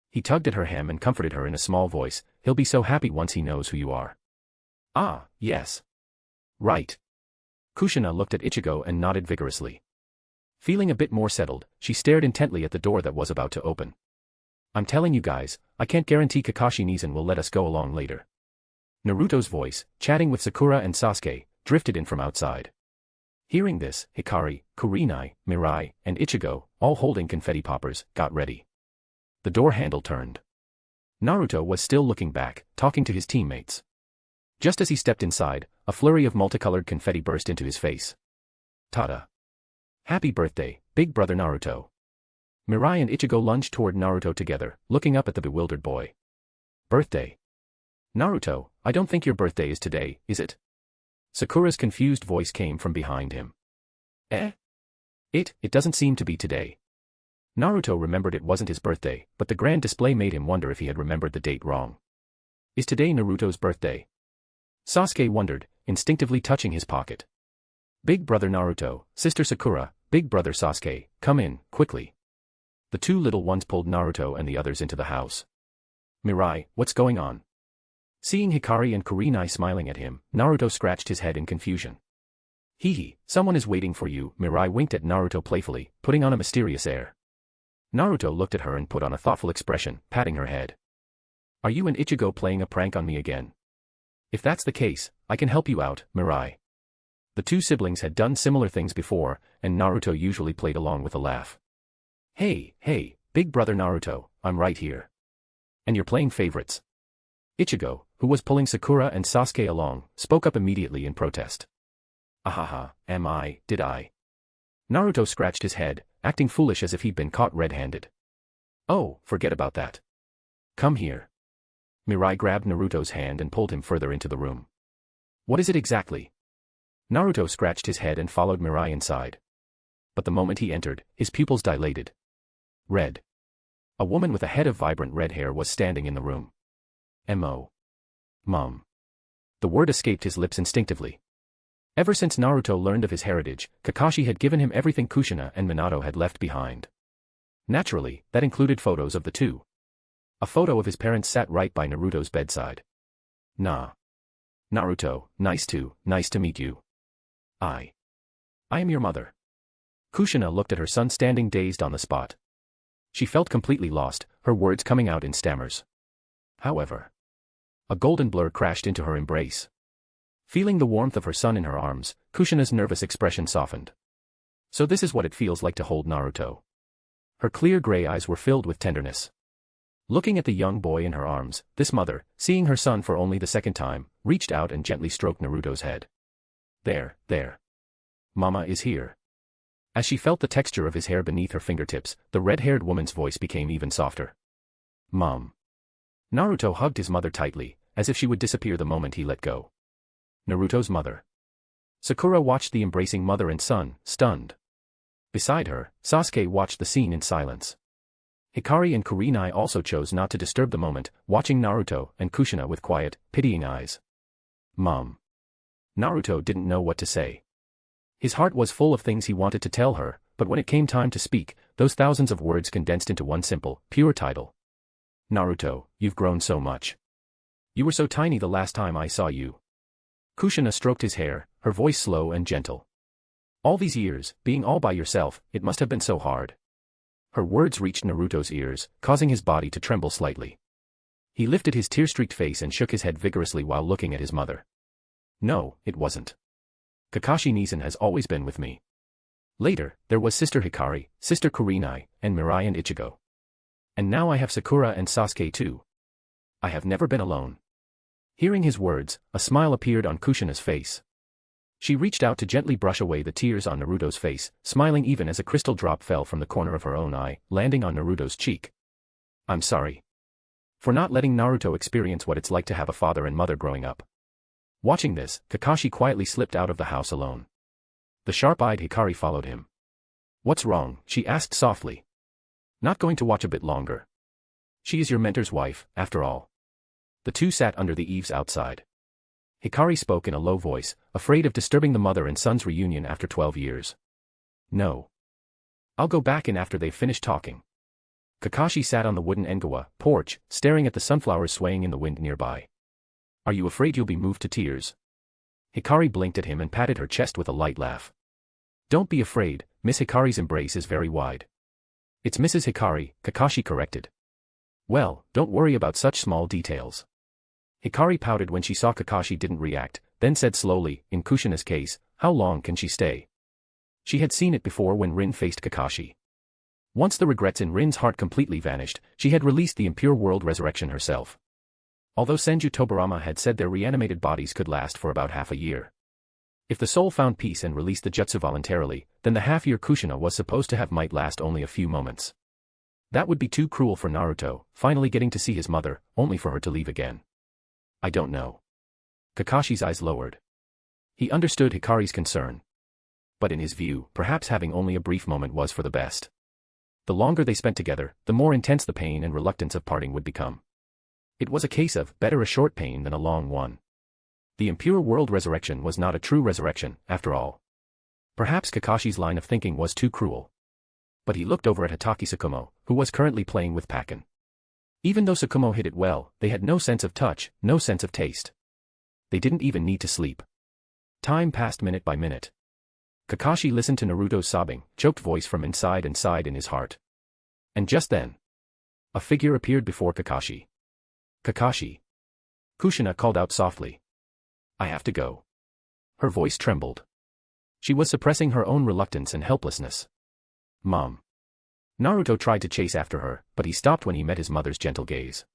He tugged at her hem and comforted her in a small voice, he'll be so happy once he knows who you are. Ah, yes. Right. Kushina looked at Ichigo and nodded vigorously. Feeling a bit more settled, she stared intently at the door that was about to open. I'm telling you guys, I can't guarantee Kakashi Nezen will let us go along later. Naruto's voice, chatting with Sakura and Sasuke, drifted in from outside. Hearing this, Hikari, Kurenai, Mirai, and Ichigo, all holding confetti poppers, got ready. The door handle turned. Naruto was still looking back, talking to his teammates. Just as he stepped inside, a flurry of multicolored confetti burst into his face. Tada! Happy birthday, big brother Naruto. Mirai and Ichigo lunged toward Naruto together, looking up at the bewildered boy. Birthday? Naruto, I don't think your birthday is today, is it? Sakura's confused voice came from behind him. Eh? It doesn't seem to be today. Naruto remembered it wasn't his birthday, but the grand display made him wonder if he had remembered the date wrong. Is today Naruto's birthday? Sasuke wondered, instinctively touching his pocket. Big brother Naruto, sister Sakura, big brother Sasuke, come in, quickly. The two little ones pulled Naruto and the others into the house. Mirai, what's going on? Seeing Hikari and Kurenai smiling at him, Naruto scratched his head in confusion. Hee, someone is waiting for you, Mirai winked at Naruto playfully, putting on a mysterious air. Naruto looked at her and put on a thoughtful expression, patting her head. Are you and Ichigo playing a prank on me again? If that's the case, I can help you out, Mirai. The two siblings had done similar things before, and Naruto usually played along with a laugh. Hey, big brother Naruto, I'm right here. And you're playing favorites. Ichigo, who was pulling Sakura and Sasuke along, spoke up immediately in protest. Ahaha, did I? Naruto scratched his head, acting foolish as if he'd been caught red-handed. Oh, forget about that. Come here. Mirai grabbed Naruto's hand and pulled him further into the room. What is it exactly? Naruto scratched his head and followed Mirai inside. But the moment he entered, his pupils dilated. Red. A woman with a head of vibrant red hair was standing in the room. Mom. The word escaped his lips instinctively. Ever since Naruto learned of his heritage, Kakashi had given him everything Kushina and Minato had left behind. Naturally, that included photos of the two. A photo of his parents sat right by Naruto's bedside. Naruto, nice to meet you. I am your mother. Kushina looked at her son standing dazed on the spot. She felt completely lost, her words coming out in stammers. However, a golden blur crashed into her embrace. Feeling the warmth of her son in her arms, Kushina's nervous expression softened. So this is what it feels like to hold Naruto. Her clear gray eyes were filled with tenderness. Looking at the young boy in her arms, this mother, seeing her son for only the second time, reached out and gently stroked Naruto's head. There. Mama is here. As she felt the texture of his hair beneath her fingertips, the red-haired woman's voice became even softer. Mom. Naruto hugged his mother tightly, as if she would disappear the moment he let go. Naruto's mother. Sakura watched the embracing mother and son, stunned. Beside her, Sasuke watched the scene in silence. Hikari and Kurenai also chose not to disturb the moment, watching Naruto and Kushina with quiet, pitying eyes. Mom. Naruto didn't know what to say. His heart was full of things he wanted to tell her, but when it came time to speak, those thousands of words condensed into one simple, pure title. Naruto, you've grown so much. You were so tiny the last time I saw you. Kushina stroked his hair, her voice slow and gentle. All these years, being all by yourself, it must have been so hard. Her words reached Naruto's ears, causing his body to tremble slightly. He lifted his tear-streaked face and shook his head vigorously while looking at his mother. No, it wasn't. Kakashi Nezen has always been with me. Later, there was Sister Hikari, Sister Kurenai, and Mirai and Ichigo. And now I have Sakura and Sasuke too. I have never been alone. Hearing his words, a smile appeared on Kushina's face. She reached out to gently brush away the tears on Naruto's face, smiling even as a crystal drop fell from the corner of her own eye, landing on Naruto's cheek. I'm sorry. For not letting Naruto experience what it's like to have a father and mother growing up. Watching this, Kakashi quietly slipped out of the house alone. The sharp-eyed Hikari followed him. "What's wrong?" she asked softly. "Not going to watch a bit longer? She is your mentor's wife, after all." The two sat under the eaves outside. Hikari spoke in a low voice, afraid of disturbing the mother and son's reunion after 12 years. "No. I'll go back in after they've finished talking." Kakashi sat on the wooden engawa porch, staring at the sunflowers swaying in the wind nearby. "Are you afraid you'll be moved to tears?" Hikari blinked at him and patted her chest with a light laugh. "Don't be afraid, Miss Hikari's embrace is very wide." "It's Mrs. Hikari," Kakashi corrected. "Well, don't worry about such small details." Hikari pouted when she saw Kakashi didn't react, then said slowly, "In Kushina's case, how long can she stay?" She had seen it before when Rin faced Kakashi. Once the regrets in Rin's heart completely vanished, she had released the impure world resurrection herself. Although Senju Tobarama had said their reanimated bodies could last for about half a year. If the soul found peace and released the jutsu voluntarily, then the half-year Kushina was supposed to have might last only a few moments. That would be too cruel for Naruto, finally getting to see his mother, only for her to leave again. "I don't know." Kakashi's eyes lowered. He understood Hikari's concern. But in his view, perhaps having only a brief moment was for the best. The longer they spent together, the more intense the pain and reluctance of parting would become. It was a case of, better a short pain than a long one. The impure world resurrection was not a true resurrection, after all. Perhaps Kakashi's line of thinking was too cruel. But he looked over at Hatake Tsukumo, who was currently playing with Pakken. Even though Tsukumo hit it well, they had no sense of touch, no sense of taste. They didn't even need to sleep. Time passed minute by minute. Kakashi listened to Naruto's sobbing, choked voice from inside and sighed in his heart. And just then, a figure appeared before Kakashi. "Kakashi." Kushina called out softly. "I have to go." Her voice trembled. She was suppressing her own reluctance and helplessness. "Mom." Naruto tried to chase after her, but he stopped when he met his mother's gentle gaze.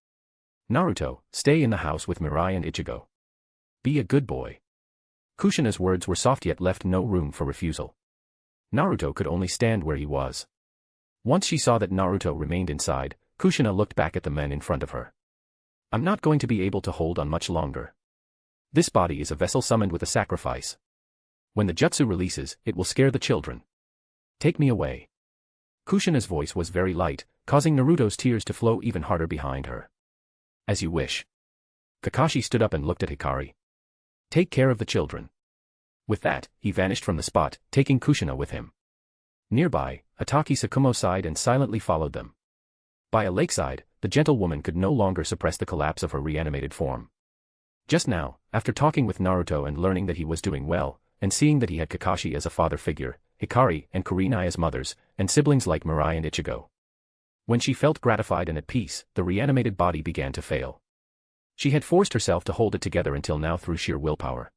"Naruto, stay in the house with Mirai and Ichigo. Be a good boy." Kushina's words were soft yet left no room for refusal. Naruto could only stand where he was. Once she saw that Naruto remained inside, Kushina looked back at the men in front of her. "I'm not going to be able to hold on much longer. This body is a vessel summoned with a sacrifice. When the jutsu releases, it will scare the children. Take me away." Kushina's voice was very light, causing Naruto's tears to flow even harder behind her. "As you wish." Kakashi stood up and looked at Hikari. "Take care of the children." With that, he vanished from the spot, taking Kushina with him. Nearby, Hatake Tsukumo sighed and silently followed them. By a lakeside, the gentlewoman could no longer suppress the collapse of her reanimated form. Just now, after talking with Naruto and learning that he was doing well, and seeing that he had Kakashi as a father figure, Hikari and Kurenai as mothers, and siblings like Mirai and Ichigo. When she felt gratified and at peace, the reanimated body began to fail. She had forced herself to hold it together until now through sheer willpower.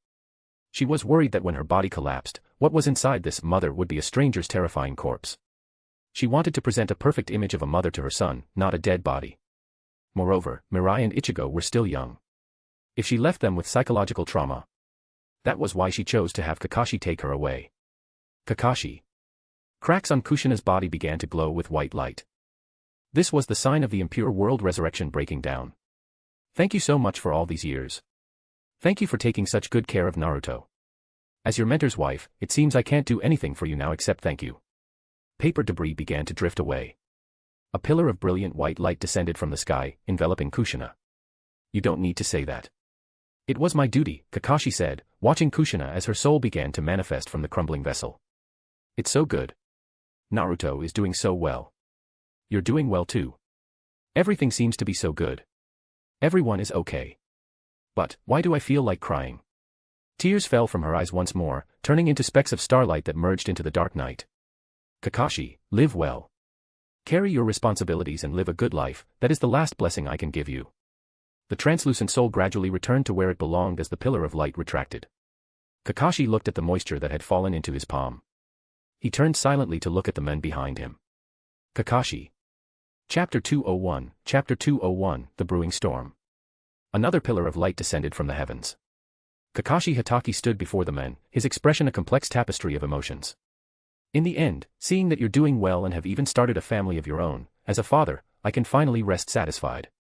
She was worried that when her body collapsed, what was inside this mother would be a stranger's terrifying corpse. She wanted to present a perfect image of a mother to her son, not a dead body. Moreover, Mirai and Ichigo were still young. If she left them with psychological trauma, that was why she chose to have Kakashi take her away. "Kakashi." Cracks on Kushina's body began to glow with white light. This was the sign of the impure world resurrection breaking down. "Thank you so much for all these years. Thank you for taking such good care of Naruto. As your mentor's wife, it seems I can't do anything for you now except thank you." Paper debris began to drift away. A pillar of brilliant white light descended from the sky, enveloping Kushina. "You don't need to say that." "It was my duty," Kakashi said, watching Kushina as her soul began to manifest from the crumbling vessel. "It's so good. Naruto is doing so well. You're doing well too. Everything seems to be so good. Everyone is okay. But, why do I feel like crying?" Tears fell from her eyes once more, turning into specks of starlight that merged into the dark night. "Kakashi, live well. Carry your responsibilities and live a good life, that is the last blessing I can give you." The translucent soul gradually returned to where it belonged as the pillar of light retracted. Kakashi looked at the moisture that had fallen into his palm. He turned silently to look at the men behind him. Kakashi. Chapter 201, The Brewing Storm. Another pillar of light descended from the heavens. Kakashi Hatake stood before the men, his expression a complex tapestry of emotions. "In the end, seeing that you're doing well and have even started a family of your own, as a father, I can finally rest satisfied.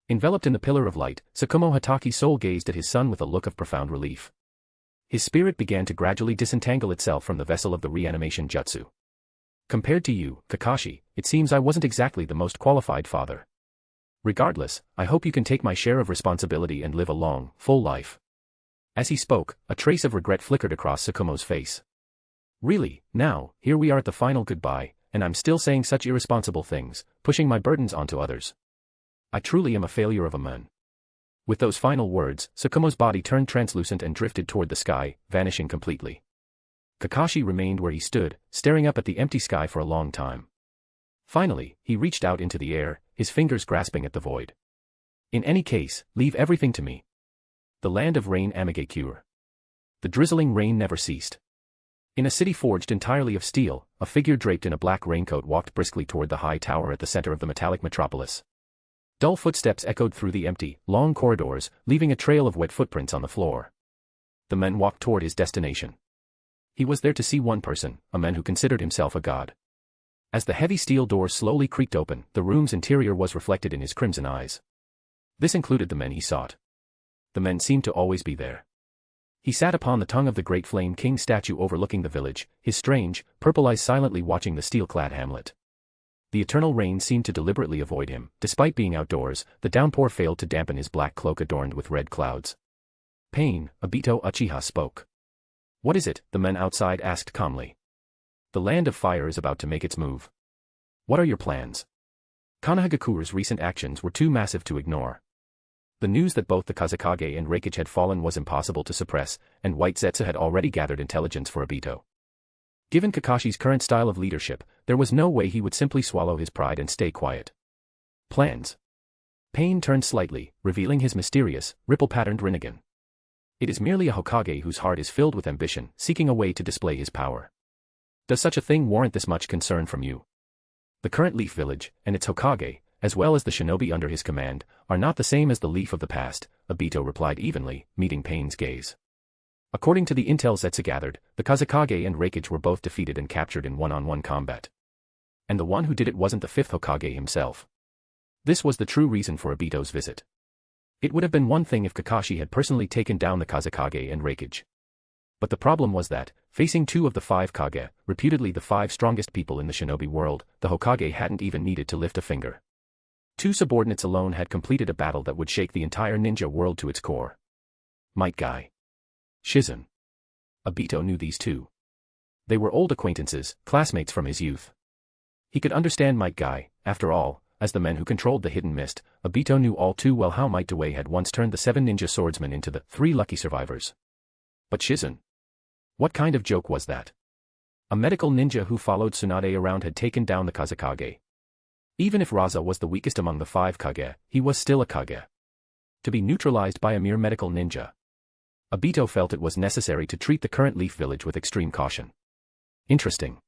Enveloped in the pillar of light, Tsukumo Hatake's soul gazed at his son with a look of profound relief. His spirit began to gradually disentangle itself from the vessel of the reanimation jutsu. Compared to you, Kakashi, it seems I wasn't exactly the most qualified father. Regardless, I hope you can take my share of responsibility and live a long, full life. As he spoke, a trace of regret flickered across Tsukumo's face. Really, now, here we are at the final goodbye, and I'm still saying such irresponsible things, pushing my burdens onto others. I truly am a failure of a man. With those final words, Tsukumo's body turned translucent and drifted toward the sky, vanishing completely. Kakashi remained where he stood, staring up at the empty sky for a long time. Finally, he reached out into the air, his fingers grasping at the void. In any case, leave everything to me. The land of rain Amigakure. The drizzling rain never ceased. In a city forged entirely of steel, a figure draped in a black raincoat walked briskly toward the high tower at the center of the metallic metropolis. Dull footsteps echoed through the empty, long corridors, leaving a trail of wet footprints on the floor. The man walked toward his destination. He was there to see one person, a man who considered himself a god. As the heavy steel doors slowly creaked open, the room's interior was reflected in his crimson eyes. This included the men he sought. The men seemed to always be there. He sat upon the tongue of the great Flame King statue overlooking the village, his strange, purple eyes silently watching the steel-clad hamlet. The eternal rain seemed to deliberately avoid him. Despite being outdoors, the downpour failed to dampen his black cloak adorned with red clouds. Pain, Obito Uchiha spoke. What is it? The men outside asked calmly. The land of fire is about to make its move. What are your plans? Konohagakure's recent actions were too massive to ignore. The news that both the Kazekage and Reikage had fallen was impossible to suppress, and White Zetsu had already gathered intelligence for Obito. Given Kakashi's current style of leadership, there was no way he would simply swallow his pride and stay quiet. Plans. Pain turned slightly, revealing his mysterious, ripple-patterned Rinnegan. It is merely a Hokage whose heart is filled with ambition, seeking a way to display his power. Does such a thing warrant this much concern from you? The current Leaf Village, and its Hokage, as well as the shinobi under his command, are not the same as the Leaf of the past, Obito replied evenly, meeting Pain's gaze. According to the intel Zetsu gathered, the Kazekage and Reikage were both defeated and captured in one-on-one combat. And the one who did it wasn't the fifth Hokage himself. This was the true reason for Obito's visit. It would have been one thing if Kakashi had personally taken down the Kazekage and Reikage. But the problem was that, facing two of the five Kage, reputedly the five strongest people in the shinobi world, the Hokage hadn't even needed to lift a finger. Two subordinates alone had completed a battle that would shake the entire ninja world to its core. Might Guy. Shizen. Obito knew these two. They were old acquaintances, classmates from his youth. He could understand Might Guy, after all, as the men who controlled the hidden mist. Obito knew all too well how Might Dewey had once turned the 7 ninja swordsmen into the 3 lucky survivors. But Shizen? What kind of joke was that? A medical ninja who followed Tsunade around had taken down the Kazekage. Even if Raza was the weakest among the 5 Kage, he was still a Kage. To be neutralized by a mere medical ninja. Obito felt it was necessary to treat the current Leaf Village with extreme caution. Interesting.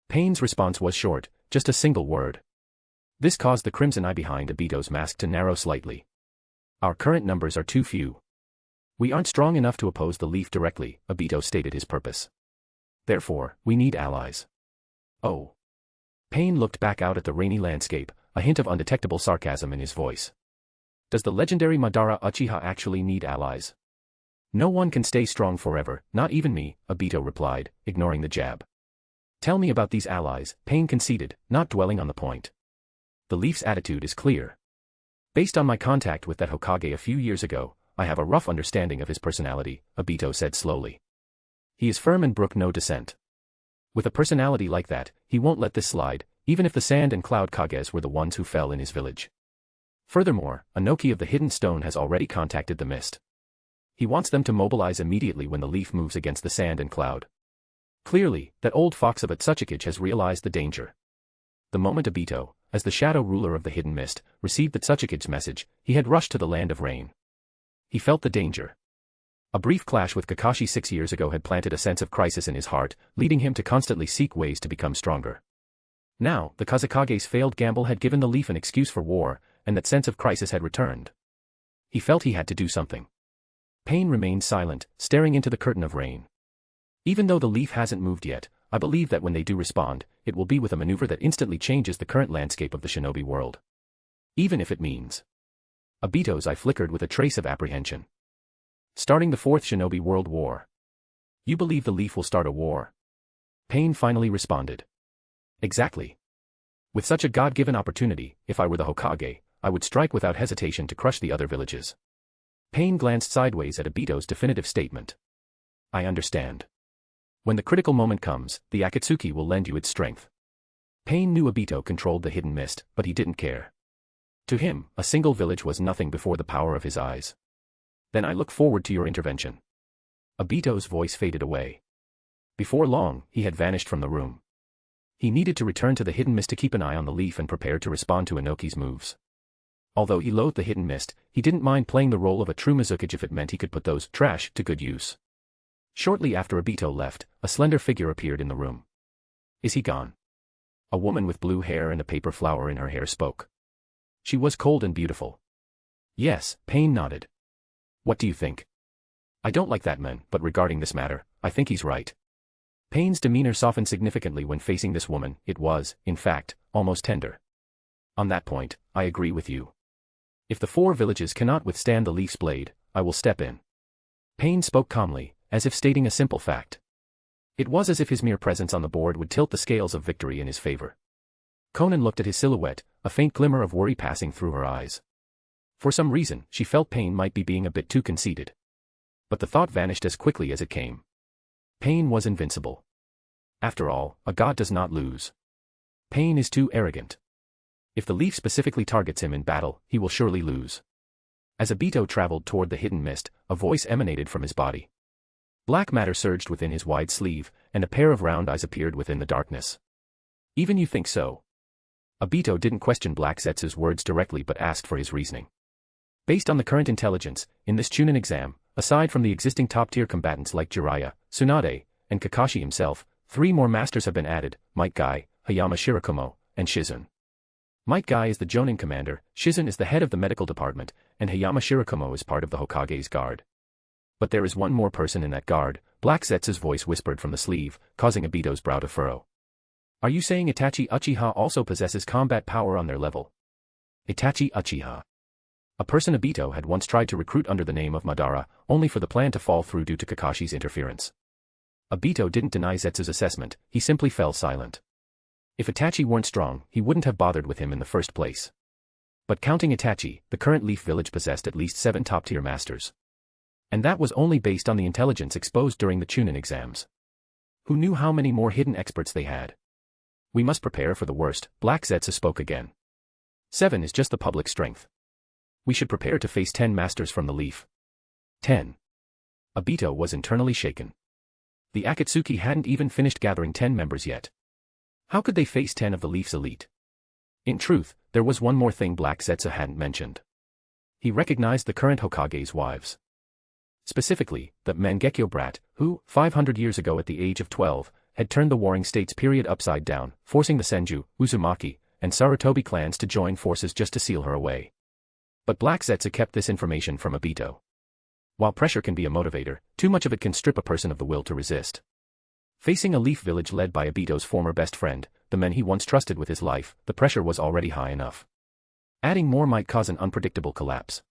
Pain's response was short, just a single word. This caused the crimson eye behind Obito's mask to narrow slightly. Our current numbers are too few. We aren't strong enough to oppose the Leaf directly, Obito stated his purpose. Therefore, we need allies. Oh. Pain looked back out at the rainy landscape, a hint of undetectable sarcasm in his voice. Does the legendary Madara Uchiha actually need allies? No one can stay strong forever, not even me, Obito replied, ignoring the jab. Tell me about these allies, Pain conceded, not dwelling on the point. The Leaf's attitude is clear. Based on my contact with that Hokage a few years ago, I have a rough understanding of his personality, Obito said slowly. He is firm and brook no dissent. With a personality like that, he won't let this slide, even if the Sand and Cloud Kages were the ones who fell in his village. Furthermore, Anoki of the Hidden Stone has already contacted the Mist. He wants them to mobilize immediately when the Leaf moves against the Sand and Cloud. Clearly, that old fox of a Tsuchikage has realized the danger. The moment Obito, as the shadow ruler of the Hidden Mist, received the Tsuchikage's message, he had rushed to the land of rain. He felt the danger. A brief clash with Kakashi 6 years ago had planted a sense of crisis in his heart, leading him to constantly seek ways to become stronger. Now, the Kazekage's failed gamble had given the Leaf an excuse for war, and that sense of crisis had returned. He felt he had to do something. Pain remained silent, staring into the curtain of rain. Even though the Leaf hasn't moved yet, I believe that when they do respond, it will be with a maneuver that instantly changes the current landscape of the shinobi world. Even if it means Obito's eye flickered with a trace of apprehension. Starting the Fourth Shinobi World War. You believe the Leaf will start a war? Pain finally responded. Exactly. With such a God-given opportunity, if I were the Hokage, I would strike without hesitation to crush the other villages. Pain glanced sideways at Obito's definitive statement. I understand. When the critical moment comes, the Akatsuki will lend you its strength. Pain knew Obito controlled the hidden mist, but he didn't care. To him, a single village was nothing before the power of his eyes. Then I look forward to your intervention. Obito's voice faded away. Before long, he had vanished from the room. He needed to return to the hidden mist to keep an eye on the leaf and prepare to respond to Inoki's moves. Although he loathed the hidden mist, he didn't mind playing the role of a true Mizukage if it meant he could put those trash to good use. Shortly after Obito left, a slender figure appeared in the room. Is he gone? A woman with blue hair and a paper flower in her hair spoke. She was cold and beautiful. Yes, Pain nodded. What do you think? I don't like that man, but regarding this matter, I think he's right. Pain's demeanor softened significantly when facing this woman. It was, in fact, almost tender. On that point, I agree with you. If the 4 villages cannot withstand the Leaf's blade, I will step in. Pain spoke calmly, as if stating a simple fact. It was as if his mere presence on the board would tilt the scales of victory in his favor. Conan looked at his silhouette, a faint glimmer of worry passing through her eyes. For some reason, she felt Pain might be being a bit too conceited. But the thought vanished as quickly as it came. Pain was invincible. After all, a god does not lose. Pain is too arrogant. If the Leaf specifically targets him in battle, he will surely lose. As Obito traveled toward the hidden mist, a voice emanated from his body. Black matter surged within his wide sleeve, and a pair of round eyes appeared within the darkness. Even you think so? Obito didn't question Black Zetsu's words directly but asked for his reasoning. Based on the current intelligence, in this Chunin exam, aside from the existing top-tier combatants like Jiraiya, Tsunade, and Kakashi himself, 3 more masters have been added: Might Guy, Hayama Shirakumo, and Shizun. Might Guy is the Jonin commander, Shizun is the head of the medical department, and Hayama Shirakumo is part of the Hokage's guard. But there is one more person in that guard, Black Zetsu's voice whispered from the sleeve, causing Obito's brow to furrow. Are you saying Itachi Uchiha also possesses combat power on their level? Itachi Uchiha. A person Obito had once tried to recruit under the name of Madara, only for the plan to fall through due to Kakashi's interference. Obito didn't deny Zetsu's assessment, he simply fell silent. If Itachi weren't strong, he wouldn't have bothered with him in the first place. But counting Itachi, the current Leaf Village possessed at least 7 top-tier masters. And that was only based on the intelligence exposed during the Chunin exams. Who knew how many more hidden experts they had? We must prepare for the worst, Black Zetsu spoke again. 7 is just the public strength. We should prepare to face 10 masters from the Leaf. 10. Obito was internally shaken. The Akatsuki hadn't even finished gathering 10 members yet. How could they face 10 of the Leaf's elite? In truth, there was one more thing Black Zetsu hadn't mentioned. He recognized the current Hokage's wives. Specifically, the Mangekyo brat, who, 500 years ago at the age of 12, had turned the warring states period upside down, forcing the Senju, Uzumaki, and Sarutobi clans to join forces just to seal her away. But Black Zetsu kept this information from Obito. While pressure can be a motivator, too much of it can strip a person of the will to resist. Facing a Leaf Village led by Obito's former best friend, the men he once trusted with his life, the pressure was already high enough. Adding more might cause an unpredictable collapse.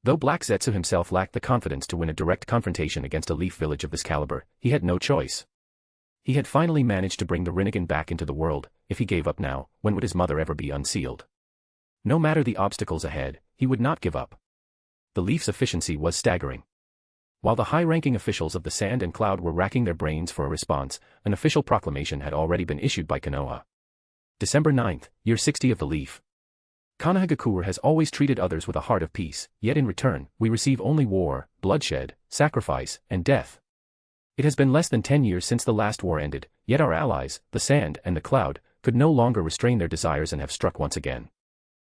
Though Black Zetsu himself lacked the confidence to win a direct confrontation against a Leaf Village of this caliber, he had no choice. He had finally managed to bring the Rinnegan back into the world. If he gave up now, when would his mother ever be unsealed? No matter the obstacles ahead, he would not give up. The Leaf's efficiency was staggering. While the high-ranking officials of the Sand and Cloud were racking their brains for a response, an official proclamation had already been issued by Konoha. December 9th, year 60 of the Leaf. Konohagakure has always treated others with a heart of peace, yet in return, we receive only war, bloodshed, sacrifice, and death. It has been less than 10 years since the last war ended, yet our allies, the Sand and the Cloud, could no longer restrain their desires and have struck once again.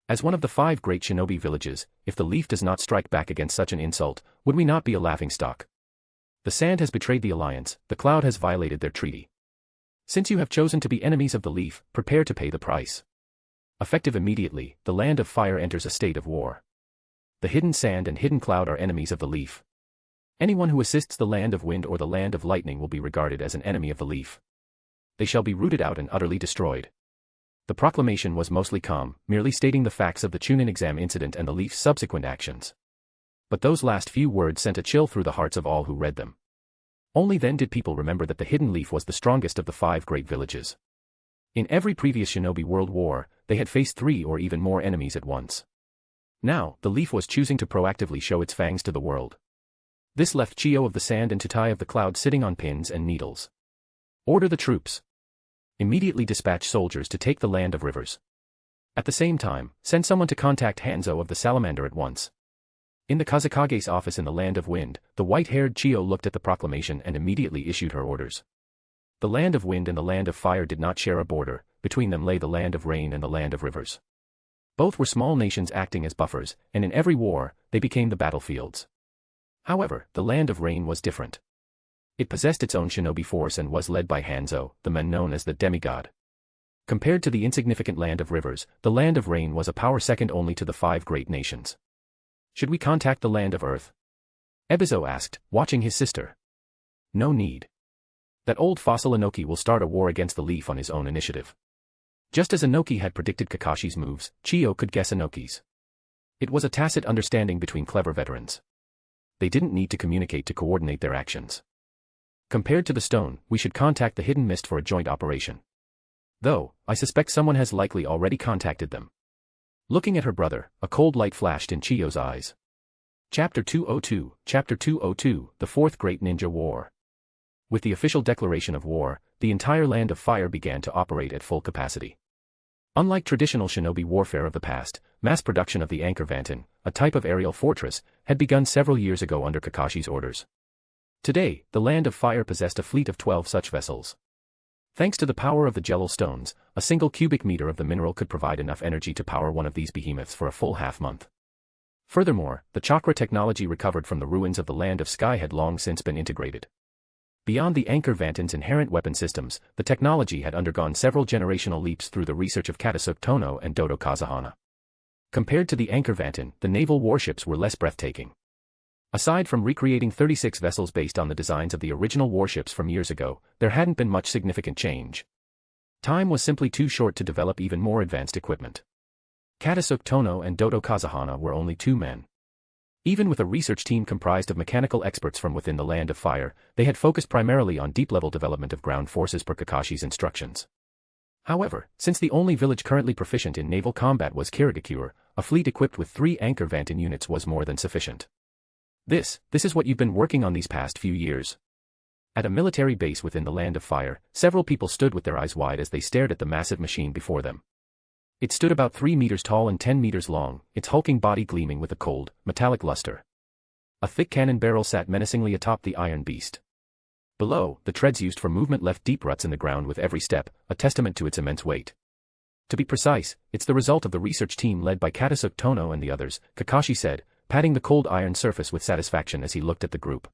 As one of the 5 great shinobi villages, if the Leaf does not strike back against such an insult, would we not be a laughingstock? The Sand has betrayed the alliance, the Cloud has violated their treaty. Since you have chosen to be enemies of the Leaf, prepare to pay the price. Effective immediately, the Land of Fire enters a state of war. The Hidden Sand and Hidden Cloud are enemies of the Leaf. Anyone who assists the Land of Wind or the Land of Lightning will be regarded as an enemy of the Leaf. They shall be rooted out and utterly destroyed. The proclamation was mostly calm, merely stating the facts of the Chunin exam incident and the Leaf's subsequent actions. But those last few words sent a chill through the hearts of all who read them. Only then did people remember that the Hidden Leaf was the strongest of the 5 great villages. In every previous Shinobi World War, they had faced 3 or even more enemies at once. Now, the Leaf was choosing to proactively show its fangs to the world. This left Chiyo of the Sand and Tutai of the Cloud sitting on pins and needles. Order the troops. Immediately dispatch soldiers to take the Land of Rivers. At the same time, send someone to contact Hanzo of the Salamander at once. In the Kazakage's office in the Land of Wind, the white-haired Chiyo looked at the proclamation and immediately issued her orders. The Land of Wind and the Land of Fire did not share a border, between them lay the Land of Rain and the Land of Rivers. Both were small nations acting as buffers, and in every war, they became the battlefields. However, the Land of Rain was different. It possessed its own shinobi force and was led by Hanzo, the man known as the demigod. Compared to the insignificant Land of Rivers, the Land of Rain was a power second only to the 5 great nations. Should we contact the Land of Earth? Ebizo asked, watching his sister. No need. That old fossil Inoki will start a war against the Leaf on his own initiative. Just as Inoki had predicted Kakashi's moves, Chiyo could guess Inoki's. It was a tacit understanding between clever veterans. They didn't need to communicate to coordinate their actions. Compared to the stone, we should contact the Hidden Mist for a joint operation. Though, I suspect someone has likely already contacted them. Looking at her brother, a cold light flashed in Chiyo's eyes. Chapter 202, Chapter 202, The Fourth Great Ninja War. With the official declaration of war, the entire Land of Fire began to operate at full capacity. Unlike traditional shinobi warfare of the past, mass production of the Anchor Vanton, a type of aerial fortress, had begun several years ago under Kakashi's orders. Today, the Land of Fire possessed a fleet of 12 such vessels. Thanks to the power of the Jello stones, a single cubic meter of the mineral could provide enough energy to power one of these behemoths for a full half-month. Furthermore, the chakra technology recovered from the ruins of the Land of Sky had long since been integrated. Beyond the Anchor Vanton's inherent weapon systems, the technology had undergone several generational leaps through the research of Katasuke Tono and Dodo Kazahana. Compared to the Anchor Vanton, the naval warships were less breathtaking. Aside from recreating 36 vessels based on the designs of the original warships from years ago, there hadn't been much significant change. Time was simply too short to develop even more advanced equipment. Katasuke Tono and Dodo Kazahana were only 2 men. Even with a research team comprised of mechanical experts from within the Land of Fire, they had focused primarily on deep-level development of ground forces per Kakashi's instructions. However, since the only village currently proficient in naval combat was Kirigakure, a fleet equipped with 3 Anchor Vanton units was more than sufficient. This is what you've been working on these past few years. At a military base within the Land of Fire, several people stood with their eyes wide as they stared at the massive machine before them. It stood about 3 meters tall and 10 meters long, its hulking body gleaming with a cold, metallic luster. A thick cannon barrel sat menacingly atop the iron beast. Below, the treads used for movement left deep ruts in the ground with every step, a testament to its immense weight. To be precise, it's the result of the research team led by Katasuke Tono and the others, Kakashi said, patting the cold iron surface with satisfaction as he looked at the group.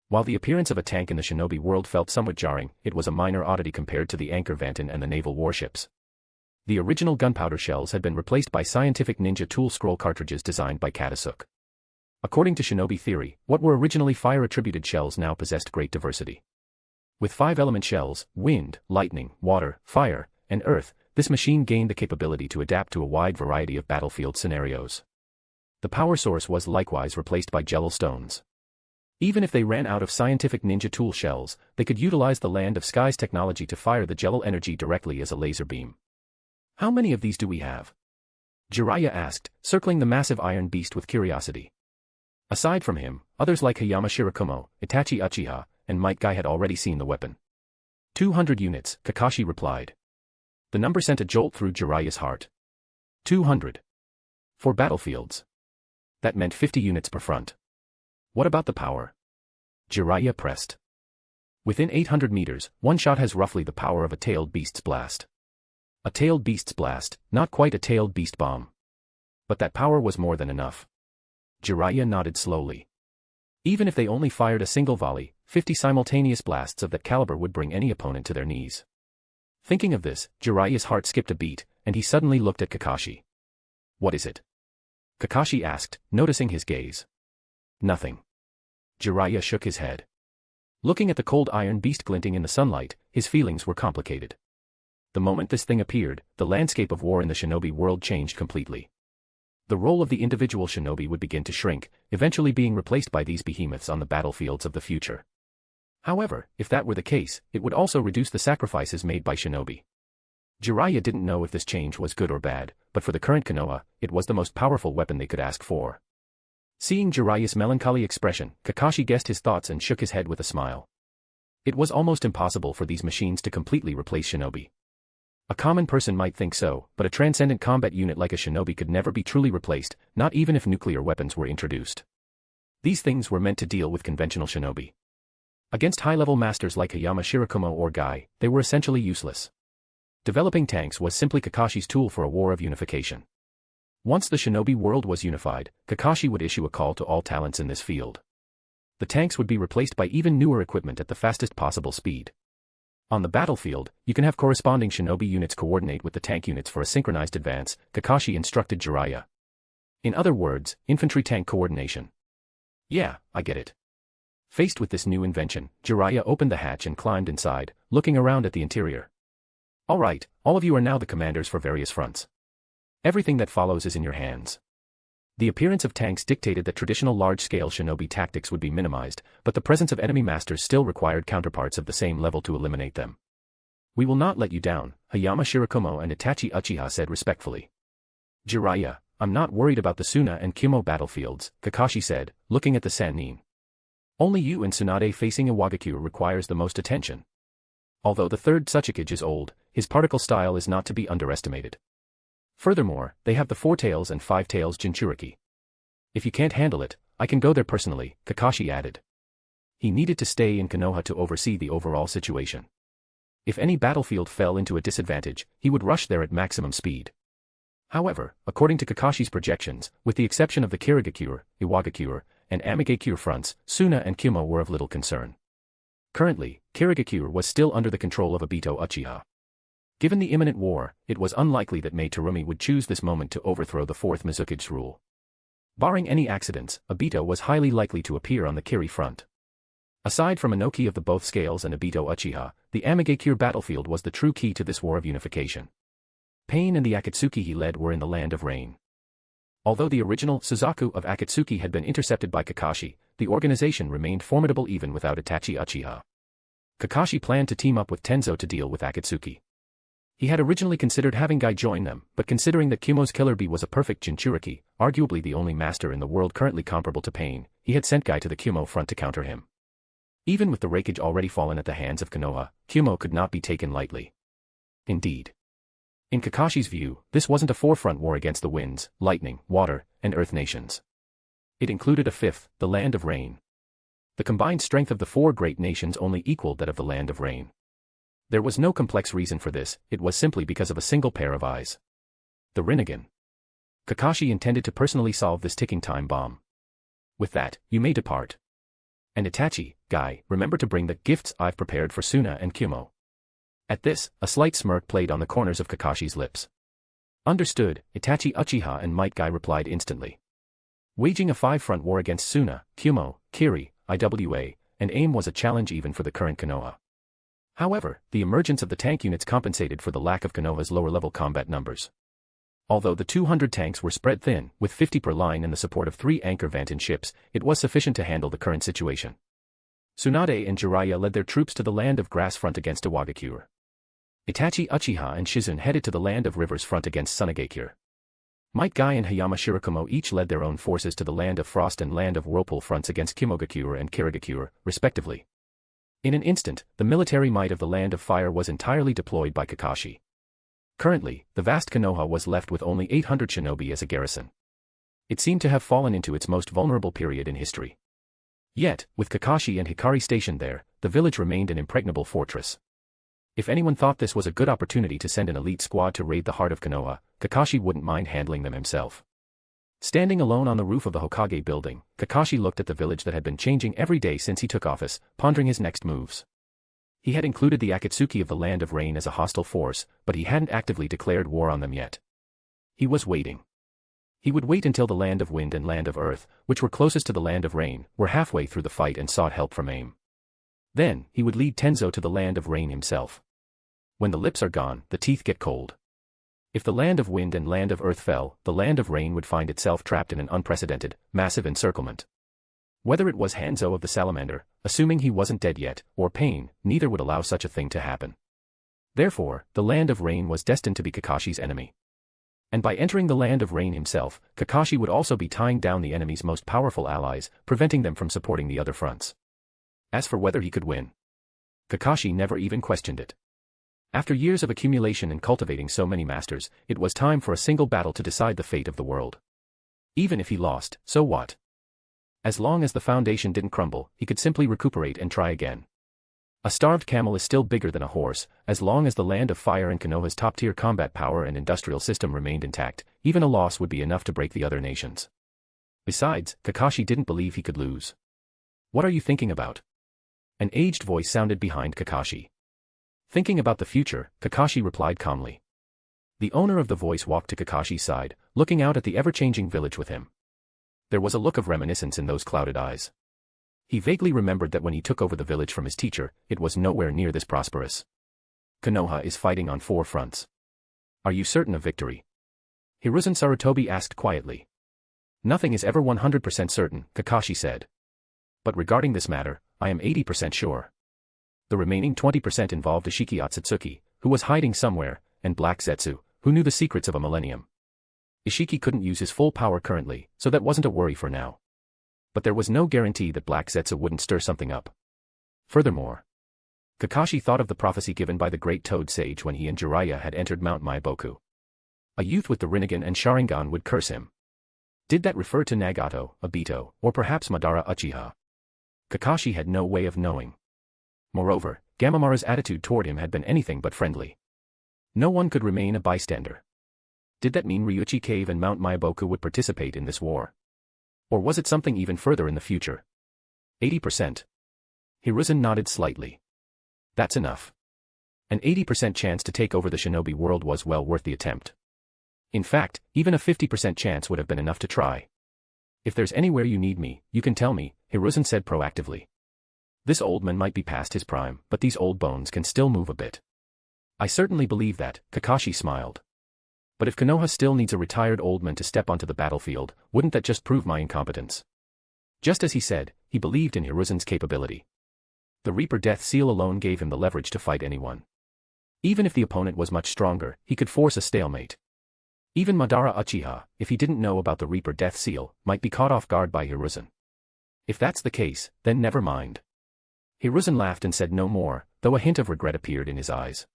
While the appearance of a tank in the shinobi world felt somewhat jarring, it was a minor oddity compared to the Anchor Vanton and the naval warships. The original gunpowder shells had been replaced by scientific ninja tool scroll cartridges designed by Katasuke. According to shinobi theory, what were originally fire-attributed shells now possessed great diversity. With 5-element shells, wind, lightning, water, fire, and earth, this machine gained the capability to adapt to a wide variety of battlefield scenarios. The power source was likewise replaced by Jello stones. Even if they ran out of scientific ninja tool shells, they could utilize the Land of Sky's technology to fire the Jello energy directly as a laser beam. How many of these do we have? Jiraiya asked, circling the massive iron beast with curiosity. Aside from him, others like Hayama Shirakumo, Itachi Uchiha, and Might Guy had already seen the weapon. 200 units, Kakashi replied. The number sent a jolt through Jiraiya's heart. 200. For battlefields. That meant 50 units per front. What about the power? Jiraiya pressed. Within 800 meters, one shot has roughly the power of a tailed beast's blast. A tailed beast's blast, not quite a tailed beast bomb. But that power was more than enough. Jiraiya nodded slowly. Even if they only fired a single volley, 50 simultaneous blasts of that caliber would bring any opponent to their knees. Thinking of this, Jiraiya's heart skipped a beat, and he suddenly looked at Kakashi. What is it? Kakashi asked, noticing his gaze. Nothing. Jiraiya shook his head. Looking at the cold iron beast glinting in the sunlight, his feelings were complicated. The moment this thing appeared, the landscape of war in the shinobi world changed completely. The role of the individual shinobi would begin to shrink, eventually being replaced by these behemoths on the battlefields of the future. However, if that were the case, it would also reduce the sacrifices made by shinobi. Jiraiya didn't know if this change was good or bad, but for the current Konoha, it was the most powerful weapon they could ask for. Seeing Jiraiya's melancholy expression, Kakashi guessed his thoughts and shook his head with a smile. It was almost impossible for these machines to completely replace shinobi. A common person might think so, but a transcendent combat unit like a shinobi could never be truly replaced, not even if nuclear weapons were introduced. These things were meant to deal with conventional shinobi. Against high-level masters like Hayama Shirakumo or Guy, they were essentially useless. Developing tanks was simply Kakashi's tool for a war of unification. Once the shinobi world was unified, Kakashi would issue a call to all talents in this field. The tanks would be replaced by even newer equipment at the fastest possible speed. On the battlefield, you can have corresponding shinobi units coordinate with the tank units for a synchronized advance, Kakashi instructed Jiraiya. In other words, infantry-tank coordination. Yeah, I get it. Faced with this new invention, Jiraiya opened the hatch and climbed inside, looking around at the interior. Alright, all of you are now the commanders for various fronts. Everything that follows is in your hands. The appearance of tanks dictated that traditional large-scale shinobi tactics would be minimized, but the presence of enemy masters still required counterparts of the same level to eliminate them. We will not let you down, Hayama Shirakumo and Itachi Uchiha said respectfully. Jiraiya, I'm not worried about the Suna and Kumo battlefields, Kakashi said, looking at the Sannin. Only you and Tsunade facing Iwagakure requires the most attention. Although the third Tsuchikage is old, his particle style is not to be underestimated. Furthermore, they have the 4 tails and 5 tails Jinchuriki. If you can't handle it, I can go there personally, Kakashi added. He needed to stay in Konoha to oversee the overall situation. If any battlefield fell into a disadvantage, he would rush there at maximum speed. However, according to Kakashi's projections, with the exception of the Kirigakure, Iwagakure, and Amigakure fronts, Suna and Kumo were of little concern. Currently, Kirigakure was still under the control of Obito Uchiha. Given the imminent war, it was unlikely that Mei Terumi would choose this moment to overthrow the 4th Mizukage's rule. Barring any accidents, Obito was highly likely to appear on the Kiri front. Aside from Inoki of the both scales and Obito Uchiha, the Amigakure battlefield was the true key to this war of unification. Pain and the Akatsuki he led were in the land of rain. Although the original Suzaku of Akatsuki had been intercepted by Kakashi, the organization remained formidable even without Itachi Uchiha. Kakashi planned to team up with Tenzo to deal with Akatsuki. He had originally considered having Guy join them, but considering that Kumo's Killer Bee was a perfect Jinchuriki, arguably the only master in the world currently comparable to Pain, he had sent Guy to the Kumo front to counter him. Even with the Raikage already fallen at the hands of Konoha, Kumo could not be taken lightly. Indeed. In Kakashi's view, this wasn't a 4-front war against the winds, lightning, water, and earth nations. It included a 5th, the Land of Rain. The combined strength of the 4 great nations only equaled that of the Land of Rain. There was no complex reason for this, it was simply because of a single pair of eyes. The Rinnegan. Kakashi intended to personally solve this ticking time bomb. With that, you may depart. And Itachi, Guy, remember to bring the gifts I've prepared for Suna and Kumo. At this, a slight smirk played on the corners of Kakashi's lips. Understood, Itachi Uchiha and Might Guy replied instantly. Waging a 5-front war against Suna, Kumo, Kiri, Iwa, and AIM was a challenge even for the current Konoha. However, the emergence of the tank units compensated for the lack of Konoha's lower-level combat numbers. Although the 200 tanks were spread thin, with 50 per line and the support of 3 anchor Vanton ships, it was sufficient to handle the current situation. Tsunade and Jiraiya led their troops to the Land of Grass front against Iwagakure. Itachi Uchiha and Shizune headed to the Land of Rivers front against Sunagakure. Might Guy and Hayama Shirakumo each led their own forces to the Land of Frost and Land of Whirlpool fronts against Kimogakure and Kirigakure, respectively. In an instant, the military might of the Land of Fire was entirely deployed by Kakashi. Currently, the vast Konoha was left with only 800 shinobi as a garrison. It seemed to have fallen into its most vulnerable period in history. Yet, with Kakashi and Hikari stationed there, the village remained an impregnable fortress. If anyone thought this was a good opportunity to send an elite squad to raid the heart of Konoha, Kakashi wouldn't mind handling them himself. Standing alone on the roof of the Hokage building, Kakashi looked at the village that had been changing every day since he took office, pondering his next moves. He had included the Akatsuki of the Land of Rain as a hostile force, but he hadn't actively declared war on them yet. He was waiting. He would wait until the Land of Wind and Land of Earth, which were closest to the Land of Rain, were halfway through the fight and sought help from AIM. Then, he would lead Tenzo to the Land of Rain himself. When the lips are gone, the teeth get cold. If the land of wind and land of earth fell, the land of rain would find itself trapped in an unprecedented, massive encirclement. Whether it was Hanzo of the salamander, assuming he wasn't dead yet, or Pain, neither would allow such a thing to happen. Therefore, the land of rain was destined to be Kakashi's enemy. And by entering the land of rain himself, Kakashi would also be tying down the enemy's most powerful allies, preventing them from supporting the other fronts. As for whether he could win, Kakashi never even questioned it. After years of accumulation and cultivating so many masters, it was time for a single battle to decide the fate of the world. Even if he lost, so what? As long as the foundation didn't crumble, he could simply recuperate and try again. A starved camel is still bigger than a horse. As long as the land of fire and Konoha's top-tier combat power and industrial system remained intact, even a loss would be enough to break the other nations. Besides, Kakashi didn't believe he could lose. What are you thinking about? An aged voice sounded behind Kakashi. Thinking about the future, Kakashi replied calmly. The owner of the voice walked to Kakashi's side, looking out at the ever-changing village with him. There was a look of reminiscence in those clouded eyes. He vaguely remembered that when he took over the village from his teacher, it was nowhere near this prosperous. Konoha is fighting on 4 fronts. Are you certain of victory? Hiruzen Sarutobi asked quietly. Nothing is ever 100% certain, Kakashi said. But regarding this matter, I am 80% sure. The remaining 20% involved Ishiki Otsutsuki, who was hiding somewhere, and Black Zetsu, who knew the secrets of a millennium. Ishiki couldn't use his full power currently, so that wasn't a worry for now. But there was no guarantee that Black Zetsu wouldn't stir something up. Furthermore, Kakashi thought of the prophecy given by the great Toad Sage when he and Jiraiya had entered Mount Maiboku. A youth with the Rinnegan and Sharingan would curse him. Did that refer to Nagato, Obito, or perhaps Madara Uchiha? Kakashi had no way of knowing. Moreover, Gamamara's attitude toward him had been anything but friendly. No one could remain a bystander. Did that mean Ryuchi Cave and Mount Maiboku would participate in this war? Or was it something even further in the future? 80%. Hiruzen nodded slightly. That's enough. An 80% chance to take over the shinobi world was well worth the attempt. In fact, even a 50% chance would have been enough to try. If there's anywhere you need me, you can tell me, Hiruzen said proactively. This old man might be past his prime, but these old bones can still move a bit. I certainly believe that, Kakashi smiled. But if Konoha still needs a retired old man to step onto the battlefield, wouldn't that just prove my incompetence? Just as he said, he believed in Hiruzen's capability. The Reaper Death Seal alone gave him the leverage to fight anyone. Even if the opponent was much stronger, he could force a stalemate. Even Madara Uchiha, if he didn't know about the Reaper Death Seal, might be caught off guard by Hiruzen. If that's the case, then never mind. Hiruzen laughed and said no more, though a hint of regret appeared in his eyes.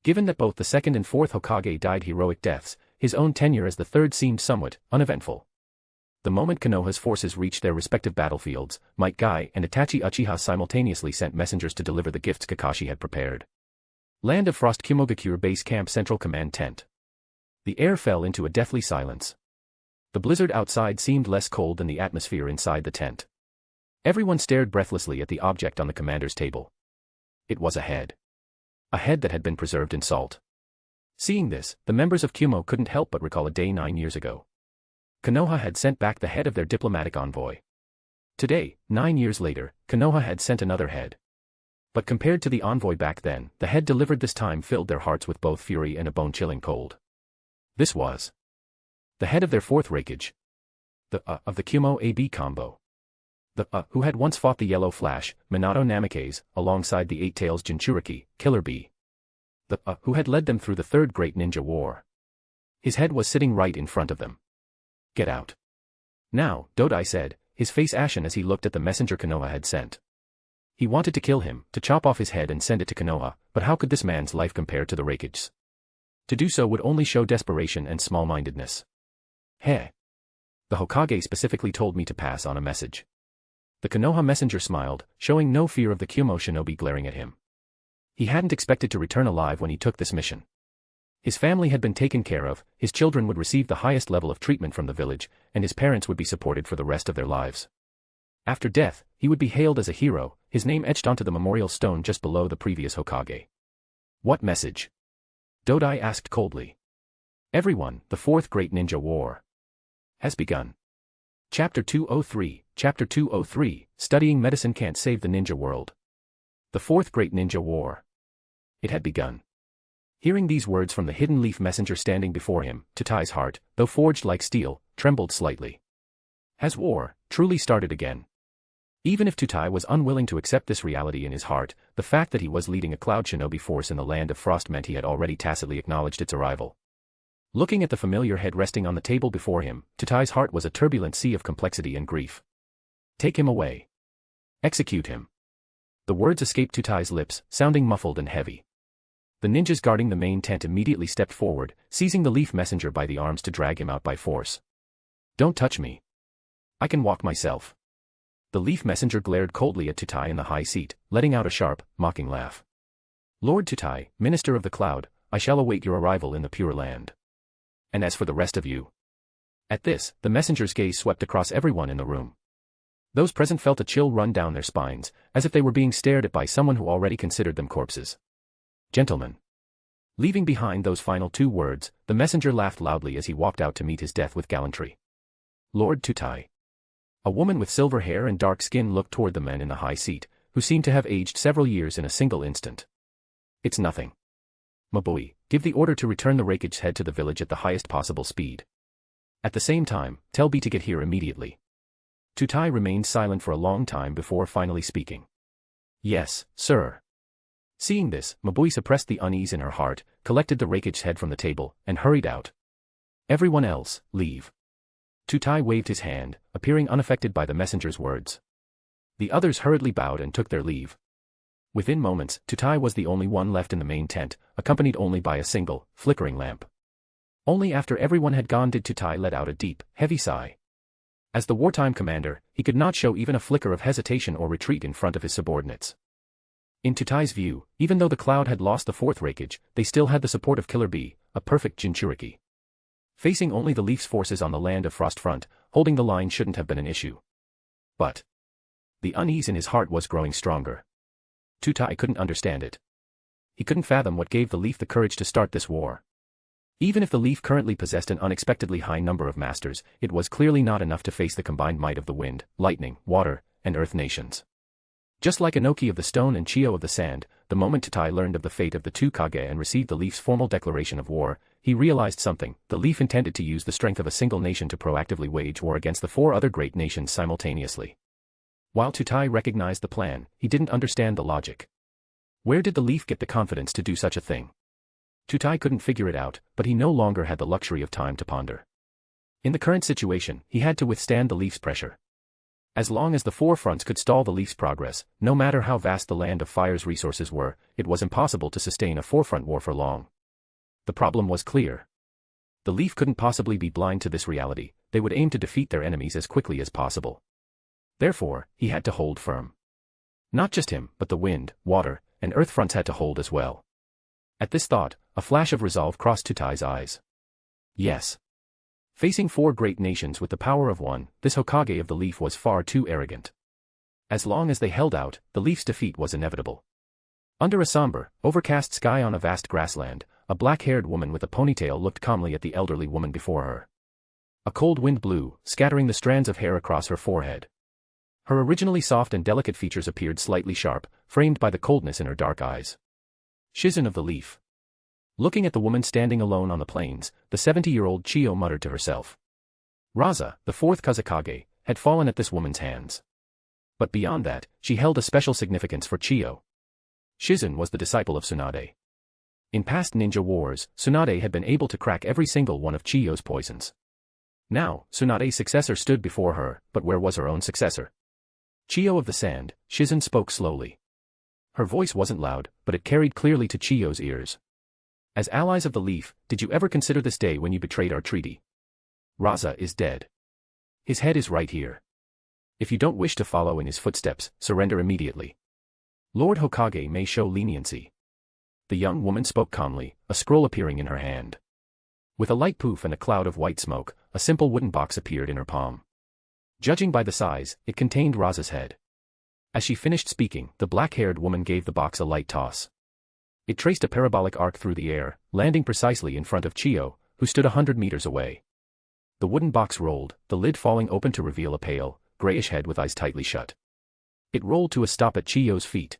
Given that both the second and fourth Hokage died heroic deaths, his own tenure as the third seemed somewhat uneventful. The moment Konoha's forces reached their respective battlefields, Might Guy and Itachi Uchiha simultaneously sent messengers to deliver the gifts Kakashi had prepared. Land of Frost Kumogakure Base Camp Central Command Tent. The air fell into a deathly silence. The blizzard outside seemed less cold than the atmosphere inside the tent. Everyone stared breathlessly at the object on the commander's table. It was a head. A head that had been preserved in salt. Seeing this, the members of Kumo couldn't help but recall a day 9 years ago. Konoha had sent back the head of their diplomatic envoy. Today, 9 years later, Konoha had sent another head. But compared to the envoy back then, the head delivered this time filled their hearts with both fury and a bone-chilling cold. This was the head of their fourth Raikage. Of the Kumo AB combo. The who had once fought the Yellow Flash, Minato Namikaze, alongside the Eight Tails Jinchuriki, Killer Bee. The who had led them through the Third Great Ninja War. His head was sitting right in front of them. Get out. Now, Dodai said, his face ashen as he looked at the messenger Konoha had sent. He wanted to kill him, to chop off his head and send it to Konoha, but how could this man's life compare to the Raikage's? To do so would only show desperation and small-mindedness. Heh. The Hokage specifically told me to pass on a message. The Konoha messenger smiled, showing no fear of the Kumo shinobi glaring at him. He hadn't expected to return alive when he took this mission. His family had been taken care of, his children would receive the highest level of treatment from the village, and his parents would be supported for the rest of their lives. After death, he would be hailed as a hero, his name etched onto the memorial stone just below the previous Hokage. What message? Dodai asked coldly. Everyone, the Fourth Great Ninja War has begun. Chapter 203, Chapter 203, Studying Medicine Can't Save the Ninja World. The Fourth Great Ninja War. It had begun. Hearing these words from the hidden leaf messenger standing before him, Tutai's heart, though forged like steel, trembled slightly. Has war truly started again? Even if Tutai was unwilling to accept this reality in his heart, the fact that he was leading a cloud shinobi force in the land of frost meant he had already tacitly acknowledged its arrival. Looking at the familiar head resting on the table before him, Tutai's heart was a turbulent sea of complexity and grief. Take him away. Execute him. The words escaped Tutai's lips, sounding muffled and heavy. The ninjas guarding the main tent immediately stepped forward, seizing the leaf messenger by the arms to drag him out by force. Don't touch me. I can walk myself. The leaf messenger glared coldly at Tutai in the high seat, letting out a sharp, mocking laugh. Lord Tutai, Minister of the Cloud, I shall await your arrival in the Pure Land. And as for the rest of you. At this, the messenger's gaze swept across everyone in the room. Those present felt a chill run down their spines, as if they were being stared at by someone who already considered them corpses. Gentlemen. Leaving behind those final two words, the messenger laughed loudly as he walked out to meet his death with gallantry. Lord Tutai. A woman with silver hair and dark skin looked toward the men in the high seat, who seemed to have aged several years in a single instant. It's nothing. Mabui, give the order to return the Raikage's head to the village at the highest possible speed. At the same time, tell B to get here immediately. Tutai remained silent for a long time before finally speaking. Yes, sir. Seeing this, Mabui suppressed the unease in her heart, collected the Raikage's head from the table, and hurried out. Everyone else, leave. Tutai waved his hand, appearing unaffected by the messenger's words. The others hurriedly bowed and took their leave. Within moments, Tutai was the only one left in the main tent, accompanied only by a single, flickering lamp. Only after everyone had gone did Tutai let out a deep, heavy sigh. As the wartime commander, he could not show even a flicker of hesitation or retreat in front of his subordinates. In Tutai's view, even though the cloud had lost the fourth Raikage, they still had the support of Killer B, a perfect Jinchuriki. Facing only the Leaf's forces on the land of Frost Front, holding the line shouldn't have been an issue. But the unease in his heart was growing stronger. Tutai couldn't understand it. He couldn't fathom what gave the Leaf the courage to start this war. Even if the Leaf currently possessed an unexpectedly high number of masters, it was clearly not enough to face the combined might of the wind, lightning, water, and earth nations. Just like Inoki of the stone and Chiyo of the sand, the moment Tutai learned of the fate of the two Kage and received the Leaf's formal declaration of war, he realized something. The Leaf intended to use the strength of a single nation to proactively wage war against the four other great nations simultaneously. While Tutai recognized the plan, he didn't understand the logic. Where did the Leaf get the confidence to do such a thing? Tutai couldn't figure it out, but he no longer had the luxury of time to ponder. In the current situation, he had to withstand the Leaf's pressure. As long as the four fronts could stall the Leaf's progress, no matter how vast the Land of Fire's resources were, it was impossible to sustain a four-front war for long. The problem was clear. The Leaf couldn't possibly be blind to this reality. They would aim to defeat their enemies as quickly as possible. Therefore, he had to hold firm. Not just him, but the wind, water, and earth fronts had to hold as well. At this thought, a flash of resolve crossed Tutai's eyes. Yes. Facing four great nations with the power of one, this Hokage of the Leaf was far too arrogant. As long as they held out, the Leaf's defeat was inevitable. Under a somber, overcast sky on a vast grassland, a black-haired woman with a ponytail looked calmly at the elderly woman before her. A cold wind blew, scattering the strands of hair across her forehead. Her originally soft and delicate features appeared slightly sharp, framed by the coldness in her dark eyes. Shizen of the Leaf. Looking at the woman standing alone on the plains, the 70-year-old Chiyo muttered to herself. Raza, the fourth Kazekage, had fallen at this woman's hands. But beyond that, she held a special significance for Chiyo. Shizen was the disciple of Tsunade. In past ninja wars, Tsunade had been able to crack every single one of Chiyo's poisons. Now, Tsunade's successor stood before her, but where was her own successor? Chiyo of the Sand, Shizen spoke slowly. Her voice wasn't loud, but it carried clearly to Chiyo's ears. As allies of the Leaf, did you ever consider this day when you betrayed our treaty? Raza is dead. His head is right here. If you don't wish to follow in his footsteps, surrender immediately. Lord Hokage may show leniency. The young woman spoke calmly, a scroll appearing in her hand. With a light poof and a cloud of white smoke, a simple wooden box appeared in her palm. Judging by the size, it contained Raza's head. As she finished speaking, the black-haired woman gave the box a light toss. It traced a parabolic arc through the air, landing precisely in front of Chiyo, who stood 100 meters away. The wooden box rolled, the lid falling open to reveal a pale, grayish head with eyes tightly shut. It rolled to a stop at Chiyo's feet.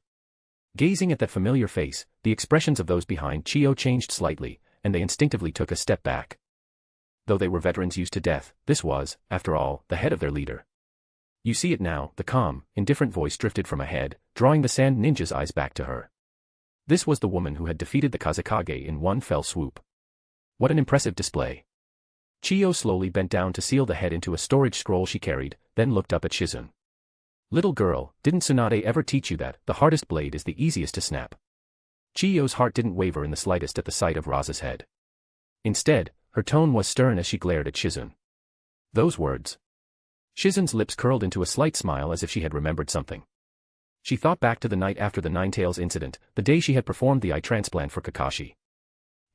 Gazing at that familiar face, the expressions of those behind Chiyo changed slightly, and they instinctively took a step back. Though they were veterans used to death, this was, after all, the head of their leader. You see it now, the calm, indifferent voice drifted from ahead, drawing the sand ninja's eyes back to her. This was the woman who had defeated the Kazekage in one fell swoop. What an impressive display. Chiyo slowly bent down to seal the head into a storage scroll she carried, then looked up at Shizune. Little girl, didn't Tsunade ever teach you that the hardest blade is the easiest to snap? Chiyo's heart didn't waver in the slightest at the sight of Raza's head. Instead, her tone was stern as she glared at Shizune. Those words. Shizune's lips curled into a slight smile as if she had remembered something. She thought back to the night after the Ninetales incident, the day she had performed the eye transplant for Kakashi.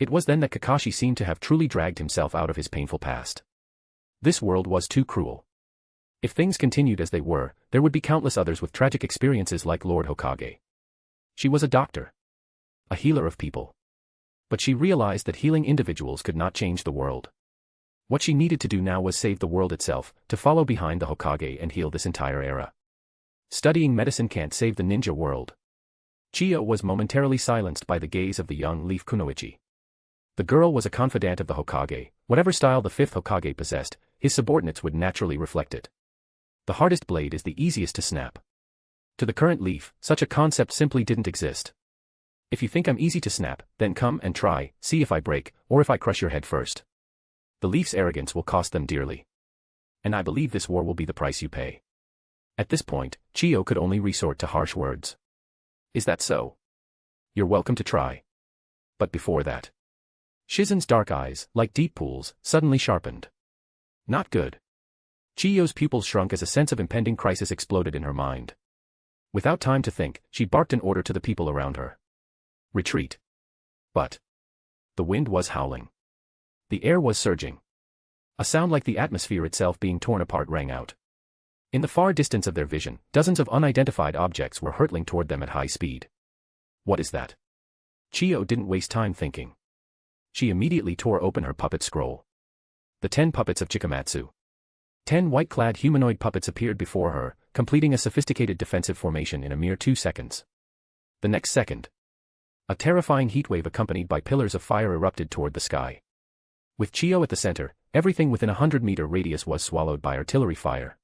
It was then that Kakashi seemed to have truly dragged himself out of his painful past. This world was too cruel. If things continued as they were, there would be countless others with tragic experiences like Lord Hokage. She was a doctor. A healer of people. But she realized that healing individuals could not change the world. What she needed to do now was save the world itself, to follow behind the Hokage and heal this entire era. Studying medicine can't save the ninja world. Chiyo was momentarily silenced by the gaze of the young Leaf Kunoichi. The girl was a confidant of the Hokage, whatever style the fifth Hokage possessed, his subordinates would naturally reflect it. The hardest blade is the easiest to snap. To the current Leaf, such a concept simply didn't exist. If you think I'm easy to snap, then come and try, see if I break, or if I crush your head first. The Leaf's arrogance will cost them dearly. And I believe this war will be the price you pay. At this point, Chiyo could only resort to harsh words. Is that so? You're welcome to try. But before that. Shizune's dark eyes, like deep pools, suddenly sharpened. Not good. Chiyo's pupils shrunk as a sense of impending crisis exploded in her mind. Without time to think, she barked an order to the people around her. Retreat. But the wind was howling. The air was surging. A sound like the atmosphere itself being torn apart rang out. In the far distance of their vision, dozens of unidentified objects were hurtling toward them at high speed. What is that? Chiyo didn't waste time thinking. She immediately tore open her puppet scroll. The 10 puppets of Chikamatsu. 10 white-clad humanoid puppets appeared before her, completing a sophisticated defensive formation in a mere 2 seconds. The next second, a terrifying heatwave accompanied by pillars of fire erupted toward the sky. With Chiyo at the center, everything within a 100-meter radius was swallowed by artillery fire.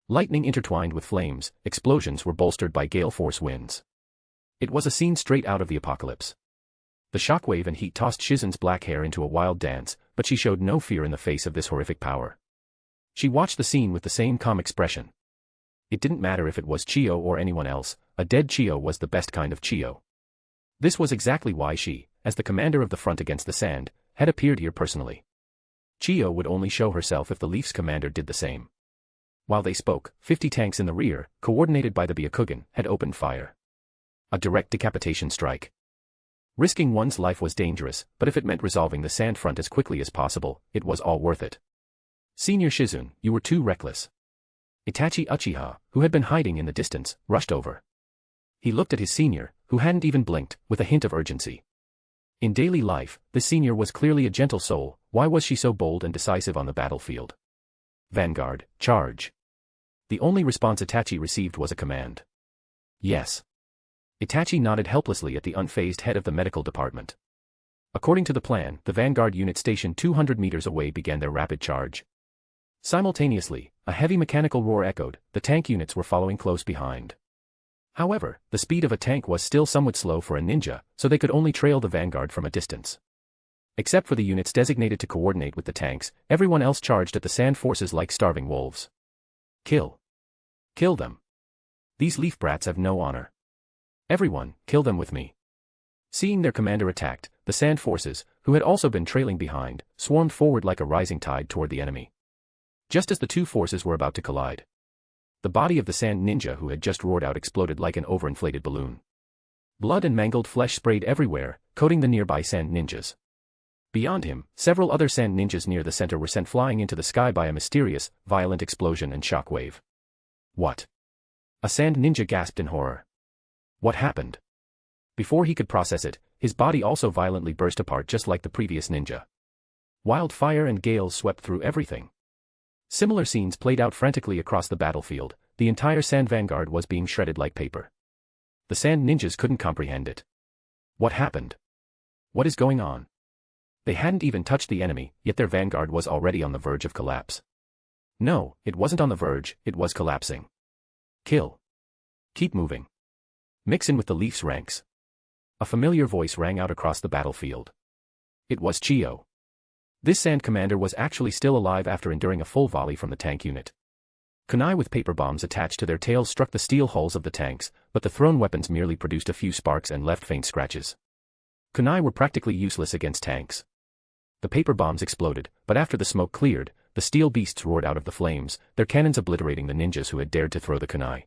Lightning intertwined with flames, explosions were bolstered by gale-force winds. It was a scene straight out of the apocalypse. The shockwave and heat tossed Shizune's black hair into a wild dance, but she showed no fear in the face of this horrific power. She watched the scene with the same calm expression. It didn't matter if it was Chiyo or anyone else, a dead Chiyo was the best kind of Chiyo. This was exactly why she, as the commander of the front against the sand, had appeared here personally. Chiyo would only show herself if the Leaf's commander did the same. While they spoke, 50 tanks in the rear, coordinated by the Byakugan, had opened fire. A direct decapitation strike. Risking one's life was dangerous, but if it meant resolving the sand front as quickly as possible, it was all worth it. Senior Shizune, you were too reckless. Itachi Uchiha, who had been hiding in the distance, rushed over. He looked at his senior, who hadn't even blinked, with a hint of urgency. In daily life, this senior was clearly a gentle soul, why was she so bold and decisive on the battlefield? Vanguard, charge. The only response Itachi received was a command. Yes. Itachi nodded helplessly at the unfazed head of the medical department. According to the plan, the Vanguard unit stationed 200 meters away began their rapid charge. Simultaneously, a heavy mechanical roar echoed, the tank units were following close behind. However, the speed of a tank was still somewhat slow for a ninja, so they could only trail the Vanguard from a distance. Except for the units designated to coordinate with the tanks, everyone else charged at the sand forces like starving wolves. Kill. Kill them. These Leaf brats have no honor. Everyone, kill them with me. Seeing their commander attacked, the sand forces, who had also been trailing behind, swarmed forward like a rising tide toward the enemy. Just as the two forces were about to collide, the body of the sand ninja who had just roared out exploded like an overinflated balloon. Blood and mangled flesh sprayed everywhere, coating the nearby sand ninjas. Beyond him, several other sand ninjas near the center were sent flying into the sky by a mysterious, violent explosion and shockwave. What? A sand ninja gasped in horror. What happened? Before he could process it, his body also violently burst apart just like the previous ninja. Wildfire and gales swept through everything. Similar scenes played out frantically across the battlefield, the entire sand vanguard was being shredded like paper. The sand ninjas couldn't comprehend it. What happened? What is going on? They hadn't even touched the enemy, yet their vanguard was already on the verge of collapse. No, it wasn't on the verge, it was collapsing. Kill. Keep moving. Mix in with the Leaf's ranks. A familiar voice rang out across the battlefield. It was Chiyo. This sand commander was actually still alive after enduring a full volley from the tank unit. Kunai with paper bombs attached to their tails struck the steel hulls of the tanks, but the thrown weapons merely produced a few sparks and left faint scratches. Kunai were practically useless against tanks. The paper bombs exploded, but after the smoke cleared, the steel beasts roared out of the flames, their cannons obliterating the ninjas who had dared to throw the kunai.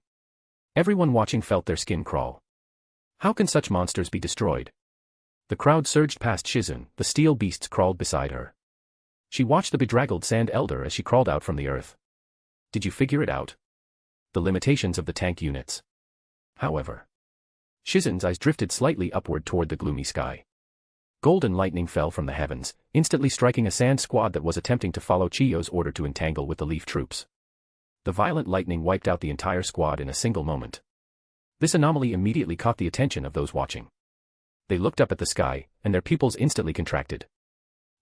Everyone watching felt their skin crawl. How can such monsters be destroyed? The crowd surged past Shizun, the steel beasts crawled beside her. She watched the bedraggled sand elder as she crawled out from the earth. Did you figure it out? The limitations of the tank units. However, Shizun's eyes drifted slightly upward toward the gloomy sky. Golden lightning fell from the heavens, instantly striking a sand squad that was attempting to follow Chiyo's order to entangle with the Leaf troops. The violent lightning wiped out the entire squad in a single moment. This anomaly immediately caught the attention of those watching. They looked up at the sky, and their pupils instantly contracted.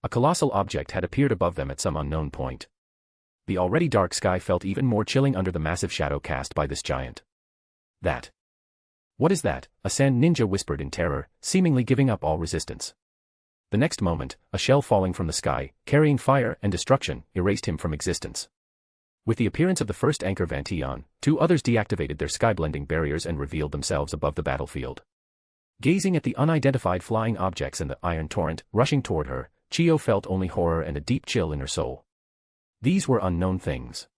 A colossal object had appeared above them at some unknown point. The already dark sky felt even more chilling under the massive shadow cast by this giant. That. What is that? A sand ninja whispered in terror, seemingly giving up all resistance. The next moment, a shell falling from the sky, carrying fire and destruction, erased him from existence. With the appearance of the first anchor Vantion, two others deactivated their sky-blending barriers and revealed themselves above the battlefield. Gazing at the unidentified flying objects and the iron torrent rushing toward her, Chiyo felt only horror and a deep chill in her soul. These were unknown things.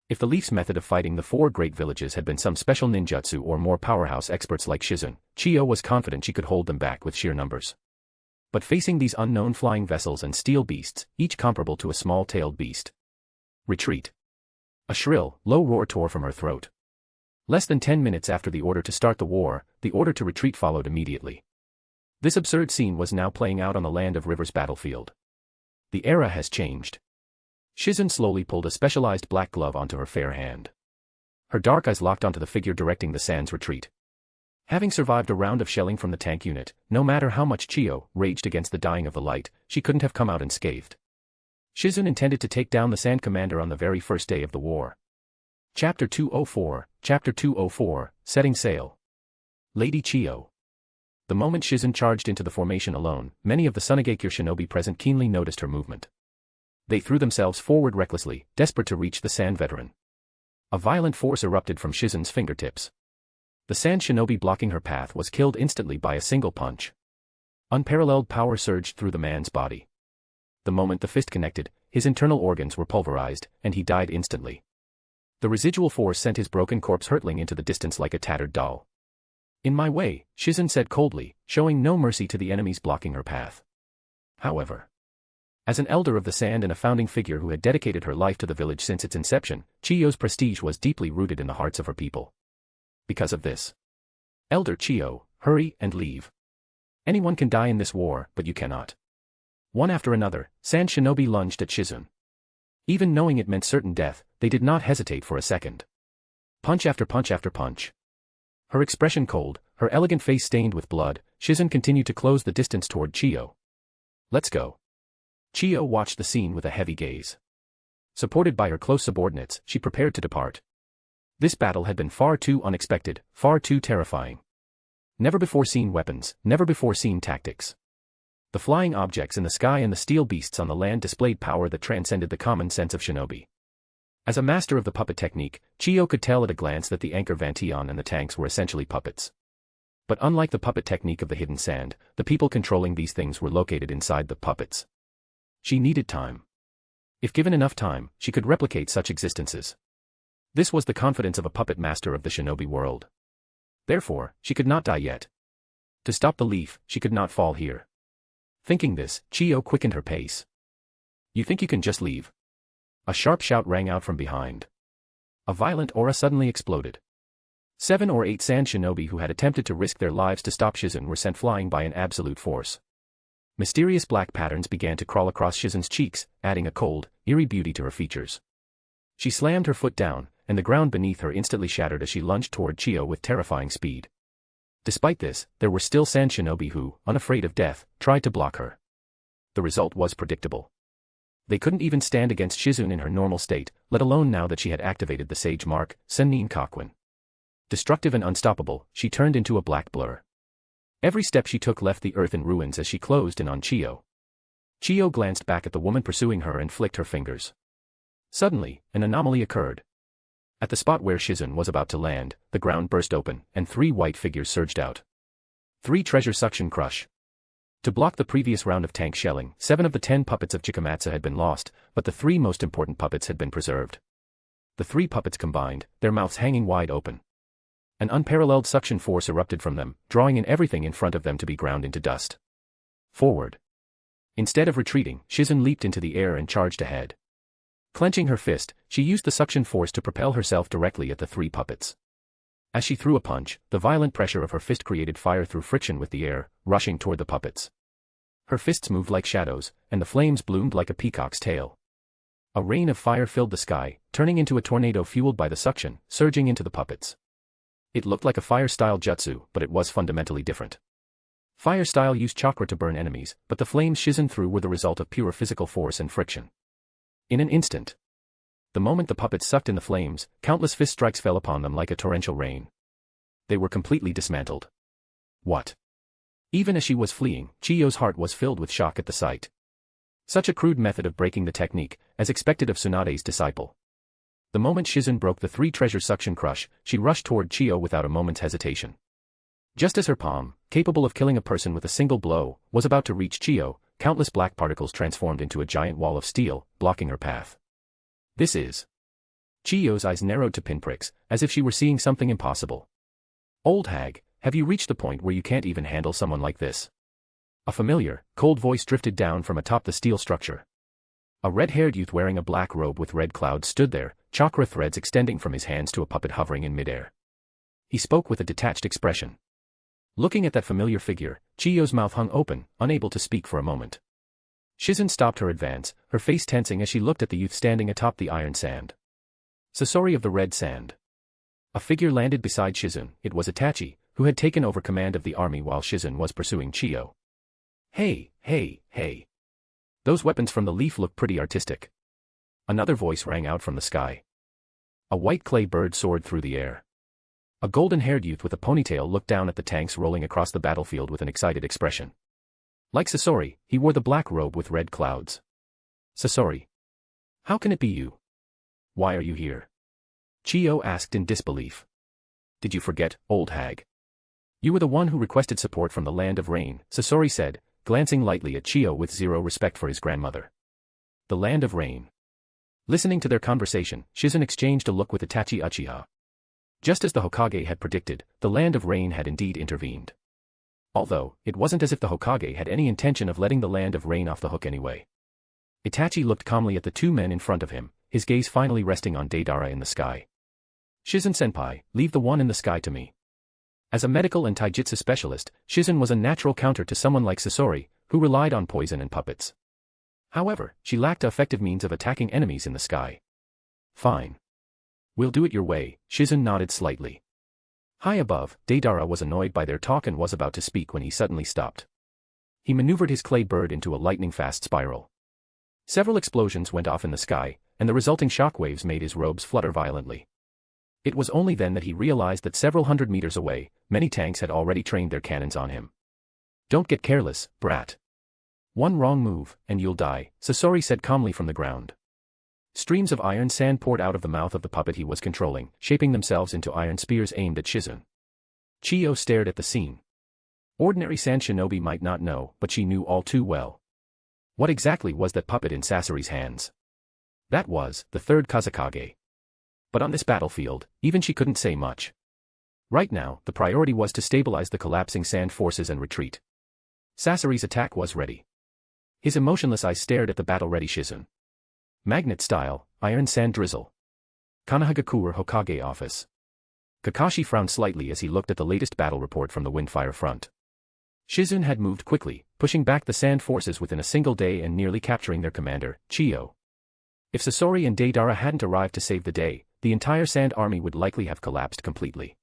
If the Leaf's method of fighting the four great villages had been some special ninjutsu or more powerhouse experts like Shizun, Chiyo was confident she could hold them back with sheer numbers. But facing these unknown flying vessels and steel beasts, each comparable to a small-tailed beast. Retreat. A shrill, low roar tore from her throat. Less than 10 minutes after the order to start the war, the order to retreat followed immediately. This absurd scene was now playing out on the Land of Rivers battlefield. The era has changed. Shizun slowly pulled a specialized black glove onto her fair hand. Her dark eyes locked onto the figure directing the sand's retreat. Having survived a round of shelling from the tank unit, no matter how much Chiyo raged against the dying of the light, she couldn't have come out unscathed. Shizun intended to take down the sand commander on the very first day of the war. Chapter 204, Setting Sail. Lady Chiyo. The moment Shizun charged into the formation alone, many of the Sunagakure shinobi present keenly noticed her movement. They threw themselves forward recklessly, desperate to reach the sand veteran. A violent force erupted from Shizun's fingertips. The sand shinobi blocking her path was killed instantly by a single punch. Unparalleled power surged through the man's body. The moment the fist connected, his internal organs were pulverized, and he died instantly. The residual force sent his broken corpse hurtling into the distance like a tattered doll. In my way, Shizun said coldly, showing no mercy to the enemies blocking her path. However, as an elder of the sand and a founding figure who had dedicated her life to the village since its inception, Chiyo's prestige was deeply rooted in the hearts of her people. Because of this, Elder Chiyo, hurry and leave. Anyone can die in this war, but you cannot. One after another, sand shinobi lunged at Shizun. Even knowing it meant certain death, they did not hesitate for a second. Punch after punch after punch. Her expression cold, her elegant face stained with blood, Shizun continued to close the distance toward Chiyo. Let's go. Chiyo watched the scene with a heavy gaze. Supported by her close subordinates, she prepared to depart. This battle had been far too unexpected, far too terrifying. Never before seen weapons, never before seen tactics. The flying objects in the sky and the steel beasts on the land displayed power that transcended the common sense of shinobi. As a master of the puppet technique, Chiyo could tell at a glance that the anchor Vantion and the tanks were essentially puppets. But unlike the puppet technique of the hidden sand, the people controlling these things were located inside the puppets. She needed time. If given enough time, she could replicate such existences. This was the confidence of a puppet master of the shinobi world. Therefore, she could not die yet. To stop the leaf, she could not fall here. Thinking this, Chiyo quickened her pace. You think you can just leave? A sharp shout rang out from behind. A violent aura suddenly exploded. 7 or 8 sand shinobi who had attempted to risk their lives to stop Shizun were sent flying by an absolute force. Mysterious black patterns began to crawl across Shizun's cheeks, adding a cold, eerie beauty to her features. She slammed her foot down, and the ground beneath her instantly shattered as she lunged toward Chiyo with terrifying speed. Despite this, there were still sand shinobi who, unafraid of death, tried to block her. The result was predictable. They couldn't even stand against Shizune in her normal state, let alone now that she had activated the Sage Mark, Sennin Kakuin. Destructive and unstoppable, she turned into a black blur. Every step she took left the earth in ruins as she closed in on Chiyo. Chiyo glanced back at the woman pursuing her and flicked her fingers. Suddenly, an anomaly occurred. At the spot where Shizune was about to land, the ground burst open, and 3 white figures surged out. 3 treasure suction crush. To block the previous round of tank shelling, 7 of the 10 puppets of Chikamatsu had been lost, but the 3 most important puppets had been preserved. The 3 puppets combined, their mouths hanging wide open. An unparalleled suction force erupted from them, drawing in everything in front of them to be ground into dust. Forward. Instead of retreating, Shizune leaped into the air and charged ahead. Clenching her fist, she used the suction force to propel herself directly at the 3 puppets. As she threw a punch, the violent pressure of her fist created fire through friction with the air, rushing toward the puppets. Her fists moved like shadows, and the flames bloomed like a peacock's tail. A rain of fire filled the sky, turning into a tornado fueled by the suction, surging into the puppets. It looked like a fire-style jutsu, but it was fundamentally different. Fire-style used chakra to burn enemies, but the flames Shizune threw were the result of pure physical force and friction. In an instant. The moment the puppets sucked in the flames, countless fist strikes fell upon them like a torrential rain. They were completely dismantled. What? Even as she was fleeing, Chiyo's heart was filled with shock at the sight. Such a crude method of breaking the technique, as expected of Tsunade's disciple. The moment Shizune broke the 3 treasure suction crush, she rushed toward Chiyo without a moment's hesitation. Just as her palm, capable of killing a person with a single blow, was about to reach Chiyo, countless black particles transformed into a giant wall of steel, blocking her path. This is. Chiyo's eyes narrowed to pinpricks, as if she were seeing something impossible. Old hag, have you reached the point where you can't even handle someone like this? A familiar, cold voice drifted down from atop the steel structure. A red-haired youth wearing a black robe with red clouds stood there, chakra threads extending from his hands to a puppet hovering in midair. He spoke with a detached expression. Looking at that familiar figure, Chiyo's mouth hung open, unable to speak for a moment. Shizune stopped her advance, her face tensing as she looked at the youth standing atop the iron sand. Sasori of the Red Sand. A figure landed beside Shizune. It was Itachi, who had taken over command of the army while Shizune was pursuing Chiyo. Hey, hey, hey. Those weapons from the leaf look pretty artistic. Another voice rang out from the sky. A white clay bird soared through the air. A golden-haired youth with a ponytail looked down at the tanks rolling across the battlefield with an excited expression. Like Sasori, he wore the black robe with red clouds. Sasori. How can it be you? Why are you here? Chiyo asked in disbelief. Did you forget, old hag? You were the one who requested support from the Land of Rain, Sasori said, glancing lightly at Chiyo with zero respect for his grandmother. The Land of Rain. Listening to their conversation, Shizune exchanged a look with Itachi Uchiha. Just as the Hokage had predicted, the Land of Rain had indeed intervened. Although, it wasn't as if the Hokage had any intention of letting the Land of Rain off the hook anyway. Itachi looked calmly at the 2 men in front of him, his gaze finally resting on Deidara in the sky. Shizune-senpai, leave the one in the sky to me. As a medical and taijutsu specialist, Shizune was a natural counter to someone like Sasori, who relied on poison and puppets. However, she lacked effective means of attacking enemies in the sky. Fine. We'll do it your way, Shizune nodded slightly. High above, Deidara was annoyed by their talk and was about to speak when he suddenly stopped. He maneuvered his clay bird into a lightning-fast spiral. Several explosions went off in the sky, and the resulting shockwaves made his robes flutter violently. It was only then that he realized that several hundred meters away, many tanks had already trained their cannons on him. Don't get careless, brat. One wrong move, and you'll die, Sasori said calmly from the ground. Streams of iron sand poured out of the mouth of the puppet he was controlling, shaping themselves into iron spears aimed at Shizune. Chiyo stared at the scene. Ordinary sand shinobi might not know, but she knew all too well. What exactly was that puppet in Sasori's hands? That was the 3rd Kazekage. But on this battlefield, even she couldn't say much. Right now, the priority was to stabilize the collapsing sand forces and retreat. Sasori's attack was ready. His emotionless eyes stared at the battle-ready Shizune. Magnet style, iron sand drizzle. Kanahagakure Hokage office. Kakashi frowned slightly as he looked at the latest battle report from the Windfire front. Shizune had moved quickly, pushing back the sand forces within a single day and nearly capturing their commander, Chiyo. If Sasori and Deidara hadn't arrived to save the day, the entire sand army would likely have collapsed completely.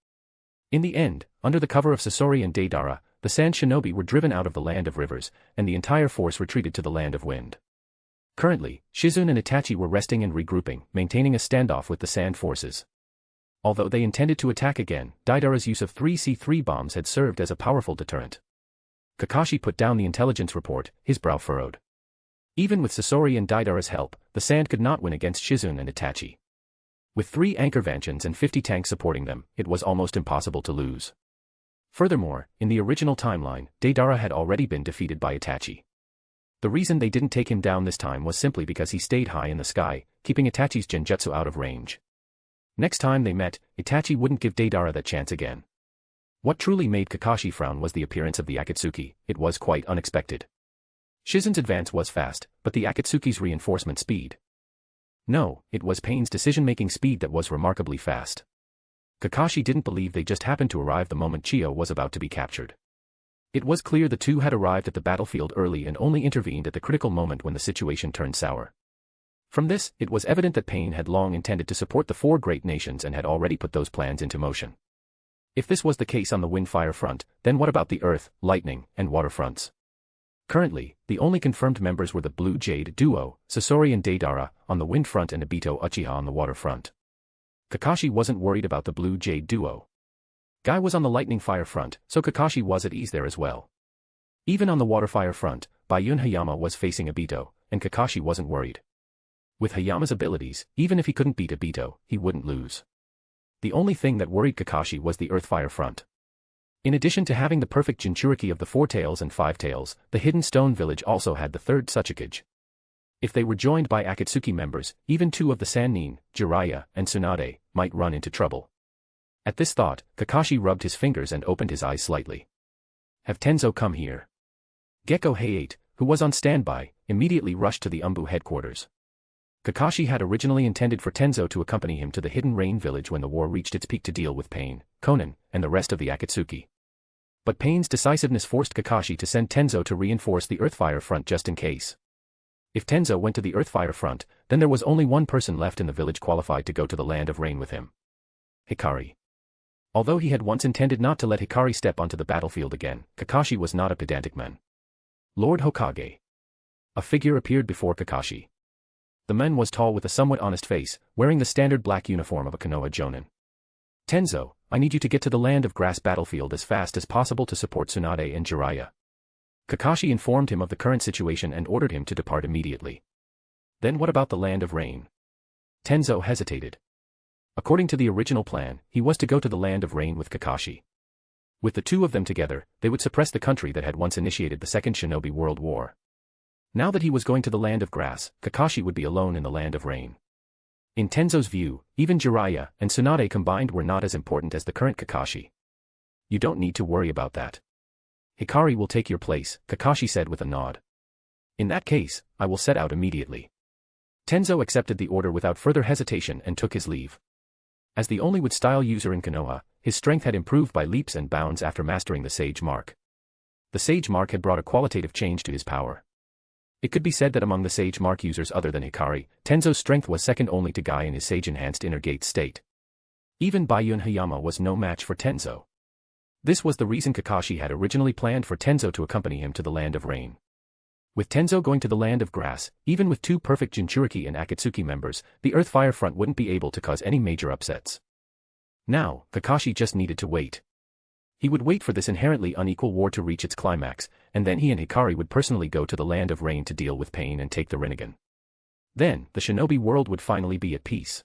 In the end, under the cover of Sasori and Deidara, the Sand Shinobi were driven out of the land of rivers, and the entire force retreated to the land of wind. Currently, Shizune and Itachi were resting and regrouping, maintaining a standoff with the sand forces. Although they intended to attack again, Deidara's use of 3 C3 bombs had served as a powerful deterrent. Kakashi put down the intelligence report, his brow furrowed. Even with Sasori and Deidara's help, the sand could not win against Shizune and Itachi. With 3 anchor vanchins and 50 tanks supporting them, it was almost impossible to lose. Furthermore, in the original timeline, Deidara had already been defeated by Itachi. The reason they didn't take him down this time was simply because he stayed high in the sky, keeping Itachi's genjutsu out of range. Next time they met, Itachi wouldn't give Deidara that chance again. What truly made Kakashi frown was the appearance of the Akatsuki. It was quite unexpected. Shizune's advance was fast, but the Akatsuki's reinforcement speed. No, it was Pain's decision-making speed that was remarkably fast. Kakashi didn't believe they just happened to arrive the moment Chiyo was about to be captured. It was clear the two had arrived at the battlefield early and only intervened at the critical moment when the situation turned sour. From this, it was evident that Pain had long intended to support the 4 great nations and had already put those plans into motion. If this was the case on the wind-fire front, then what about the earth, lightning, and water fronts? Currently, the only confirmed members were the Blue Jade duo, Sasori and Deidara, on the wind front and Obito Uchiha on the water front. Kakashi wasn't worried about the Blue Jade duo. Guy was on the lightning fire front, so Kakashi was at ease there as well. Even on the water fire front, Bayun Hayama was facing Obito, and Kakashi wasn't worried. With Hayama's abilities, even if he couldn't beat Obito, he wouldn't lose. The only thing that worried Kakashi was the earth fire front. In addition to having the perfect Jinchuriki of the 4 tails and 5 tails, the Hidden Stone Village also had the 3rd Tsuchikage. If they were joined by Akatsuki members, even 2 of the Sannin, Jiraiya, and Tsunade, might run into trouble. At this thought, Kakashi rubbed his fingers and opened his eyes slightly. Have Tenzo come here. Gekko Hayate, who was on standby, immediately rushed to the Umbu headquarters. Kakashi had originally intended for Tenzo to accompany him to the Hidden Rain Village when the war reached its peak to deal with Pain, Konan, and the rest of the Akatsuki. But Pain's decisiveness forced Kakashi to send Tenzo to reinforce the Earthfire front just in case. If Tenzo went to the Earthfire front, then there was only one person left in the village qualified to go to the Land of Rain with him. Hikari. Although he had once intended not to let Hikari step onto the battlefield again, Kakashi was not a pedantic man. Lord Hokage. A figure appeared before Kakashi. The man was tall with a somewhat honest face, wearing the standard black uniform of a Konoha Jonin. Tenzo, I need you to get to the Land of Grass battlefield as fast as possible to support Tsunade and Jiraiya. Kakashi informed him of the current situation and ordered him to depart immediately. Then what about the Land of Rain? Tenzo hesitated. According to the original plan, he was to go to the Land of Rain with Kakashi. With the 2 of them together, they would suppress the country that had once initiated the Second Shinobi World War. Now that he was going to the Land of Grass, Kakashi would be alone in the Land of Rain. In Tenzo's view, even Jiraiya and Tsunade combined were not as important as the current Kakashi. You don't need to worry about that. Hikari will take your place, Kakashi said with a nod. In that case, I will set out immediately. Tenzo accepted the order without further hesitation and took his leave. As the only wood-style user in Konoha, his strength had improved by leaps and bounds after mastering the Sage Mark. The Sage Mark had brought a qualitative change to his power. It could be said that among the Sage Mark users other than Hikari, Tenzo's strength was second only to Guy in his Sage-enhanced inner gate state. Even Bayun Hayama was no match for Tenzo. This was the reason Kakashi had originally planned for Tenzo to accompany him to the Land of Rain. With Tenzo going to the Land of Grass, even with 2 perfect Jinchuriki and Akatsuki members, the Earthfire front wouldn't be able to cause any major upsets. Now, Kakashi just needed to wait. He would wait for this inherently unequal war to reach its climax, and then he and Hikari would personally go to the Land of Rain to deal with Pain and take the Rinnegan. Then, the shinobi world would finally be at peace.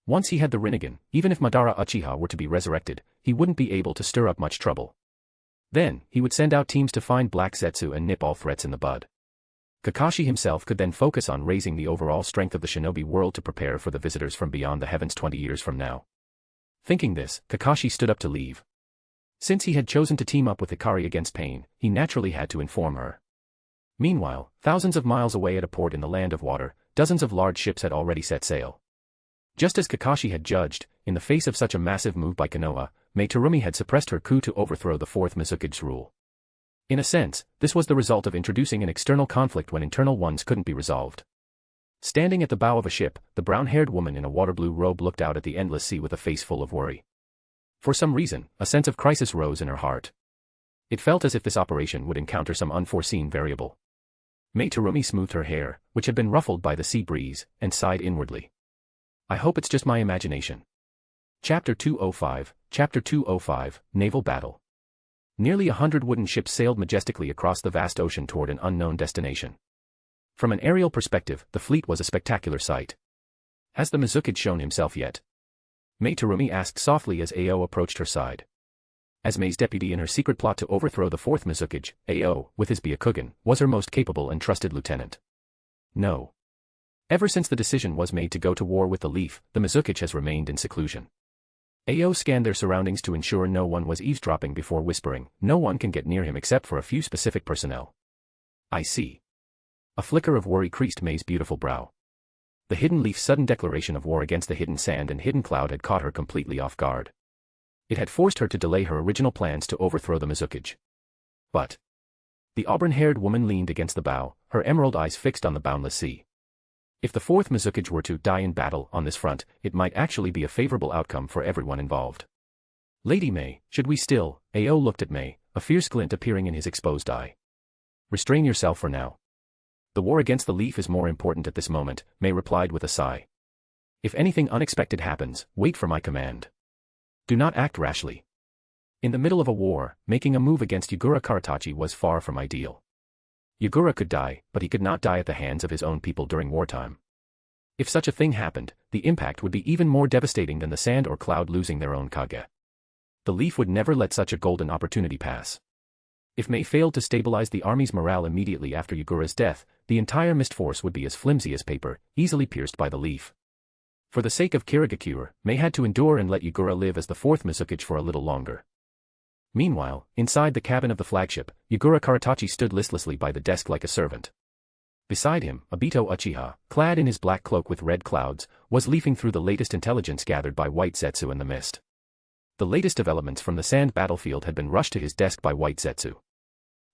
Once he had the Rinnegan, even if Madara Uchiha were to be resurrected, he wouldn't be able to stir up much trouble. Then, he would send out teams to find Black Zetsu and nip all threats in the bud. Kakashi himself could then focus on raising the overall strength of the shinobi world to prepare for the visitors from beyond the heavens 20 years from now. Thinking this, Kakashi stood up to leave. Since he had chosen to team up with Hikari against Pain, he naturally had to inform her. Meanwhile, thousands of miles away at a port in the Land of Water, dozens of large ships had already set sail. Just as Kakashi had judged, in the face of such a massive move by Konoha, Mei Terumi had suppressed her coup to overthrow the 4th Mizukage's rule. In a sense, this was the result of introducing an external conflict when internal ones couldn't be resolved. Standing at the bow of a ship, the brown-haired woman in a water-blue robe looked out at the endless sea with a face full of worry. For some reason, a sense of crisis rose in her heart. It felt as if this operation would encounter some unforeseen variable. Mei Terumi smoothed her hair, which had been ruffled by the sea breeze, and sighed inwardly. I hope it's just my imagination. Chapter 205, Chapter 205, Naval Battle. Nearly 100 wooden ships sailed majestically across the vast ocean toward an unknown destination. From an aerial perspective, the fleet was a spectacular sight. Has the Mizukage shown himself yet? Mei Terumi asked softly as Ao approached her side. As Mei's deputy in her secret plot to overthrow the fourth Mizukage, Ao, with his Byakugan, was her most capable and trusted lieutenant. No. Ever since the decision was made to go to war with the Leaf, the Mizukage has remained in seclusion. Ao scanned their surroundings to ensure no one was eavesdropping before whispering, no one can get near him except for a few specific personnel. I see. A flicker of worry creased Mei's beautiful brow. The Hidden Leaf's sudden declaration of war against the Hidden Sand and Hidden Cloud had caught her completely off guard. It had forced her to delay her original plans to overthrow the Mizukage. But the auburn-haired woman leaned against the bow, her emerald eyes fixed on the boundless sea. If the fourth Mizukage were to die in battle on this front, it might actually be a favorable outcome for everyone involved. Lady Mei, should we still? Ao looked at Mei, a fierce glint appearing in his exposed eye. Restrain yourself for now. The war against the Leaf is more important at this moment, Mei replied with a sigh. If anything unexpected happens, wait for my command. Do not act rashly. In the middle of a war, making a move against Yugura Karatachi was far from ideal. Yugura could die, but he could not die at the hands of his own people during wartime. If such a thing happened, the impact would be even more devastating than the Sand or Cloud losing their own Kage. The Leaf would never let such a golden opportunity pass. If Mei failed to stabilize the army's morale immediately after Yugura's death, the entire Mist Force would be as flimsy as paper, easily pierced by the Leaf. For the sake of Kirigakure, Mei had to endure and let Yugura live as the fourth Mizukage for a little longer. Meanwhile, inside the cabin of the flagship, Yugura Karatachi stood listlessly by the desk like a servant. Beside him, Obito Uchiha, clad in his black cloak with red clouds, was leafing through the latest intelligence gathered by White Zetsu and the Mist. The latest developments from the sand battlefield had been rushed to his desk by White Zetsu.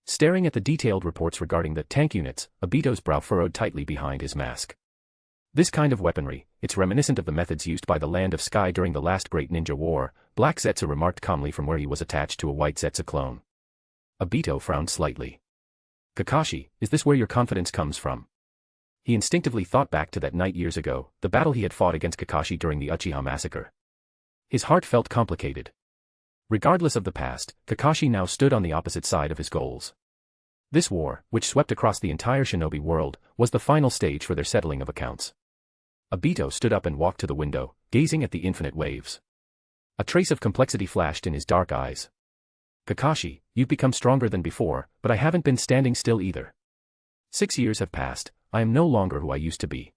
Staring at the detailed reports regarding the tank units, Obito's brow furrowed tightly behind his mask. This kind of weaponry, it's reminiscent of the methods used by the Land of Sky during the last Great Ninja War, Black Zetsu remarked calmly from where he was attached to a White Zetsu clone. Obito frowned slightly. Kakashi, is this where your confidence comes from? He instinctively thought back to that night years ago, the battle he had fought against Kakashi during the Uchiha massacre. His heart felt complicated. Regardless of the past, Kakashi now stood on the opposite side of his goals. This war, which swept across the entire shinobi world, was the final stage for their settling of accounts. Obito stood up and walked to the window, gazing at the infinite waves. A trace of complexity flashed in his dark eyes. Kakashi, you've become stronger than before, but I haven't been standing still either. 6 years have passed, I am no longer who I used to be.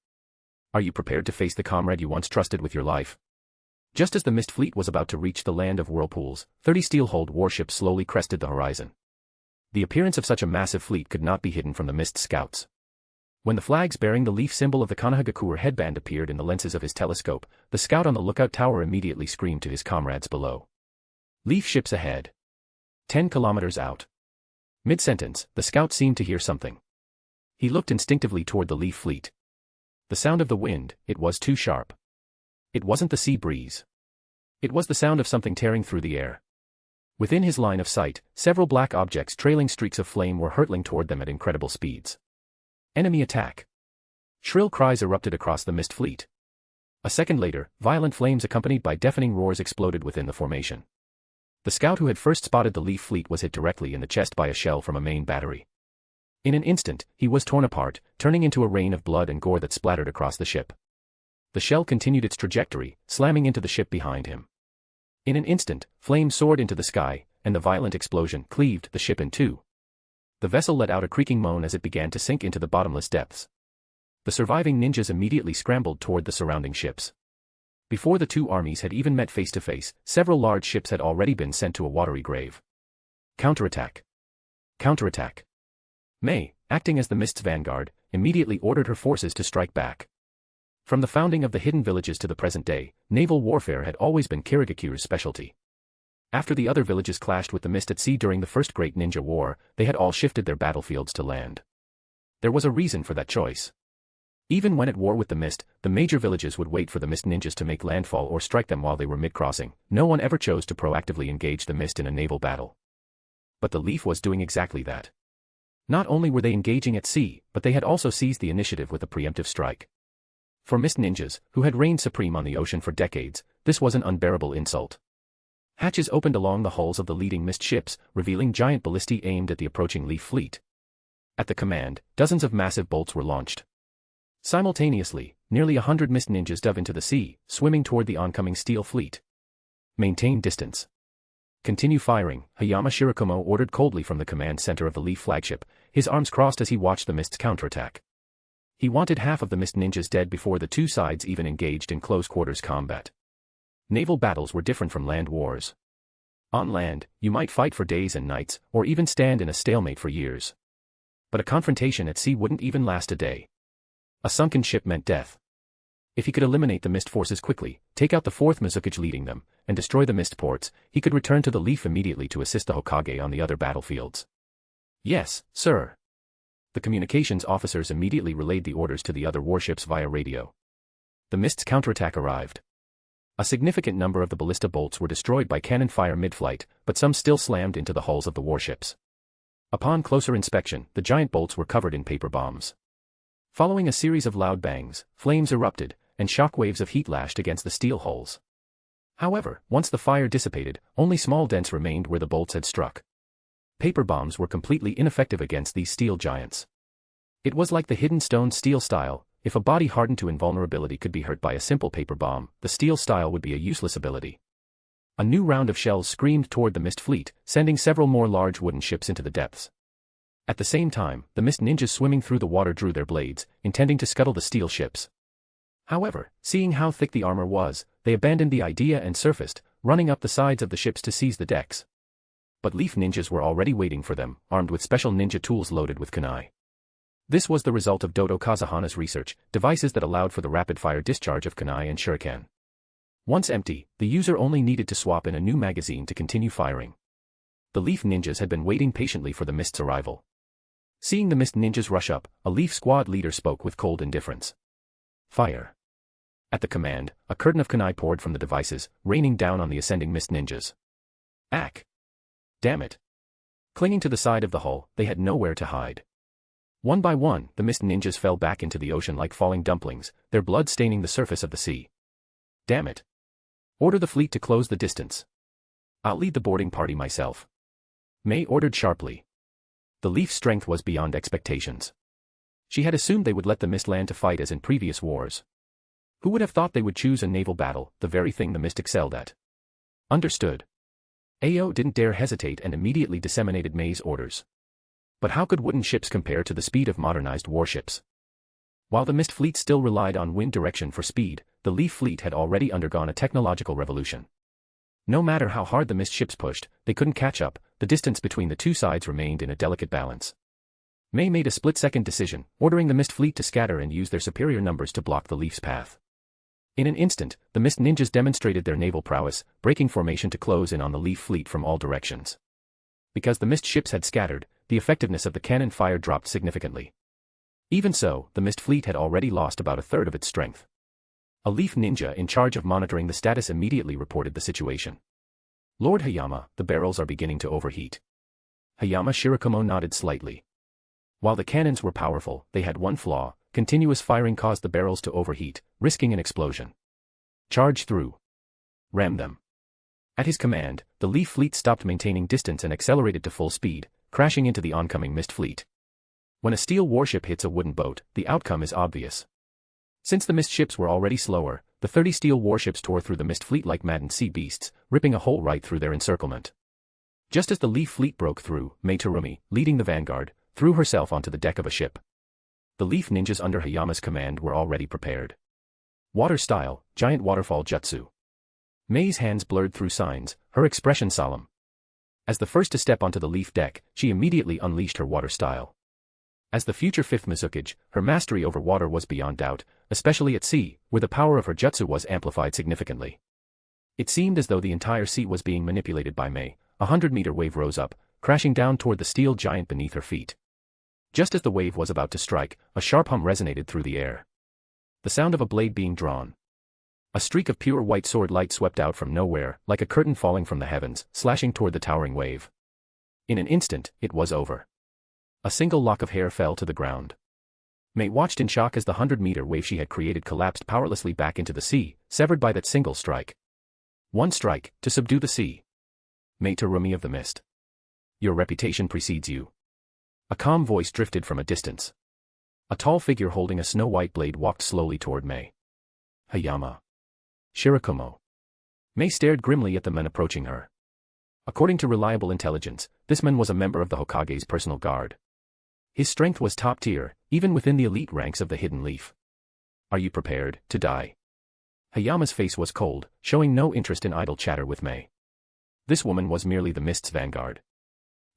Are you prepared to face the comrade you once trusted with your life? Just as the Mist Fleet was about to reach the land of whirlpools, 30 steel-hulled warships slowly crested the horizon. The appearance of such a massive fleet could not be hidden from the Mist Scouts. When the flags bearing the leaf symbol of the Konohagakure headband appeared in the lenses of his telescope, the scout on the lookout tower immediately screamed to his comrades below. Leaf ships ahead. 10 kilometers out. Mid-sentence, the scout seemed to hear something. He looked instinctively toward the Leaf fleet. The sound of the wind, it was too sharp. It wasn't the sea breeze. It was the sound of something tearing through the air. Within his line of sight, several black objects trailing streaks of flame were hurtling toward them at incredible speeds. Enemy attack. Shrill cries erupted across the Mist Fleet. A second later, violent flames accompanied by deafening roars exploded within the formation. The scout who had first spotted the Leaf fleet was hit directly in the chest by a shell from a main battery. In an instant, he was torn apart, turning into a rain of blood and gore that splattered across the ship. The shell continued its trajectory, slamming into the ship behind him. In an instant, flames soared into the sky, and the violent explosion cleaved the ship in two. The vessel let out a creaking moan as it began to sink into the bottomless depths. The surviving ninjas immediately scrambled toward the surrounding ships. Before the two armies had even met face to face, several large ships had already been sent to a watery grave. Counterattack. Counterattack. Mei, acting as the Mist's vanguard, immediately ordered her forces to strike back. From the founding of the hidden villages to the present day, naval warfare had always been Kirigakure's specialty. After the other villages clashed with the Mist at sea during the First Great Ninja War, they had all shifted their battlefields to land. There was a reason for that choice. Even when at war with the mist, the major villages would wait for the mist ninjas to make landfall or strike them while they were mid-crossing. No one ever chose to proactively engage the mist in a naval battle. But the Leaf was doing exactly that. Not only were they engaging at sea, but they had also seized the initiative with a preemptive strike. For mist ninjas, who had reigned supreme on the ocean for decades, this was an unbearable insult. Hatches opened along the hulls of the leading mist ships, revealing giant ballistae aimed at the approaching Leaf fleet. At the command, dozens of massive bolts were launched. Simultaneously, nearly 100 mist ninjas dove into the sea, swimming toward the oncoming steel fleet. Maintain distance. Continue firing, Hayama Shirakumo ordered coldly from the command center of the Leaf flagship, his arms crossed as he watched the mist's counterattack. He wanted half of the mist ninjas dead before the two sides even engaged in close-quarters combat. Naval battles were different from land wars. On land, you might fight for days and nights, or even stand in a stalemate for years. But a confrontation at sea wouldn't even last a day. A sunken ship meant death. If he could eliminate the mist forces quickly, take out the 4th Mizukage leading them, and destroy the mist ports, he could return to the Leaf immediately to assist the Hokage on the other battlefields. Yes, sir. The communications officers immediately relayed the orders to the other warships via radio. The mist's counterattack arrived. A significant number of the ballista bolts were destroyed by cannon fire mid-flight, but some still slammed into the hulls of the warships. Upon closer inspection, the giant bolts were covered in paper bombs. Following a series of loud bangs, flames erupted, and shock waves of heat lashed against the steel hulls. However, once the fire dissipated, only small dents remained where the bolts had struck. Paper bombs were completely ineffective against these steel giants. It was like the hidden stone steel style. If a body hardened to invulnerability could be hurt by a simple paper bomb, the steel style would be a useless ability. A new round of shells screamed toward the mist fleet, sending several more large wooden ships into the depths. At the same time, the mist ninjas swimming through the water drew their blades, intending to scuttle the steel ships. However, seeing how thick the armor was, they abandoned the idea and surfaced, running up the sides of the ships to seize the decks. But Leaf ninjas were already waiting for them, armed with special ninja tools loaded with kunai. This was the result of Dodo Kazuhana's research, devices that allowed for the rapid-fire discharge of kunai and shuriken. Once empty, the user only needed to swap in a new magazine to continue firing. The Leaf ninjas had been waiting patiently for the mist's arrival. Seeing the mist ninjas rush up, a Leaf squad leader spoke with cold indifference. Fire. At the command, a curtain of kunai poured from the devices, raining down on the ascending mist ninjas. Ack! Damn it! Clinging to the side of the hull, they had nowhere to hide. One by one, the mist ninjas fell back into the ocean like falling dumplings, their blood staining the surface of the sea. Damn it! Order the fleet to close the distance. I'll lead the boarding party myself. May ordered sharply. The Leaf's strength was beyond expectations. She had assumed they would let the mist land to fight as in previous wars. Who would have thought they would choose a naval battle, the very thing the mist excelled at? Understood. Ao didn't dare hesitate and immediately disseminated May's orders. But how could wooden ships compare to the speed of modernized warships? While the mist fleet still relied on wind direction for speed, the Leaf fleet had already undergone a technological revolution. No matter how hard the mist ships pushed, they couldn't catch up. The distance between the two sides remained in a delicate balance. May made a split-second decision, ordering the mist fleet to scatter and use their superior numbers to block the Leaf's path. In an instant, the mist ninjas demonstrated their naval prowess, breaking formation to close in on the Leaf fleet from all directions. Because the mist ships had scattered, the effectiveness of the cannon fire dropped significantly. Even so, the mist fleet had already lost about a third of its strength. A Leaf ninja in charge of monitoring the status immediately reported the situation. Lord Hayama, the barrels are beginning to overheat. Hayama Shirakumo nodded slightly. While the cannons were powerful, they had one flaw: continuous firing caused the barrels to overheat, risking an explosion. Charge through. Ram them. At his command, the Leaf fleet stopped maintaining distance and accelerated to full speed, crashing into the oncoming mist fleet. When a steel warship hits a wooden boat, the outcome is obvious. Since the mist ships were already slower, the 30 steel warships tore through the mist fleet like maddened sea beasts, ripping a hole right through their encirclement. Just as the Leaf fleet broke through, Mai Terumi, leading the vanguard, threw herself onto the deck of a ship. The Leaf ninjas under Hayama's command were already prepared. Water style, giant waterfall jutsu. Mei's hands blurred through signs, her expression solemn. As the first to step onto the Leaf deck, she immediately unleashed her water style. As the future 5th Mizukage, her mastery over water was beyond doubt, especially at sea, where the power of her jutsu was amplified significantly. It seemed as though the entire sea was being manipulated by Mai. A 100-meter wave rose up, crashing down toward the steel giant beneath her feet. Just as the wave was about to strike, a sharp hum resonated through the air. The sound of a blade being drawn. A streak of pure white sword light swept out from nowhere, like a curtain falling from the heavens, slashing toward the towering wave. In an instant, it was over. A single lock of hair fell to the ground. May watched in shock as the 100-meter wave she had created collapsed powerlessly back into the sea, severed by that single strike. One strike, to subdue the sea. May Terumi of the Mist. Your reputation precedes you. A calm voice drifted from a distance. A tall figure holding a snow-white blade walked slowly toward May. Hayama. Shirakumo. May stared grimly at the men approaching her. According to reliable intelligence, this man was a member of the Hokage's personal guard. His strength was top tier, even within the elite ranks of the Hidden Leaf. Are you prepared to die? Hayama's face was cold, showing no interest in idle chatter with May. This woman was merely the Mist's vanguard.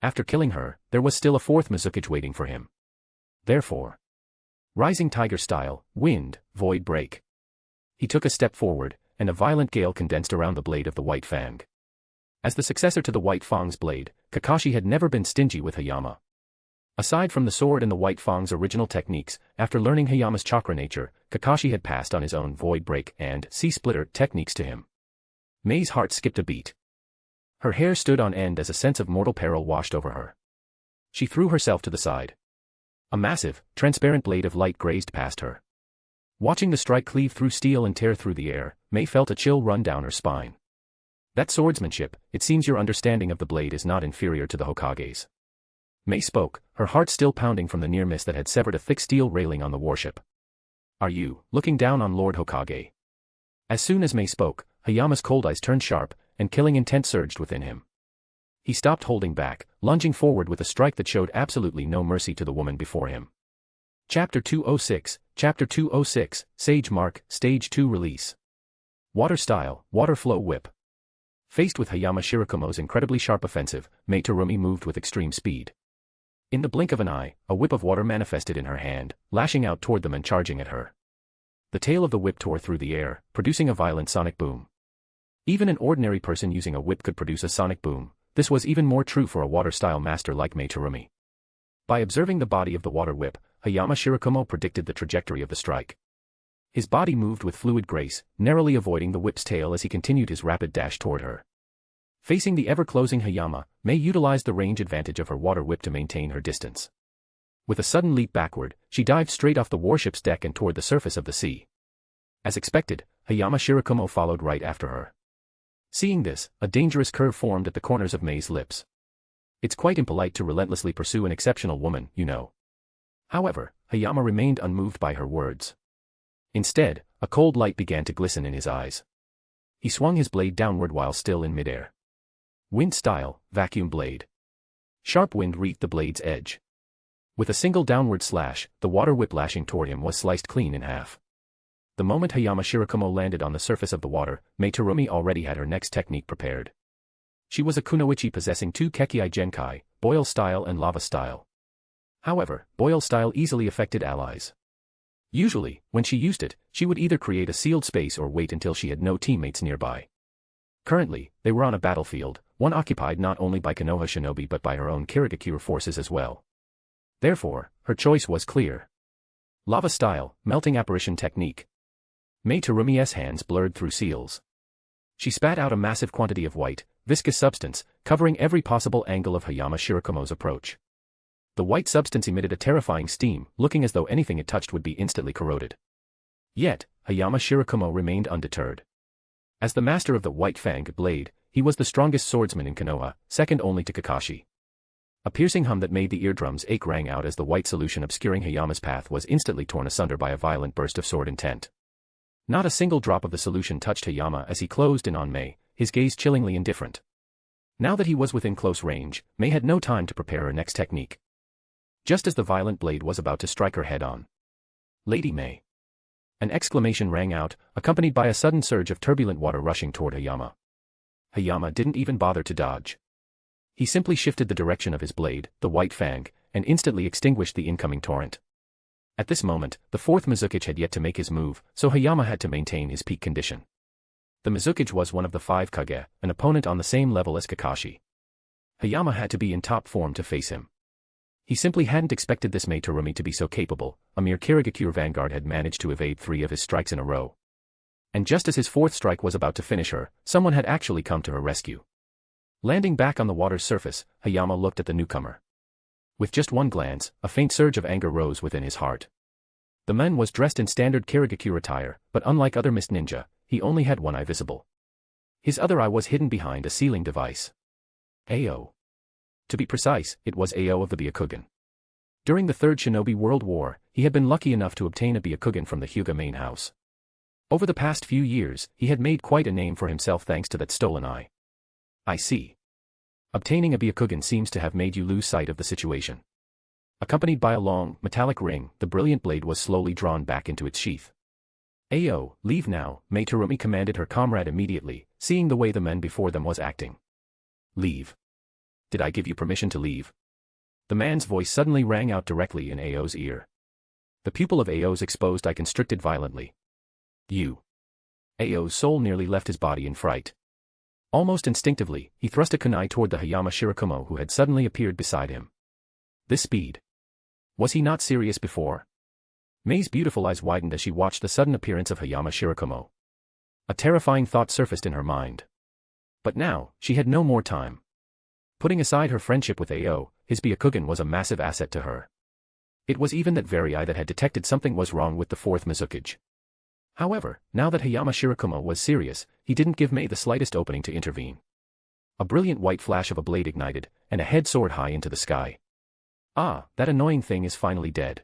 After killing her, there was still a fourth Mizukage waiting for him. Therefore, rising tiger style, wind, void break. He took a step forward, and a violent gale condensed around the blade of the White Fang. As the successor to the White Fang's blade, Kakashi had never been stingy with Hayama. Aside from the sword and the White Fang's original techniques, after learning Hayama's chakra nature, Kakashi had passed on his own void break and sea splitter techniques to him. May's heart skipped a beat. Her hair stood on end as a sense of mortal peril washed over her. She threw herself to the side. A massive, transparent blade of light grazed past her. Watching the strike cleave through steel and tear through the air, May felt a chill run down her spine. That swordsmanship, it seems your understanding of the blade is not inferior to the Hokage's. May spoke, her heart still pounding from the near miss that had severed a thick steel railing on the warship. Are you, looking down on Lord Hokage? As soon as May spoke, Hayama's cold eyes turned sharp, and killing intent surged within him. He stopped holding back, lunging forward with a strike that showed absolutely no mercy to the woman before him. Chapter 206, Sage Mark, Stage 2 Release. Water Style, Water Flow Whip. Faced with Hayama Shirakumo's incredibly sharp offensive, May Terumi moved with extreme speed. In the blink of an eye, a whip of water manifested in her hand, lashing out toward them and charging at her. The tail of the whip tore through the air, producing a violent sonic boom. Even an ordinary person using a whip could produce a sonic boom. This was even more true for a water-style master like May Terumi. By observing the body of the water whip, Hayama Shirakumo predicted the trajectory of the strike. His body moved with fluid grace, narrowly avoiding the whip's tail as he continued his rapid dash toward her. Facing the ever-closing Hayama, May utilized the range advantage of her water whip to maintain her distance. With a sudden leap backward, she dived straight off the warship's deck and toward the surface of the sea. As expected, Hayama Shirakumo followed right after her. Seeing this, a dangerous curve formed at the corners of May's lips. It's quite impolite to relentlessly pursue an exceptional woman, you know. However, Hayama remained unmoved by her words. Instead, a cold light began to glisten in his eyes. He swung his blade downward while still in midair. Wind style, vacuum blade. Sharp wind reached the blade's edge. With a single downward slash, the water whip lashing toward him was sliced clean in half. The moment Hayama Shirakumo landed on the surface of the water, May Terumi already had her next technique prepared. She was a kunoichi possessing two Kekkai Genkai, boil style and lava style. However, boil style easily affected allies. Usually, when she used it, she would either create a sealed space or wait until she had no teammates nearby. Currently, they were on a battlefield, one occupied not only by Konoha shinobi but by her own Kirigakure forces as well. Therefore, her choice was clear. Lava style, melting apparition technique. May Terumi's hands blurred through seals. She spat out a massive quantity of white, viscous substance, covering every possible angle of Hayama Shirakumo's approach. The white substance emitted a terrifying steam, looking as though anything it touched would be instantly corroded. Yet, Hayama Shirakumo remained undeterred. As the master of the White Fang blade, he was the strongest swordsman in Konoha, second only to Kakashi. A piercing hum that made the eardrums ache rang out as the white solution obscuring Hayama's path was instantly torn asunder by a violent burst of sword intent. Not a single drop of the solution touched Hayama as he closed in on May, his gaze chillingly indifferent. Now that he was within close range, May had no time to prepare her next technique. Just as the violent blade was about to strike her head-on. Lady May. An exclamation rang out, accompanied by a sudden surge of turbulent water rushing toward Hayama. Hayama didn't even bother to dodge. He simply shifted the direction of his blade, the White Fang, and instantly extinguished the incoming torrent. At this moment, the fourth Mizukage had yet to make his move, so Hayama had to maintain his peak condition. The Mizukage was one of the 5 Kage, an opponent on the same level as Kakashi. Hayama had to be in top form to face him. He simply hadn't expected this Mei Terumi to be so capable. A mere Kirigakure vanguard had managed to evade 3 of his strikes in a row. And just as his 4th strike was about to finish her, someone had actually come to her rescue. Landing back on the water's surface, Hayama looked at the newcomer. With just one glance, a faint surge of anger rose within his heart. The man was dressed in standard Kirigakure attire, but unlike other mist ninja, he only had one eye visible. His other eye was hidden behind a sealing device. Ao. To be precise, it was Ao of the Byakugan. During the Third Shinobi World War, he had been lucky enough to obtain a Byakugan from the Hyuga main house. Over the past few years, he had made quite a name for himself thanks to that stolen eye. I see. Obtaining a Byakugan seems to have made you lose sight of the situation. Accompanied by a long, metallic ring, the brilliant blade was slowly drawn back into its sheath. Ao, leave now, Mei Terumi commanded her comrade immediately, seeing the way the man before them was acting. Leave. Did I give you permission to leave? The man's voice suddenly rang out directly in Ao's ear. The pupil of Ao's exposed eye constricted violently. You. Ao's soul nearly left his body in fright. Almost instinctively, he thrust a kunai toward the Hayama Shirakumo who had suddenly appeared beside him. This speed. Was he not serious before? Mei's beautiful eyes widened as she watched the sudden appearance of Hayama Shirakumo. A terrifying thought surfaced in her mind. But now, she had no more time. Putting aside her friendship with Ao, his Byakugan was a massive asset to her. It was even that very eye that had detected something was wrong with the 4th Mizukage. However, now that Hayama Shirakumo was serious, he didn't give Mei the slightest opening to intervene. A brilliant white flash of a blade ignited, and a head soared high into the sky. Ah, that annoying thing is finally dead.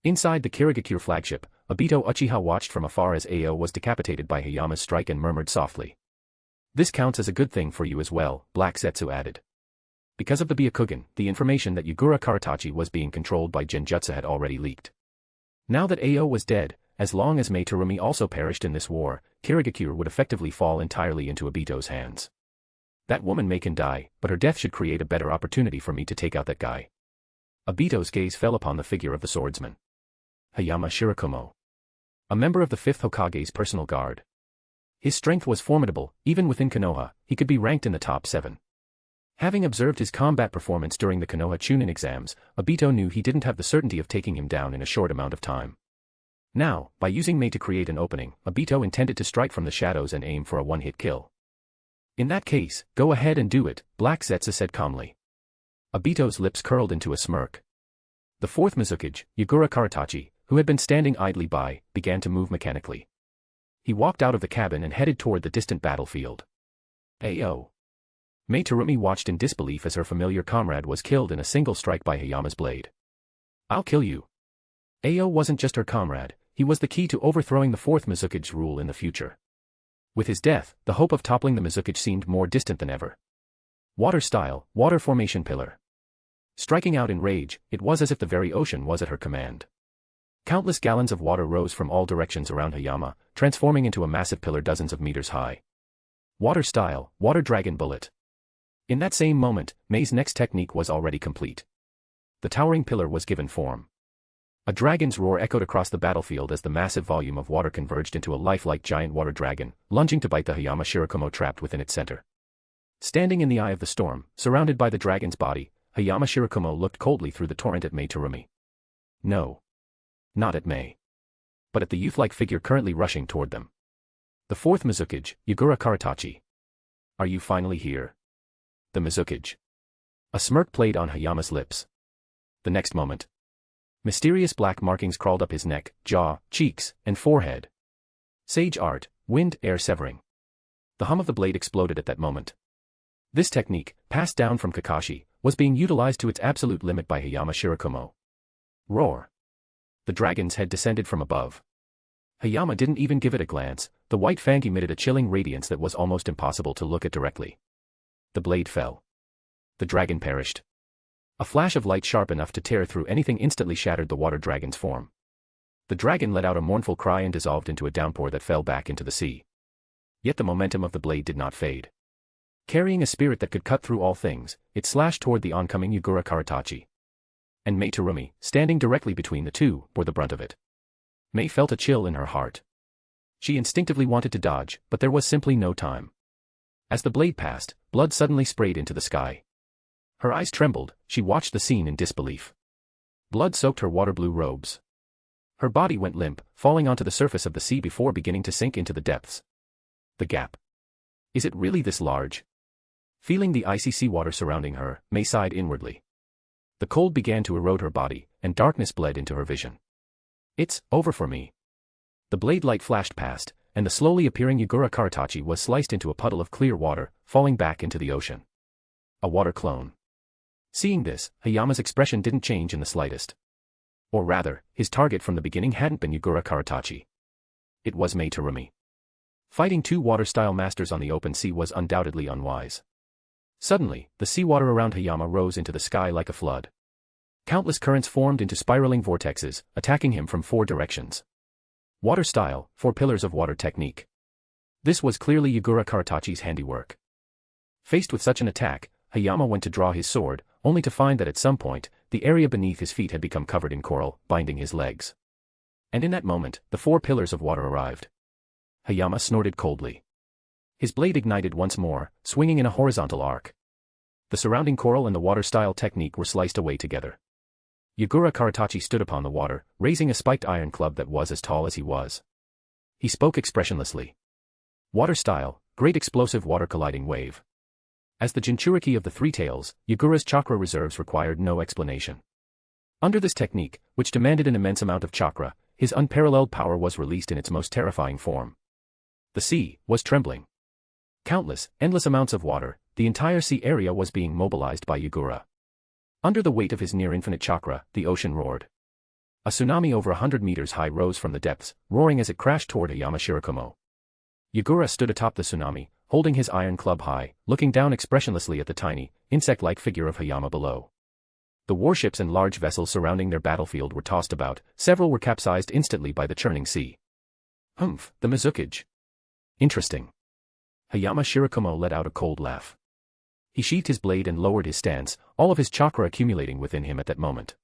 Inside the Kirigakure flagship, Obito Uchiha watched from afar as Ao was decapitated by Hayama's strike and murmured softly. This counts as a good thing for you as well, Black Zetsu added. Because of the Byakugan, the information that Yagura Karatachi was being controlled by Genjutsu had already leaked. Now that Ao was dead, as long as Mei Terumi also perished in this war, Kirigakure would effectively fall entirely into Obito's hands. That woman Mei can die, but her death should create a better opportunity for me to take out that guy. Obito's gaze fell upon the figure of the swordsman. Hayama Shirakumo. A member of the 5th Hokage's personal guard. His strength was formidable, even within Konoha, he could be ranked in the top 7. Having observed his combat performance during the Konoha Chunin exams, Obito knew he didn't have the certainty of taking him down in a short amount of time. Now, by using Mei to create an opening, Obito intended to strike from the shadows and aim for a one-hit kill. In that case, go ahead and do it, Black Zetsu said calmly. Obito's lips curled into a smirk. The 4th Mizukage, Yagura Karatachi, who had been standing idly by, began to move mechanically. He walked out of the cabin and headed toward the distant battlefield. Ao. Mei Terumi watched in disbelief as her familiar comrade was killed in a single strike by Hayama's blade. I'll kill you. Ao wasn't just her comrade, he was the key to overthrowing the 4th Mizukage rule in the future. With his death, the hope of toppling the Mizukage seemed more distant than ever. Water style, water formation pillar. Striking out in rage, it was as if the very ocean was at her command. Countless gallons of water rose from all directions around Hayama, transforming into a massive pillar dozens of meters high. Water style, water dragon bullet. In that same moment, Mei's next technique was already complete. The towering pillar was given form. A dragon's roar echoed across the battlefield as the massive volume of water converged into a lifelike giant water dragon, lunging to bite the Hayama Shirakumo trapped within its center. Standing in the eye of the storm, surrounded by the dragon's body, Hayama Shirakumo looked coldly through the torrent at Mei Terumi. No. Not at Mei. But at the youth-like figure currently rushing toward them. The 4th Mizukage, Yagura Karatachi. Are you finally here? The Mizukage. A smirk played on Hayama's lips. The next moment, mysterious black markings crawled up his neck, jaw, cheeks, and forehead. Sage art, wind, air severing. The hum of the blade exploded at that moment. This technique, passed down from Kakashi, was being utilized to its absolute limit by Hayama Shirakumo. Roar. The dragon's head descended from above. Hayama didn't even give it a glance, the white fang emitted a chilling radiance that was almost impossible to look at directly. The blade fell. The dragon perished. A flash of light sharp enough to tear through anything instantly shattered the water dragon's form. The dragon let out a mournful cry and dissolved into a downpour that fell back into the sea. Yet the momentum of the blade did not fade. Carrying a spirit that could cut through all things, it slashed toward the oncoming Yagura Karatachi. And Mei Terumi, standing directly between the two, bore the brunt of it. Mei felt a chill in her heart. She instinctively wanted to dodge, but there was simply no time. As the blade passed, blood suddenly sprayed into the sky. Her eyes trembled, she watched the scene in disbelief. Blood soaked her water-blue robes. Her body went limp, falling onto the surface of the sea before beginning to sink into the depths. The gap. Is it really this large? Feeling the icy seawater surrounding her, Mei sighed inwardly. The cold began to erode her body, and darkness bled into her vision. It's over for me. The blade light flashed past, and the slowly appearing Yagura Karatachi was sliced into a puddle of clear water, falling back into the ocean. A water clone. Seeing this, Hayama's expression didn't change in the slightest. Or rather, his target from the beginning hadn't been Yagura Karatachi. It was Mei Terumi. Fighting two water-style masters on the open sea was undoubtedly unwise. Suddenly, the seawater around Hayama rose into the sky like a flood. Countless currents formed into spiraling vortexes, attacking him from four directions. Water style, 4 pillars of water technique. This was clearly Yagura Karatachi's handiwork. Faced with such an attack, Hayama went to draw his sword, only to find that at some point, the area beneath his feet had become covered in coral, binding his legs. And in that moment, the 4 pillars of water arrived. Hayama snorted coldly. His blade ignited once more, swinging in a horizontal arc. The surrounding coral and the water-style technique were sliced away together. Yagura Karatachi stood upon the water, raising a spiked iron club that was as tall as he was. He spoke expressionlessly. Water style, great explosive water colliding wave. As the Jinchuriki of the Three Tails, Yagura's chakra reserves required no explanation. Under this technique, which demanded an immense amount of chakra, his unparalleled power was released in its most terrifying form. The sea was trembling. Countless, endless amounts of water, the entire sea area was being mobilized by Yagura. Under the weight of his near-infinite chakra, the ocean roared. A tsunami over 100 meters high rose from the depths, roaring as it crashed toward Hayama Shirakumo. Yagura stood atop the tsunami, holding his iron club high, looking down expressionlessly at the tiny, insect-like figure of Hayama below. The warships and large vessels surrounding their battlefield were tossed about, several were capsized instantly by the churning sea. Humph, the Mizukage. Interesting. Hayama Shirakumo let out a cold laugh. He sheathed his blade and lowered his stance, all of his chakra accumulating within him at that moment.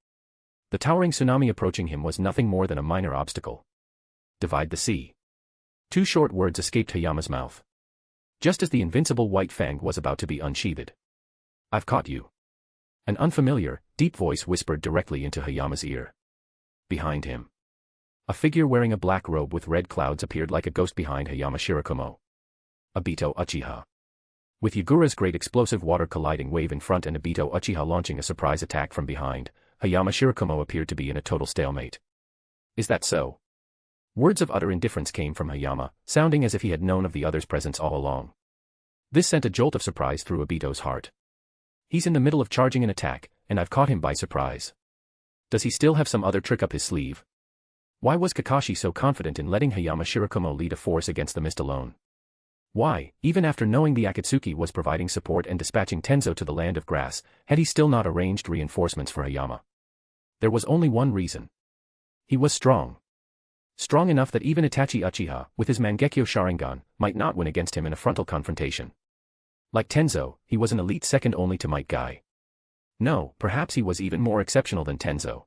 The towering tsunami approaching him was nothing more than a minor obstacle. Divide the sea. 2 short words escaped Hayama's mouth. Just as the invincible white fang was about to be unsheathed. I've caught you. An unfamiliar, deep voice whispered directly into Hayama's ear. Behind him. A figure wearing a black robe with red clouds appeared like a ghost behind Hayama Shirakumo. Obito Uchiha. With Yagura's great explosive water colliding wave in front and Obito Uchiha launching a surprise attack from behind, Hayama Shirakumo appeared to be in a total stalemate. Is that so? Words of utter indifference came from Hayama, sounding as if he had known of the other's presence all along. This sent a jolt of surprise through Obito's heart. He's in the middle of charging an attack, and I've caught him by surprise. Does he still have some other trick up his sleeve? Why was Kakashi so confident in letting Hayama Shirakumo lead a force against the mist alone? Why, even after knowing the Akatsuki was providing support and dispatching Tenzo to the land of grass, had he still not arranged reinforcements for Hayama? There was only one reason. He was strong. Strong enough that even Itachi Uchiha, with his Mangekyo Sharingan, might not win against him in a frontal confrontation. Like Tenzo, he was an elite second only to Might Guy. No, perhaps he was even more exceptional than Tenzo.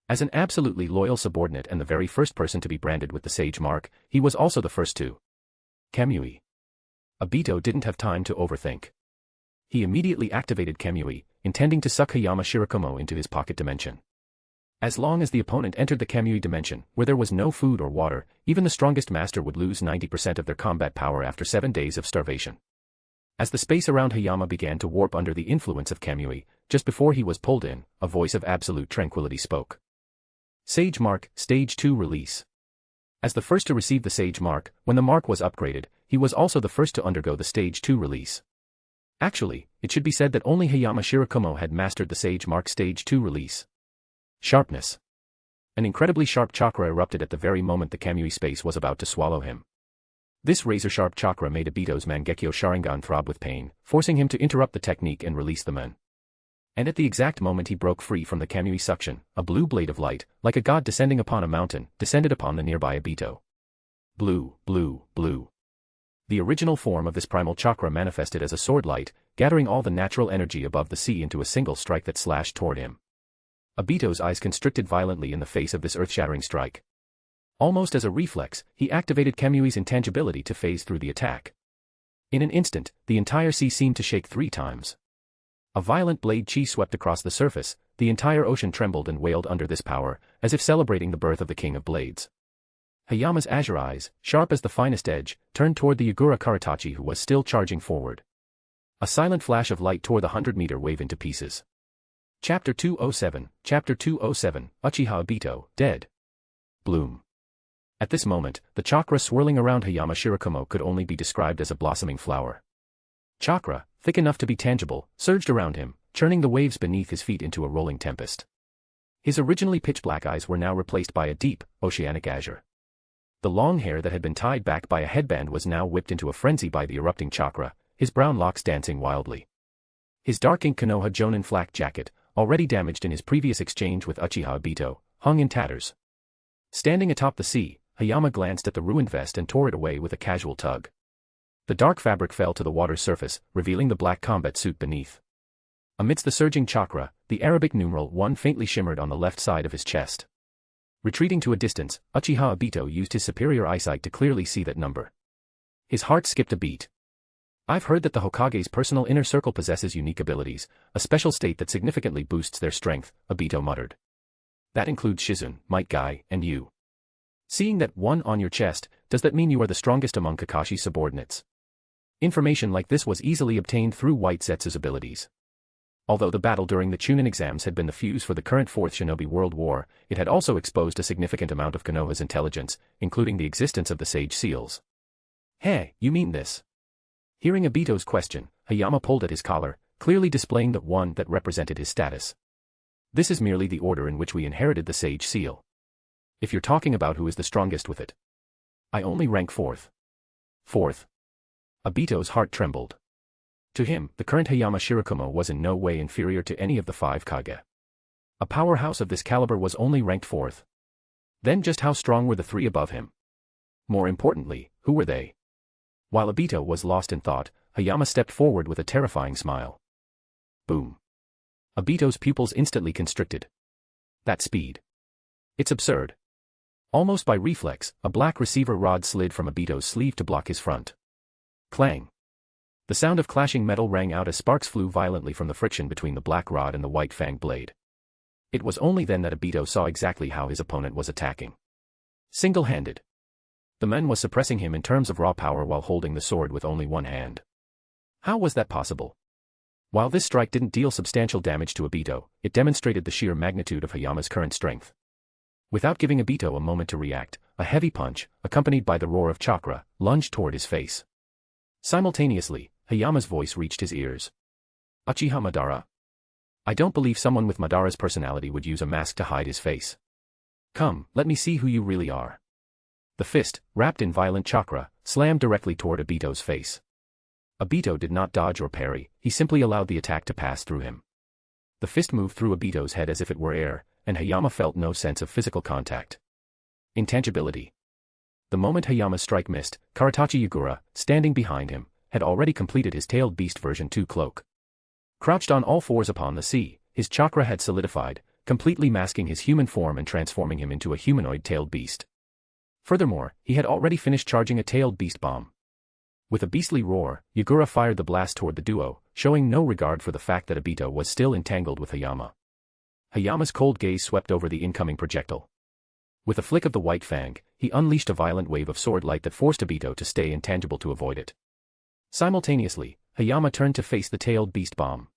As an absolutely loyal subordinate and the very first person to be branded with the Sage Mark, he was also the first to. Kamui. Obito didn't have time to overthink. He immediately activated Kamui, intending to suck Hayama Shirakumo into his pocket dimension. As long as the opponent entered the Kamui dimension, where there was no food or water, even the strongest master would lose 90% of their combat power after 7 days of starvation. As the space around Hayama began to warp under the influence of Kamui, just before he was pulled in, a voice of absolute tranquility spoke. Sage Mark, Stage 2 release. As the first to receive the Sage Mark, when the mark was upgraded, he was also the first to undergo the Stage 2 release. Actually, it should be said that only Hayama Shirakumo had mastered the Sage Mark Stage 2 release. Sharpness. An incredibly sharp chakra erupted at the very moment the Kamui space was about to swallow him. This razor-sharp chakra made Obito's Mangekyo Sharingan throb with pain, forcing him to interrupt the technique and release the men. And at the exact moment he broke free from the Kamui suction, a blue blade of light, like a god descending upon a mountain, descended upon the nearby Obito. Blue, blue, blue. The original form of this primal chakra manifested as a sword light, gathering all the natural energy above the sea into a single strike that slashed toward him. Obito's eyes constricted violently in the face of this earth-shattering strike. Almost as a reflex, he activated Kamui's intangibility to phase through the attack. In an instant, the entire sea seemed to shake 3 times. A violent blade chi swept across the surface, the entire ocean trembled and wailed under this power, as if celebrating the birth of the king of blades. Hayama's azure eyes, sharp as the finest edge, turned toward the Yagura Karatachi who was still charging forward. A silent flash of light tore the 100-meter wave into pieces. Chapter 207, Uchiha Obito, dead. Bloom. At this moment, the chakra swirling around Hayama Shirakumo could only be described as a blossoming flower. Chakra, thick enough to be tangible, surged around him, churning the waves beneath his feet into a rolling tempest. His originally pitch-black eyes were now replaced by a deep, oceanic azure. The long hair that had been tied back by a headband was now whipped into a frenzy by the erupting chakra, his brown locks dancing wildly. His dark ink Konoha Jonin flak jacket, already damaged in his previous exchange with Uchiha Obito, hung in tatters. Standing atop the sea, Hayama glanced at the ruined vest and tore it away with a casual tug. The dark fabric fell to the water's surface, revealing the black combat suit beneath. Amidst the surging chakra, the Arabic numeral 1 faintly shimmered on the left side of his chest. Retreating to a distance, Uchiha Obito used his superior eyesight to clearly see that number. His heart skipped a beat. I've heard that the Hokage's personal inner circle possesses unique abilities, a special state that significantly boosts their strength, Obito muttered. That includes Shizune, Might Guy, and you. Seeing that 1 on your chest, does that mean you are the strongest among Kakashi's subordinates? Information like this was easily obtained through White Zetsu's abilities. Although the battle during the Chunin exams had been the fuse for the current Fourth Shinobi World War, it had also exposed a significant amount of Konoha's intelligence, including the existence of the Sage Seals. Hey, you mean this? Hearing Obito's question, Hayama pulled at his collar, clearly displaying the 1 that represented his status. This is merely the order in which we inherited the Sage Seal. If you're talking about who is the strongest with it. I only rank 4th. 4th. Obito's heart trembled. To him, the current Hayama Shirakumo was in no way inferior to any of the 5 Kage. A powerhouse of this caliber was only ranked 4th. Then just how strong were the 3 above him? More importantly, who were they? While Obito was lost in thought, Hayama stepped forward with a terrifying smile. Boom. Obito's pupils instantly constricted. That speed. It's absurd. Almost by reflex, a black receiver rod slid from Obito's sleeve to block his front. Clang. The sound of clashing metal rang out as sparks flew violently from the friction between the black rod and the white fanged blade. It was only then that Obito saw exactly how his opponent was attacking. Single-handed. The man was suppressing him in terms of raw power while holding the sword with only one hand. How was that possible? While this strike didn't deal substantial damage to Obito, it demonstrated the sheer magnitude of Hayama's current strength. Without giving Obito a moment to react, a heavy punch, accompanied by the roar of chakra, lunged toward his face. Simultaneously, Hayama's voice reached his ears. Uchiha Madara? I don't believe someone with Madara's personality would use a mask to hide his face. Come, let me see who you really are. The fist, wrapped in violent chakra, slammed directly toward Obito's face. Obito did not dodge or parry, he simply allowed the attack to pass through him. The fist moved through Obito's head as if it were air, and Hayama felt no sense of physical contact. Intangibility. The moment Hayama's strike missed, Karatachi Yagura, standing behind him, had already completed his tailed beast version 2 cloak. Crouched on all fours upon the sea, his chakra had solidified, completely masking his human form and transforming him into a humanoid tailed beast. Furthermore, he had already finished charging a tailed beast bomb. With a beastly roar, Yagura fired the blast toward the duo, showing no regard for the fact that Obito was still entangled with Hayama. Hayama's cold gaze swept over the incoming projectile. With a flick of the white fang, he unleashed a violent wave of sword light that forced Obito to stay intangible to avoid it. Simultaneously, Hayama turned to face the tailed beast bomb.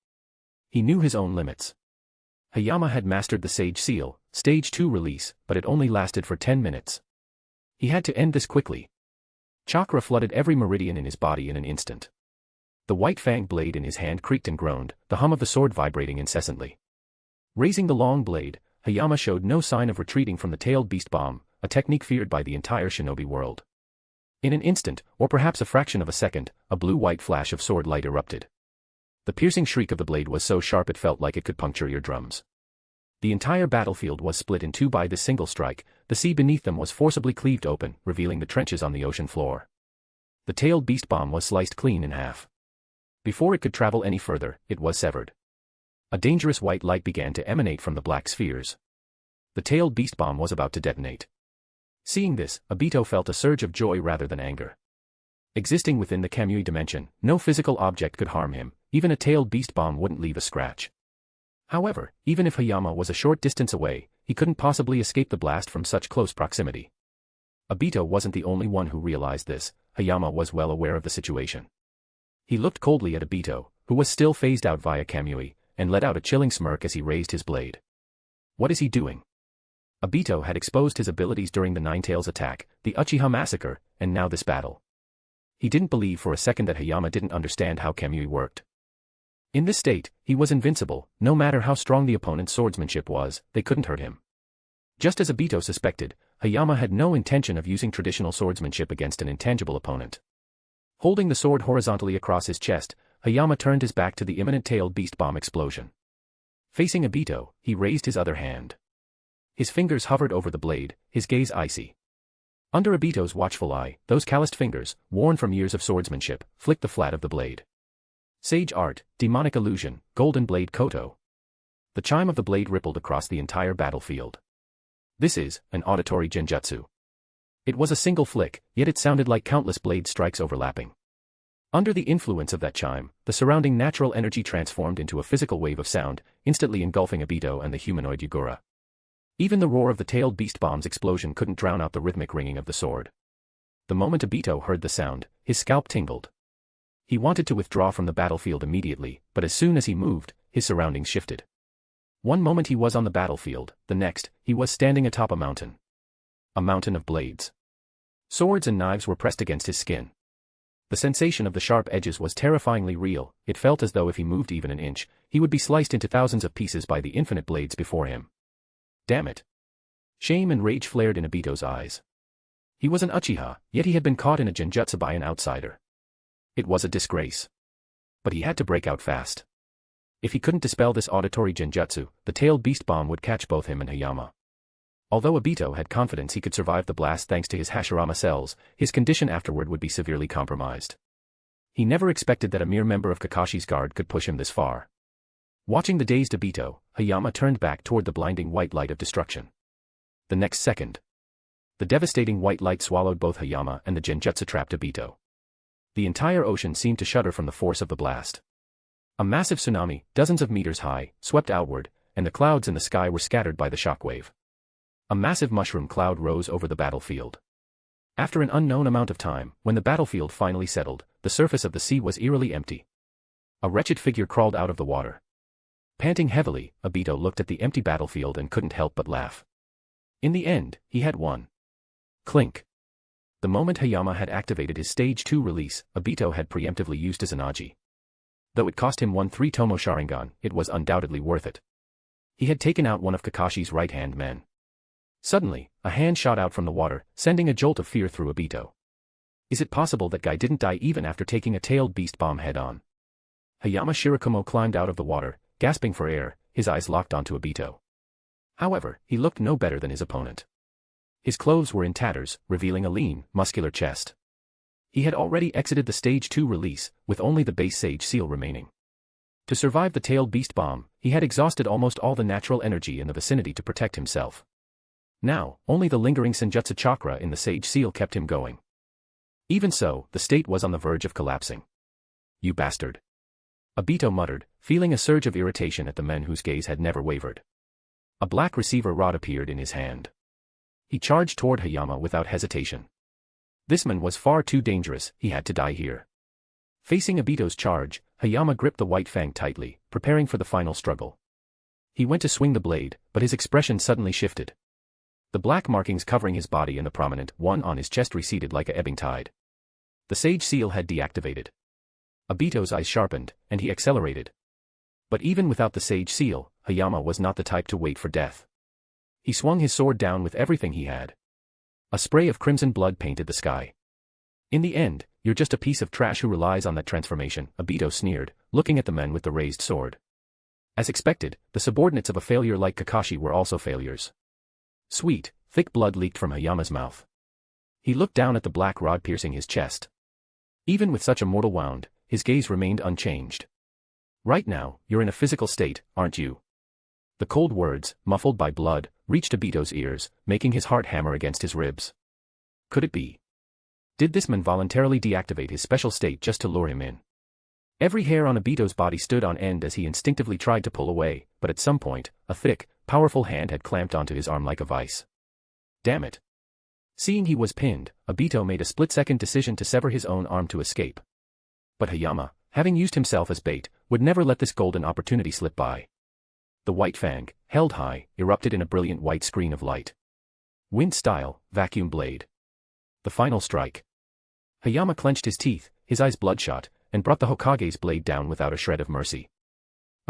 He knew his own limits. Hayama had mastered the Sage Seal, Stage 2 release, but it only lasted for 10 minutes. He had to end this quickly. Chakra flooded every meridian in his body in an instant. The white fang blade in his hand creaked and groaned, the hum of the sword vibrating incessantly. Raising the long blade, Hayama showed no sign of retreating from the tailed beast bomb, a technique feared by the entire shinobi world. In an instant, or perhaps a fraction of a second, a blue-white flash of sword light erupted. The piercing shriek of the blade was so sharp it felt like it could puncture eardrums. The entire battlefield was split in two by this single strike, the sea beneath them was forcibly cleaved open, revealing the trenches on the ocean floor. The tailed beast bomb was sliced clean in half. Before it could travel any further, it was severed. A dangerous white light began to emanate from the black spheres. The tailed beast bomb was about to detonate. Seeing this, Obito felt a surge of joy rather than anger. Existing within the Kamui dimension, no physical object could harm him, even a tailed beast bomb wouldn't leave a scratch. However, even if Hayama was a short distance away, he couldn't possibly escape the blast from such close proximity. Obito wasn't the only one who realized this. Hayama was well aware of the situation. He looked coldly at Obito, who was still phased out via Kamui, and let out a chilling smirk as he raised his blade. What is he doing? Obito had exposed his abilities during the Nine-Tails attack, the Uchiha massacre, and now this battle. He didn't believe for a second that Hayama didn't understand how Kamui worked. In this state, he was invincible. No matter how strong the opponent's swordsmanship was, they couldn't hurt him. Just as Obito suspected, Hayama had no intention of using traditional swordsmanship against an intangible opponent. Holding the sword horizontally across his chest, Hayama turned his back to the imminent tailed beast bomb explosion. Facing Obito, he raised his other hand. His fingers hovered over the blade, his gaze icy. Under Obito's watchful eye, those calloused fingers, worn from years of swordsmanship, flicked the flat of the blade. Sage art, demonic illusion, golden blade koto. The chime of the blade rippled across the entire battlefield. This is an auditory genjutsu. It was a single flick, yet it sounded like countless blade strikes overlapping. Under the influence of that chime, the surrounding natural energy transformed into a physical wave of sound, instantly engulfing Obito and the humanoid Yugura. Even the roar of the tailed beast bomb's explosion couldn't drown out the rhythmic ringing of the sword. The moment Obito heard the sound, his scalp tingled. He wanted to withdraw from the battlefield immediately, but as soon as he moved, his surroundings shifted. One moment he was on the battlefield, the next, he was standing atop a mountain. A mountain of blades. Swords and knives were pressed against his skin. The sensation of the sharp edges was terrifyingly real. It felt as though if he moved even an inch, he would be sliced into thousands of pieces by the infinite blades before him. Damn it. Shame and rage flared in Obito's eyes. He was an Uchiha, yet he had been caught in a genjutsu by an outsider. It was a disgrace. But he had to break out fast. If he couldn't dispel this auditory genjutsu, the tailed beast bomb would catch both him and Hayama. Although Obito had confidence he could survive the blast thanks to his Hashirama cells, his condition afterward would be severely compromised. He never expected that a mere member of Kakashi's guard could push him this far. Watching the dazed Obito, Hayama turned back toward the blinding white light of destruction. The next second, the devastating white light swallowed both Hayama and the genjutsu-trapped Obito. The entire ocean seemed to shudder from the force of the blast. A massive tsunami, dozens of meters high, swept outward, and the clouds in the sky were scattered by the shockwave. A massive mushroom cloud rose over the battlefield. After an unknown amount of time, when the battlefield finally settled, the surface of the sea was eerily empty. A wretched figure crawled out of the water. Panting heavily, Obito looked at the empty battlefield and couldn't help but laugh. In the end, he had won. Clink. The moment Hayama had activated his Stage 2 release, Obito had preemptively used his Izanagi. Though it cost him 1 3-tomo Sharingan, it was undoubtedly worth it. He had taken out one of Kakashi's right-hand men. Suddenly, a hand shot out from the water, sending a jolt of fear through Obito. Is it possible that guy didn't die even after taking a tailed beast bomb head-on? Hayama Shirakumo climbed out of the water, gasping for air, his eyes locked onto Obito. However, he looked no better than his opponent. His clothes were in tatters, revealing a lean, muscular chest. He had already exited the Stage 2 release, with only the base Sage Seal remaining. To survive the tailed beast bomb, he had exhausted almost all the natural energy in the vicinity to protect himself. Now, only the lingering Senjutsu chakra in the Sage Seal kept him going. Even so, the state was on the verge of collapsing. You bastard. Obito muttered, feeling a surge of irritation at the men whose gaze had never wavered. A black receiver rod appeared in his hand. He charged toward Hayama without hesitation. This man was far too dangerous, he had to die here. Facing Obito's charge, Hayama gripped the white fang tightly, preparing for the final struggle. He went to swing the blade, but his expression suddenly shifted. The black markings covering his body and the prominent one on his chest receded like a ebbing tide. The Sage Seal had deactivated. Obito's eyes sharpened, and he accelerated. But even without the Sage Seal, Hayama was not the type to wait for death. He swung his sword down with everything he had. A spray of crimson blood painted the sky. In the end, you're just a piece of trash who relies on that transformation, Obito sneered, looking at the men with the raised sword. As expected, the subordinates of a failure like Kakashi were also failures. Sweet, thick blood leaked from Hayama's mouth. He looked down at the black rod piercing his chest. Even with such a mortal wound, his gaze remained unchanged. Right now, you're in a physical state, aren't you? The cold words, muffled by blood, reached Obito's ears, making his heart hammer against his ribs. Could it be? Did this man voluntarily deactivate his special state just to lure him in? Every hair on Obito's body stood on end as he instinctively tried to pull away, but at some point, a thick, powerful hand had clamped onto his arm like a vice. Damn it. Seeing he was pinned, Obito made a split-second decision to sever his own arm to escape. But Hayama, having used himself as bait, would never let this golden opportunity slip by. The white fang, held high, erupted in a brilliant white screen of light. Wind style, vacuum blade. The final strike. Hayama clenched his teeth, his eyes bloodshot, and brought the Hokage's blade down without a shred of mercy.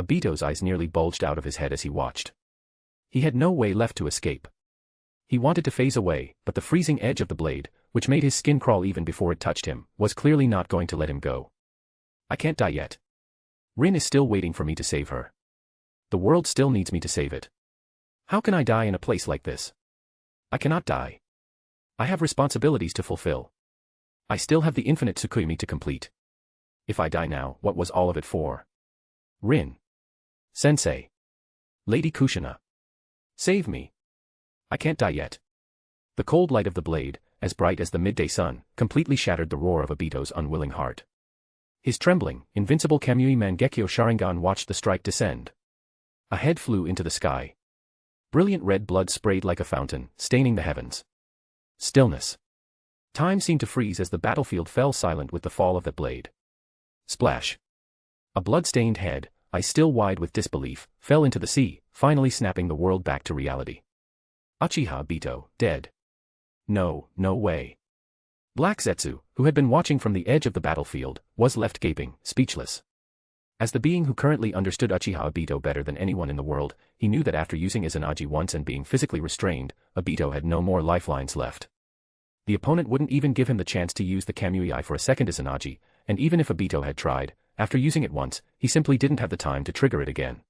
Obito's eyes nearly bulged out of his head as he watched. He had no way left to escape. He wanted to phase away, but the freezing edge of the blade, which made his skin crawl even before it touched him, was clearly not going to let him go. I can't die yet. Rin is still waiting for me to save her. The world still needs me to save it. How can I die in a place like this? I cannot die. I have responsibilities to fulfill. I still have the infinite Tsukuyomi to complete. If I die now, what was all of it for? Rin. Sensei. Lady Kushina. Save me. I can't die yet. The cold light of the blade, as bright as the midday sun, completely shattered the roar of Obito's unwilling heart. His trembling, invincible Kamui Mangekyo Sharingan watched the strike descend. A head flew into the sky. Brilliant red blood sprayed like a fountain, staining the heavens. Stillness. Time seemed to freeze as the battlefield fell silent with the fall of that blade. Splash. A blood-stained head, eyes still wide with disbelief, fell into the sea, finally snapping the world back to reality. Uchiha Obito, dead. No, no way. Black Zetsu, who had been watching from the edge of the battlefield, was left gaping, speechless. As the being who currently understood Uchiha Obito better than anyone in the world, he knew that after using Izanagi once and being physically restrained, Obito had no more lifelines left. The opponent wouldn't even give him the chance to use the Kamui for a second Izanagi, and even if Obito had tried, after using it once, he simply didn't have the time to trigger it again.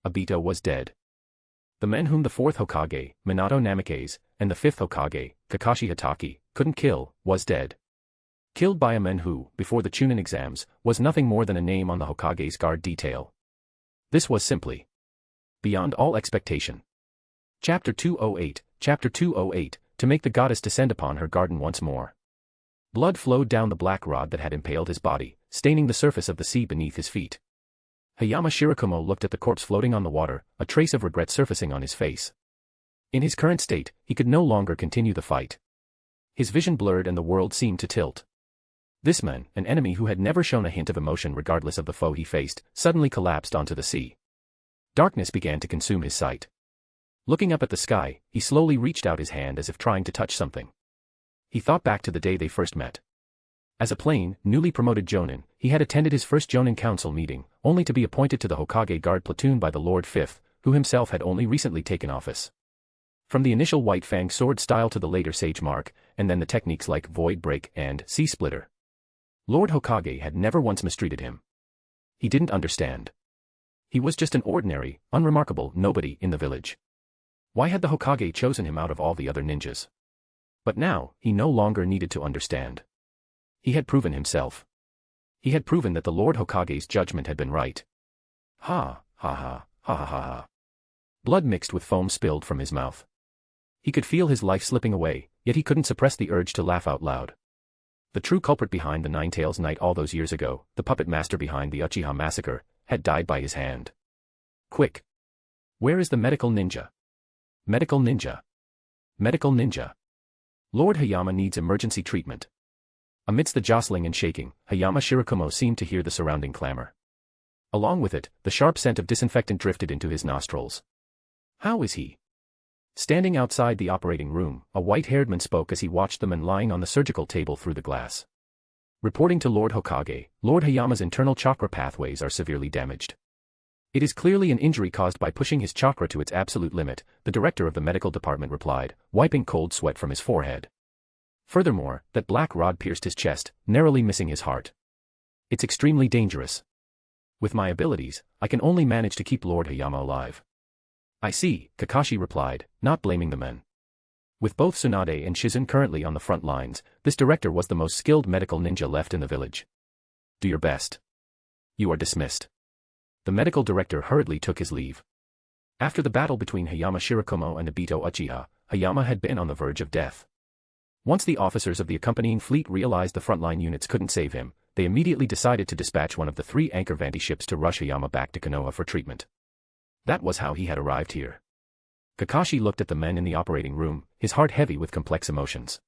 Obito was dead. The men whom the fourth Hokage, Minato Namikaze, and the fifth Hokage, Kakashi Hatake, couldn't kill, was dead. Killed by a man who, before the Chunin exams, was nothing more than a name on the Hokage's guard detail. This was simply beyond all expectation. Chapter 208, Chapter 208, to make the goddess descend upon her garden once more. Blood flowed down the black rod that had impaled his body, staining the surface of the sea beneath his feet. Hayama Shirakumo looked at the corpse floating on the water, a trace of regret surfacing on his face. In his current state, he could no longer continue the fight. His vision blurred and the world seemed to tilt. This man, an enemy who had never shown a hint of emotion regardless of the foe he faced, suddenly collapsed onto the sea. Darkness began to consume his sight. Looking up at the sky, he slowly reached out his hand as if trying to touch something. He thought back to the day they first met. As a plain, newly promoted Jonin, he had attended his first Jonin Council meeting, only to be appointed to the Hokage Guard platoon by the Lord Fifth, who himself had only recently taken office. From the initial White Fang sword style to the later Sage Mark, and then the techniques like Void Break and Sea Splitter. Lord Hokage had never once mistreated him. He didn't understand. He was just an ordinary, unremarkable nobody in the village. Why had the Hokage chosen him out of all the other ninjas? But now, he no longer needed to understand. He had proven himself. He had proven that the Lord Hokage's judgment had been right. Ha, ha ha, ha ha ha ha. Blood mixed with foam spilled from his mouth. He could feel his life slipping away, yet he couldn't suppress the urge to laugh out loud. The true culprit behind the Nine Tails Night all those years ago, the puppet master behind the Uchiha massacre, had died by his hand. Quick! Where is the medical ninja? Medical ninja. Medical ninja. Lord Hayama needs emergency treatment. Amidst the jostling and shaking, Hayama Shirakumo seemed to hear the surrounding clamor. Along with it, the sharp scent of disinfectant drifted into his nostrils. How is he? Standing outside the operating room, a white-haired man spoke as he watched the man lying on the surgical table through the glass. Reporting to Lord Hokage, Lord Hayama's internal chakra pathways are severely damaged. It is clearly an injury caused by pushing his chakra to its absolute limit, the director of the medical department replied, wiping cold sweat from his forehead. Furthermore, that black rod pierced his chest, narrowly missing his heart. It's extremely dangerous. With my abilities, I can only manage to keep Lord Hayama alive. I see, Kakashi replied, not blaming the men. With both Tsunade and Shizen currently on the front lines, this director was the most skilled medical ninja left in the village. Do your best. You are dismissed. The medical director hurriedly took his leave. After the battle between Hayama Shirakumo and Obito Uchiha, Hayama had been on the verge of death. Once the officers of the accompanying fleet realized the frontline units couldn't save him, they immediately decided to dispatch one of the 3 anchor Vanti ships to rush Hayama back to Konoha for treatment. That was how he had arrived here. Kakashi looked at the men in the operating room, his heart heavy with complex emotions.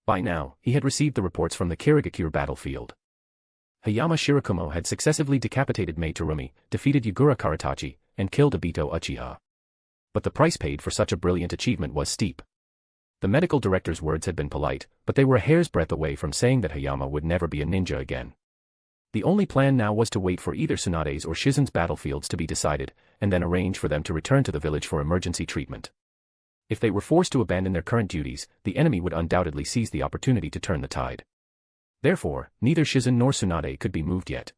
By now, he had received the reports from the Kirigakure battlefield. Hayama Shirakumo had successively decapitated Mei Terumi, defeated Yugura Karatachi, and killed Obito Uchiha. But the price paid for such a brilliant achievement was steep. The medical director's words had been polite, but they were a hair's breadth away from saying that Hayama would never be a ninja again. The only plan now was to wait for either Tsunade's or Shizen's battlefields to be decided, and then arrange for them to return to the village for emergency treatment. If they were forced to abandon their current duties, the enemy would undoubtedly seize the opportunity to turn the tide. Therefore, neither Shizen nor Tsunade could be moved yet.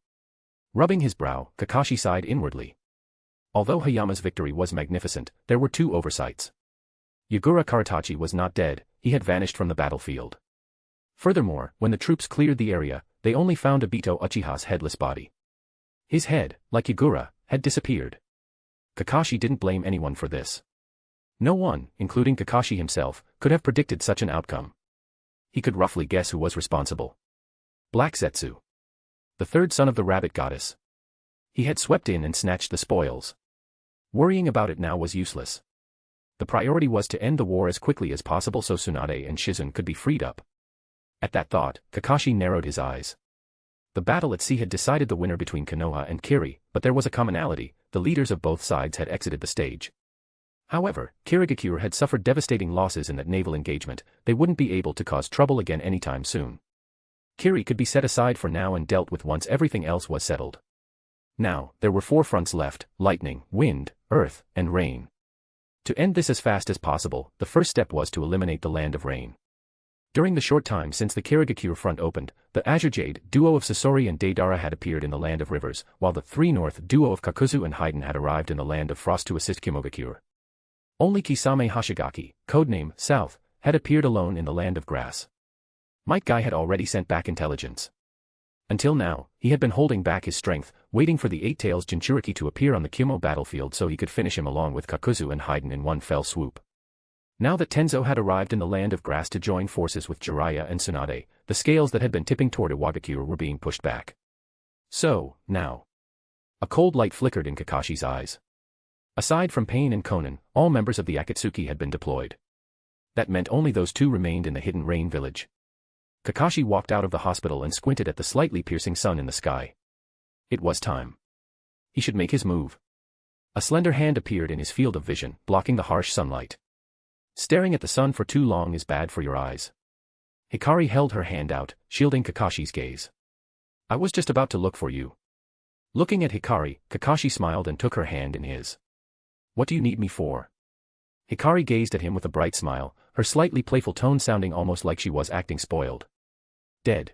Rubbing his brow, Kakashi sighed inwardly. Although Hayama's victory was magnificent, there were 2 oversights. Yugura Karatachi was not dead, he had vanished from the battlefield. Furthermore, when the troops cleared the area, they only found Obito Uchiha's headless body. His head, like Yugura, had disappeared. Kakashi didn't blame anyone for this. No one, including Kakashi himself, could have predicted such an outcome. He could roughly guess who was responsible. Black Zetsu. The 3rd son of the rabbit goddess. He had swept in and snatched the spoils. Worrying about it now was useless. The priority was to end the war as quickly as possible so Tsunade and Shizen could be freed up. At that thought, Kakashi narrowed his eyes. The battle at sea had decided the winner between Konoha and Kiri, but there was a commonality: the leaders of both sides had exited the stage. However, Kirigakure had suffered devastating losses in that naval engagement, they wouldn't be able to cause trouble again anytime soon. Kiri could be set aside for now and dealt with once everything else was settled. Now, there were 4 fronts left: lightning, wind, earth, and rain. To end this as fast as possible, the first step was to eliminate the land of rain. During the short time since the Kirigakure front opened, the Azure Jade duo of Sasori and Deidara had appeared in the land of rivers, while the 3 North duo of Kakuzu and Haiden had arrived in the land of frost to assist Kimogakure. Only Kisame Hashigaki, codename South, had appeared alone in the land of grass. Might Guy had already sent back intelligence. Until now, he had been holding back his strength, waiting for the 8-Tails Jinchuriki to appear on the Kumo battlefield so he could finish him along with Kakuzu and Haiden in one fell swoop. Now that Tenzo had arrived in the land of grass to join forces with Jiraiya and Tsunade, the scales that had been tipping toward Iwagakure were being pushed back. So, now. A cold light flickered in Kakashi's eyes. Aside from Pain and Konan, all members of the Akatsuki had been deployed. That meant only those 2 remained in the hidden rain village. Kakashi walked out of the hospital and squinted at the slightly piercing sun in the sky. It was time. He should make his move. A slender hand appeared in his field of vision, blocking the harsh sunlight. Staring at the sun for too long is bad for your eyes. Hikari held her hand out, shielding Kakashi's gaze. I was just about to look for you. Looking at Hikari, Kakashi smiled and took her hand in his. What do you need me for? Hikari gazed at him with a bright smile, her slightly playful tone sounding almost like she was acting spoiled. Dead.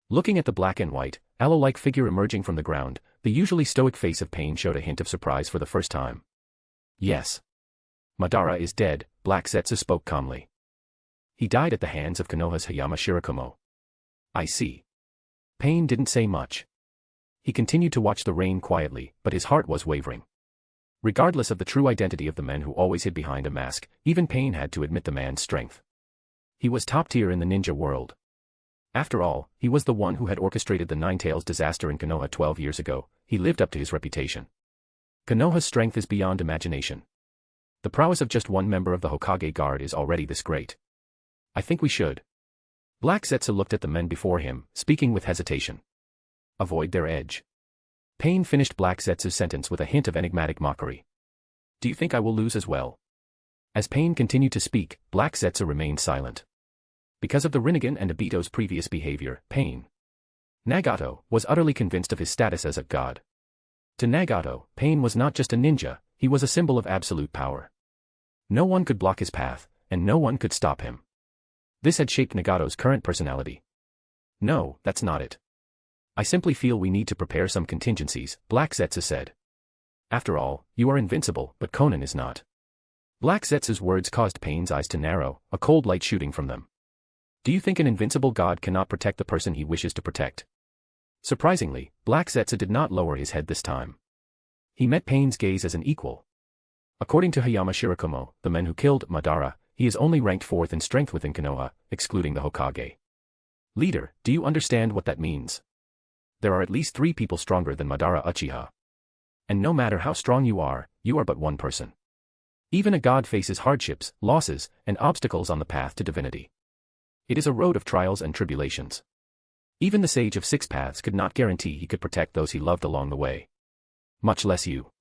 Looking at the black and white, aloe-like figure emerging from the ground, the usually stoic face of Pain showed a hint of surprise for the first time. Yes. Madara is dead, Black Zetsu spoke calmly. He died at the hands of Konoha's Hayama Shirakumo. I see. Pain didn't say much. He continued to watch the rain quietly, but his heart was wavering. Regardless of the true identity of the men who always hid behind a mask, even Pain had to admit the man's strength. He was top tier in the ninja world. After all, he was the one who had orchestrated the Nine-Tails disaster in Konoha 12 years ago. He lived up to his reputation. Konoha's strength is beyond imagination. The prowess of just one member of the Hokage Guard is already this great. I think we should. Black Zetsu looked at the men before him, speaking with hesitation. Avoid their edge. Pain finished Black Zetsu's sentence with a hint of enigmatic mockery. Do you think I will lose as well? As Pain continued to speak, Black Zetsu remained silent. Because of the Rinnegan and Obito's previous behavior, Pain Nagato was utterly convinced of his status as a god. To Nagato, Pain was not just a ninja, he was a symbol of absolute power. No one could block his path, and no one could stop him. This had shaped Nagato's current personality. No, that's not it. I simply feel we need to prepare some contingencies, Black Zetsu said. After all, you are invincible, but Konan is not. Black Zetsu's words caused Pain's eyes to narrow, a cold light shooting from them. Do you think an invincible god cannot protect the person he wishes to protect? Surprisingly, Black Zetsu did not lower his head this time. He met Pain's gaze as an equal. According to Hayama Shirakumo, the men who killed Madara, he is only ranked 4th in strength within Konoha, excluding the Hokage. Leader, do you understand what that means? There are at least 3 people stronger than Madara Uchiha. And no matter how strong you are but one person. Even a god faces hardships, losses, and obstacles on the path to divinity. It is a road of trials and tribulations. Even the Sage of Six Paths could not guarantee he could protect those he loved along the way. Much less you.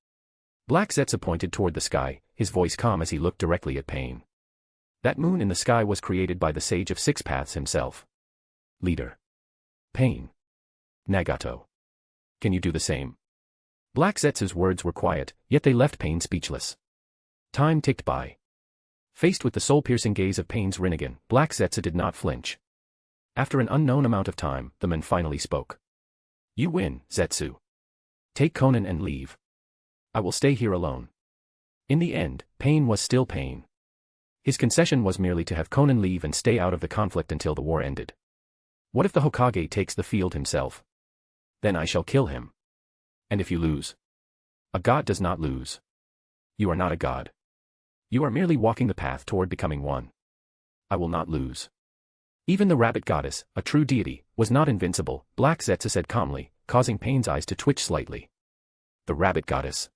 Black Zetsu pointed toward the sky, his voice calm as he looked directly at Pain. That moon in the sky was created by the Sage of Six Paths himself. Leader. Pain. Nagato. Can you do the same? Black Zetsu's words were quiet, yet they left Pain speechless. Time ticked by. Faced with the soul-piercing gaze of Pain's Rinnegan, Black Zetsu did not flinch. After an unknown amount of time, the man finally spoke. You win, Zetsu. Take Konan and leave. I will stay here alone. In the end, Pain was still Pain. His concession was merely to have Konan leave and stay out of the conflict until the war ended. What if the Hokage takes the field himself? Then I shall kill him. And if you lose? A god does not lose. You are not a god. You are merely walking the path toward becoming one. I will not lose. Even the rabbit goddess, a true deity, was not invincible, Black Zetsu said calmly, causing Pain's eyes to twitch slightly. The rabbit goddess.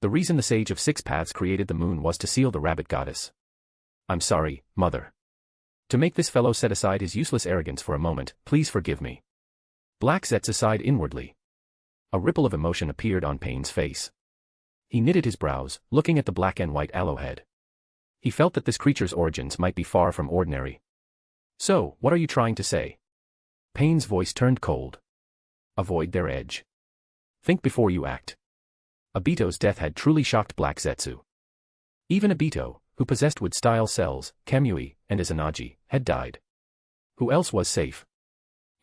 The reason the Sage of Six Paths created the moon was to seal the rabbit goddess. I'm sorry, mother. To make this fellow set aside his useless arrogance for a moment, please forgive me. Black Zetsu sighed inwardly. A ripple of emotion appeared on Pain's face. He knitted his brows, looking at the black and white aloe-head. He felt that this creature's origins might be far from ordinary. So, what are you trying to say? Pain's voice turned cold. Avoid their edge. Think before you act. Obito's death had truly shocked Black Zetsu. Even Obito, who possessed wood-style cells, Kamui, and Izanagi, had died. Who else was safe?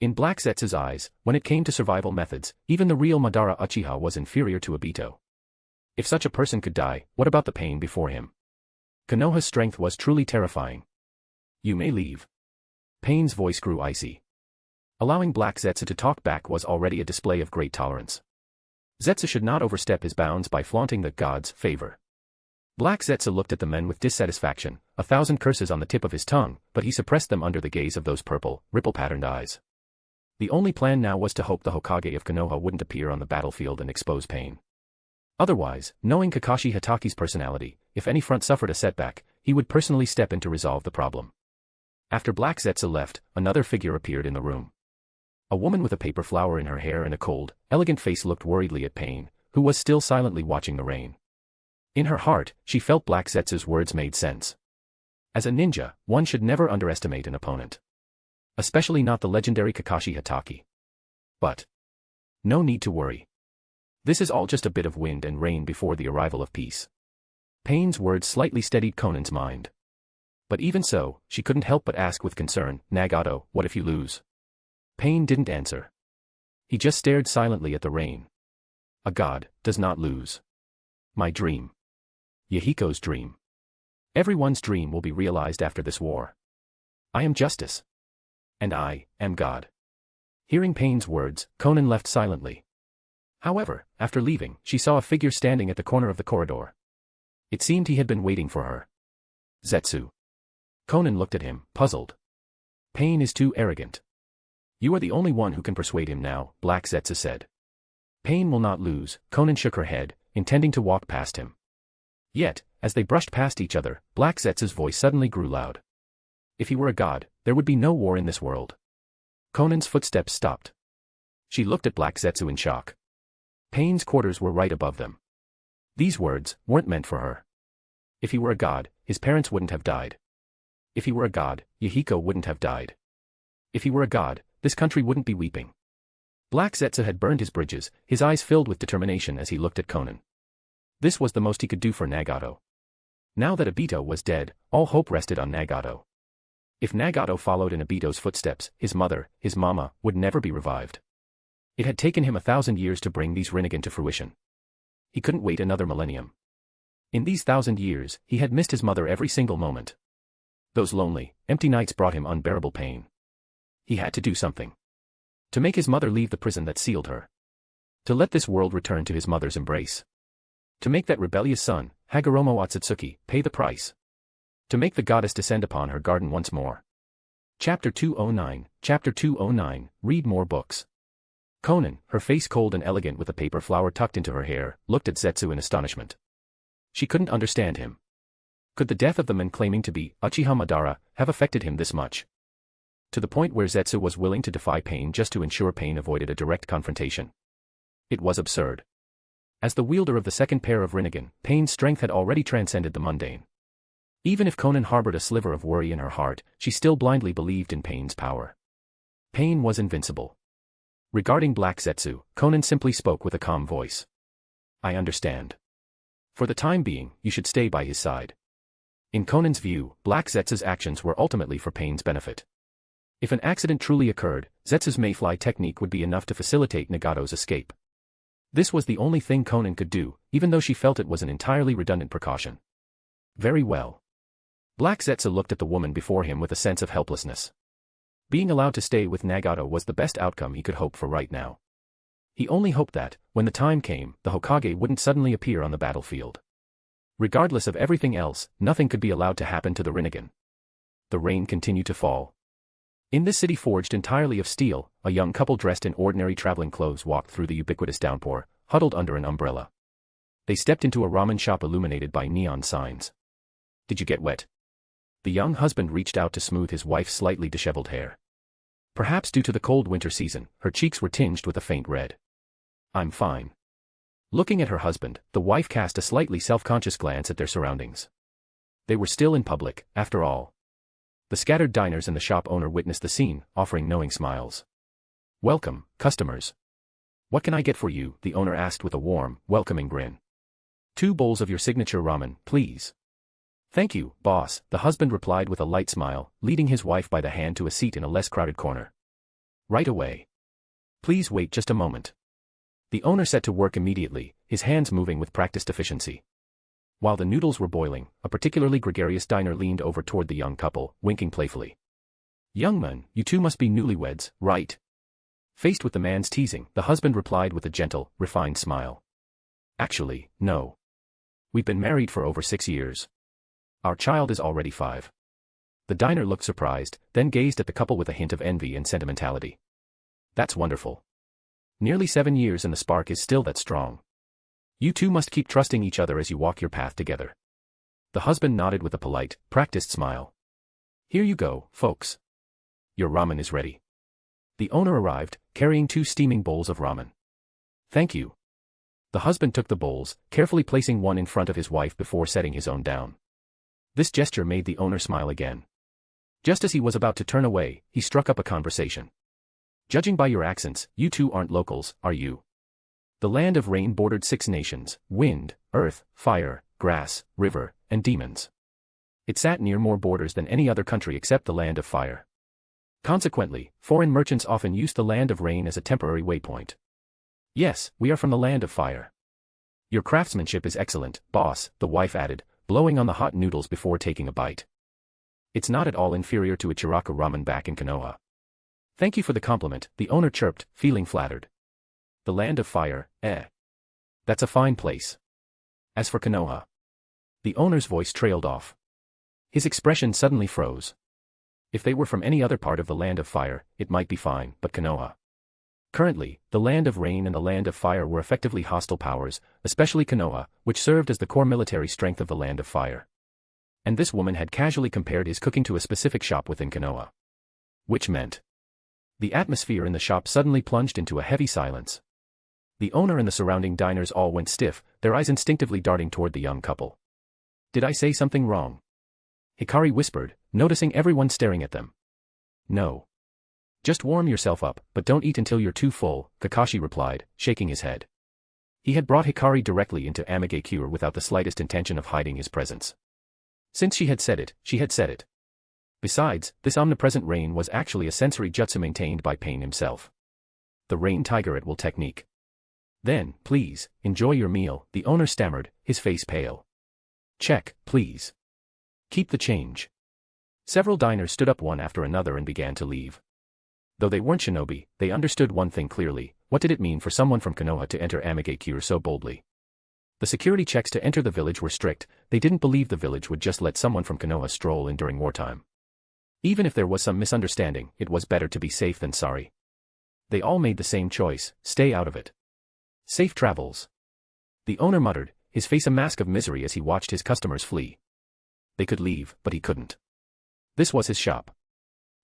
In Black Zetsu's eyes, when it came to survival methods, even the real Madara Uchiha was inferior to Obito. If such a person could die, what about the Pain before him? Konoha's strength was truly terrifying. You may leave. Pain's voice grew icy. Allowing Black Zetsu to talk back was already a display of great tolerance. Zetsu should not overstep his bounds by flaunting the god's favor. Black Zetsu looked at the men with dissatisfaction, 1,000 curses on the tip of his tongue, but he suppressed them under the gaze of those purple, ripple-patterned eyes. The only plan now was to hope the Hokage of Konoha wouldn't appear on the battlefield and expose Pain. Otherwise, knowing Kakashi Hatake's personality, if any front suffered a setback, he would personally step in to resolve the problem. After Black Zetsu left, another figure appeared in the room. A woman with a paper flower in her hair and a cold, elegant face looked worriedly at Pain, who was still silently watching the rain. In her heart, she felt Black Zetsu's words made sense. As a ninja, one should never underestimate an opponent. Especially not the legendary Kakashi Hatake. But no need to worry. This is all just a bit of wind and rain before the arrival of peace. Pain's words slightly steadied Konan's mind. But even so, she couldn't help but ask with concern, Nagato, what if you lose? Pain didn't answer. He just stared silently at the rain. A god does not lose. My dream. Yahiko's dream. Everyone's dream will be realized after this war. I am justice. And I am God. Hearing Pain's words, Konan left silently. However, after leaving, she saw a figure standing at the corner of the corridor. It seemed he had been waiting for her. Zetsu. Konan looked at him, puzzled. Pain is too arrogant. You are the only one who can persuade him now, Black Zetsu said. Pain will not lose, Konan shook her head, intending to walk past him. Yet, as they brushed past each other, Black Zetsu's voice suddenly grew loud. If he were a god, there would be no war in this world. Konan's footsteps stopped. She looked at Black Zetsu in shock. Pain's quarters were right above them. These words weren't meant for her. If he were a god, his parents wouldn't have died. If he were a god, Yahiko wouldn't have died. If he were a god, this country wouldn't be weeping. Black Zetsu had burned his bridges, his eyes filled with determination as he looked at Konan. This was the most he could do for Nagato. Now that Obito was dead, all hope rested on Nagato. If Nagato followed in Obito's footsteps, his mother, his mama, would never be revived. It had taken him 1,000 years to bring these Rinnegan to fruition. He couldn't wait another millennium. In these 1,000 years, he had missed his mother every single moment. Those lonely, empty nights brought him unbearable pain. He had to do something. To make his mother leave the prison that sealed her. To let this world return to his mother's embrace. To make that rebellious son, Hagoromo Otsutsuki, pay the price. To make the goddess descend upon her garden once more. Chapter 209, Chapter 209, read more books. Konan, her face cold and elegant with a paper flower tucked into her hair, looked at Zetsu in astonishment. She couldn't understand him. Could the death of the man claiming to be Uchiha Madara have affected him this much? To the point where Zetsu was willing to defy Pain just to ensure Pain avoided a direct confrontation. It was absurd. As the wielder of the second pair of Rinnegan, Pain's strength had already transcended the mundane. Even if Konan harbored a sliver of worry in her heart, she still blindly believed in Pain's power. Pain was invincible. Regarding Black Zetsu, Konan simply spoke with a calm voice. I understand. For the time being, you should stay by his side. In Konan's view, Black Zetsu's actions were ultimately for Pain's benefit. If an accident truly occurred, Zetsu's mayfly technique would be enough to facilitate Nagato's escape. This was the only thing Konan could do, even though she felt it was an entirely redundant precaution. Very well. Black Zetsu looked at the woman before him with a sense of helplessness. Being allowed to stay with Nagato was the best outcome he could hope for right now. He only hoped that, when the time came, the Hokage wouldn't suddenly appear on the battlefield. Regardless of everything else, nothing could be allowed to happen to the Rinnegan. The rain continued to fall. In this city forged entirely of steel, a young couple dressed in ordinary traveling clothes walked through the ubiquitous downpour, huddled under an umbrella. They stepped into a ramen shop illuminated by neon signs. Did you get wet? The young husband reached out to smooth his wife's slightly disheveled hair. Perhaps due to the cold winter season, her cheeks were tinged with a faint red. I'm fine. Looking at her husband, the wife cast a slightly self-conscious glance at their surroundings. They were still in public, after all. The scattered diners and the shop owner witnessed the scene, offering knowing smiles. Welcome, customers. What can I get for you? The owner asked with a warm, welcoming grin. 2 bowls of your signature ramen, please. Thank you, boss, the husband replied with a light smile, leading his wife by the hand to a seat in a less crowded corner. Right away. Please wait just a moment. The owner set to work immediately, his hands moving with practiced efficiency. While the noodles were boiling, a particularly gregarious diner leaned over toward the young couple, winking playfully. Young man, you two must be newlyweds, right? Faced with the man's teasing, the husband replied with a gentle, refined smile. Actually, no. We've been married for over 6 years. Our child is already 5. The diner looked surprised, then gazed at the couple with a hint of envy and sentimentality. That's wonderful. Nearly 7 years and the spark is still that strong. You two must keep trusting each other as you walk your path together. The husband nodded with a polite, practiced smile. Here you go, folks. Your ramen is ready. The owner arrived, carrying 2 steaming bowls of ramen. Thank you. The husband took the bowls, carefully placing one in front of his wife before setting his own down. This gesture made the owner smile again. Just as he was about to turn away, he struck up a conversation. Judging by your accents, you two aren't locals, are you? The land of rain bordered 6 nations, wind, earth, fire, grass, river, and demons. It sat near more borders than any other country except the land of fire. Consequently, foreign merchants often used the land of rain as a temporary waypoint. Yes, we are from the land of fire. Your craftsmanship is excellent, boss, the wife added, blowing on the hot noodles before taking a bite. It's not at all inferior to Ichiraku ramen back in Konoha. Thank you for the compliment, the owner chirped, feeling flattered. The land of fire, eh? That's a fine place. As for Konoha. The owner's voice trailed off. His expression suddenly froze. If they were from any other part of the land of fire, it might be fine, but Konoha. Currently, the land of rain and the land of fire were effectively hostile powers, especially Konoha, which served as the core military strength of the land of fire. And this woman had casually compared his cooking to a specific shop within Konoha. Which meant. The atmosphere in the shop suddenly plunged into a heavy silence. The owner and the surrounding diners all went stiff, their eyes instinctively darting toward the young couple. Did I say something wrong? Hikari whispered, noticing everyone staring at them. No. Just warm yourself up, but don't eat until you're too full, Kakashi replied, shaking his head. He had brought Hikari directly into Amigakure without the slightest intention of hiding his presence. Since she had said it, she had said it. Besides, this omnipresent rain was actually a sensory jutsu maintained by Pain himself. The rain tiger at will technique. Then, please, enjoy your meal, the owner stammered, his face pale. Check, please. Keep the change. Several diners stood up one after another and began to leave. Though they weren't shinobi, they understood one thing clearly. What did it mean for someone from Konoha to enter Amigakure so boldly? The security checks to enter the village were strict. They didn't believe the village would just let someone from Konoha stroll in during wartime. Even if there was some misunderstanding, it was better to be safe than sorry. They all made the same choice: stay out of it. Safe travels. The owner muttered, his face a mask of misery as he watched his customers flee. They could leave, but he couldn't. This was his shop.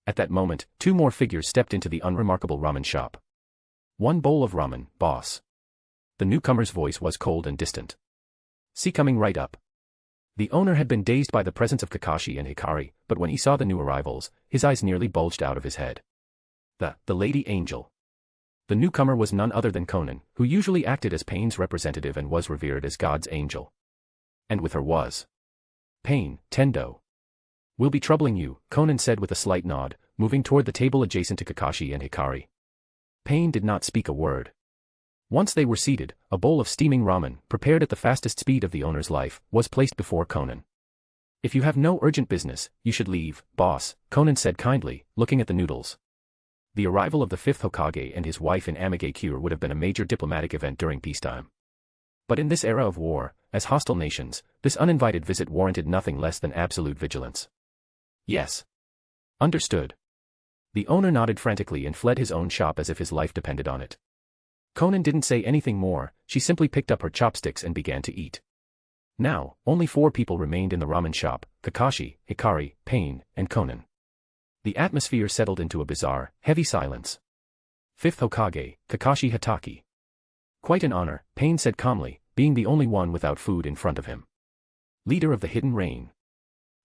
At that moment, two more figures stepped into the unremarkable ramen shop. One bowl of ramen, boss. The newcomer's voice was cold and distant. See, coming right up. The owner had been dazed by the presence of Kakashi and Hikari, but when he saw the new arrivals, his eyes nearly bulged out of his head. The Lady Angel. The newcomer was none other than Konan, who usually acted as Pain's representative and was revered as God's angel. And with her was Pain, Tendo. We'll be troubling you, Konan said with a slight nod, moving toward the table adjacent to Kakashi and Hikari. Pain did not speak a word. Once they were seated, a bowl of steaming ramen, prepared at the fastest speed of the owner's life, was placed before Konan. If you have no urgent business, you should leave, boss, Konan said kindly, looking at the noodles. The arrival of the fifth Hokage and his wife in Amigakure would have been a major diplomatic event during peacetime. But in this era of war, as hostile nations, this uninvited visit warranted nothing less than absolute vigilance. Yes. Understood. The owner nodded frantically and fled his own shop as if his life depended on it. Konan didn't say anything more, she simply picked up her chopsticks and began to eat. Now, only 4 people remained in the ramen shop: Kakashi, Hikari, Pain, and Konan. The atmosphere settled into a bizarre, heavy silence. Fifth Hokage, Kakashi Hatake. Quite an honor, Pain said calmly, being the only one without food in front of him. Leader of the Hidden Rain.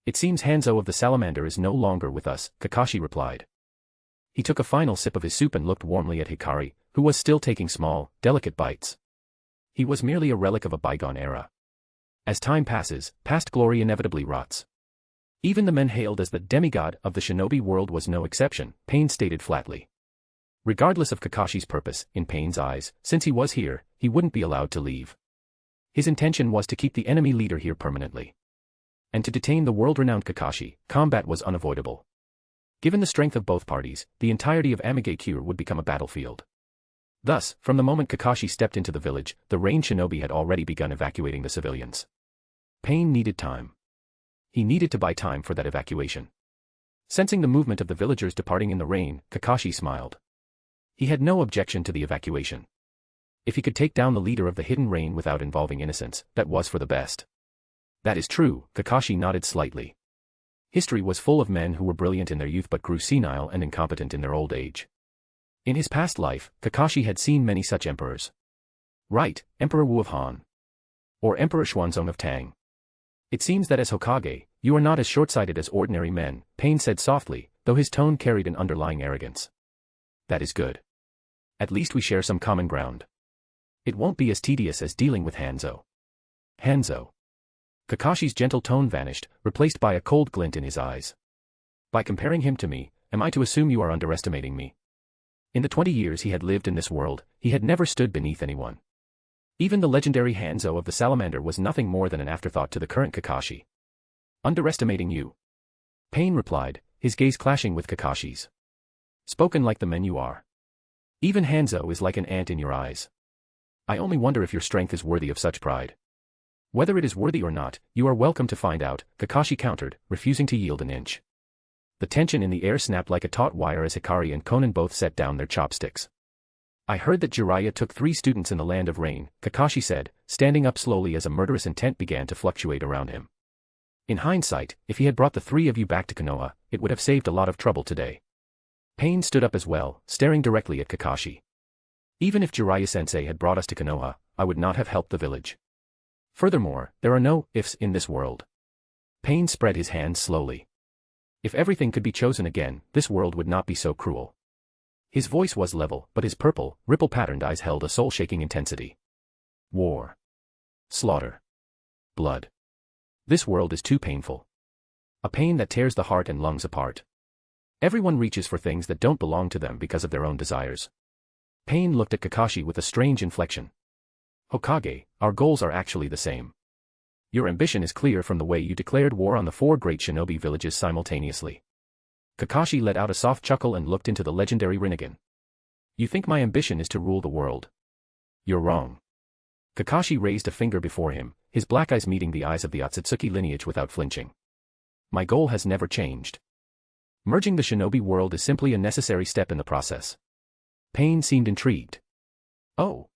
It seems Hanzo of the Salamander is no longer with us, Kakashi replied. He took a final sip of his soup and looked warmly at Hikari, who was still taking small, delicate bites. He was merely a relic of a bygone era. As time passes, past glory inevitably rots. Even the men hailed as the demigod of the shinobi world was no exception, Pain stated flatly. Regardless of Kakashi's purpose, in Pain's eyes, since he was here, he wouldn't be allowed to leave. His intention was to keep the enemy leader here permanently. And to detain the world-renowned Kakashi, combat was unavoidable. Given the strength of both parties, the entirety of Amigakure would become a battlefield. Thus, from the moment Kakashi stepped into the village, the Rain Shinobi had already begun evacuating the civilians. Pain needed time. He needed to buy time for that evacuation. Sensing the movement of the villagers departing in the rain, Kakashi smiled. He had no objection to the evacuation. If he could take down the leader of the Hidden Rain without involving innocents, that was for the best. That is true, Kakashi nodded slightly. History was full of men who were brilliant in their youth but grew senile and incompetent in their old age. In his past life, Kakashi had seen many such emperors. Right, Emperor Wu of Han. Or Emperor Xuanzong of Tang. It seems that as Hokage, you are not as short-sighted as ordinary men, Pain said softly, though his tone carried an underlying arrogance. That is good. At least we share some common ground. It won't be as tedious as dealing with Hanzo. Hanzo. Kakashi's gentle tone vanished, replaced by a cold glint in his eyes. By comparing him to me, am I to assume you are underestimating me? In the 20 years he had lived in this world, he had never stood beneath anyone. Even the legendary Hanzo of the Salamander was nothing more than an afterthought to the current Kakashi. Underestimating you. Pain replied, his gaze clashing with Kakashi's. Spoken like the men you are. Even Hanzo is like an ant in your eyes. I only wonder if your strength is worthy of such pride. Whether it is worthy or not, you are welcome to find out, Kakashi countered, refusing to yield an inch. The tension in the air snapped like a taut wire as Hikari and Konan both set down their chopsticks. I heard that Jiraiya took 3 students in the Land of Rain, Kakashi said, standing up slowly as a murderous intent began to fluctuate around him. In hindsight, if he had brought the 3 of you back to Konoha, it would have saved a lot of trouble today. Pain stood up as well, staring directly at Kakashi. Even if Jiraiya-sensei had brought us to Konoha, I would not have helped the village. Furthermore, there are no ifs in this world. Pain spread his hands slowly. If everything could be chosen again, this world would not be so cruel. His voice was level, but his purple, ripple-patterned eyes held a soul-shaking intensity. War. Slaughter. Blood. This world is too painful. A pain that tears the heart and lungs apart. Everyone reaches for things that don't belong to them because of their own desires. Pain looked at Kakashi with a strange inflection. Hokage, our goals are actually the same. Your ambition is clear from the way you declared war on the 4 great shinobi villages simultaneously. Kakashi let out a soft chuckle and looked into the legendary Rinnegan. You think my ambition is to rule the world? You're wrong. Kakashi raised a finger before him, his black eyes meeting the eyes of the Otsutsuki lineage without flinching. My goal has never changed. Merging the shinobi world is simply a necessary step in the process. Pain seemed intrigued. Oh.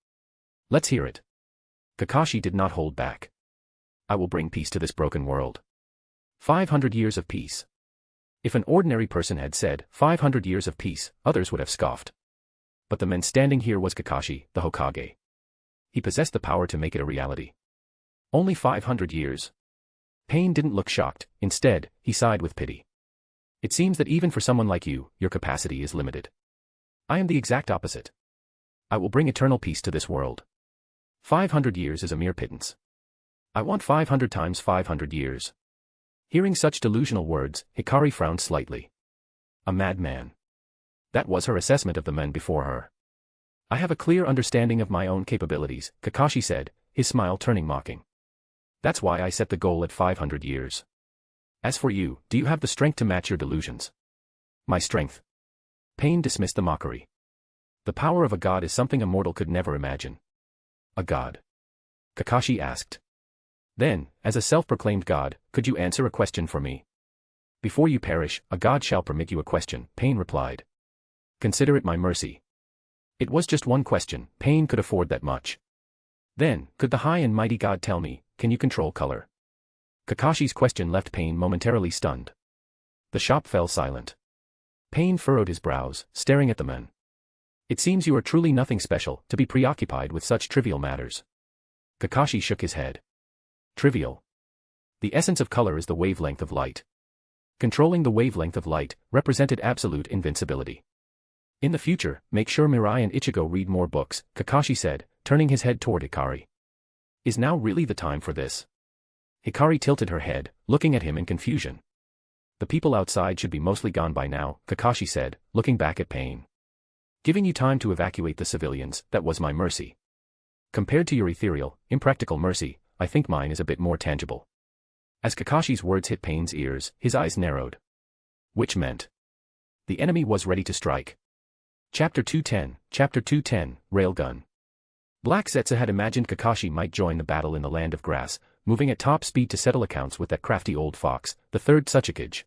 Let's hear it. Kakashi did not hold back. I will bring peace to this broken world. 500 years of peace. If an ordinary person had said 500 years of peace, others would have scoffed. But the man standing here was Kakashi, the Hokage. He possessed the power to make it a reality. Only 500 years. Pain didn't look shocked, instead, he sighed with pity. It seems that even for someone like you, your capacity is limited. I am the exact opposite. I will bring eternal peace to this world. 500 years is a mere pittance. I want 500 times 500 years. Hearing such delusional words, Hikari frowned slightly. A madman. That was her assessment of the men before her. I have a clear understanding of my own capabilities, Kakashi said, his smile turning mocking. That's why I set the goal at 500 years. As for you, do you have the strength to match your delusions? My strength. Pain dismissed the mockery. The power of a god is something a mortal could never imagine. A god? Kakashi asked. Then, as a self-proclaimed god, could you answer a question for me? Before you perish, a god shall permit you a question, Pain replied. Consider it my mercy. It was just one question, Pain could afford that much. Then, could the high and mighty god tell me, can you control color? Kakashi's question left Pain momentarily stunned. The shop fell silent. Pain furrowed his brows, staring at the men. It seems you are truly nothing special, to be preoccupied with such trivial matters. Kakashi shook his head. Trivial. The essence of color is the wavelength of light. Controlling the wavelength of light represented absolute invincibility. In the future, make sure Mirai and Ichigo read more books, Kakashi said, turning his head toward Hikari. Is now really the time for this? Hikari tilted her head, looking at him in confusion. The people outside should be mostly gone by now, Kakashi said, looking back at Pain. Giving you time to evacuate the civilians, that was my mercy. Compared to your ethereal, impractical mercy, I think mine is a bit more tangible. As Kakashi's words hit Pain's ears, his eyes narrowed. Which meant the enemy was ready to strike. Chapter 210, Railgun. Black Zetsu had imagined Kakashi might join the battle in the Land of Grass, moving at top speed to settle accounts with that crafty old fox, the third Tsuchikage.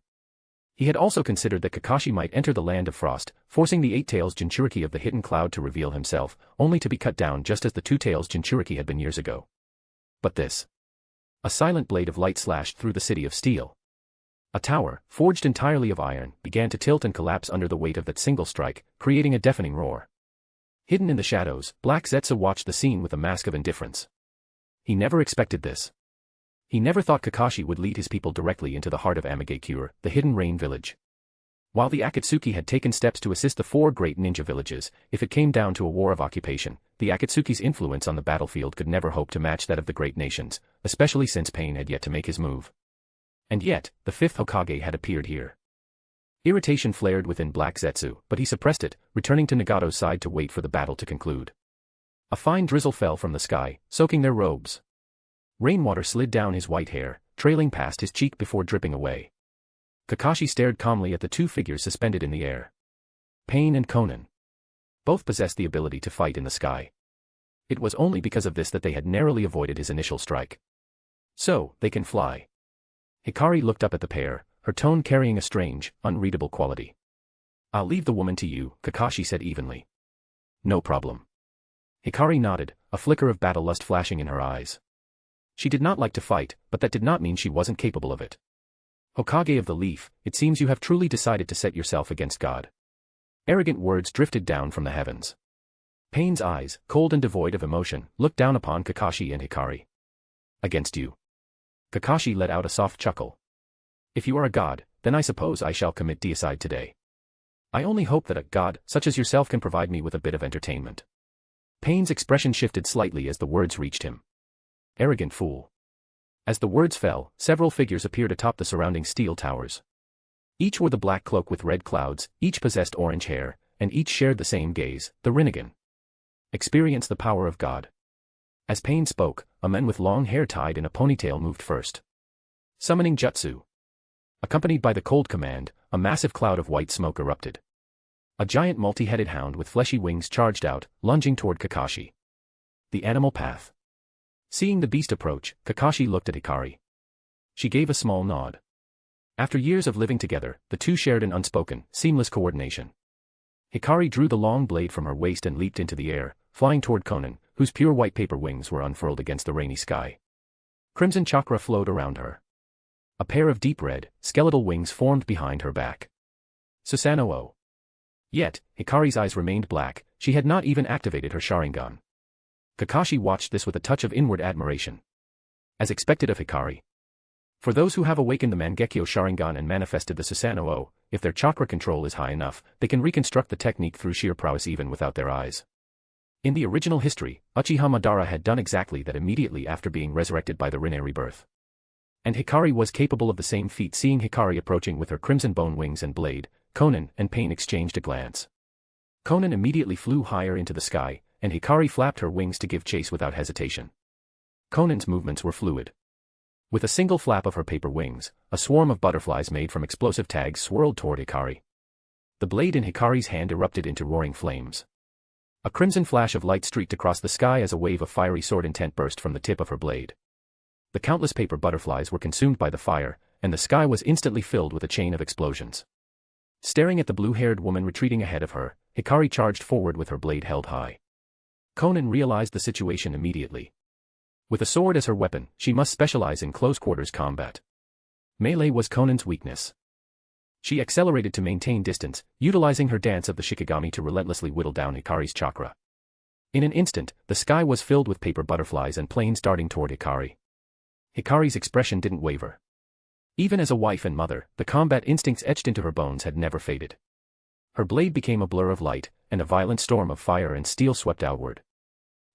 He had also considered that Kakashi might enter the Land of Frost, forcing the Eight-Tails Jinchuriki of the Hidden Cloud to reveal himself, only to be cut down just as the Two-Tails Jinchuriki had been years ago. But this. A silent blade of light slashed through the city of steel. A tower, forged entirely of iron, began to tilt and collapse under the weight of that single strike, creating a deafening roar. Hidden in the shadows, Black Zetsu watched the scene with a mask of indifference. He never expected this. He never thought Kakashi would lead his people directly into the heart of Amigakure, the hidden rain village. While the Akatsuki had taken steps to assist the four great ninja villages, if it came down to a war of occupation, the Akatsuki's influence on the battlefield could never hope to match that of the great nations, especially since Pain had yet to make his move. And yet, the fifth Hokage had appeared here. Irritation flared within Black Zetsu, but he suppressed it, returning to Nagato's side to wait for the battle to conclude. A fine drizzle fell from the sky, soaking their robes. Rainwater slid down his white hair, trailing past his cheek before dripping away. Kakashi stared calmly at the two figures suspended in the air. Pain and Konan. Both possessed the ability to fight in the sky. It was only because of this that they had narrowly avoided his initial strike. So, they can fly. Hikari looked up at the pair, her tone carrying a strange, unreadable quality. I'll leave the woman to you, Kakashi said evenly. No problem. Hikari nodded, a flicker of battle lust flashing in her eyes. She did not like to fight, but that did not mean she wasn't capable of it. Hokage of the Leaf, it seems you have truly decided to set yourself against God. Arrogant words drifted down from the heavens. Pain's eyes, cold and devoid of emotion, looked down upon Kakashi and Hikari. Against you. Kakashi let out a soft chuckle. If you are a god, then I suppose I shall commit deicide today. I only hope that a god, such as yourself, can provide me with a bit of entertainment. Pain's expression shifted slightly as the words reached him. Arrogant fool. As the words fell, several figures appeared atop the surrounding steel towers. Each wore the black cloak with red clouds, each possessed orange hair, and each shared the same gaze, the Rinnegan. Experience the power of God. As Pain spoke, a man with long hair tied in a ponytail moved first. Summoning Jutsu. Accompanied by the cold command, a massive cloud of white smoke erupted. A giant multi-headed hound with fleshy wings charged out, lunging toward Kakashi. The animal path. Seeing the beast approach, Kakashi looked at Hikari. She gave a small nod. After years of living together, the two shared an unspoken, seamless coordination. Hikari drew the long blade from her waist and leaped into the air, flying toward Conan, whose pure white paper wings were unfurled against the rainy sky. Crimson chakra flowed around her. A pair of deep red, skeletal wings formed behind her back. Susanoo. Yet, Hikari's eyes remained black, she had not even activated her Sharingan. Kakashi watched this with a touch of inward admiration. As expected of Hikari. For those who have awakened the Mangekyo Sharingan and manifested the Susanoo, if their chakra control is high enough, they can reconstruct the technique through sheer prowess even without their eyes. In the original history, Uchiha Madara had done exactly that immediately after being resurrected by the Rinne rebirth. And Hikari was capable of the same feat. Seeing Hikari approaching with her crimson bone wings and blade, Conan and Pain exchanged a glance. Conan immediately flew higher into the sky, and Hikari flapped her wings to give chase without hesitation. Conan's movements were fluid. With a single flap of her paper wings, a swarm of butterflies made from explosive tags swirled toward Hikari. The blade in Hikari's hand erupted into roaring flames. A crimson flash of light streaked across the sky as a wave of fiery sword intent burst from the tip of her blade. The countless paper butterflies were consumed by the fire, and the sky was instantly filled with a chain of explosions. Staring at the blue-haired woman retreating ahead of her, Hikari charged forward with her blade held high. Conan realized the situation immediately. With a sword as her weapon, she must specialize in close-quarters combat. Melee was Conan's weakness. She accelerated to maintain distance, utilizing her dance of the Shikigami to relentlessly whittle down Hikari's chakra. In an instant, the sky was filled with paper butterflies and planes darting toward Hikari. Hikari's expression didn't waver. Even as a wife and mother, the combat instincts etched into her bones had never faded. Her blade became a blur of light, and a violent storm of fire and steel swept outward.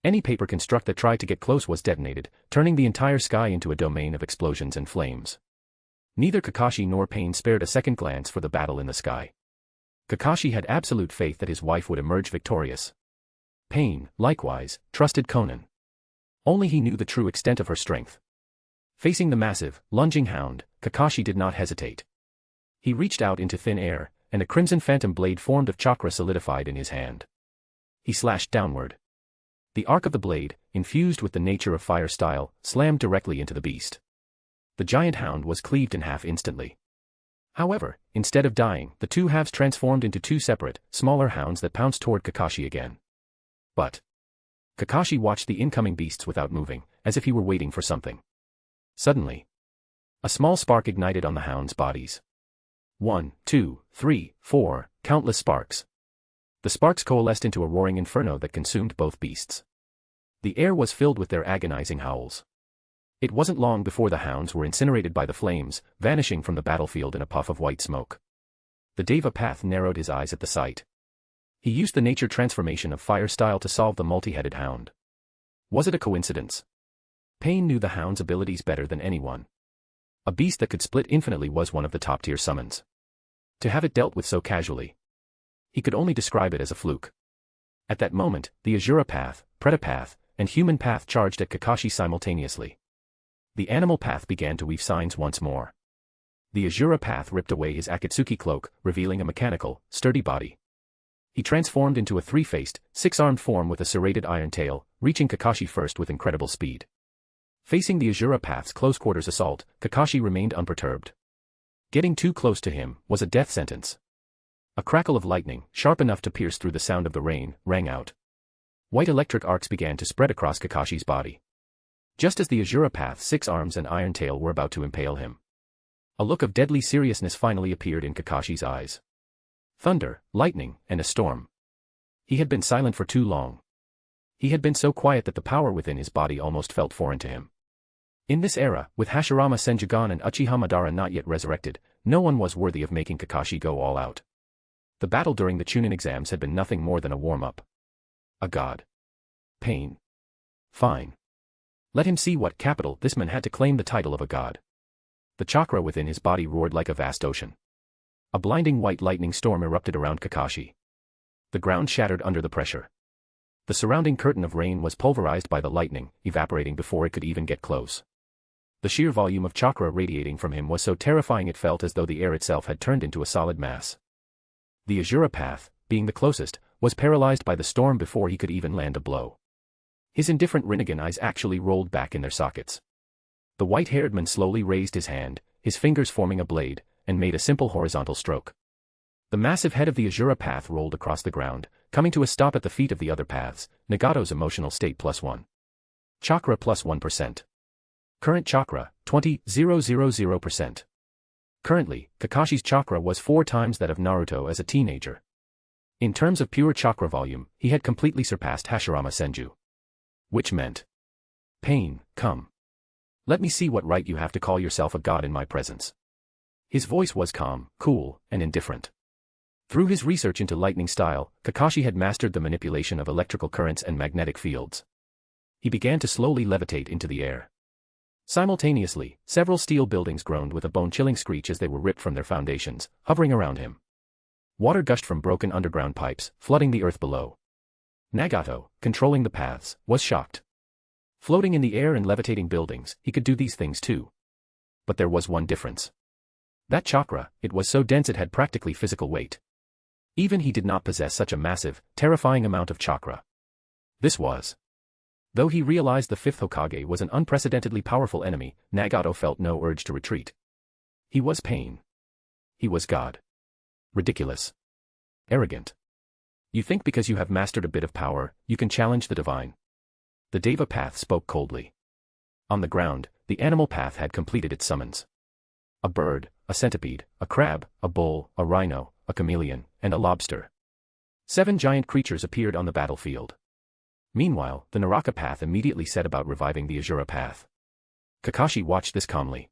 Any paper construct that tried to get close was detonated, turning the entire sky into a domain of explosions and flames. Neither Kakashi nor Pain spared a second glance for the battle in the sky. Kakashi had absolute faith that his wife would emerge victorious. Pain, likewise, trusted Conan. Only he knew the true extent of her strength. Facing the massive, lunging hound, Kakashi did not hesitate. He reached out into thin air, and a crimson phantom blade formed of chakra solidified in his hand. He slashed downward. The arc of the blade, infused with the nature of fire style, slammed directly into the beast. The giant hound was cleaved in half instantly. However, instead of dying, the two halves transformed into two separate, smaller hounds that pounced toward Kakashi again. But Kakashi watched the incoming beasts without moving, as if he were waiting for something. Suddenly, a small spark ignited on the hounds' bodies. 1, 2, 3, 4, countless sparks. The sparks coalesced into a roaring inferno that consumed both beasts. The air was filled with their agonizing howls. It wasn't long before the hounds were incinerated by the flames, vanishing from the battlefield in a puff of white smoke. The Deva Path narrowed his eyes at the sight. He used the nature transformation of fire style to solve the multi-headed hound. Was it a coincidence? Pain knew the hound's abilities better than anyone. A beast that could split infinitely was one of the top-tier summons. To have it dealt with so casually, he could only describe it as a fluke. At that moment, the Azura Path, Preta Path, and Human Path charged at Kakashi simultaneously. The Animal Path began to weave signs once more. The Azura Path ripped away his Akatsuki cloak, revealing a mechanical, sturdy body. He transformed into a three-faced, six-armed form with a serrated iron tail, reaching Kakashi first with incredible speed. Facing the Azura Path's close-quarters assault, Kakashi remained unperturbed. Getting too close to him was a death sentence. A crackle of lightning, sharp enough to pierce through the sound of the rain, rang out. White electric arcs began to spread across Kakashi's body. Just as the Azura Path's six arms and iron tail were about to impale him. A look of deadly seriousness finally appeared in Kakashi's eyes. Thunder, lightning, and a storm. He had been silent for too long. He had been so quiet that the power within his body almost felt foreign to him. In this era, with Hashirama Senjugan and Uchiha Madara not yet resurrected, no one was worthy of making Kakashi go all out. The battle during the Chunin exams had been nothing more than a warm-up. A god. Pain. Fine. Let him see what capital this man had to claim the title of a god. The chakra within his body roared like a vast ocean. A blinding white lightning storm erupted around Kakashi. The ground shattered under the pressure. The surrounding curtain of rain was pulverized by the lightning, evaporating before it could even get close. The sheer volume of chakra radiating from him was so terrifying it felt as though the air itself had turned into a solid mass. The Azura Path, being the closest, was paralyzed by the storm before he could even land a blow. His indifferent Rinnegan eyes actually rolled back in their sockets. The white-haired man slowly raised his hand, his fingers forming a blade, and made a simple horizontal stroke. The massive head of the Azura path rolled across the ground, coming to a stop at the feet of the other paths. Nagato's emotional state +1. Chakra +1%. Current chakra, 20,000%. Currently, Kakashi's chakra was 4 times that of Naruto as a teenager. In terms of pure chakra volume, he had completely surpassed Hashirama Senju. Which meant, pain, come. Let me see what right you have to call yourself a god in my presence. His voice was calm, cool, and indifferent. Through his research into lightning style, Kakashi had mastered the manipulation of electrical currents and magnetic fields. He began to slowly levitate into the air. Simultaneously, several steel buildings groaned with a bone-chilling screech as they were ripped from their foundations, hovering around him. Water gushed from broken underground pipes, flooding the earth below. Nagato, controlling the paths, was shocked. Floating in the air and levitating buildings, he could do these things too. But there was one difference. That chakra, it was so dense it had practically physical weight. Even he did not possess such a massive, terrifying amount of chakra. This was. Though he realized the fifth Hokage was an unprecedentedly powerful enemy, Nagato felt no urge to retreat. He was pain. He was God. Ridiculous. Arrogant. You think because you have mastered a bit of power, you can challenge the divine. The Deva path spoke coldly. On the ground, the animal path had completed its summons. A bird, a centipede, a crab, a bull, a rhino, a chameleon, and a lobster. 7 giant creatures appeared on the battlefield. Meanwhile, the Naraka path immediately set about reviving the Azura path. Kakashi watched this calmly.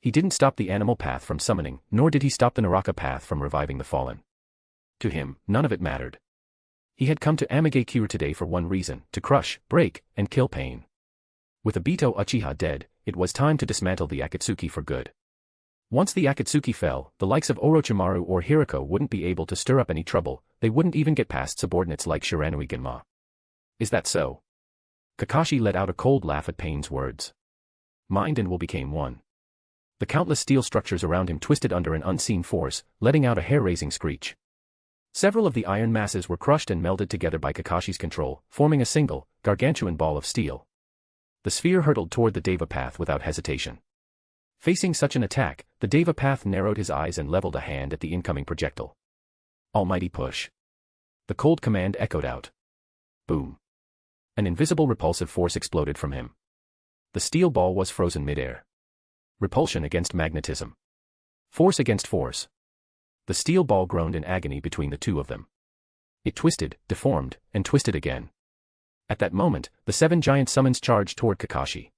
He didn't stop the animal path from summoning, nor did he stop the Naraka path from reviving the fallen. To him, none of it mattered. He had come to Amigakure today for one reason, to crush, break, and kill pain. With Obito Uchiha dead, it was time to dismantle the Akatsuki for good. Once the Akatsuki fell, the likes of Orochimaru or Hirako wouldn't be able to stir up any trouble, they wouldn't even get past subordinates like Shiranui Genma. Is that so? Kakashi let out a cold laugh at Pain's words. Mind and will became one. The countless steel structures around him twisted under an unseen force, letting out a hair-raising screech. Several of the iron masses were crushed and melded together by Kakashi's control, forming a single, gargantuan ball of steel. The sphere hurtled toward the Deva path without hesitation. Facing such an attack, the Deva path narrowed his eyes and leveled a hand at the incoming projectile. Almighty push. The cold command echoed out. Boom. An invisible repulsive force exploded from him. The steel ball was frozen midair. Repulsion against magnetism. Force against force. The steel ball groaned in agony between the two of them. It twisted, deformed, and twisted again. At that moment, the 7 giant summons charged toward Kakashi.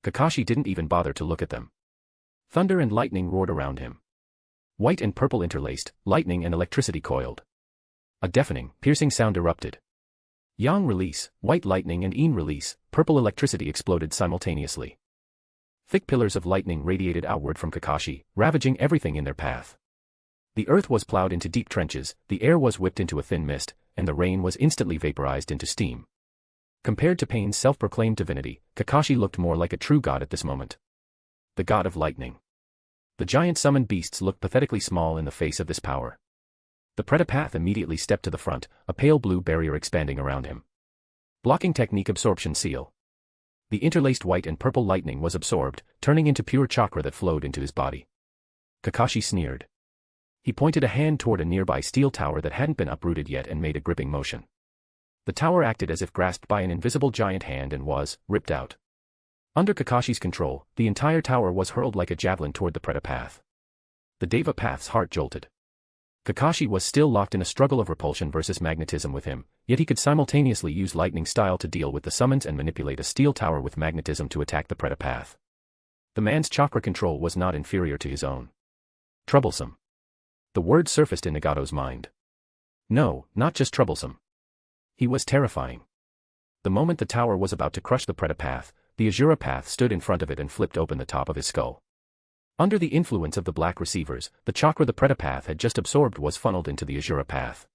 Kakashi didn't even bother to look at them. Thunder and lightning roared around him. White and purple interlaced, lightning and electricity coiled. A deafening, piercing sound erupted. Yang release, white lightning and Yin release, purple electricity exploded simultaneously. Thick pillars of lightning radiated outward from Kakashi, ravaging everything in their path. The earth was plowed into deep trenches, the air was whipped into a thin mist, and the rain was instantly vaporized into steam. Compared to Pain's self-proclaimed divinity, Kakashi looked more like a true god at this moment. The god of lightning. The giant summoned beasts looked pathetically small in the face of this power. The Pretapath immediately stepped to the front, a pale blue barrier expanding around him. Blocking technique absorption seal. The interlaced white and purple lightning was absorbed, turning into pure chakra that flowed into his body. Kakashi sneered. He pointed a hand toward a nearby steel tower that hadn't been uprooted yet and made a gripping motion. The tower acted as if grasped by an invisible giant hand and was ripped out. Under Kakashi's control, the entire tower was hurled like a javelin toward the Pretapath. The Deva path's heart jolted. Kakashi was still locked in a struggle of repulsion versus magnetism with him, yet he could simultaneously use lightning style to deal with the summons and manipulate a steel tower with magnetism to attack the Pretapath. The man's chakra control was not inferior to his own. Troublesome. The word surfaced in Nagato's mind. No, not just troublesome. He was terrifying. The moment the tower was about to crush the Pretapath, the Azura path stood in front of it and flipped open the top of his skull. Under the influence of the black receivers, the chakra the Pretapath had just absorbed was funneled into the Azura path.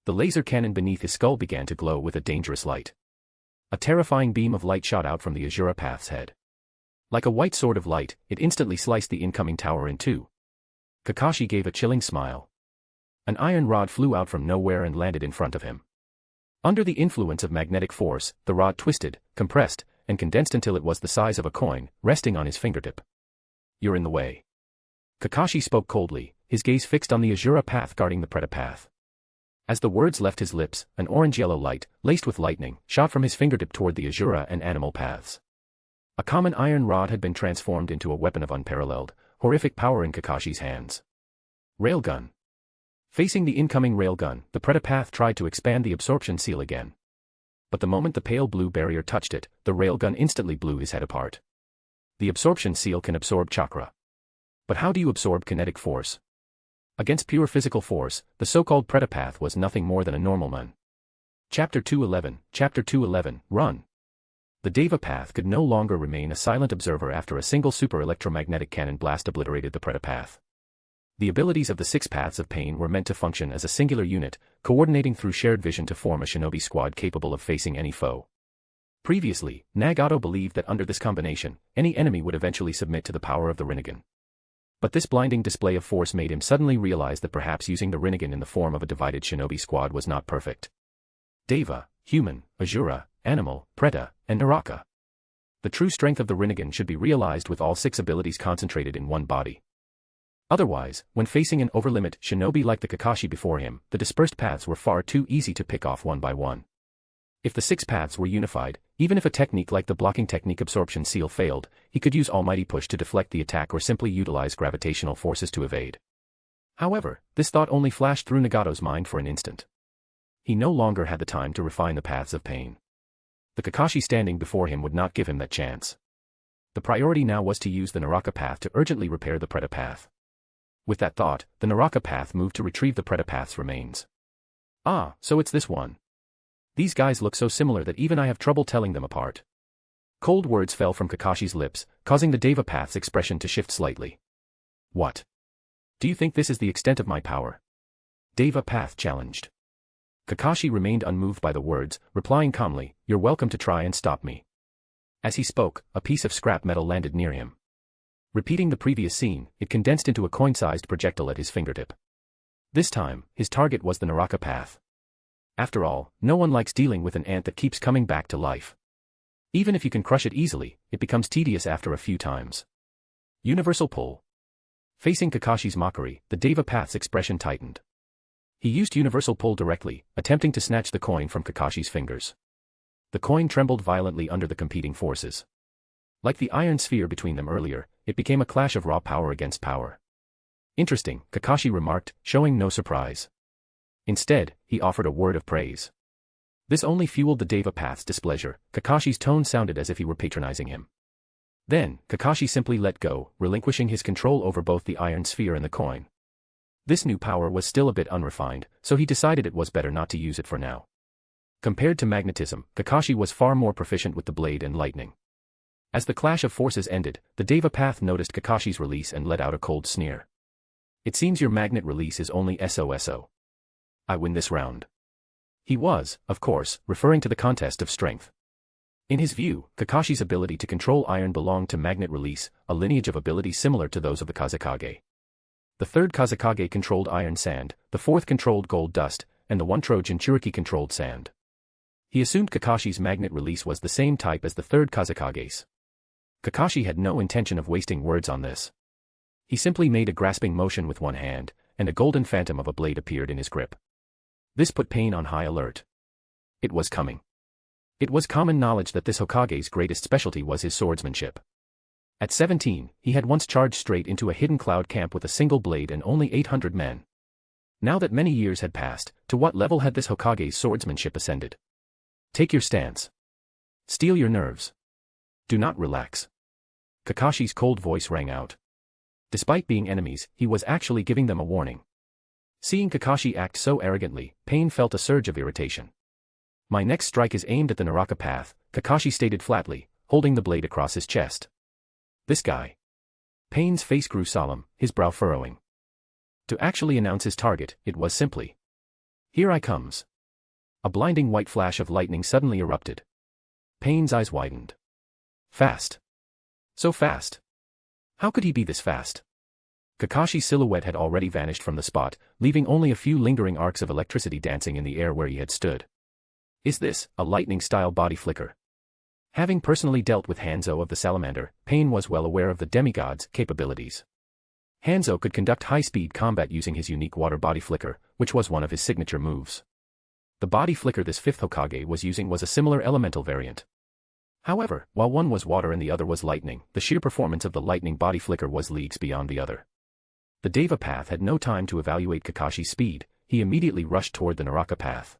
The laser cannon beneath his skull began to glow with a dangerous light. A terrifying beam of light shot out from the Azura path's head. Like a white sword of light, it instantly sliced the incoming tower in two. Kakashi gave a chilling smile. An iron rod flew out from nowhere and landed in front of him. Under the influence of magnetic force, the rod twisted, compressed, and condensed until it was the size of a coin, resting on his fingertip. "You're in the way." Kakashi spoke coldly, his gaze fixed on the Azura path guarding the Preta path. As the words left his lips, an orange-yellow light, laced with lightning, shot from his fingertip toward the Azura and animal paths. A common iron rod had been transformed into a weapon of unparalleled, horrific power in Kakashi's hands. Railgun. Facing the incoming railgun, the Preta path tried to expand the absorption seal again. But the moment the pale blue barrier touched it, the railgun instantly blew his head apart. The absorption seal can absorb chakra. But how do you absorb kinetic force? Against pure physical force, the so-called Preta path was nothing more than a normal man. Chapter 211, Run. The Deva path could no longer remain a silent observer after a single super electromagnetic cannon blast obliterated the Preta path. The abilities of the 6 paths of pain were meant to function as a singular unit, coordinating through shared vision to form a shinobi squad capable of facing any foe. Previously, Nagato believed that under this combination, any enemy would eventually submit to the power of the Rinnegan. But this blinding display of force made him suddenly realize that perhaps using the Rinnegan in the form of a divided shinobi squad was not perfect. Deva, human, Azura, animal, Preta, and Naraka. The true strength of the Rinnegan should be realized with all 6 abilities concentrated in one body. Otherwise, when facing an overlimit shinobi like the Kakashi before him, the dispersed paths were far too easy to pick off one by one. If the 6 paths were unified, even if a technique like the blocking technique absorption seal failed, he could use Almighty Push to deflect the attack or simply utilize gravitational forces to evade. However, this thought only flashed through Nagato's mind for an instant. He no longer had the time to refine the paths of pain. The Kakashi standing before him would not give him that chance. The priority now was to use the Naraka path to urgently repair the Preta path. With that thought, the Naraka path moved to retrieve the Preta path's remains. Ah, so it's this one. These guys look so similar that even I have trouble telling them apart. Cold words fell from Kakashi's lips, causing the Deva path's expression to shift slightly. What? Do you think this is the extent of my power? Deva path challenged. Kakashi remained unmoved by the words, replying calmly, "You're welcome to try and stop me." As he spoke, a piece of scrap metal landed near him. Repeating the previous scene, it condensed into a coin-sized projectile at his fingertip. This time, his target was the Naraka path. After all, no one likes dealing with an ant that keeps coming back to life. Even if you can crush it easily, it becomes tedious after a few times. Universal pull. Facing Kakashi's mockery, the Deva path's expression tightened. He used universal pull directly, attempting to snatch the coin from Kakashi's fingers. The coin trembled violently under the competing forces. Like the iron sphere between them earlier, it became a clash of raw power against power. Interesting, Kakashi remarked, showing no surprise. Instead, he offered a word of praise. This only fueled the Deva path's displeasure. Kakashi's tone sounded as if he were patronizing him. Then, Kakashi simply let go, relinquishing his control over both the iron sphere and the coin. This new power was still a bit unrefined, so he decided it was better not to use it for now. Compared to magnetism, Kakashi was far more proficient with the blade and lightning. As the clash of forces ended, the Deva path noticed Kakashi's release and let out a cold sneer. "It seems your magnet release is only SOSO. I win this round." He was, of course, referring to the contest of strength. In his view, Kakashi's ability to control iron belonged to magnet release, a lineage of abilities similar to those of the Kazekage. The 3rd Kazekage controlled iron sand, the 4th controlled gold dust, and the 1 Trojan Chiriki controlled sand. He assumed Kakashi's magnet release was the same type as the 3rd Kazekage's. Kakashi had no intention of wasting words on this. He simply made a grasping motion with one hand, and a golden phantom of a blade appeared in his grip. This put Pain on high alert. It was coming. It was common knowledge that this Hokage's greatest specialty was his swordsmanship. At 17, he had once charged straight into a hidden cloud camp with a single blade and only 800 men. Now that many years had passed, to what level had this Hokage's swordsmanship ascended? Take your stance. Steel your nerves. Do not relax. Kakashi's cold voice rang out. Despite being enemies, he was actually giving them a warning. Seeing Kakashi act so arrogantly, Pain felt a surge of irritation. "My next strike is aimed at the Naraka path," Kakashi stated flatly, holding the blade across his chest. This guy. Pain's face grew solemn, his brow furrowing. To actually announce his target, it was simply, "Here I comes." A blinding white flash of lightning suddenly erupted. Pain's eyes widened. Fast. So fast. How could he be this fast? Kakashi's silhouette had already vanished from the spot, leaving only a few lingering arcs of electricity dancing in the air where he had stood. Is this a lightning-style body flicker? Having personally dealt with Hanzo of the Salamander, Pain was well aware of the demigod's capabilities. Hanzo could conduct high-speed combat using his unique water body flicker, which was one of his signature moves. The body flicker this fifth Hokage was using was a similar elemental variant. However, while one was water and the other was lightning, the sheer performance of the lightning body flicker was leagues beyond the other. The Deva path had no time to evaluate Kakashi's speed, he immediately rushed toward the Naraka path.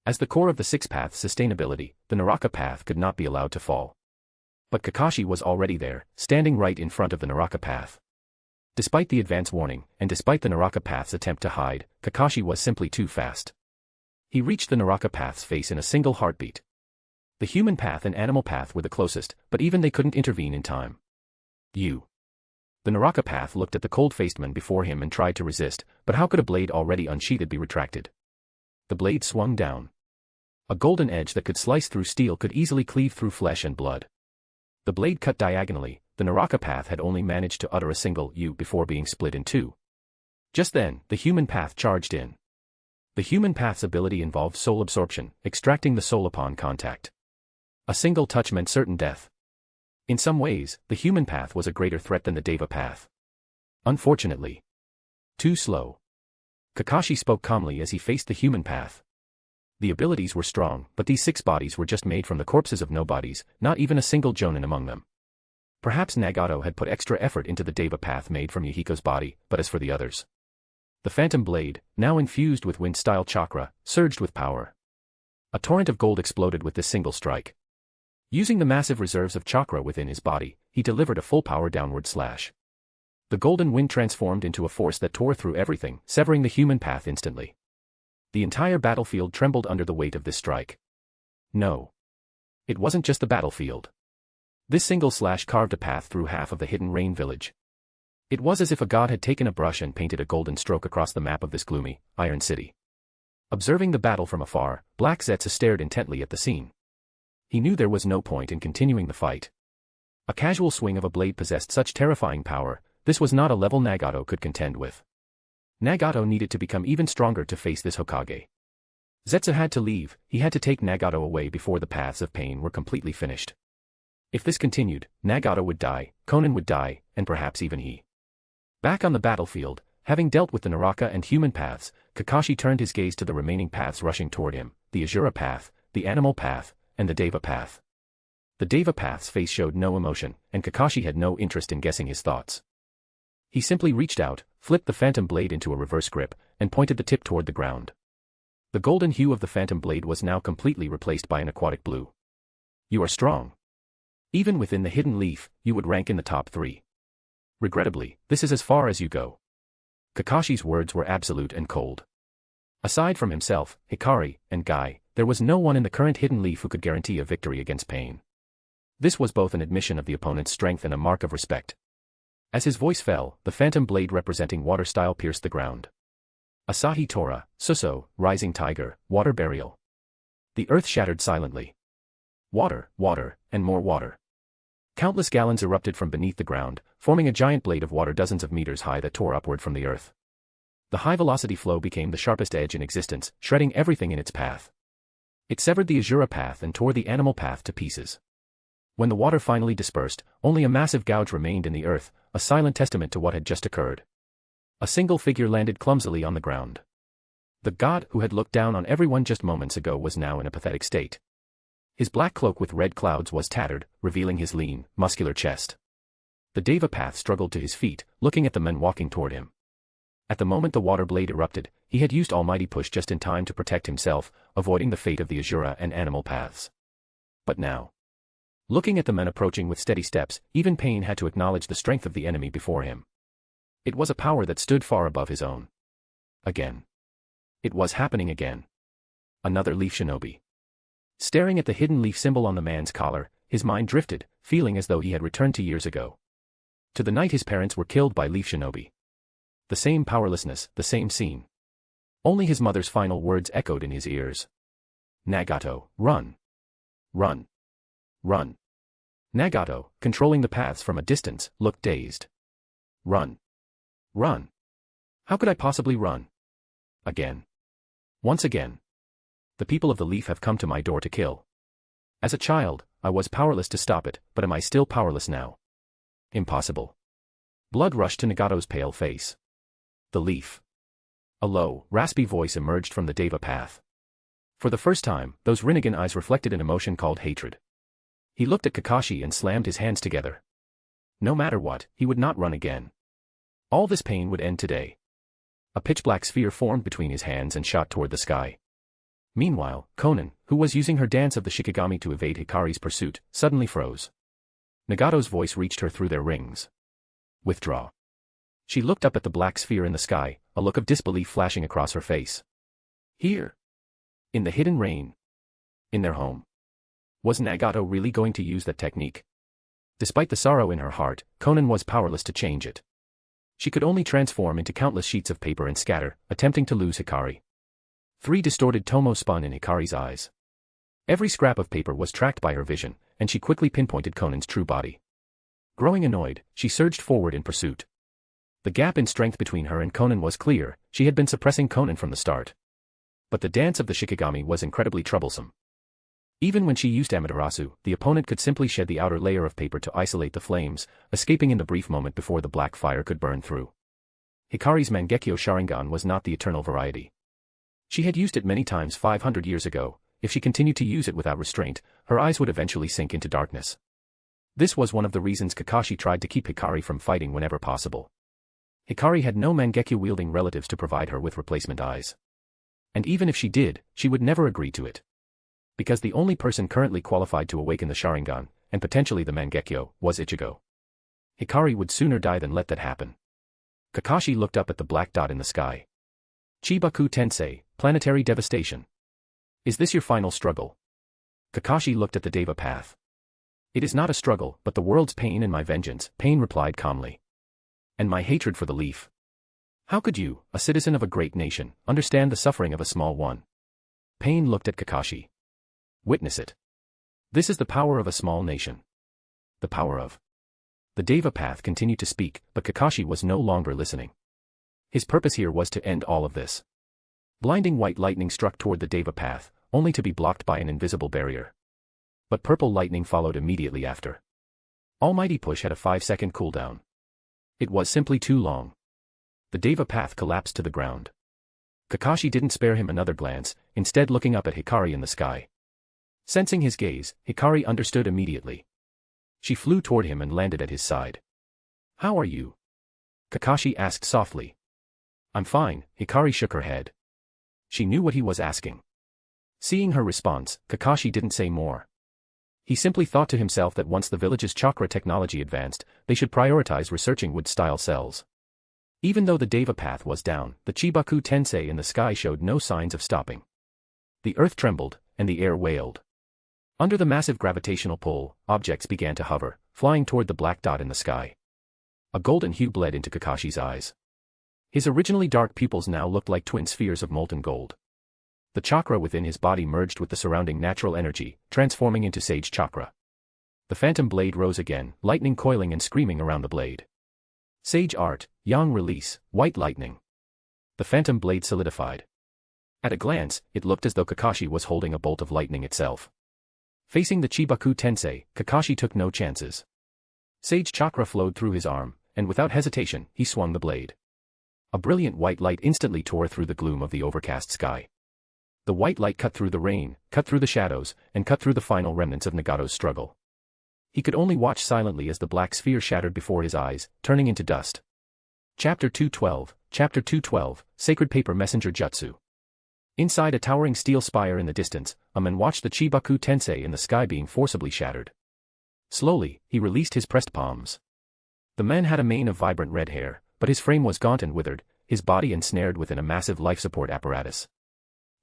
As the core of the six path's sustainability, the Naraka path could not be allowed to fall. But Kakashi was already there, standing right in front of the Naraka path. Despite the advance warning, and despite the Naraka path's attempt to hide, Kakashi was simply too fast. He reached the Naraka path's face in a single heartbeat. The human path and animal path were the closest, but even they couldn't intervene in time. You. The Naraka path looked at the cold-faced man before him and tried to resist, but how could a blade already unsheathed be retracted? The blade swung down. A golden edge that could slice through steel could easily cleave through flesh and blood. The blade cut diagonally, the Naraka path had only managed to utter a single "you" before being split in two. Just then, the human path charged in. The human path's ability involved soul absorption, extracting the soul upon contact. A single touch meant certain death. In some ways, the human path was a greater threat than the Deva path. Unfortunately. Too slow. Kakashi spoke calmly as he faced the human path. The abilities were strong, but these six bodies were just made from the corpses of nobodies, not even a single jonin among them. Perhaps Nagato had put extra effort into the Deva path made from Yahiko's body, but as for the others. The phantom blade, now infused with wind-style chakra, surged with power. A torrent of gold exploded with this single strike. Using the massive reserves of chakra within his body, he delivered a full-power downward slash. The golden wind transformed into a force that tore through everything, severing the human path instantly. The entire battlefield trembled under the weight of this strike. No. It wasn't just the battlefield. This single slash carved a path through half of the hidden rain village. It was as if a god had taken a brush and painted a golden stroke across the map of this gloomy, iron city. Observing the battle from afar, Black Zetsu stared intently at the scene. He knew there was no point in continuing the fight. A casual swing of a blade possessed such terrifying power, this was not a level Nagato could contend with. Nagato needed to become even stronger to face this Hokage. Zetsu had to leave, he had to take Nagato away before the paths of pain were completely finished. If this continued, Nagato would die, Konan would die, and perhaps even he. Back on the battlefield, having dealt with the Naraka and human paths, Kakashi turned his gaze to the remaining paths rushing toward him, the Azura path, the animal path, and the Deva path. The Deva path's face showed no emotion, and Kakashi had no interest in guessing his thoughts. He simply reached out, flipped the phantom blade into a reverse grip, and pointed the tip toward the ground. The golden hue of the phantom blade was now completely replaced by an aquatic blue. You are strong. Even within the hidden leaf, you would rank in the top 3. Regrettably, this is as far as you go. Kakashi's words were absolute and cold. Aside from himself, Hikari, and Guy, there was no one in the current hidden leaf who could guarantee a victory against Pain. This was both an admission of the opponent's strength and a mark of respect. As his voice fell, the phantom blade representing water style pierced the ground. Asahi Tora, Suso, Rising Tiger, Water Burial. The earth shattered silently. Water, water, and more water. Countless gallons erupted from beneath the ground, forming a giant blade of water dozens of meters high that tore upward from the earth. The high-velocity flow became the sharpest edge in existence, shredding everything in its path. It severed the Azura path and tore the animal path to pieces. When the water finally dispersed, only a massive gouge remained in the earth, a silent testament to what had just occurred. A single figure landed clumsily on the ground. The god who had looked down on everyone just moments ago was now in a pathetic state. His black cloak with red clouds was tattered, revealing his lean, muscular chest. The Deva path struggled to his feet, looking at the men walking toward him. At the moment the water blade erupted, he had used almighty push just in time to protect himself, avoiding the fate of the Azura and animal paths. But now, looking at the men approaching with steady steps, even Pain had to acknowledge the strength of the enemy before him. It was a power that stood far above his own. Again. It was happening again. Another leaf shinobi. Staring at the hidden leaf symbol on the man's collar, his mind drifted, feeling as though he had returned to years ago. To the night his parents were killed by leaf shinobi. The same powerlessness, the same scene. Only his mother's final words echoed in his ears. Nagato, run. Run. Run. Nagato, controlling the paths from a distance, looked dazed. Run. Run. How could I possibly run? Again. Once again. The people of the Leaf have come to my door to kill. As a child, I was powerless to stop it, but am I still powerless now? Impossible. Blood rushed to Nagato's pale face. The Leaf. A low, raspy voice emerged from the Deva path. For the first time, those Rinnegan eyes reflected an emotion called hatred. He looked at Kakashi and slammed his hands together. No matter what, he would not run again. All this pain would end today. A pitch-black sphere formed between his hands and shot toward the sky. Meanwhile, Konan, who was using her dance of the Shikigami to evade Hikari's pursuit, suddenly froze. Nagato's voice reached her through their rings. Withdraw. She looked up at the black sphere in the sky, a look of disbelief flashing across her face. Here. In the hidden rain. In their home. Was Nagato really going to use that technique? Despite the sorrow in her heart, Konan was powerless to change it. She could only transform into countless sheets of paper and scatter, attempting to lose Hikari. 3 distorted tomos spun in Hikari's eyes. Every scrap of paper was tracked by her vision, and she quickly pinpointed Konan's true body. Growing annoyed, she surged forward in pursuit. The gap in strength between her and Konan was clear. She had been suppressing Konan from the start. But the dance of the Shikigami was incredibly troublesome. Even when she used Amaterasu, the opponent could simply shed the outer layer of paper to isolate the flames, escaping in the brief moment before the black fire could burn through. Hikari's Mangekyo Sharingan was not the eternal variety. She had used it many times 500 years ago. If she continued to use it without restraint, her eyes would eventually sink into darkness. This was one of the reasons Kakashi tried to keep Hikari from fighting whenever possible. Hikari had no Mangekyo-wielding relatives to provide her with replacement eyes. And even if she did, she would never agree to it. Because the only person currently qualified to awaken the Sharingan, and potentially the Mangekyo, was Ichigo. Hikari would sooner die than let that happen. Kakashi looked up at the black dot in the sky. Chibaku Tensei, planetary devastation. Is this your final struggle? Kakashi looked at the Deva path. It is not a struggle, but the world's pain and my vengeance, Pain replied calmly. And my hatred for the Leaf. How could you, a citizen of a great nation, understand the suffering of a small one? Pain looked at Kakashi. Witness it. This is the power of a small nation. The power of. The Deva path continued to speak, but Kakashi was no longer listening. His purpose here was to end all of this. Blinding white lightning struck toward the Deva path, only to be blocked by an invisible barrier. But purple lightning followed immediately after. Almighty Push had a 5-second cooldown. It was simply too long. The Deva path collapsed to the ground. Kakashi didn't spare him another glance, instead looking up at Hikari in the sky. Sensing his gaze, Hikari understood immediately. She flew toward him and landed at his side. How are you? Kakashi asked softly. I'm fine, Hikari shook her head. She knew what he was asking. Seeing her response, Kakashi didn't say more. He simply thought to himself that once the village's chakra technology advanced, they should prioritize researching wood-style cells. Even though the Deva path was down, the Chibaku Tensei in the sky showed no signs of stopping. The earth trembled, and the air wailed. Under the massive gravitational pull, objects began to hover, flying toward the black dot in the sky. A golden hue bled into Kakashi's eyes. His originally dark pupils now looked like twin spheres of molten gold. The chakra within his body merged with the surrounding natural energy, transforming into Sage Chakra. The phantom blade rose again, lightning coiling and screaming around the blade. Sage Art, Yang Release, White Lightning. The phantom blade solidified. At a glance, it looked as though Kakashi was holding a bolt of lightning itself. Facing the Chibaku Tensei, Kakashi took no chances. Sage Chakra flowed through his arm, and without hesitation, he swung the blade. A brilliant white light instantly tore through the gloom of the overcast sky. The white light cut through the rain, cut through the shadows, and cut through the final remnants of Nagato's struggle. He could only watch silently as the black sphere shattered before his eyes, turning into dust. Chapter 212, Sacred Paper Messenger Jutsu. Inside a towering steel spire in the distance, a man watched the Chibaku Tensei in the sky being forcibly shattered. Slowly, he released his pressed palms. The man had a mane of vibrant red hair, but his frame was gaunt and withered, his body ensnared within a massive life support apparatus.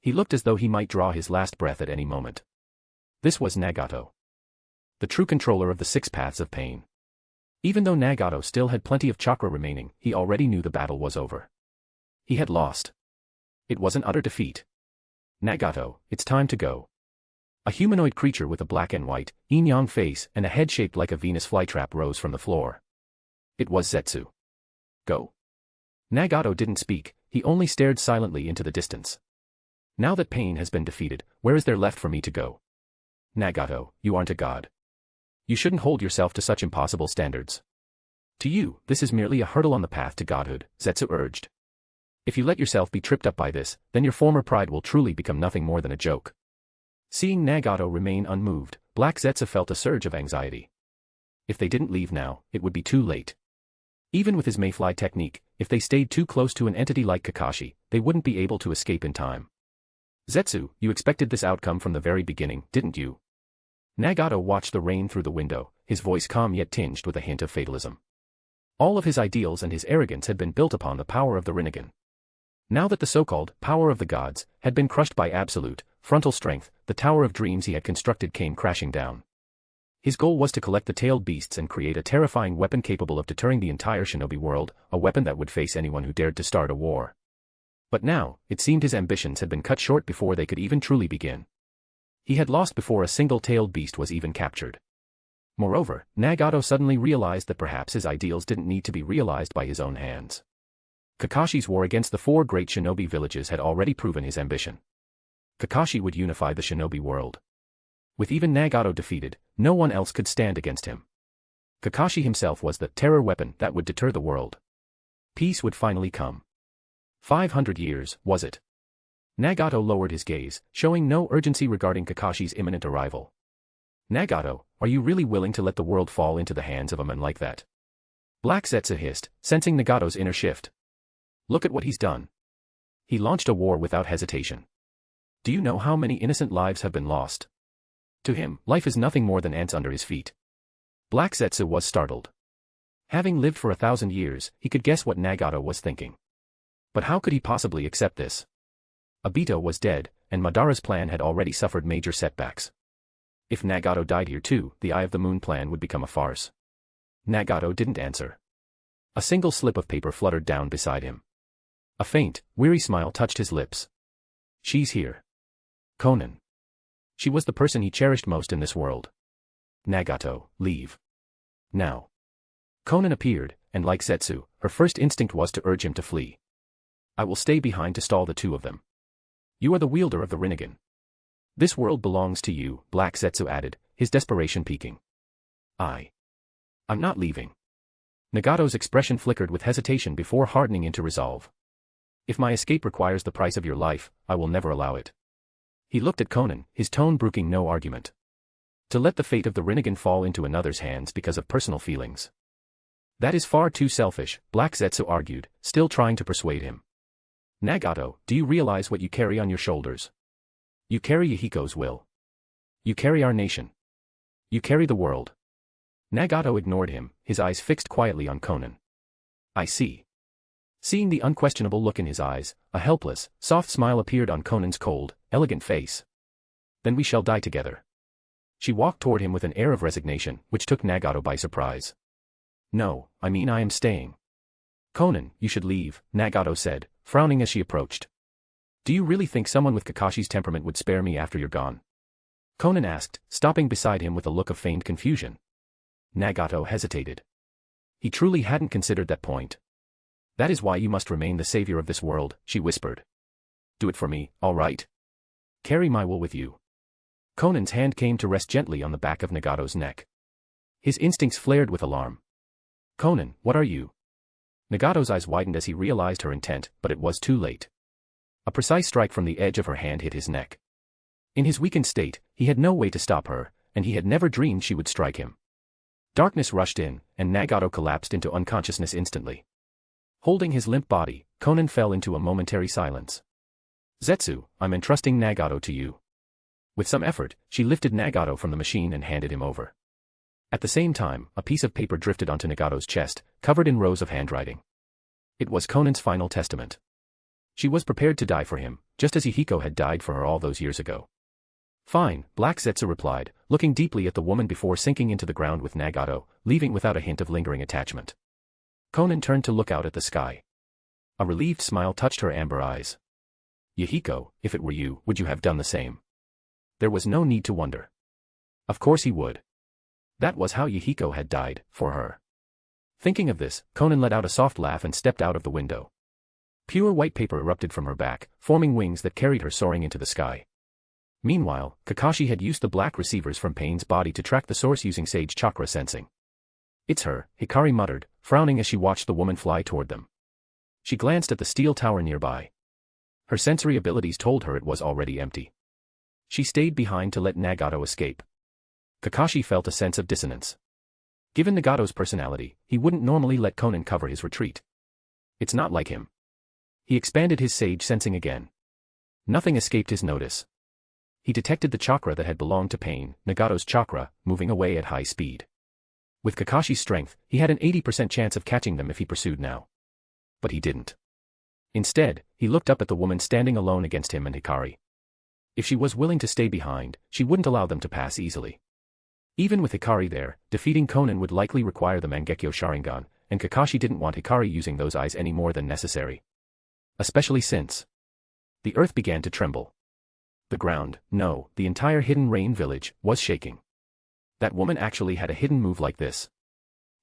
He looked as though he might draw his last breath at any moment. This was Nagato. The true controller of the 6 paths of pain. Even though Nagato still had plenty of chakra remaining, he already knew the battle was over. He had lost. It was an utter defeat. Nagato, it's time to go. A humanoid creature with a black and white, yin-yang face and a head shaped like a Venus flytrap rose from the floor. It was Zetsu. Go. Nagato didn't speak, he only stared silently into the distance. Now that pain has been defeated, where is there left for me to go? Nagato, you aren't a god. You shouldn't hold yourself to such impossible standards. To you, this is merely a hurdle on the path to godhood, Zetsu urged. If you let yourself be tripped up by this, then your former pride will truly become nothing more than a joke. Seeing Nagato remain unmoved, Black Zetsu felt a surge of anxiety. If they didn't leave now, it would be too late. Even with his mayfly technique, if they stayed too close to an entity like Kakashi, they wouldn't be able to escape in time. Zetsu, you expected this outcome from the very beginning, didn't you? Nagato watched the rain through the window, his voice calm yet tinged with a hint of fatalism. All of his ideals and his arrogance had been built upon the power of the Rinnegan. Now that the so-called power of the gods had been crushed by absolute, frontal strength, the tower of dreams he had constructed came crashing down. His goal was to collect the tailed beasts and create a terrifying weapon capable of deterring the entire shinobi world, a weapon that would face anyone who dared to start a war. But now, it seemed his ambitions had been cut short before they could even truly begin. He had lost before a single tailed beast was even captured. Moreover, Nagato suddenly realized that perhaps his ideals didn't need to be realized by his own hands. Kakashi's war against the 4 great shinobi villages had already proven his ambition. Kakashi would unify the shinobi world. With even Nagato defeated, no one else could stand against him. Kakashi himself was the terror weapon that would deter the world. Peace would finally come. 500 years, was it? Nagato lowered his gaze, showing no urgency regarding Kakashi's imminent arrival. Nagato, are you really willing to let the world fall into the hands of a man like that? Black Zetsu hissed, sensing Nagato's inner shift. Look at what he's done. He launched a war without hesitation. Do you know how many innocent lives have been lost? To him, life is nothing more than ants under his feet. Black Zetsu was startled. Having lived for 1,000 years, he could guess what Nagato was thinking. But how could he possibly accept this? Obito was dead, and Madara's plan had already suffered major setbacks. If Nagato died here too, the Eye of the Moon plan would become a farce. Nagato didn't answer. A single slip of paper fluttered down beside him. A faint, weary smile touched his lips. She's here. Konan. She was the person he cherished most in this world. Nagato, leave. Now. Konan appeared, and like Zetsu, her first instinct was to urge him to flee. I will stay behind to stall the two of them. You are the wielder of the Rinnegan. This world belongs to you, Black Zetsu added, his desperation peaking. I'm not leaving. Nagato's expression flickered with hesitation before hardening into resolve. If my escape requires the price of your life, I will never allow it. He looked at Konan, his tone brooking no argument. To let the fate of the Rinnegan fall into another's hands because of personal feelings. That is far too selfish, Black Zetsu argued, still trying to persuade him. Nagato, do you realize what you carry on your shoulders? You carry Yahiko's will. You carry our nation. You carry the world. Nagato ignored him, his eyes fixed quietly on Konan. I see. Seeing the unquestionable look in his eyes, a helpless, soft smile appeared on Konan's cold, elegant face. Then we shall die together. She walked toward him with an air of resignation, which took Nagato by surprise. No, I mean I am staying. Konan, you should leave, Nagato said, frowning as she approached. Do you really think someone with Kakashi's temperament would spare me after you're gone? Konan asked, stopping beside him with a look of feigned confusion. Nagato hesitated. He truly hadn't considered that point. That is why you must remain the savior of this world, she whispered. Do it for me, all right? Carry my will with you. Konan's hand came to rest gently on the back of Nagato's neck. His instincts flared with alarm. Konan, what are you? Nagato's eyes widened as he realized her intent, but it was too late. A precise strike from the edge of her hand hit his neck. In his weakened state, he had no way to stop her, and he had never dreamed she would strike him. Darkness rushed in, and Nagato collapsed into unconsciousness instantly. Holding his limp body, Konan fell into a momentary silence. Zetsu, I'm entrusting Nagato to you. With some effort, she lifted Nagato from the machine and handed him over. At the same time, a piece of paper drifted onto Nagato's chest, covered in rows of handwriting. It was Konan's final testament. She was prepared to die for him, just as Yahiko had died for her all those years ago. Fine, Black Zetsu replied, looking deeply at the woman before sinking into the ground with Nagato, leaving without a hint of lingering attachment. Konan turned to look out at the sky. A relieved smile touched her amber eyes. Yahiko, if it were you, would you have done the same? There was no need to wonder. Of course he would. That was how Yahiko had died, for her. Thinking of this, Konan let out a soft laugh and stepped out of the window. Pure white paper erupted from her back, forming wings that carried her soaring into the sky. Meanwhile, Kakashi had used the black receivers from Pain's body to track the source using Sage Chakra sensing. "It's her," Hikari muttered, frowning as she watched the woman fly toward them. She glanced at the steel tower nearby. Her sensory abilities told her it was already empty. She stayed behind to let Nagato escape. Kakashi felt a sense of dissonance. Given Nagato's personality, he wouldn't normally let Konan cover his retreat. It's not like him. He expanded his sage sensing again. Nothing escaped his notice. He detected the chakra that had belonged to Pain, Nagato's chakra, moving away at high speed. With Kakashi's strength, he had an 80% chance of catching them if he pursued now. But he didn't. Instead, he looked up at the woman standing alone against him and Hikari. If she was willing to stay behind, she wouldn't allow them to pass easily. Even with Hikari there, defeating Konan would likely require the Mangekyo Sharingan, and Kakashi didn't want Hikari using those eyes any more than necessary. Especially since the earth began to tremble. The ground, no, the entire Hidden Rain village, was shaking. That woman actually had a hidden move like this.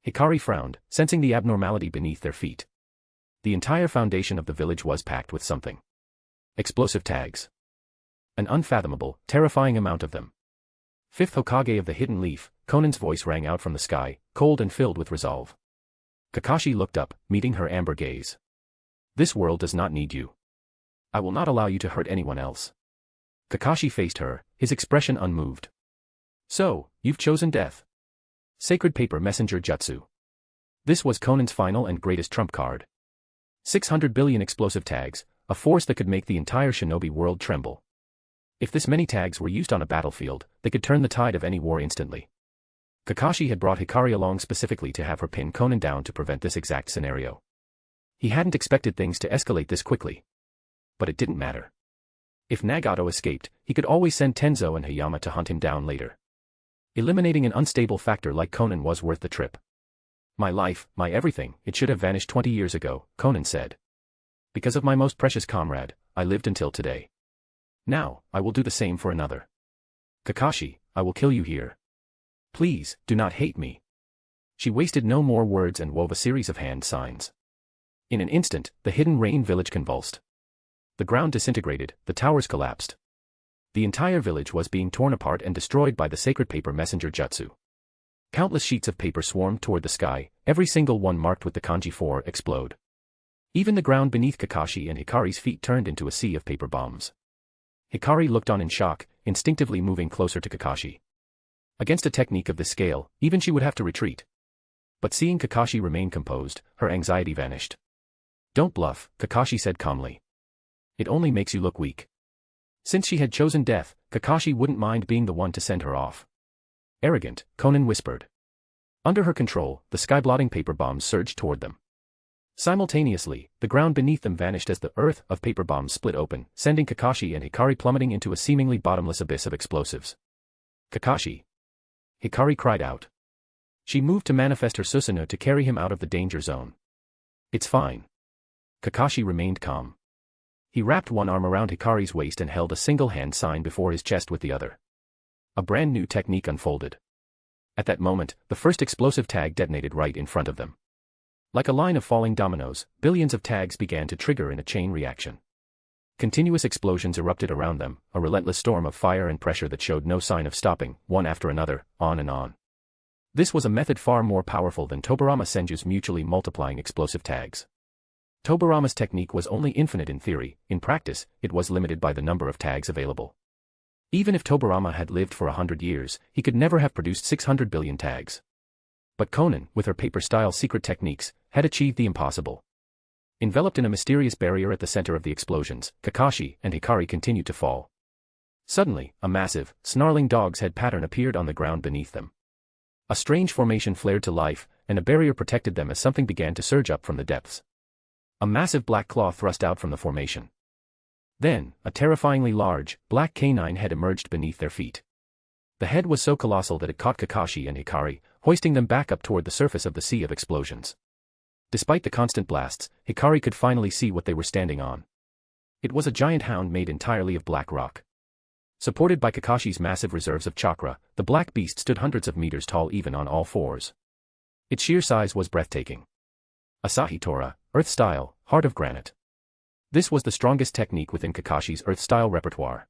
Hikari frowned, sensing the abnormality beneath their feet. The entire foundation of the village was packed with something. Explosive tags. An unfathomable, terrifying amount of them. Fifth Hokage of the Hidden Leaf, Konan's voice rang out from the sky, cold and filled with resolve. Kakashi looked up, meeting her amber gaze. "This world does not need you. I will not allow you to hurt anyone else." Kakashi faced her, his expression unmoved. "So, you've chosen death." Sacred Paper Messenger Jutsu. This was Konan's final and greatest trump card. 600 billion explosive tags, a force that could make the entire shinobi world tremble. If this many tags were used on a battlefield, they could turn the tide of any war instantly. Kakashi had brought Hikari along specifically to have her pin Konan down to prevent this exact scenario. He hadn't expected things to escalate this quickly. But it didn't matter. If Nagato escaped, he could always send Tenzo and Hayama to hunt him down later. Eliminating an unstable factor like Konan was worth the trip. "My life, my everything, it should have vanished 20 years ago," Konan said. "Because of my most precious comrade, I lived until today. Now, I will do the same for another. Kakashi, I will kill you here. Please, do not hate me." She wasted no more words and wove a series of hand signs. In an instant, the Hidden Rain village convulsed. The ground disintegrated, the towers collapsed. The entire village was being torn apart and destroyed by the Sacred Paper Messenger Jutsu. Countless sheets of paper swarmed toward the sky, every single one marked with the kanji 4 explode. Even the ground beneath Kakashi and Hikari's feet turned into a sea of paper bombs. Hikari looked on in shock, instinctively moving closer to Kakashi. Against a technique of this scale, even she would have to retreat. But seeing Kakashi remain composed, her anxiety vanished. "Don't bluff," Kakashi said calmly. "It only makes you look weak." Since she had chosen death, Kakashi wouldn't mind being the one to send her off. "Arrogant," Konan whispered. Under her control, the sky-blotting paper bombs surged toward them. Simultaneously, the ground beneath them vanished as the earth of paper bombs split open, sending Kakashi and Hikari plummeting into a seemingly bottomless abyss of explosives. "Kakashi!" Hikari cried out. She moved to manifest her Susanoo to carry him out of the danger zone. "It's fine." Kakashi remained calm. He wrapped one arm around Hikari's waist and held a single hand sign before his chest with the other. A brand new technique unfolded. At that moment, the first explosive tag detonated right in front of them. Like a line of falling dominoes, billions of tags began to trigger in a chain reaction. Continuous explosions erupted around them, a relentless storm of fire and pressure that showed no sign of stopping, one after another, on and on. This was a method far more powerful than Tobirama Senju's mutually multiplying explosive tags. Tobirama's technique was only infinite in theory, in practice, it was limited by the number of tags available. Even if Tobirama had lived for 100 years, he could never have produced 600 billion tags. But Konan, with her paper-style secret techniques, had achieved the impossible. Enveloped in a mysterious barrier at the center of the explosions, Kakashi and Hikari continued to fall. Suddenly, a massive, snarling dog's head pattern appeared on the ground beneath them. A strange formation flared to life, and a barrier protected them as something began to surge up from the depths. A massive black claw thrust out from the formation. Then, a terrifyingly large, black canine head emerged beneath their feet. The head was so colossal that it caught Kakashi and Hikari, hoisting them back up toward the surface of the sea of explosions. Despite the constant blasts, Hikari could finally see what they were standing on. It was a giant hound made entirely of black rock. Supported by Kakashi's massive reserves of chakra, the black beast stood hundreds of meters tall even on all fours. Its sheer size was breathtaking. Asahi Tora, Earth style, heart of granite. This was the strongest technique within Kakashi's Earth-style repertoire.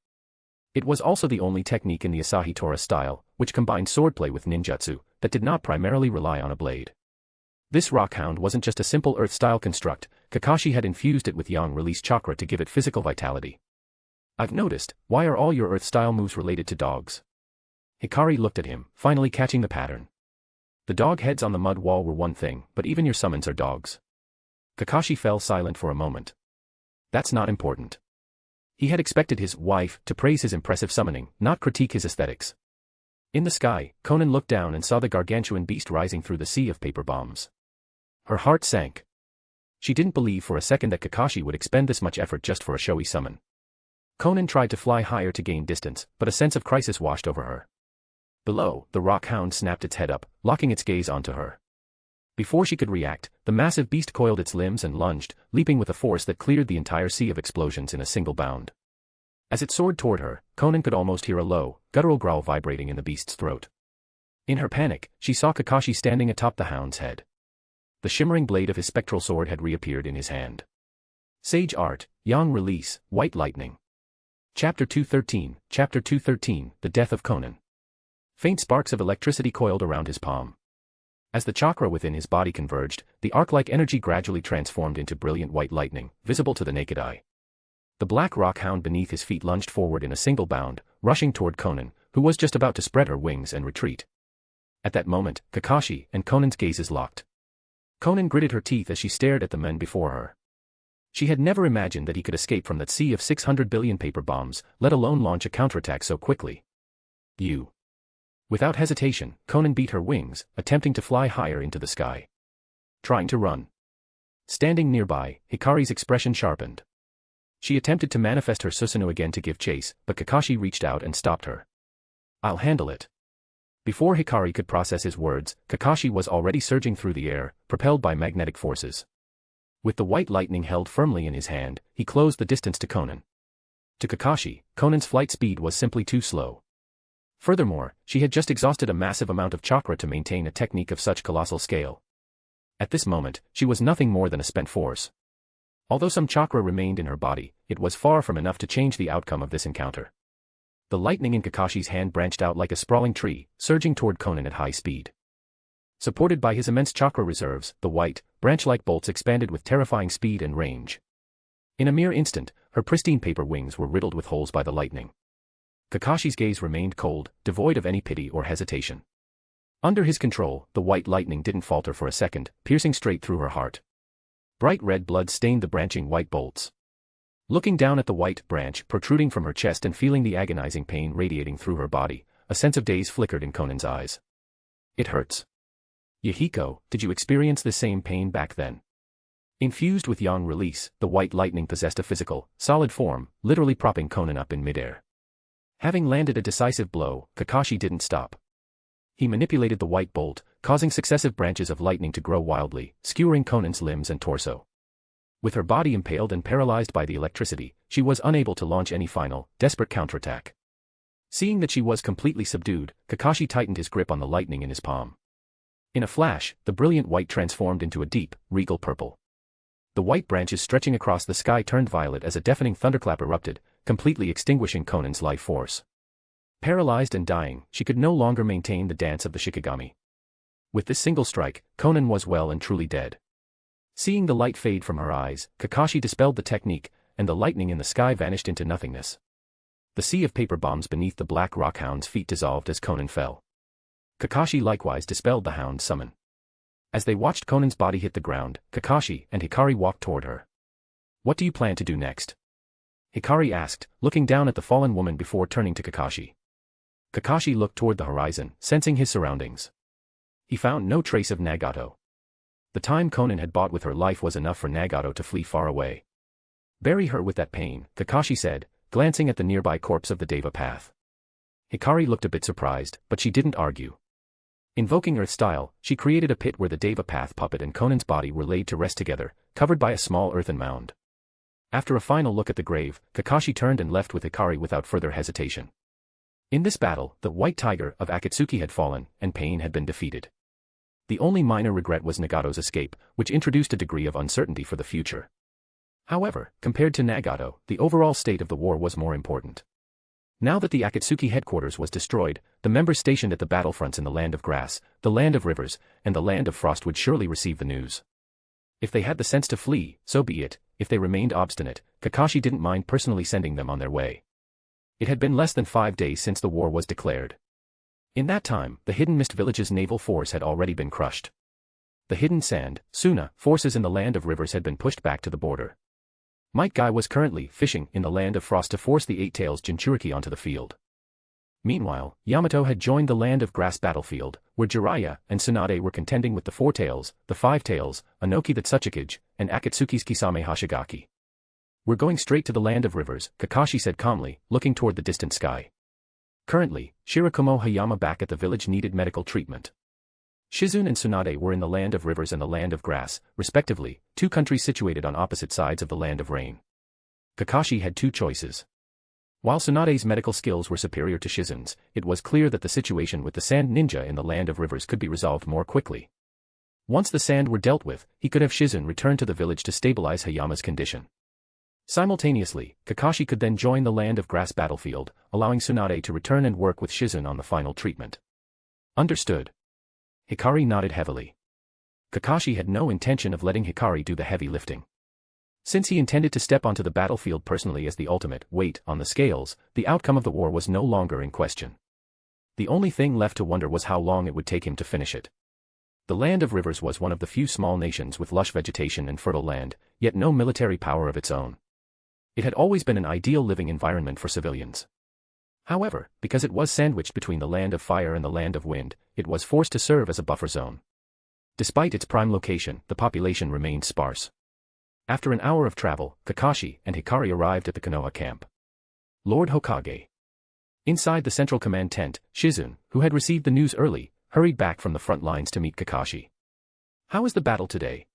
It was also the only technique in the Asahi Tora style, which combined swordplay with ninjutsu, that did not primarily rely on a blade. This rockhound wasn't just a simple Earth-style construct, Kakashi had infused it with yang-release chakra to give it physical vitality. I've noticed, why are all your Earth-style moves related to dogs? Hikari looked at him, finally catching the pattern. The dog heads on the mud wall were one thing, but even your summons are dogs. Kakashi fell silent for a moment. That's not important. He had expected his wife to praise his impressive summoning, not critique his aesthetics. In the sky, Konan looked down and saw the gargantuan beast rising through the sea of paper bombs. Her heart sank. She didn't believe for a second that Kakashi would expend this much effort just for a showy summon. Konan tried to fly higher to gain distance, but a sense of crisis washed over her. Below, the rock hound snapped its head up, locking its gaze onto her. Before she could react, the massive beast coiled its limbs and lunged, leaping with a force that cleared the entire sea of explosions in a single bound. As it soared toward her, Konan could almost hear a low, guttural growl vibrating in the beast's throat. In her panic, she saw Kakashi standing atop the hound's head. The shimmering blade of his spectral sword had reappeared in his hand. Sage Art, Yang Release, White Lightning. Chapter 213, Chapter 213, The Death of Konan. Faint sparks of electricity coiled around his palm. As the chakra within his body converged, the arc-like energy gradually transformed into brilliant white lightning, visible to the naked eye. The black rock hound beneath his feet lunged forward in a single bound, rushing toward Konan, who was just about to spread her wings and retreat. At that moment, Kakashi and Konan's gazes locked. Konan gritted her teeth as she stared at the men before her. She had never imagined that he could escape from that sea of 600 billion paper bombs, let alone launch a counterattack so quickly. You. Without hesitation, Konan beat her wings, attempting to fly higher into the sky. Trying to run. Standing nearby, Hikari's expression sharpened. She attempted to manifest her Susanoo again to give chase, but Kakashi reached out and stopped her. I'll handle it. Before Hikari could process his words, Kakashi was already surging through the air, propelled by magnetic forces. With the white lightning held firmly in his hand, he closed the distance to Konan. To Kakashi, Konan's flight speed was simply too slow. Furthermore, she had just exhausted a massive amount of chakra to maintain a technique of such colossal scale. At this moment, she was nothing more than a spent force. Although some chakra remained in her body, it was far from enough to change the outcome of this encounter. The lightning in Kakashi's hand branched out like a sprawling tree, surging toward Konan at high speed. Supported by his immense chakra reserves, the white, branch-like bolts expanded with terrifying speed and range. In a mere instant, her pristine paper wings were riddled with holes by the lightning. Kakashi's gaze remained cold, devoid of any pity or hesitation. Under his control, the white lightning didn't falter for a second, piercing straight through her heart. Bright red blood stained the branching white bolts. Looking down at the white branch protruding from her chest and feeling the agonizing pain radiating through her body, a sense of daze flickered in Konan's eyes. It hurts. Yahiko, did you experience the same pain back then? Infused with yang release, the white lightning possessed a physical, solid form, literally propping Konan up in midair. Having landed a decisive blow, Kakashi didn't stop. He manipulated the white bolt, causing successive branches of lightning to grow wildly, skewering Konan's limbs and torso. With her body impaled and paralyzed by the electricity, she was unable to launch any final, desperate counterattack. Seeing that she was completely subdued, Kakashi tightened his grip on the lightning in his palm. In a flash, the brilliant white transformed into a deep, regal purple. The white branches stretching across the sky turned violet as a deafening thunderclap erupted, completely extinguishing Konan's life force. Paralyzed and dying, she could no longer maintain the dance of the Shikigami. With this single strike, Konan was well and truly dead. Seeing the light fade from her eyes, Kakashi dispelled the technique, and the lightning in the sky vanished into nothingness. The sea of paper bombs beneath the black rockhound's feet dissolved as Konan fell. Kakashi likewise dispelled the hound's summon. As they watched Konan's body hit the ground, Kakashi and Hikari walked toward her. What do you plan to do next? Hikari asked, looking down at the fallen woman before turning to Kakashi. Kakashi looked toward the horizon, sensing his surroundings. He found no trace of Nagato. The time Konan had bought with her life was enough for Nagato to flee far away. Bury her with that pain, Kakashi said, glancing at the nearby corpse of the Deva Path. Hikari looked a bit surprised, but she didn't argue. Invoking Earth style, she created a pit where the Deva Path puppet and Konan's body were laid to rest together, covered by a small earthen mound. After a final look at the grave, Kakashi turned and left with Hikari without further hesitation. In this battle, the White Tiger of Akatsuki had fallen, and Pain had been defeated. The only minor regret was Nagato's escape, which introduced a degree of uncertainty for the future. However, compared to Nagato, the overall state of the war was more important. Now that the Akatsuki headquarters was destroyed, the members stationed at the battlefronts in the Land of Grass, the Land of Rivers, and the Land of Frost would surely receive the news. If they had the sense to flee, so be it. If they remained obstinate, Kakashi didn't mind personally sending them on their way. It had been less than 5 days since the war was declared. In that time, the Hidden Mist Village's naval force had already been crushed. The Hidden Sand, Suna, forces in the Land of Rivers had been pushed back to the border. Might Guy was currently fishing in the Land of Frost to force the Eight Tails Jinchuriki onto the field. Meanwhile, Yamato had joined the Land of Grass battlefield, where Jiraiya and Tsunade were contending with the Four Tails, the Five Tails, Anoki the Tsuchikage, and Akatsuki's Kisame Hashigaki. We're going straight to the Land of Rivers, Kakashi said calmly, looking toward the distant sky. Currently, Shirakumo Hayama back at the village needed medical treatment. Shizune and Tsunade were in the Land of Rivers and the Land of Grass, respectively, two countries situated on opposite sides of the Land of Rain. Kakashi had two choices. While Tsunade's medical skills were superior to Shizune's, it was clear that the situation with the Sand Ninja in the Land of Rivers could be resolved more quickly. Once the sand were dealt with, he could have Shizune return to the village to stabilize Hayama's condition. Simultaneously, Kakashi could then join the Land of Grass battlefield, allowing Tsunade to return and work with Shizune on the final treatment. Understood. Hikari nodded heavily. Kakashi had no intention of letting Hikari do the heavy lifting. Since he intended to step onto the battlefield personally as the ultimate weight on the scales, the outcome of the war was no longer in question. The only thing left to wonder was how long it would take him to finish it. The Land of Rivers was one of the few small nations with lush vegetation and fertile land, yet no military power of its own. It had always been an ideal living environment for civilians. However, because it was sandwiched between the Land of Fire and the Land of Wind, it was forced to serve as a buffer zone. Despite its prime location, the population remained sparse. After an hour of travel, Kakashi and Hikari arrived at the Konoha camp. Lord Hokage. Inside the central command tent, Shizune, who had received the news early, hurried back from the front lines to meet Kakashi. "How is the battle today?"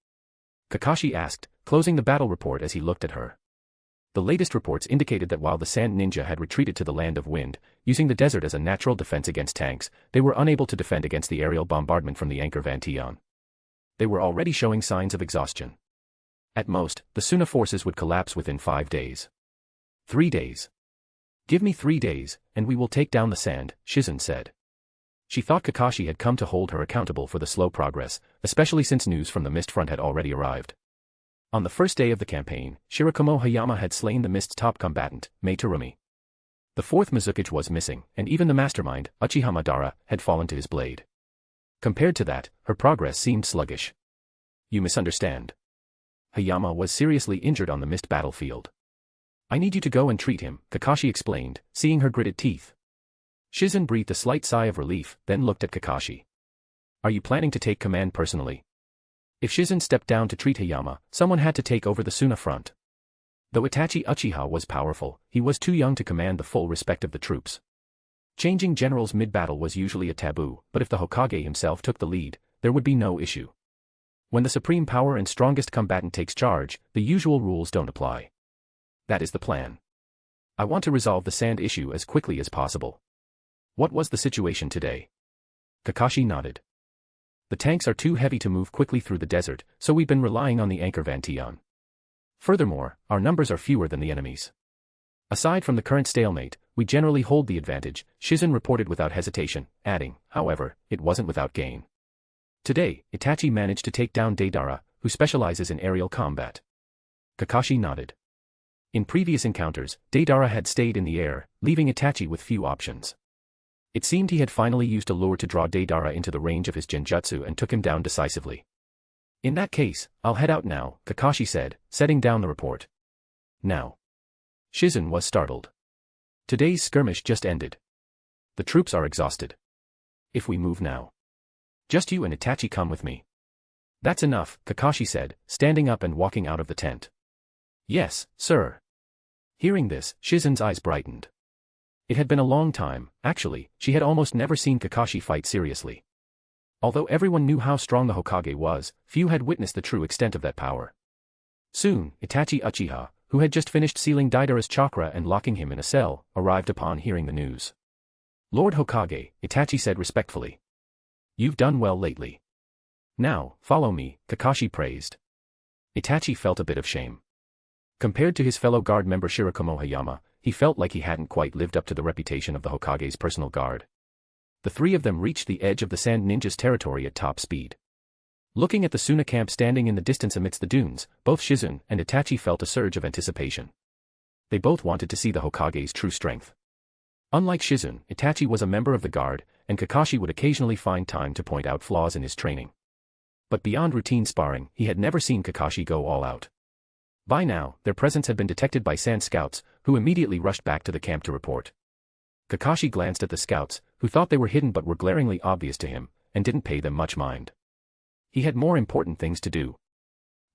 Kakashi asked, closing the battle report as he looked at her. The latest reports indicated that while the Sand Ninja had retreated to the Land of Wind, using the desert as a natural defense against tanks, they were unable to defend against the aerial bombardment from the Anchor Van Tion. They were already showing signs of exhaustion. At most, the Suna forces would collapse within 5 days. 3 days. "Give me 3 days, and we will take down the sand," Shizune said. She thought Kakashi had come to hold her accountable for the slow progress, especially since news from the Mist Front had already arrived. On the first day of the campaign, Shirakumo Hayama had slain the Mist's top combatant, Mei Terumi. The fourth Mizukage was missing, and even the mastermind, Uchiha Madara, had fallen to his blade. Compared to that, her progress seemed sluggish. "You misunderstand. Hayama was seriously injured on the Mist battlefield. I need you to go and treat him," Kakashi explained, seeing her gritted teeth. Shizune breathed a slight sigh of relief, then looked at Kakashi. "Are you planning to take command personally?" If Shizune stepped down to treat Hayama, someone had to take over the Suna front. Though Itachi Uchiha was powerful, he was too young to command the full respect of the troops. Changing generals mid-battle was usually a taboo, but if the Hokage himself took the lead, there would be no issue. When the supreme power and strongest combatant takes charge, the usual rules don't apply. That is the plan. I want to resolve the sand issue as quickly as possible. What was the situation today? Kakashi nodded. The tanks are too heavy to move quickly through the desert, so we've been relying on the Anchor Van Tion. Furthermore, our numbers are fewer than the enemy's. Aside from the current stalemate, we generally hold the advantage, Shizune reported without hesitation, adding, however, it wasn't without gain. Today, Itachi managed to take down Deidara, who specializes in aerial combat. Kakashi nodded. In previous encounters, Deidara had stayed in the air, leaving Itachi with few options. It seemed he had finally used a lure to draw Deidara into the range of his genjutsu and took him down decisively. "In that case, I'll head out now," Kakashi said, setting down the report. "Now?" Shizune was startled. "Today's skirmish just ended. The troops are exhausted. If we move now, just you and Itachi come with me." "That's enough," Kakashi said, standing up and walking out of the tent. "Yes, sir." Hearing this, Shizune's eyes brightened. It had been a long time, actually, she had almost never seen Kakashi fight seriously. Although everyone knew how strong the Hokage was, few had witnessed the true extent of that power. Soon, Itachi Uchiha, who had just finished sealing Deidara's chakra and locking him in a cell, arrived upon hearing the news. "Lord Hokage," Itachi said respectfully. "You've done well lately. Now, follow me," Kakashi praised. Itachi felt a bit of shame. Compared to his fellow guard member Shirakumo Hayama, he felt like he hadn't quite lived up to the reputation of the Hokage's personal guard. The three of them reached the edge of the Sand Ninja's territory at top speed. Looking at the Suna camp standing in the distance amidst the dunes, both Shizune and Itachi felt a surge of anticipation. They both wanted to see the Hokage's true strength. Unlike Shizune, Itachi was a member of the guard, and Kakashi would occasionally find time to point out flaws in his training. But beyond routine sparring, he had never seen Kakashi go all out. By now, their presence had been detected by Sand scouts, who immediately rushed back to the camp to report. Kakashi glanced at the scouts, who thought they were hidden but were glaringly obvious to him, and didn't pay them much mind. He had more important things to do.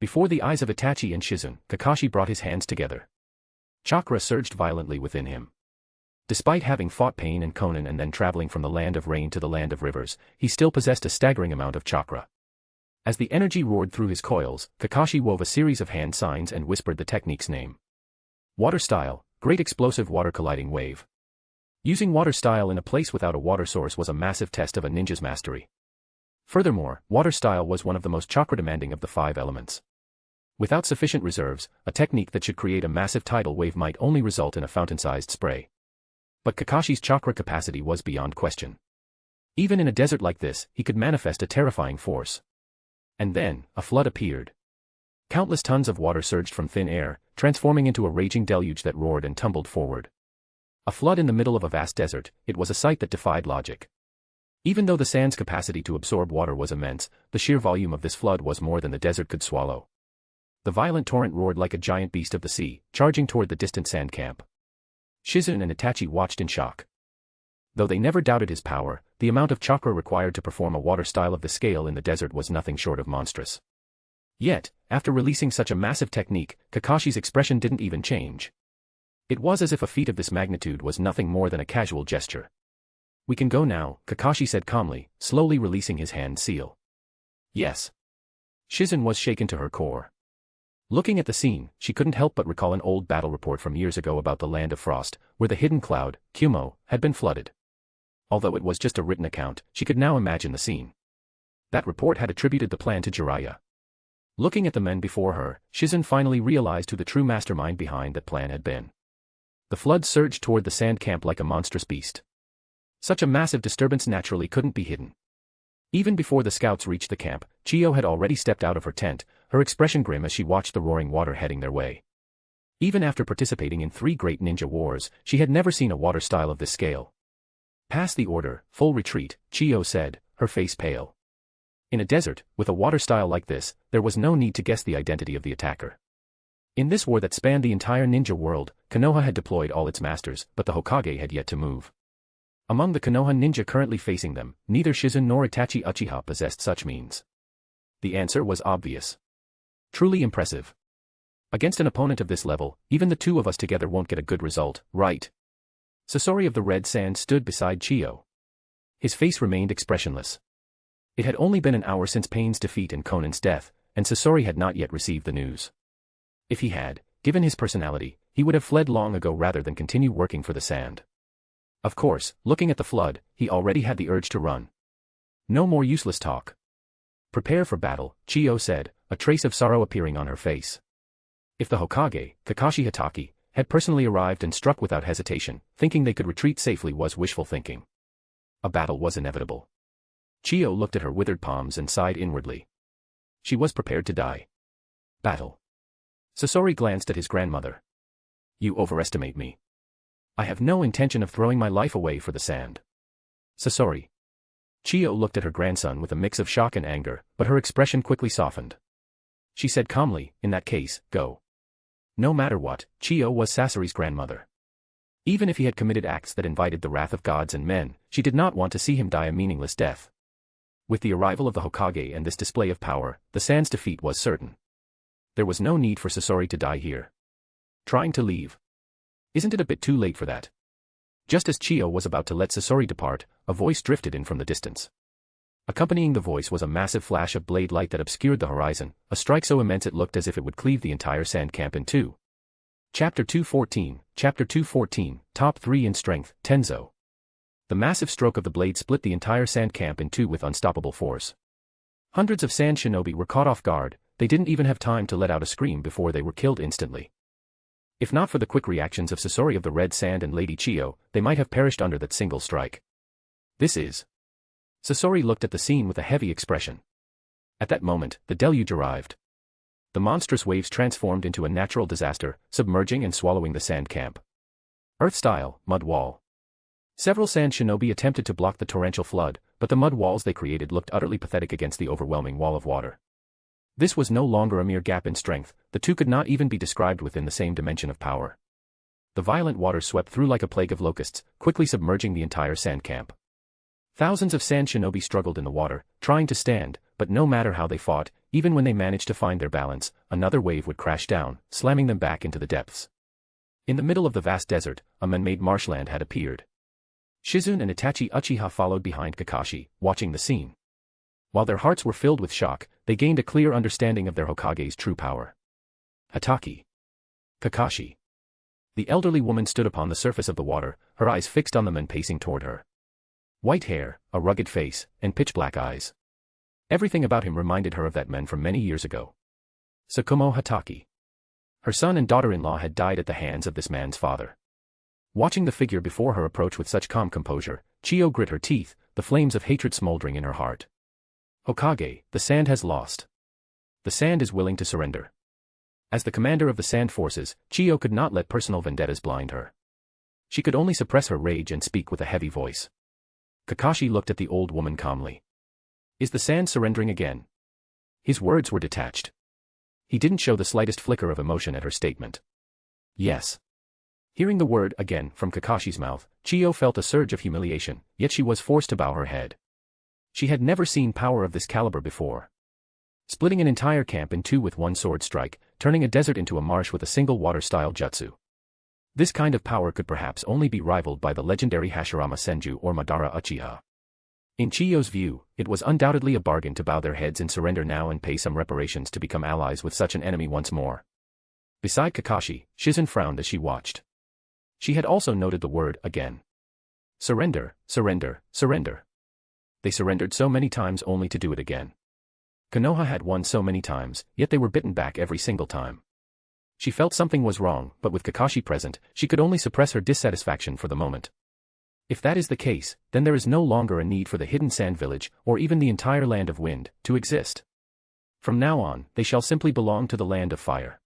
Before the eyes of Itachi and Shizune, Kakashi brought his hands together. Chakra surged violently within him. Despite having fought Pain and Konan and then traveling from the land of rain to the land of rivers, he still possessed a staggering amount of chakra. As the energy roared through his coils, Kakashi wove a series of hand signs and whispered the technique's name. Water style, great explosive water colliding wave. Using water style in a place without a water source was a massive test of a ninja's mastery. Furthermore, water style was one of the most chakra-demanding of the 5 elements. Without sufficient reserves, a technique that should create a massive tidal wave might only result in a fountain-sized spray. But Kakashi's chakra capacity was beyond question. Even in a desert like this, he could manifest a terrifying force. And then, a flood appeared. Countless tons of water surged from thin air, transforming into a raging deluge that roared and tumbled forward. A flood in the middle of a vast desert, it was a sight that defied logic. Even though the sand's capacity to absorb water was immense, the sheer volume of this flood was more than the desert could swallow. The violent torrent roared like a giant beast of the sea, charging toward the distant sand camp. Shizune and Itachi watched in shock. Though they never doubted his power, the amount of chakra required to perform a water style of the scale in the desert was nothing short of monstrous. Yet, after releasing such a massive technique, Kakashi's expression didn't even change. It was as if a feat of this magnitude was nothing more than a casual gesture. "We can go now," Kakashi said calmly, slowly releasing his hand seal. "Yes." Shizune was shaken to her core. Looking at the scene, she couldn't help but recall an old battle report from years ago about the Land of Frost, where the hidden cloud, Kumo, had been flooded. Although it was just a written account, she could now imagine the scene. That report had attributed the plan to Jiraiya. Looking at the men before her, Shizune finally realized who the true mastermind behind that plan had been. The flood surged toward the sand camp like a monstrous beast. Such a massive disturbance naturally couldn't be hidden. Even before the scouts reached the camp, Chiyo had already stepped out of her tent, her expression grim as she watched the roaring water heading their way. Even after participating in 3 great ninja wars, she had never seen a water style of this scale. "Pass the order, full retreat," Chiyo said, her face pale. In a desert, with a water style like this, there was no need to guess the identity of the attacker. In this war that spanned the entire ninja world, Konoha had deployed all its masters, but the Hokage had yet to move. Among the Konoha ninja currently facing them, neither Shizune nor Itachi Uchiha possessed such means. The answer was obvious. Truly impressive. Against an opponent of this level, even the 2 of us together won't get a good result, right? Sasori of the Red Sand stood beside Chiyo. His face remained expressionless. It had only been an hour since Pain's defeat and Conan's death, and Sasori had not yet received the news. If he had, given his personality, he would have fled long ago rather than continue working for the sand. Of course, looking at the flood, he already had the urge to run. No more useless talk. "Prepare for battle," Chiyo said, a trace of sorrow appearing on her face. If the Hokage, Kakashi Hatake, had personally arrived and struck without hesitation, thinking they could retreat safely was wishful thinking. A battle was inevitable. Chiyo looked at her withered palms and sighed inwardly. She was prepared to die. Battle. Sasori glanced at his grandmother. "You overestimate me. I have no intention of throwing my life away for the sand." "Sasori." Chiyo looked at her grandson with a mix of shock and anger, but her expression quickly softened. She said calmly, "In that case, go." No matter what, Chiyo was Sasori's grandmother. Even if he had committed acts that invited the wrath of gods and men, she did not want to see him die a meaningless death. With the arrival of the Hokage and this display of power, the sand's defeat was certain. There was no need for Sasori to die here. Trying to leave. Isn't it a bit too late for that? Just as Chiyo was about to let Sasori depart, a voice drifted in from the distance. Accompanying the voice was a massive flash of blade light that obscured the horizon, a strike so immense it looked as if it would cleave the entire sand camp in 2. Chapter 214, Top 3 in Strength, Tenzo. The massive stroke of the blade split the entire sand camp in 2 with unstoppable force. Hundreds of sand shinobi were caught off guard, they didn't even have time to let out a scream before they were killed instantly. If not for the quick reactions of Sasori of the Red Sand and Lady Chiyo, they might have perished under that single strike. This is. Sasori looked at the scene with a heavy expression. At that moment, the deluge arrived. The monstrous waves transformed into a natural disaster, submerging and swallowing the sand camp. Earth-style, mud wall. Several sand shinobi attempted to block the torrential flood, but the mud walls they created looked utterly pathetic against the overwhelming wall of water. This was no longer a mere gap in strength, the two could not even be described within the same dimension of power. The violent waters swept through like a plague of locusts, quickly submerging the entire sand camp. Thousands of sand shinobi struggled in the water, trying to stand, but no matter how they fought, even when they managed to find their balance, another wave would crash down, slamming them back into the depths. In the middle of the vast desert, a man-made marshland had appeared. Shizune and Itachi Uchiha followed behind Kakashi, watching the scene. While their hearts were filled with shock, they gained a clear understanding of their Hokage's true power. Hatake. Kakashi. The elderly woman stood upon the surface of the water, her eyes fixed on the men pacing toward her. White hair, a rugged face, and pitch-black eyes. Everything about him reminded her of that man from many years ago. Tsukumo Hatake. Her son and daughter-in-law had died at the hands of this man's father. Watching the figure before her approach with such calm composure, Chiyo grit her teeth, the flames of hatred smoldering in her heart. Hokage, the sand has lost. The sand is willing to surrender. As the commander of the sand forces, Chiyo could not let personal vendettas blind her. She could only suppress her rage and speak with a heavy voice. Kakashi looked at the old woman calmly. Is the sand surrendering again? His words were detached. He didn't show the slightest flicker of emotion at her statement. Yes. Hearing the word again from Kakashi's mouth, Chiyo felt a surge of humiliation, yet she was forced to bow her head. She had never seen power of this caliber before. Splitting an entire camp in two with one sword strike, turning a desert into a marsh with a single water-style jutsu. This kind of power could perhaps only be rivaled by the legendary Hashirama Senju or Madara Uchiha. In Chiyo's view, it was undoubtedly a bargain to bow their heads and surrender now and pay some reparations to become allies with such an enemy once more. Beside Kakashi, Shizune frowned as she watched. She had also noted the word again. Surrender, surrender, surrender. They surrendered so many times only to do it again. Konoha had won so many times, yet they were bitten back every single time. She felt something was wrong, but with Kakashi present, she could only suppress her dissatisfaction for the moment. If that is the case, then there is no longer a need for the hidden sand village, or even the entire land of wind, to exist. From now on, they shall simply belong to the land of fire.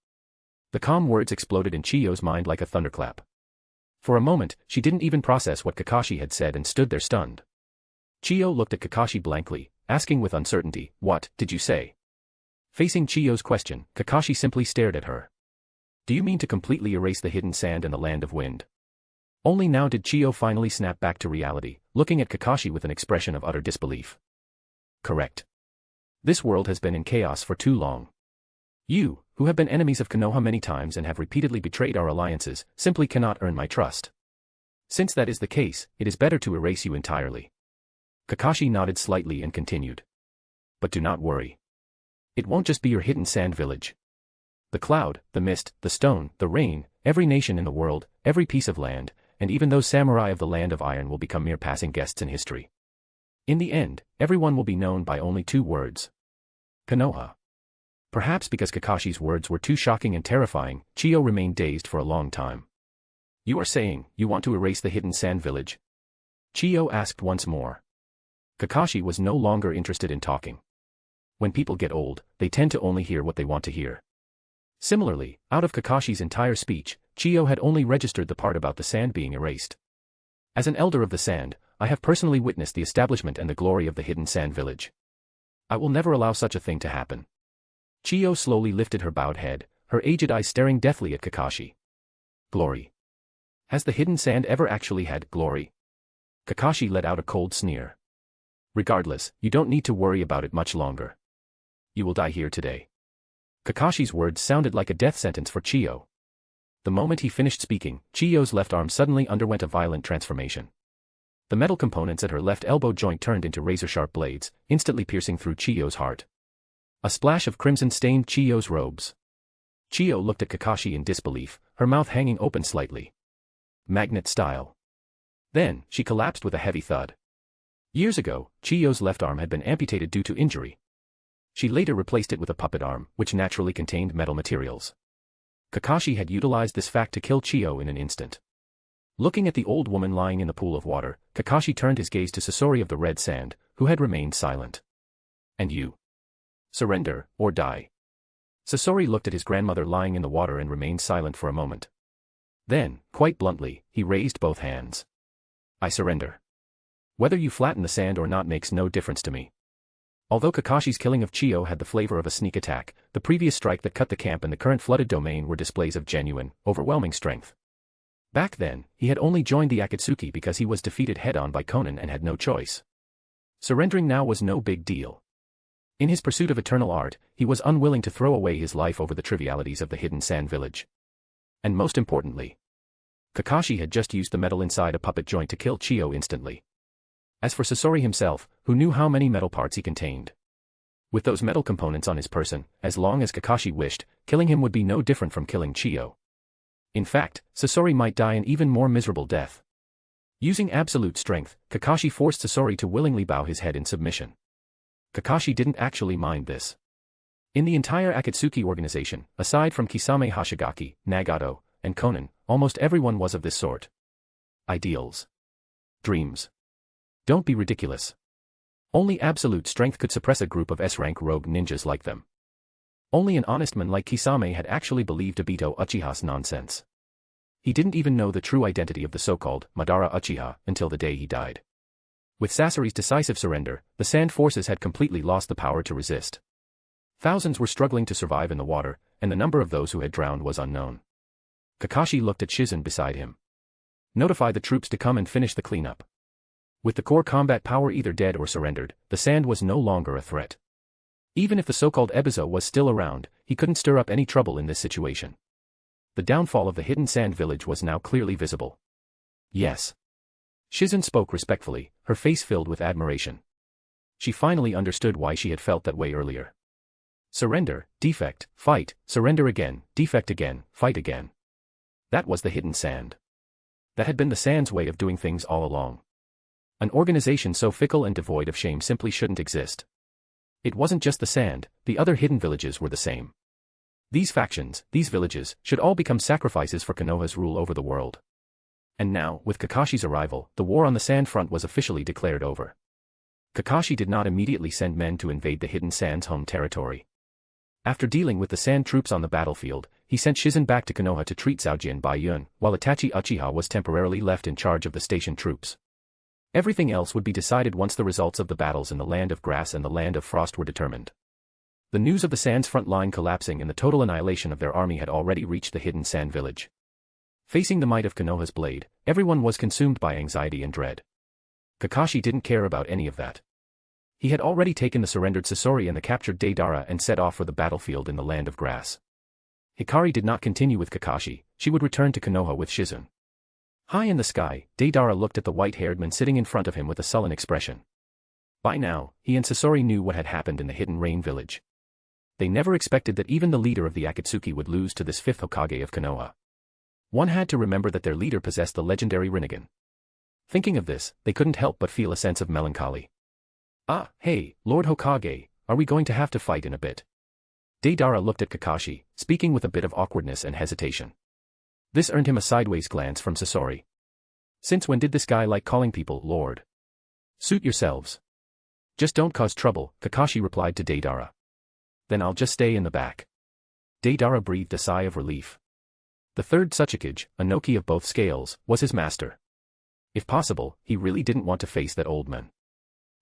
The calm words exploded in Chiyo's mind like a thunderclap. For a moment, she didn't even process what Kakashi had said and stood there stunned. Chiyo looked at Kakashi blankly, asking with uncertainty, "What did you say?" Facing Chiyo's question, Kakashi simply stared at her. "Do you mean to completely erase the hidden sand and the land of wind?" Only now did Chiyo finally snap back to reality, looking at Kakashi with an expression of utter disbelief. "Correct. This world has been in chaos for too long. You, who have been enemies of Konoha many times and have repeatedly betrayed our alliances, simply cannot earn my trust. Since that is the case, it is better to erase you entirely." Kakashi nodded slightly and continued. "But do not worry. It won't just be your hidden sand village. The cloud, the mist, the stone, the rain, every nation in the world, every piece of land, and even those samurai of the land of iron will become mere passing guests in history. In the end, everyone will be known by only two words. Konoha." Perhaps because Kakashi's words were too shocking and terrifying, Chiyo remained dazed for a long time. "You are saying, you want to erase the hidden sand village?" Chiyo asked once more. Kakashi was no longer interested in talking. When people get old, they tend to only hear what they want to hear. Similarly, out of Kakashi's entire speech, Chiyo had only registered the part about the sand being erased. As an elder of the sand, I have personally witnessed the establishment and the glory of the hidden sand village. I will never allow such a thing to happen. Chiyo slowly lifted her bowed head, her aged eyes staring deathly at Kakashi. Glory. Has the hidden sand ever actually had glory? Kakashi let out a cold sneer. Regardless, you don't need to worry about it much longer. You will die here today. Kakashi's words sounded like a death sentence for Chiyo. The moment he finished speaking, Chiyo's left arm suddenly underwent a violent transformation. The metal components at her left elbow joint turned into razor-sharp blades, instantly piercing through Chiyo's heart. A splash of crimson stained Chiyo's robes. Chiyo looked at Kakashi in disbelief, her mouth hanging open slightly. Magnet style. Then, she collapsed with a heavy thud. Years ago, Chiyo's left arm had been amputated due to injury. She later replaced it with a puppet arm, which naturally contained metal materials. Kakashi had utilized this fact to kill Chiyo in an instant. Looking at the old woman lying in the pool of water, Kakashi turned his gaze to Sasori of the red sand, who had remained silent. "And you? Surrender, or die." Sasori looked at his grandmother lying in the water and remained silent for a moment. Then, quite bluntly, he raised both hands. "I surrender. Whether you flatten the sand or not makes no difference to me." Although Kakashi's killing of Chiyo had the flavor of a sneak attack, the previous strike that cut the camp and the current flooded domain were displays of genuine, overwhelming strength. Back then, he had only joined the Akatsuki because he was defeated head-on by Konan and had no choice. Surrendering now was no big deal. In his pursuit of eternal art, he was unwilling to throw away his life over the trivialities of the hidden sand village. And most importantly, Kakashi had just used the metal inside a puppet joint to kill Chiyo instantly. As for Sasori himself, who knew how many metal parts he contained? With those metal components on his person, as long as Kakashi wished, killing him would be no different from killing Chiyo. In fact, Sasori might die an even more miserable death. Using absolute strength, Kakashi forced Sasori to willingly bow his head in submission. Kakashi didn't actually mind this. In the entire Akatsuki organization, aside from Kisame Hashigaki, Nagato, and Konan, almost everyone was of this sort. Ideals. Dreams. Don't be ridiculous. Only absolute strength could suppress a group of S-rank rogue ninjas like them. Only an honest man like Kisame had actually believed Obito Uchiha's nonsense. He didn't even know the true identity of the so-called Madara Uchiha until the day he died. With Sasori's decisive surrender, the sand forces had completely lost the power to resist. Thousands were struggling to survive in the water, and the number of those who had drowned was unknown. Kakashi looked at Shizen beside him. Notify the troops to come and finish the cleanup. With the core combat power either dead or surrendered, the sand was no longer a threat. Even if the so-called Ebizo was still around, he couldn't stir up any trouble in this situation. The downfall of the hidden sand village was now clearly visible. Yes. Shizen spoke respectfully, her face filled with admiration. She finally understood why she had felt that way earlier. Surrender, defect, fight, surrender again, defect again, fight again. That was the hidden sand. That had been the sand's way of doing things all along. An organization so fickle and devoid of shame simply shouldn't exist. It wasn't just the sand, the other hidden villages were the same. These factions, these villages, should all become sacrifices for Konoha's rule over the world. And now, with Kakashi's arrival, the war on the sand front was officially declared over. Kakashi did not immediately send men to invade the hidden sand's home territory. After dealing with the sand troops on the battlefield, he sent Shizen back to Konoha to treat Zaojin Baiyun, while Itachi Uchiha was temporarily left in charge of the station troops. Everything else would be decided once the results of the battles in the Land of Grass and the Land of Frost were determined. The news of the Sand's front line collapsing and the total annihilation of their army had already reached the hidden sand village. Facing the might of Konoha's blade, everyone was consumed by anxiety and dread. Kakashi didn't care about any of that. He had already taken the surrendered Sasori and the captured Deidara and set off for the battlefield in the Land of Grass. Hikari did not continue with Kakashi, she would return to Konoha with Shizen. High in the sky, Deidara looked at the white-haired man sitting in front of him with a sullen expression. By now, he and Sasori knew what had happened in the Hidden Rain village. They never expected that even the leader of the Akatsuki would lose to this fifth Hokage of Konoha. One had to remember that their leader possessed the legendary Rinnegan. Thinking of this, they couldn't help but feel a sense of melancholy. Ah, hey, Lord Hokage, are we going to have to fight in a bit? Deidara looked at Kakashi, speaking with a bit of awkwardness and hesitation. This earned him a sideways glance from Sasori. Since when did this guy like calling people Lord? Suit yourselves. Just don't cause trouble, Kakashi replied to Deidara. Then I'll just stay in the back. Deidara breathed a sigh of relief. The third Tsuchikage, a Noki of both scales, was his master. If possible, he really didn't want to face that old man.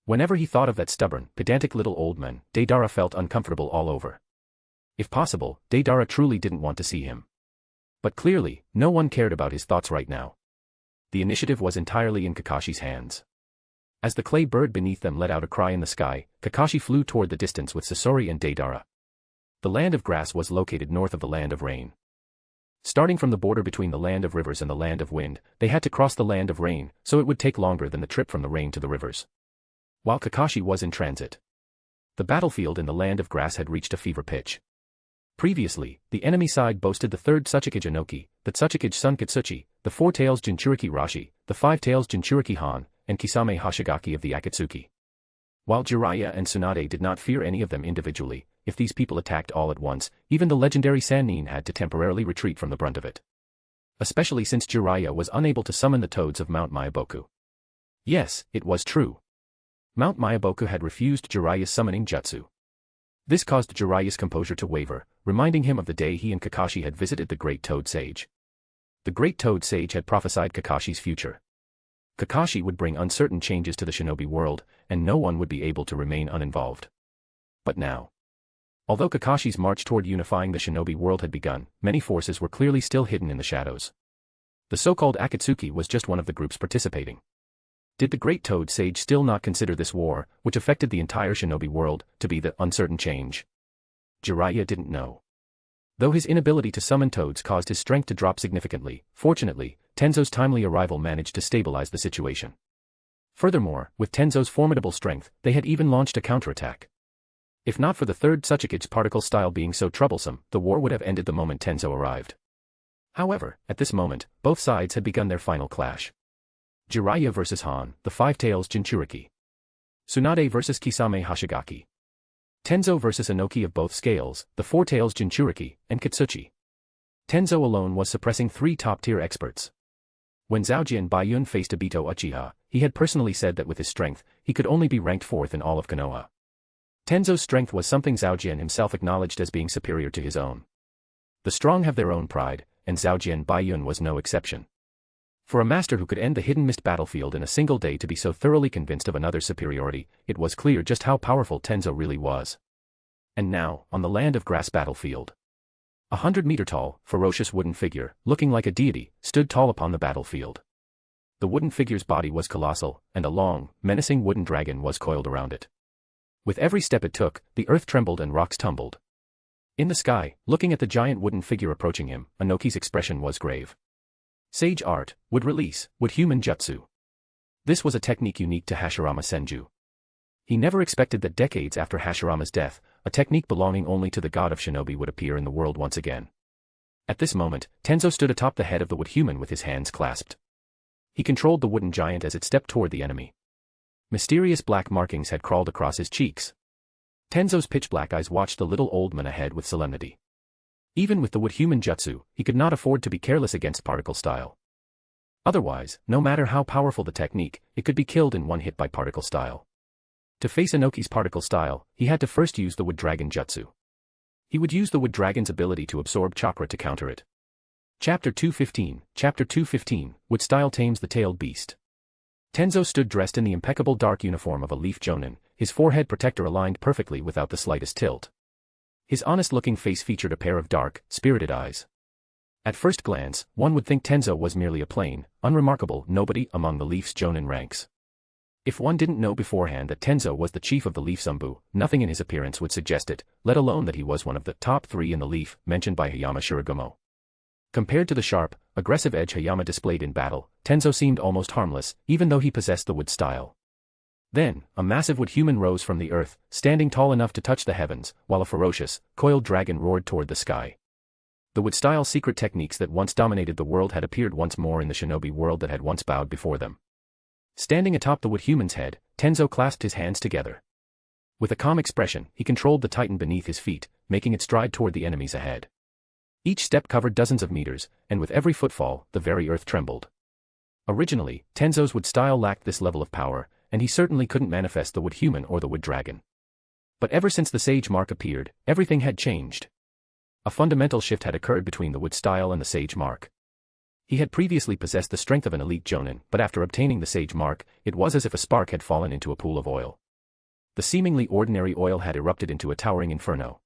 Whenever he thought of that stubborn, pedantic little old man, Deidara felt uncomfortable all over. If possible, Deidara truly didn't want to see him. But clearly, no one cared about his thoughts right now. The initiative was entirely in Kakashi's hands. As the clay bird beneath them let out a cry in the sky, Kakashi flew toward the distance with Sasori and Deidara. The Land of Grass was located north of the Land of Rain. Starting from the border between the Land of Rivers and the Land of Wind, they had to cross the Land of Rain, so it would take longer than the trip from the rain to the rivers. While Kakashi was in transit, the battlefield in the Land of Grass had reached a fever pitch. Previously, the enemy side boasted the third Tsuchikage Inoki, the Tsuchikage Sunkatsuchi, the four tails Jinchuriki Rashi, the five tails Jinchuriki Han, and Kisame Hashigaki of the Akatsuki. While Jiraiya and Tsunade did not fear any of them individually, if these people attacked all at once, even the legendary Sannin had to temporarily retreat from the brunt of it. Especially since Jiraiya was unable to summon the toads of Mount Myaboku. Yes, it was true. Mount Myaboku had refused Jiraiya's summoning jutsu. This caused Jiraiya's composure to waver, reminding him of the day he and Kakashi had visited the Great Toad Sage. The Great Toad Sage had prophesied Kakashi's future. Kakashi would bring uncertain changes to the shinobi world, and no one would be able to remain uninvolved. But now, although Kakashi's march toward unifying the shinobi world had begun, many forces were clearly still hidden in the shadows. The so-called Akatsuki was just one of the groups participating. Did the Great Toad Sage still not consider this war, which affected the entire shinobi world, to be the uncertain change? Jiraiya didn't know. Though his inability to summon toads caused his strength to drop significantly, fortunately, Tenzo's timely arrival managed to stabilize the situation. Furthermore, with Tenzo's formidable strength, they had even launched a counterattack. If not for the third Tsuchiga's particle style being so troublesome, the war would have ended the moment Tenzo arrived. However, at this moment, both sides had begun their final clash. Jiraiya vs. Han, the Five Tails Jinchuriki. Tsunade vs. Kisame Hashigaki. Tenzo vs. Inoki of both scales, the Four Tails Jinchuriki, and Katsuchi. Tenzo alone was suppressing three top-tier experts. When Zhaojian Baiyun faced Obito Uchiha, he had personally said that with his strength, he could only be ranked fourth in all of Konoha. Tenzo's strength was something Zhaojian himself acknowledged as being superior to his own. The strong have their own pride, and Zhaojian Baiyun was no exception. For a master who could end the hidden mist battlefield in a single day to be so thoroughly convinced of another's superiority, it was clear just how powerful Tenzo really was. And now, on the land of grass battlefield. 100-meter-tall, ferocious wooden figure, looking like a deity, stood tall upon the battlefield. The wooden figure's body was colossal, and a long, menacing wooden dragon was coiled around it. With every step it took, the earth trembled and rocks tumbled. In the sky, looking at the giant wooden figure approaching him, Inoki's expression was grave. Sage art, would release, would human jutsu. This was a technique unique to Hashirama Senju. He never expected that decades after Hashirama's death, a technique belonging only to the god of shinobi would appear in the world once again. At this moment, Tenzo stood atop the head of the wood human with his hands clasped. He controlled the wooden giant as it stepped toward the enemy. Mysterious black markings had crawled across his cheeks. Tenzo's pitch-black eyes watched the little old man ahead with solemnity. Even with the wood human jutsu, he could not afford to be careless against particle style. Otherwise, no matter how powerful the technique, it could be killed in one hit by particle style. To face Inoki's particle style, he had to first use the wood dragon jutsu. He would use the wood dragon's ability to absorb chakra to counter it. Chapter 215, Wood Style Tames the Tailed Beast. Tenzo stood dressed in the impeccable dark uniform of a leaf jonin, his forehead protector aligned perfectly without the slightest tilt. His honest-looking face featured a pair of dark, spirited eyes. At first glance, one would think Tenzo was merely a plain, unremarkable nobody among the Leaf's jonin ranks. If one didn't know beforehand that Tenzo was the chief of the Leaf Zumbu, nothing in his appearance would suggest it, let alone that he was one of the top three in the Leaf, mentioned by Hayama Shiragumo. Compared to the sharp, aggressive edge Hayama displayed in battle, Tenzo seemed almost harmless, even though he possessed the wood style. Then, a massive wood human rose from the earth, standing tall enough to touch the heavens, while a ferocious, coiled dragon roared toward the sky. The wood-style secret techniques that once dominated the world had appeared once more in the shinobi world that had once bowed before them. Standing atop the wood human's head, Tenzo clasped his hands together. With a calm expression, he controlled the titan beneath his feet, making it stride toward the enemies ahead. Each step covered dozens of meters, and with every footfall, the very earth trembled. Originally, Tenzo's wood style lacked this level of power, and he certainly couldn't manifest the wood human or the wood dragon. But ever since the sage mark appeared, everything had changed. A fundamental shift had occurred between the wood style and the sage mark. He had previously possessed the strength of an elite jonin, but after obtaining the sage mark, it was as if a spark had fallen into a pool of oil. The seemingly ordinary oil had erupted into a towering inferno.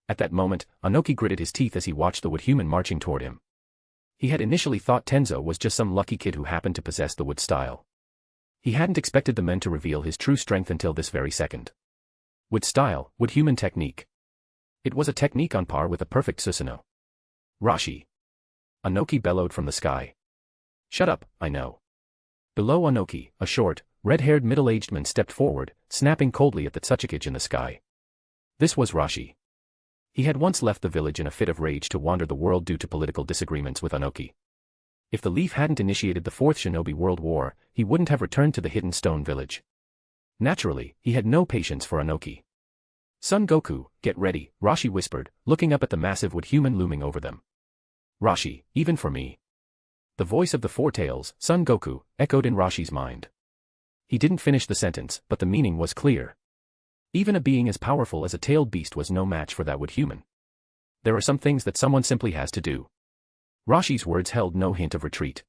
At that moment, Inoki gritted his teeth as he watched the wood human marching toward him. He had initially thought Tenzo was just some lucky kid who happened to possess the wood style. He hadn't expected the men to reveal his true strength until this very second. Wood style, wood human technique. It was a technique on par with a perfect Susanoo. Rashi. Inoki bellowed from the sky. Shut up, I know. Below Inoki, a short, red-haired middle-aged man stepped forward, snapping coldly at the Tsuchikage in the sky. This was Rashi. He had once left the village in a fit of rage to wander the world due to political disagreements with Inoki. If the Leaf hadn't initiated the Fourth Shinobi World War, he wouldn't have returned to the Hidden Stone Village. Naturally, he had no patience for Inoki. Son Goku, get ready, Rashi whispered, looking up at the massive wood human looming over them. Rashi, even for me. The voice of the Four Tails, Son Goku, echoed in Rashi's mind. He didn't finish the sentence, but the meaning was clear. Even a being as powerful as a tailed beast was no match for that wood human. There are some things that someone simply has to do. Rashi's words held no hint of retreat.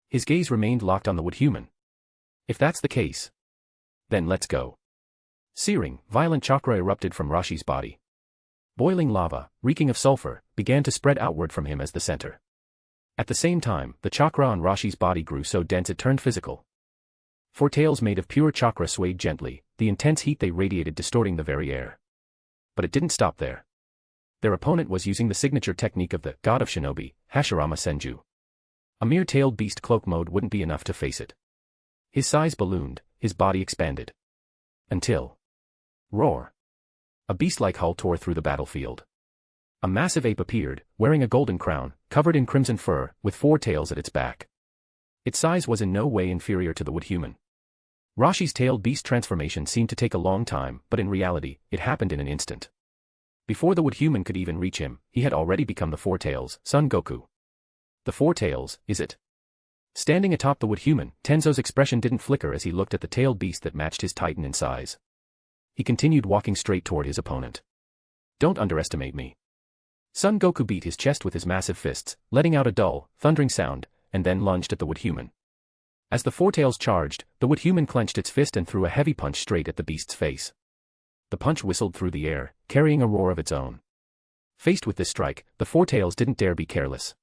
His gaze remained locked on the wood human. If that's the case, then let's go. Searing, violent chakra erupted from Rashi's body. Boiling lava, reeking of sulfur, began to spread outward from him as the center. At the same time, the chakra on Rashi's body grew so dense it turned physical. Four tails made of pure chakra swayed gently, the intense heat they radiated distorting the very air. But it didn't stop there. Their opponent was using the signature technique of the god of shinobi, Hashirama Senju. A mere tailed beast cloak mode wouldn't be enough to face it. His size ballooned, his body expanded. Until... roar. A beast-like hull tore through the battlefield. A massive ape appeared, wearing a golden crown, covered in crimson fur, with four tails at its back. Its size was in no way inferior to the wood human. Rashi's tailed beast transformation seemed to take a long time, but in reality, it happened in an instant. Before the wood human could even reach him, he had already become the Four Tails, Son Goku. The Four Tails, is it? Standing atop the wood human, Tenzo's expression didn't flicker as he looked at the tailed beast that matched his titan in size. He continued walking straight toward his opponent. Don't underestimate me. Son Goku beat his chest with his massive fists, letting out a dull, thundering sound, and then lunged at the wood human. As the Four Tails charged, the wood human clenched its fist and threw a heavy punch straight at the beast's face. The punch whistled through the air, carrying a roar of its own. Faced with this strike, the Four Tails didn't dare be careless.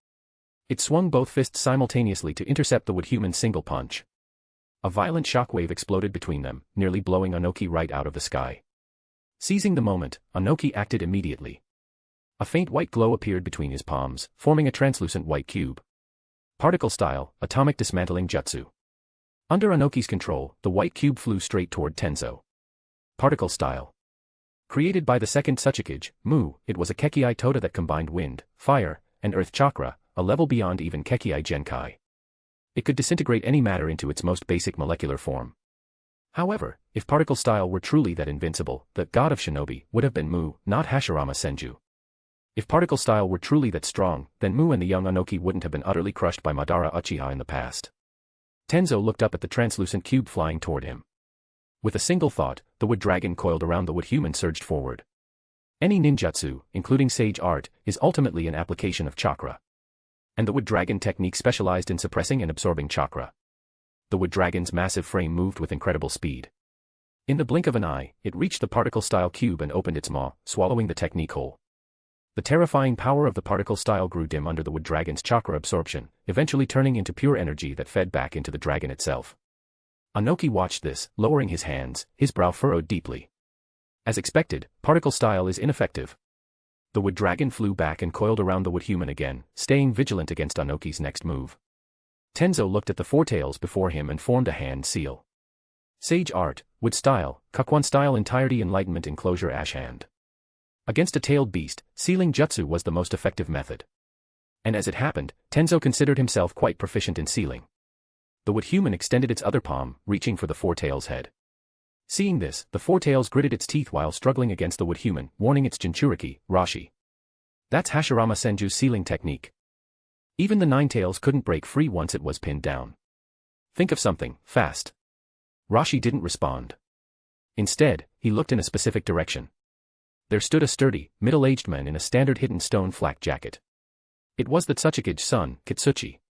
It swung both fists simultaneously to intercept the wood human's single punch. A violent shockwave exploded between them, nearly blowing Anoki right out of the sky. Seizing the moment, Anoki acted immediately. A faint white glow appeared between his palms, forming a translucent white cube. Particle style, atomic dismantling jutsu. Under Anoki's control, the white cube flew straight toward Tenzo. Particle style. Created by the second Tsuchikage, Mu, it was a Kekii Tota that combined wind, fire, and earth chakra, a level beyond even Kekii Genkai. It could disintegrate any matter into its most basic molecular form. However, if particle style were truly that invincible, the god of shinobi would have been Mu, not Hashirama Senju. If particle style were truly that strong, then Mu and the young Anoki wouldn't have been utterly crushed by Madara Uchiha in the past. Tenzo looked up at the translucent cube flying toward him. With a single thought, the wood dragon coiled around the wood human surged forward. Any ninjutsu, including sage art, is ultimately an application of chakra. And the wood dragon technique specialized in suppressing and absorbing chakra. The wood dragon's massive frame moved with incredible speed. In the blink of an eye, it reached the particle-style cube and opened its maw, swallowing the technique whole. The terrifying power of the particle style grew dim under the wood dragon's chakra absorption, eventually turning into pure energy that fed back into the dragon itself. Anoki watched this, lowering his hands, his brow furrowed deeply. As expected, particle style is ineffective. The wood dragon flew back and coiled around the wood human again, staying vigilant against Anoki's next move. Tenzo looked at the Four Tails before him and formed a hand seal. Sage art, wood style, Kakuan style entirety enlightenment enclosure ash hand. Against a tailed beast, sealing jutsu was the most effective method. And as it happened, Tenzo considered himself quite proficient in sealing. The wood human extended its other palm, reaching for the Four Tails' head. Seeing this, the Four Tails gritted its teeth while struggling against the wood human, warning its Jinchuriki, Rashi. That's Hashirama Senju's sealing technique. Even the Nine Tails couldn't break free once it was pinned down. Think of something, fast. Rashi didn't respond. Instead, he looked in a specific direction. There stood a sturdy, middle-aged man in a standard hidden stone flak jacket. It was the Tsuchikage's son, Kitsuchi.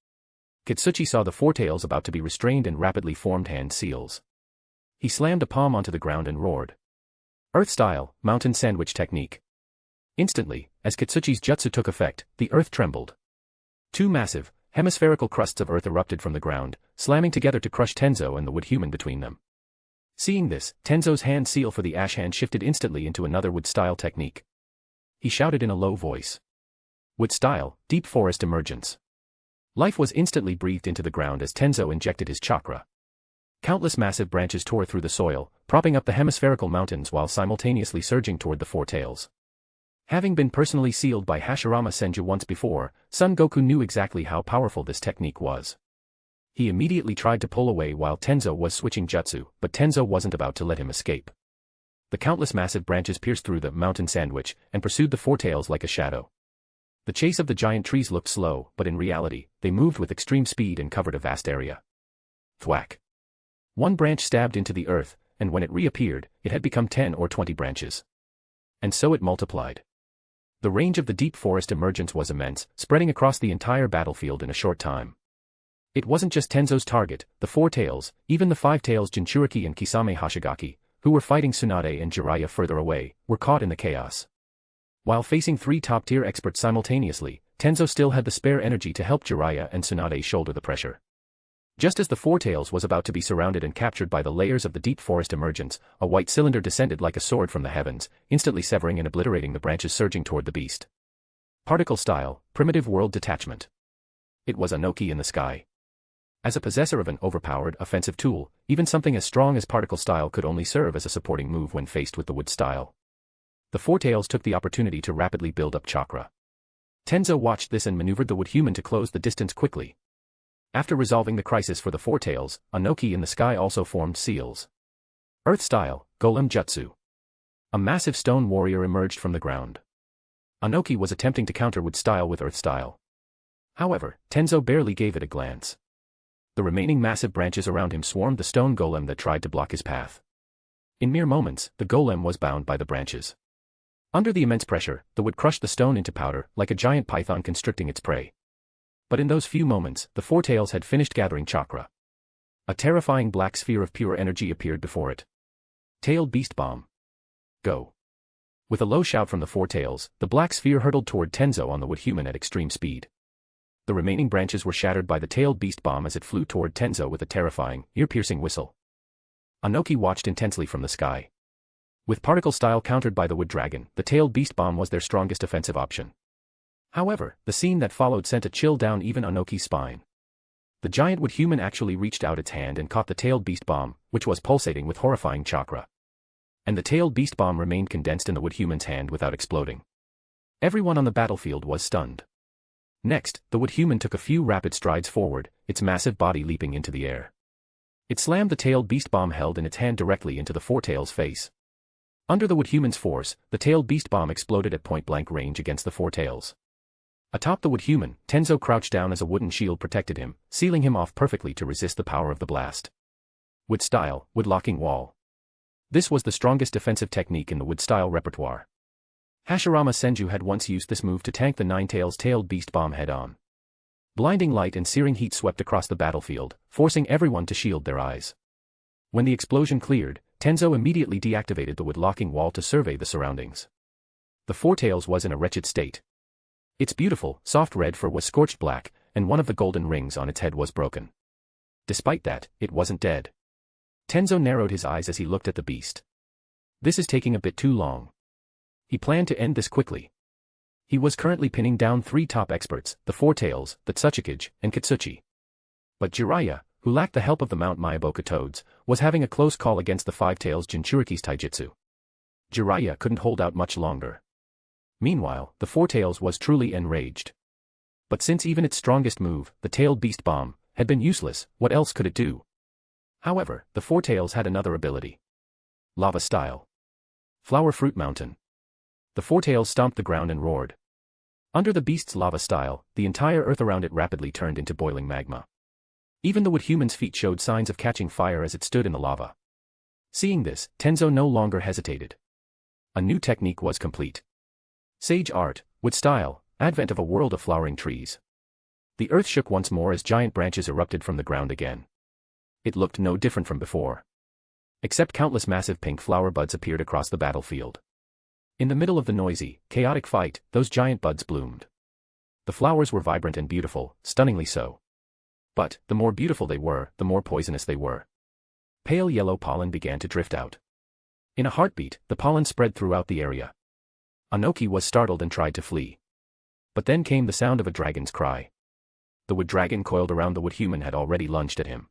Kitsuchi saw the Four Tails about to be restrained and rapidly formed hand seals. He slammed a palm onto the ground and roared. Earth style, mountain sandwich technique. Instantly, as Kitsuchi's jutsu took effect, the earth trembled. Two massive, hemispherical crusts of earth erupted from the ground, slamming together to crush Tenzo and the wood human between them. Seeing this, Tenzo's hand seal for the ash hand shifted instantly into another wood style technique. He shouted in a low voice. Wood style, deep forest emergence. Life was instantly breathed into the ground as Tenzo injected his chakra. Countless massive branches tore through the soil, propping up the hemispherical mountains while simultaneously surging toward the Four Tails. Having been personally sealed by Hashirama Senju once before, Son Goku knew exactly how powerful this technique was. He immediately tried to pull away while Tenzo was switching jutsu, but Tenzo wasn't about to let him escape. The countless massive branches pierced through the mountain sandwich and pursued the four tails like a shadow. The chase of the giant trees looked slow, but in reality, they moved with extreme speed and covered a vast area. Thwack! One branch stabbed into the earth, and when it reappeared, it had become 10 or 20 branches. And so it multiplied. The range of the deep forest emergence was immense, spreading across the entire battlefield in a short time. It wasn't just Tenzo's target, the four tails, even the five tails Jinchuriki and Kisame Hashigaki, who were fighting Tsunade and Jiraiya further away, were caught in the chaos. While facing three top-tier experts simultaneously, Tenzo still had the spare energy to help Jiraiya and Tsunade shoulder the pressure. Just as the four tails was about to be surrounded and captured by the layers of the deep forest emergence, a white cylinder descended like a sword from the heavens, instantly severing and obliterating the branches surging toward the beast. Particle style, primitive world detachment. It was Anoki in the sky. As a possessor of an overpowered offensive tool, even something as strong as particle style could only serve as a supporting move when faced with the wood style. The four tails took the opportunity to rapidly build up chakra. Tenzo watched this and maneuvered the wood human to close the distance quickly. After resolving the crisis for the four tails, Anoki in the sky also formed seals. Earth style, Golem Jutsu. A massive stone warrior emerged from the ground. Anoki was attempting to counter wood style with earth style. However, Tenzo barely gave it a glance. The remaining massive branches around him swarmed the stone golem that tried to block his path. In mere moments, the golem was bound by the branches. Under the immense pressure, the wood crushed the stone into powder, like a giant python constricting its prey. But in those few moments, the four tails had finished gathering chakra. A terrifying black sphere of pure energy appeared before it. Tailed Beast Bomb. Go. With a low shout from the four tails, the black sphere hurtled toward Tenzo on the wood human at extreme speed. The remaining branches were shattered by the tailed beast bomb as it flew toward Tenzo with a terrifying, ear-piercing whistle. Anoki watched intensely from the sky. With particle style countered by the wood dragon, the tailed beast bomb was their strongest offensive option. However, the scene that followed sent a chill down even Anoki's spine. The giant wood human actually reached out its hand and caught the tailed beast bomb, which was pulsating with horrifying chakra. And the tailed beast bomb remained condensed in the wood human's hand without exploding. Everyone on the battlefield was stunned. Next, the wood human took a few rapid strides forward, its massive body leaping into the air. It slammed the tailed beast bomb held in its hand directly into the four tails' face. Under the wood human's force, the tailed beast bomb exploded at point-blank range against the four tails. Atop the wood human, Tenzo crouched down as a wooden shield protected him, sealing him off perfectly to resist the power of the blast. Wood style, wood locking wall. This was the strongest defensive technique in the wood style repertoire. Hashirama Senju had once used this move to tank the Nine-Tails tailed beast bomb head-on. Blinding light and searing heat swept across the battlefield, forcing everyone to shield their eyes. When the explosion cleared, Tenzo immediately deactivated the wood locking wall to survey the surroundings. The four tails was in a wretched state. Its beautiful, soft red fur was scorched black, and one of the golden rings on its head was broken. Despite that, it wasn't dead. Tenzo narrowed his eyes as he looked at the beast. This is taking a bit too long. He planned to end this quickly. He was currently pinning down three top experts, the four tails, the Tsuchikage, and Kitsuchi. But Jiraiya, who lacked the help of the Mount Myaboka toads, was having a close call against the five tails Jinchuriki's taijutsu. Jiraiya couldn't hold out much longer. Meanwhile, the four tails was truly enraged. But since even its strongest move, the tailed beast bomb, had been useless, what else could it do? However, the four tails had another ability. Lava style. Flower Fruit Mountain. The four tails stomped the ground and roared. Under the beast's lava style, the entire earth around it rapidly turned into boiling magma. Even the wood human's feet showed signs of catching fire as it stood in the lava. Seeing this, Tenzo no longer hesitated. A new technique was complete. Sage Art, Wood Style, Advent of a World of Flowering Trees. The earth shook once more as giant branches erupted from the ground again. It looked no different from before. Except countless massive pink flower buds appeared across the battlefield. In the middle of the noisy, chaotic fight, those giant buds bloomed. The flowers were vibrant and beautiful, stunningly so. But, the more beautiful they were, the more poisonous they were. Pale yellow pollen began to drift out. In a heartbeat, the pollen spread throughout the area. Anoki was startled and tried to flee. But then came the sound of a dragon's cry. The wood dragon coiled around the wood human had already lunged at him.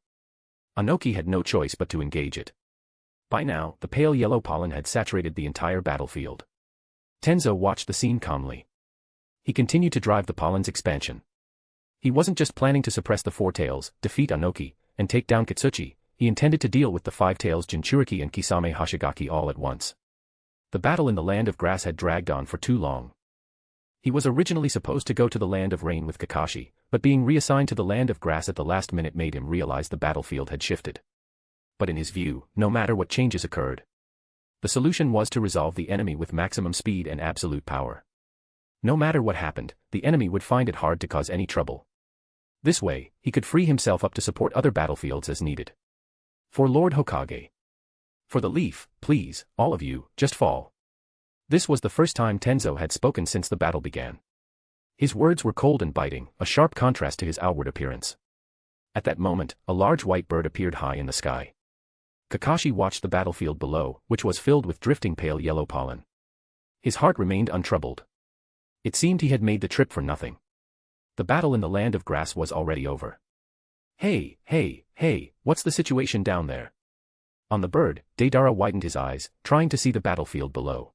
Anoki had no choice but to engage it. By now, the pale yellow pollen had saturated the entire battlefield. Tenzo watched the scene calmly. He continued to drive the pollen's expansion. He wasn't just planning to suppress the four tails, defeat Anoki, and take down Kitsuchi, he intended to deal with the five tails Jinchuriki and Kisame Hashigaki all at once. The battle in the land of grass had dragged on for too long. He was originally supposed to go to the land of rain with Kakashi, but being reassigned to the land of grass at the last minute made him realize the battlefield had shifted. But in his view, no matter what changes occurred, the solution was to resolve the enemy with maximum speed and absolute power. No matter what happened, the enemy would find it hard to cause any trouble. This way, he could free himself up to support other battlefields as needed. For Lord Hokage. For the leaf, please, all of you, just fall. This was the first time Tenzo had spoken since the battle began. His words were cold and biting, a sharp contrast to his outward appearance. At that moment, a large white bird appeared high in the sky. Kakashi watched the battlefield below, which was filled with drifting pale yellow pollen. His heart remained untroubled. It seemed he had made the trip for nothing. The battle in the land of grass was already over. Hey, what's the situation down there? On the bird, Deidara widened his eyes, trying to see the battlefield below.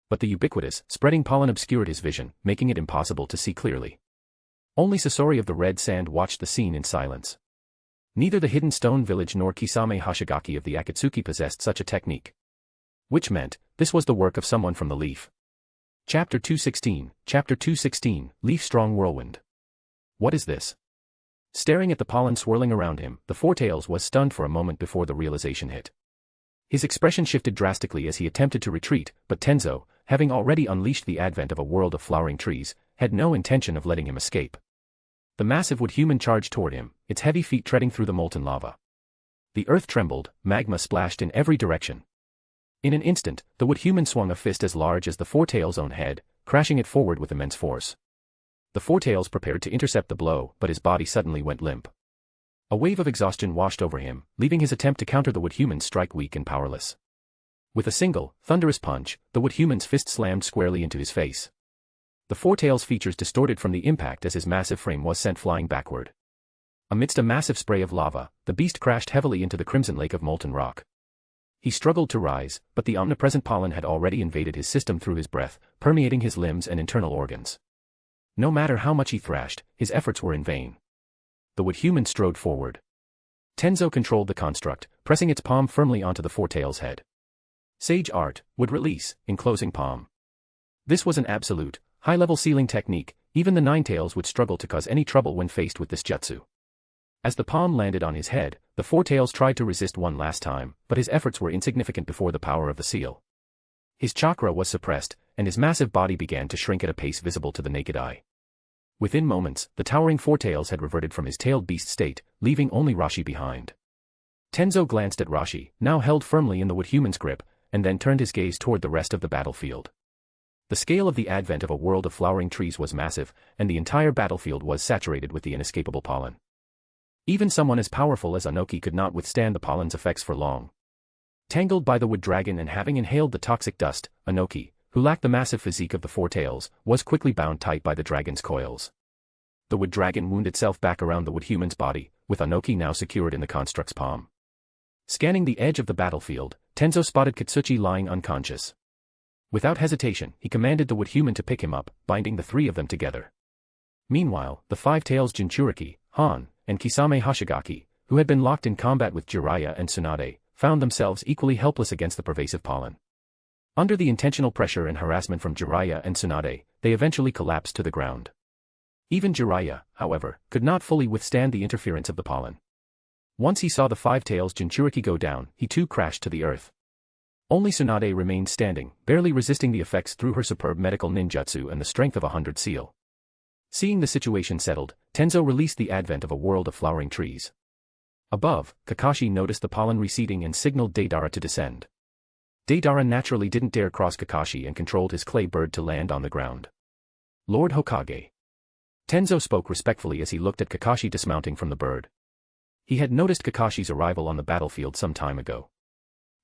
But the ubiquitous, spreading pollen obscured his vision, making it impossible to see clearly. Only Sasori of the Red Sand watched the scene in silence. Neither the Hidden Stone Village nor Kisame Hashigaki of the Akatsuki possessed such a technique. Which meant, this was the work of someone from the Leaf. Chapter 216, Leaf Strong Whirlwind. What is this? Staring at the pollen swirling around him, the Four-Tails was stunned for a moment before the realization hit. His expression shifted drastically as he attempted to retreat, but Tenzo, having already unleashed the advent of a world of flowering trees, had no intention of letting him escape. The massive wood human charged toward him, its heavy feet treading through the molten lava. The earth trembled, magma splashed in every direction. In an instant, the wood human swung a fist as large as the Four-Tails' own head, crashing it forward with immense force. The Four-Tails prepared to intercept the blow, but his body suddenly went limp. A wave of exhaustion washed over him, leaving his attempt to counter the wood human's strike weak and powerless. With a single, thunderous punch, the wood human's fist slammed squarely into his face. The Four-Tails' features distorted from the impact as his massive frame was sent flying backward. Amidst a massive spray of lava, the beast crashed heavily into the crimson lake of molten rock. He struggled to rise, but the omnipresent pollen had already invaded his system through his breath, permeating his limbs and internal organs. No matter how much he thrashed, his efforts were in vain. The wood human strode forward. Tenzo controlled the construct, pressing its palm firmly onto the Four-Tails' head. Sage Art, would release, enclosing palm. This was an absolute, high-level sealing technique, even the Nine-Tails would struggle to cause any trouble when faced with this jutsu. As the palm landed on his head, the Four-Tails tried to resist one last time, but his efforts were insignificant before the power of the seal. His chakra was suppressed, and his massive body began to shrink at a pace visible to the naked eye. Within moments, the towering Four-Tails had reverted from his tailed beast state, leaving only Rashi behind. Tenzo glanced at Rashi, now held firmly in the wood human's grip, and then turned his gaze toward the rest of the battlefield. The scale of the advent of a world of flowering trees was massive, and the entire battlefield was saturated with the inescapable pollen. Even someone as powerful as Anoki could not withstand the pollen's effects for long. Tangled by the wood dragon and having inhaled the toxic dust, Anoki, who lacked the massive physique of the Four-Tails, was quickly bound tight by the dragon's coils. The wood dragon wound itself back around the wood human's body, with Anoki now secured in the construct's palm. Scanning the edge of the battlefield, Tenzo spotted Katsuchi lying unconscious. Without hesitation, he commanded the wood human to pick him up, binding the three of them together. Meanwhile, the Five-Tails Jinchuriki, Han, and Kisame Hashigaki, who had been locked in combat with Jiraiya and Tsunade, found themselves equally helpless against the pervasive pollen. Under the intentional pressure and harassment from Jiraiya and Tsunade, they eventually collapsed to the ground. Even Jiraiya, however, could not fully withstand the interference of the pollen. Once he saw the Five-Tails Jinchuriki go down, he too crashed to the earth. Only Tsunade remained standing, barely resisting the effects through her superb medical ninjutsu and the strength of 100 seal. Seeing the situation settled, Tenzo released the advent of a world of flowering trees. Above, Kakashi noticed the pollen receding and signaled Deidara to descend. Deidara naturally didn't dare cross Kakashi and controlled his clay bird to land on the ground. Lord Hokage. Tenzo spoke respectfully as he looked at Kakashi dismounting from the bird. He had noticed Kakashi's arrival on the battlefield some time ago.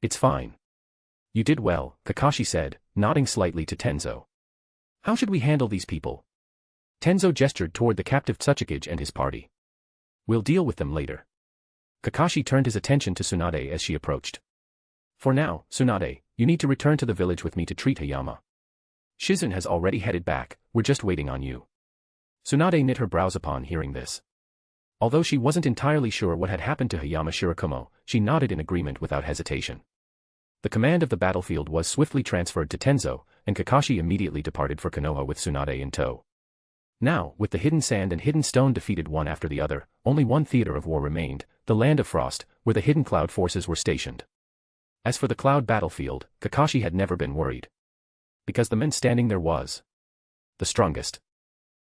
It's fine. You did well, Kakashi said, nodding slightly to Tenzo. How should we handle these people? Tenzo gestured toward the captive Tsuchikage and his party. We'll deal with them later. Kakashi turned his attention to Tsunade as she approached. For now, Tsunade, you need to return to the village with me to treat Hayama. Shizune has already headed back, we're just waiting on you. Tsunade knit her brows upon hearing this. Although she wasn't entirely sure what had happened to Hayama Shirakumo, she nodded in agreement without hesitation. The command of the battlefield was swiftly transferred to Tenzo, and Kakashi immediately departed for Konoha with Tsunade in tow. Now, with the hidden sand and hidden stone defeated one after the other, only one theater of war remained, the Land of Frost, where the hidden cloud forces were stationed. As for the cloud battlefield, Kakashi had never been worried. Because the man standing there was the strongest.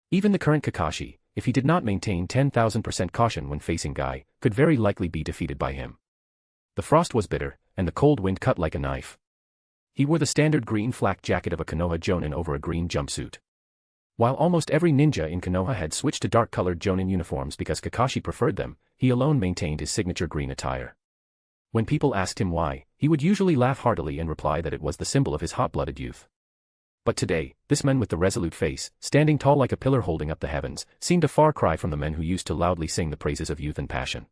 Even the current Kakashi, if he did not maintain 10,000% caution when facing Guy, could very likely be defeated by him. The frost was bitter, and the cold wind cut like a knife. He wore the standard green flak jacket of a Konoha Jonin over a green jumpsuit. While almost every ninja in Konoha had switched to dark-colored Jonin uniforms because Kakashi preferred them, he alone maintained his signature green attire. When people asked him why, he would usually laugh heartily and reply that it was the symbol of his hot-blooded youth. But today, this man with the resolute face, standing tall like a pillar holding up the heavens, seemed a far cry from the men who used to loudly sing the praises of youth and passion.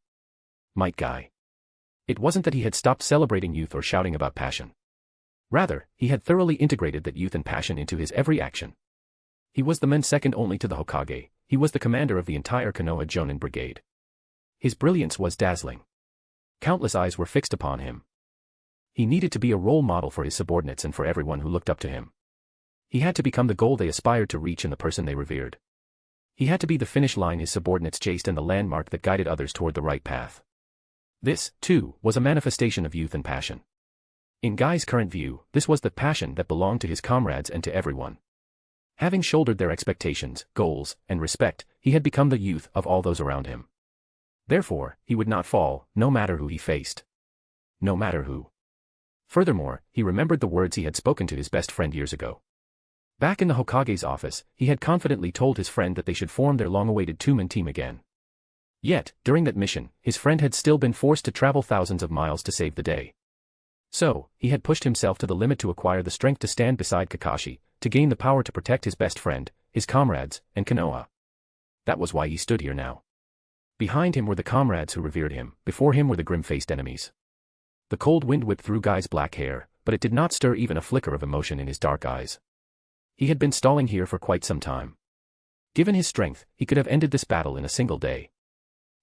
Might Guy. It wasn't that he had stopped celebrating youth or shouting about passion. Rather, he had thoroughly integrated that youth and passion into his every action. He was the man second only to the Hokage, he was the commander of the entire Konoha Jonin brigade. His brilliance was dazzling. Countless eyes were fixed upon him. He needed to be a role model for his subordinates and for everyone who looked up to him. He had to become the goal they aspired to reach and the person they revered. He had to be the finish line his subordinates chased and the landmark that guided others toward the right path. This, too, was a manifestation of youth and passion. In Guy's current view, this was the passion that belonged to his comrades and to everyone. Having shouldered their expectations, goals, and respect, he had become the youth of all those around him. Therefore, he would not fall, no matter who he faced. No matter who. Furthermore, he remembered the words he had spoken to his best friend years ago. Back in the Hokage's office, he had confidently told his friend that they should form their long-awaited two-man team again. Yet, during that mission, his friend had still been forced to travel thousands of miles to save the day. So, he had pushed himself to the limit to acquire the strength to stand beside Kakashi, to gain the power to protect his best friend, his comrades, and Konoha. That was why he stood here now. Behind him were the comrades who revered him, before him were the grim-faced enemies. The cold wind whipped through Guy's black hair, but it did not stir even a flicker of emotion in his dark eyes. He had been stalling here for quite some time. Given his strength, he could have ended this battle in a single day.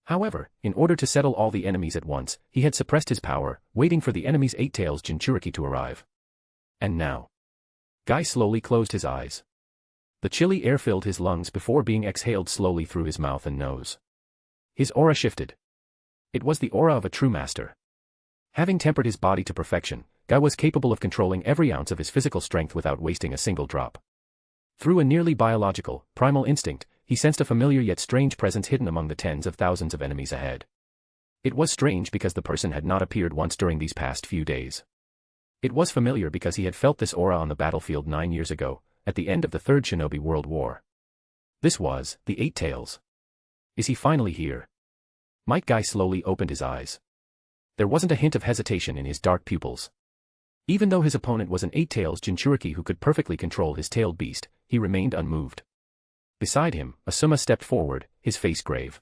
However, in order to settle all the enemies at once, he had suppressed his power, waiting for the enemy's eight-tails Jinchuriki to arrive. And now. Guy slowly closed his eyes. The chilly air filled his lungs before being exhaled slowly through his mouth and nose. His aura shifted. It was the aura of a true master. Having tempered his body to perfection, Guy was capable of controlling every ounce of his physical strength without wasting a single drop. Through a nearly biological, primal instinct, he sensed a familiar yet strange presence hidden among the tens of thousands of enemies ahead. It was strange because the person had not appeared once during these past few days. It was familiar because he had felt this aura on the battlefield 9 years ago, at the end of the Third Shinobi World War. This was the Eight Tails. Is he finally here? Might Guy slowly opened his eyes. There wasn't a hint of hesitation in his dark pupils. Even though his opponent was an eight-tails Jinchuriki who could perfectly control his tailed beast, he remained unmoved. Beside him, Asuma stepped forward, his face grave.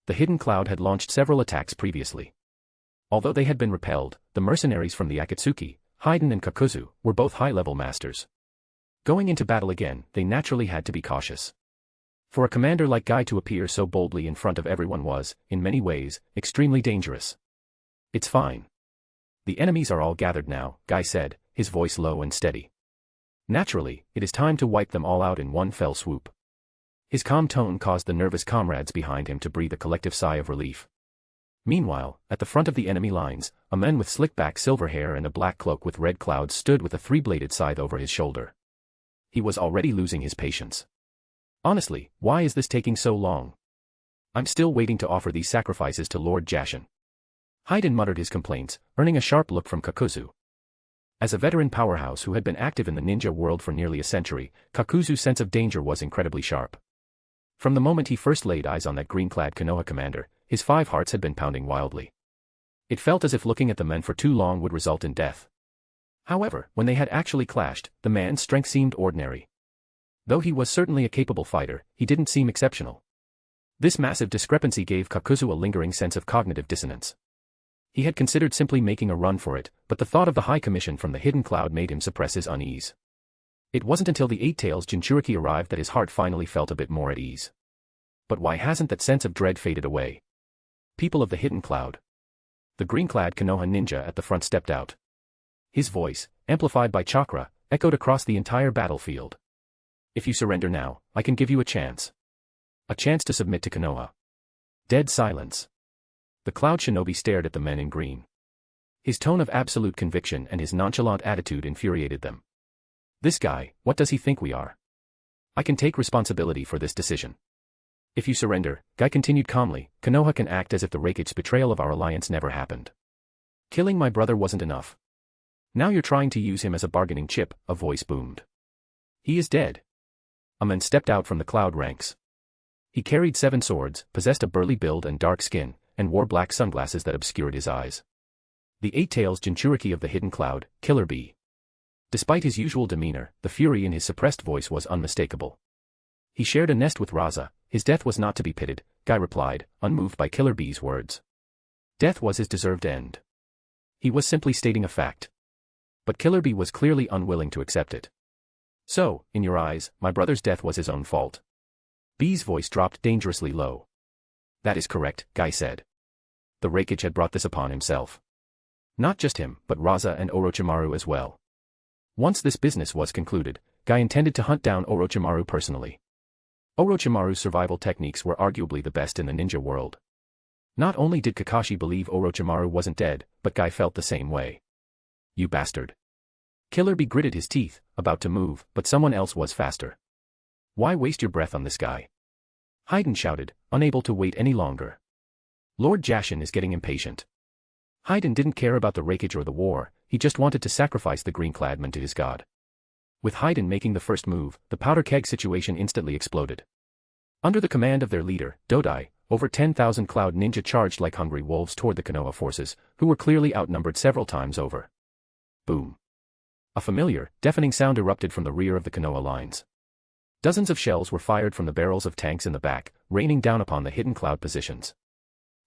The hidden cloud had launched several attacks previously. Although they had been repelled, the mercenaries from the Akatsuki, Haiden and Kakuzu, were both high-level masters. Going into battle again, they naturally had to be cautious. For a commander like Guy to appear so boldly in front of everyone was, in many ways, extremely dangerous. It's fine. The enemies are all gathered now, Guy said, his voice low and steady. Naturally, it is time to wipe them all out in one fell swoop. His calm tone caused the nervous comrades behind him to breathe a collective sigh of relief. Meanwhile, at the front of the enemy lines, a man with slick-back silver hair and a black cloak with red clouds stood with a three-bladed scythe over his shoulder. He was already losing his patience. Honestly, why is this taking so long? I'm still waiting to offer these sacrifices to Lord Jashin. Haiden muttered his complaints, earning a sharp look from Kakuzu. As a veteran powerhouse who had been active in the ninja world for nearly a century, Kakuzu's sense of danger was incredibly sharp. From the moment he first laid eyes on that green-clad Konoha commander, his 5 hearts had been pounding wildly. It felt as if looking at the men for too long would result in death. However, when they had actually clashed, the man's strength seemed ordinary. Though he was certainly a capable fighter, he didn't seem exceptional. This massive discrepancy gave Kakuzu a lingering sense of cognitive dissonance. He had considered simply making a run for it, but the thought of the High Commission from the hidden cloud made him suppress his unease. It wasn't until the eight-tails Jinchuriki arrived that his heart finally felt a bit more at ease. But why hasn't that sense of dread faded away? People of the hidden cloud. The green-clad Konoha ninja at the front stepped out. His voice, amplified by chakra, echoed across the entire battlefield. If you surrender now, I can give you a chance. A chance to submit to Konoha. Dead silence. The Cloud Shinobi stared at the men in green. His tone of absolute conviction and his nonchalant attitude infuriated them. This guy, what does he think we are? I can take responsibility for this decision. If you surrender, Guy continued calmly, Konoha can act as if the Rakich's betrayal of our alliance never happened. Killing my brother wasn't enough. Now you're trying to use him as a bargaining chip, a voice boomed. He is dead. A man stepped out from the Cloud ranks. He carried 7 swords, possessed a burly build and dark skin, and wore black sunglasses that obscured his eyes. The 8-Tails Jinchuriki of the Hidden Cloud, Killer Bee. Despite his usual demeanor, the fury in his suppressed voice was unmistakable. He shared a nest with Raza, his death was not to be pitied, Guy replied, unmoved by Killer Bee's words. Death was his deserved end. He was simply stating a fact. But Killer Bee was clearly unwilling to accept it. So, in your eyes, my brother's death was his own fault. Bee's voice dropped dangerously low. That is correct, Guy said. The Raikage had brought this upon himself. Not just him, but Raza and Orochimaru as well. Once this business was concluded, Guy intended to hunt down Orochimaru personally. Orochimaru's survival techniques were arguably the best in the ninja world. Not only did Kakashi believe Orochimaru wasn't dead, but Guy felt the same way. You bastard. Killer Bee gritted his teeth, about to move, but someone else was faster. Why waste your breath on this guy? Haydn shouted, unable to wait any longer. Lord Jashin is getting impatient. Haydn didn't care about the Raikage or the war, he just wanted to sacrifice the green-clad man to his god. With Haydn making the first move, the powder keg situation instantly exploded. Under the command of their leader, Dodai, over 10,000 Cloud Ninja charged like hungry wolves toward the Konoha forces, who were clearly outnumbered several times over. Boom. A familiar, deafening sound erupted from the rear of the Konoha lines. Dozens of shells were fired from the barrels of tanks in the back, raining down upon the hidden Cloud positions.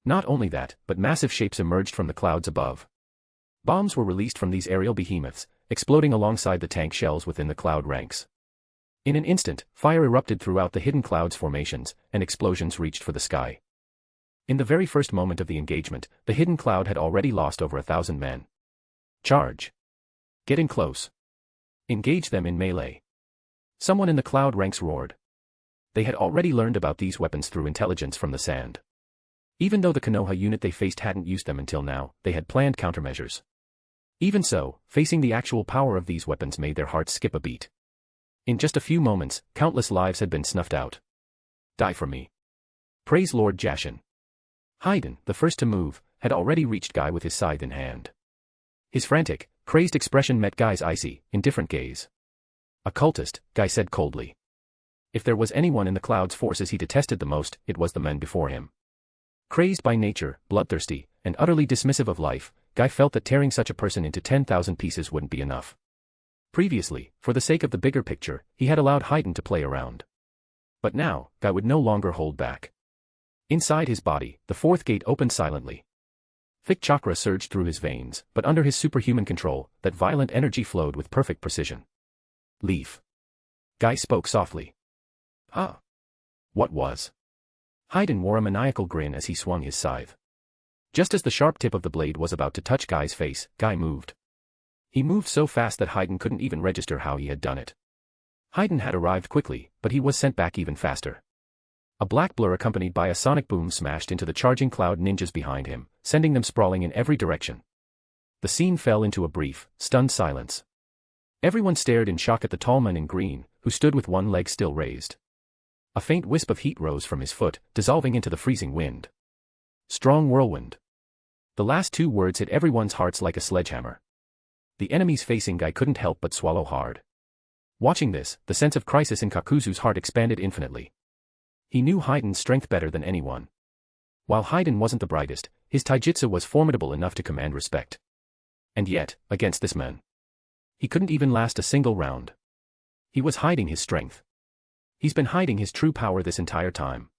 Not only that, but massive shapes emerged from the clouds above. Bombs were released from these aerial behemoths, exploding alongside the tank shells within the Cloud ranks. In an instant, fire erupted throughout the hidden Cloud's formations, and explosions reached for the sky. In the very first moment of the engagement, the hidden Cloud had already lost over 1,000 men. Charge. Get in close. Engage them in melee. Someone in the Cloud ranks roared. They had already learned about these weapons through intelligence from the sand. Even though the Konoha unit they faced hadn't used them until now, they had planned countermeasures. Even so, facing the actual power of these weapons made their hearts skip a beat. In just a few moments, countless lives had been snuffed out. Die for me. Praise Lord Jashin. Haydn, the first to move, had already reached Guy with his scythe in hand. His frantic, crazed expression met Guy's icy, indifferent gaze. A cultist, Guy said coldly. If there was anyone in the Cloud's forces he detested the most, it was the men before him. Crazed by nature, bloodthirsty, and utterly dismissive of life, Guy felt that tearing such a person into 10,000 pieces wouldn't be enough. Previously, for the sake of the bigger picture, he had allowed Haydn to play around. But now, Guy would no longer hold back. Inside his body, the fourth gate opened silently. Thick chakra surged through his veins, but under his superhuman control, that violent energy flowed with perfect precision. Leave. Guy spoke softly. Huh? What was? Haydn wore a maniacal grin as he swung his scythe. Just as the sharp tip of the blade was about to touch Guy's face, Guy moved. He moved so fast that Haydn couldn't even register how he had done it. Haydn had arrived quickly, but he was sent back even faster. A black blur accompanied by a sonic boom smashed into the charging Cloud ninjas behind him, sending them sprawling in every direction. The scene fell into a brief, stunned silence. Everyone stared in shock at the tall man in green, who stood with one leg still raised. A faint wisp of heat rose from his foot, dissolving into the freezing wind. Strong whirlwind. The last 2 words hit everyone's hearts like a sledgehammer. The enemies facing Guy couldn't help but swallow hard. Watching this, the sense of crisis in Kakuzu's heart expanded infinitely. He knew Haydn's strength better than anyone. While Haydn wasn't the brightest, his taijutsu was formidable enough to command respect. And yet, against this man, he couldn't even last a single round. He was hiding his strength. He's been hiding his true power this entire time.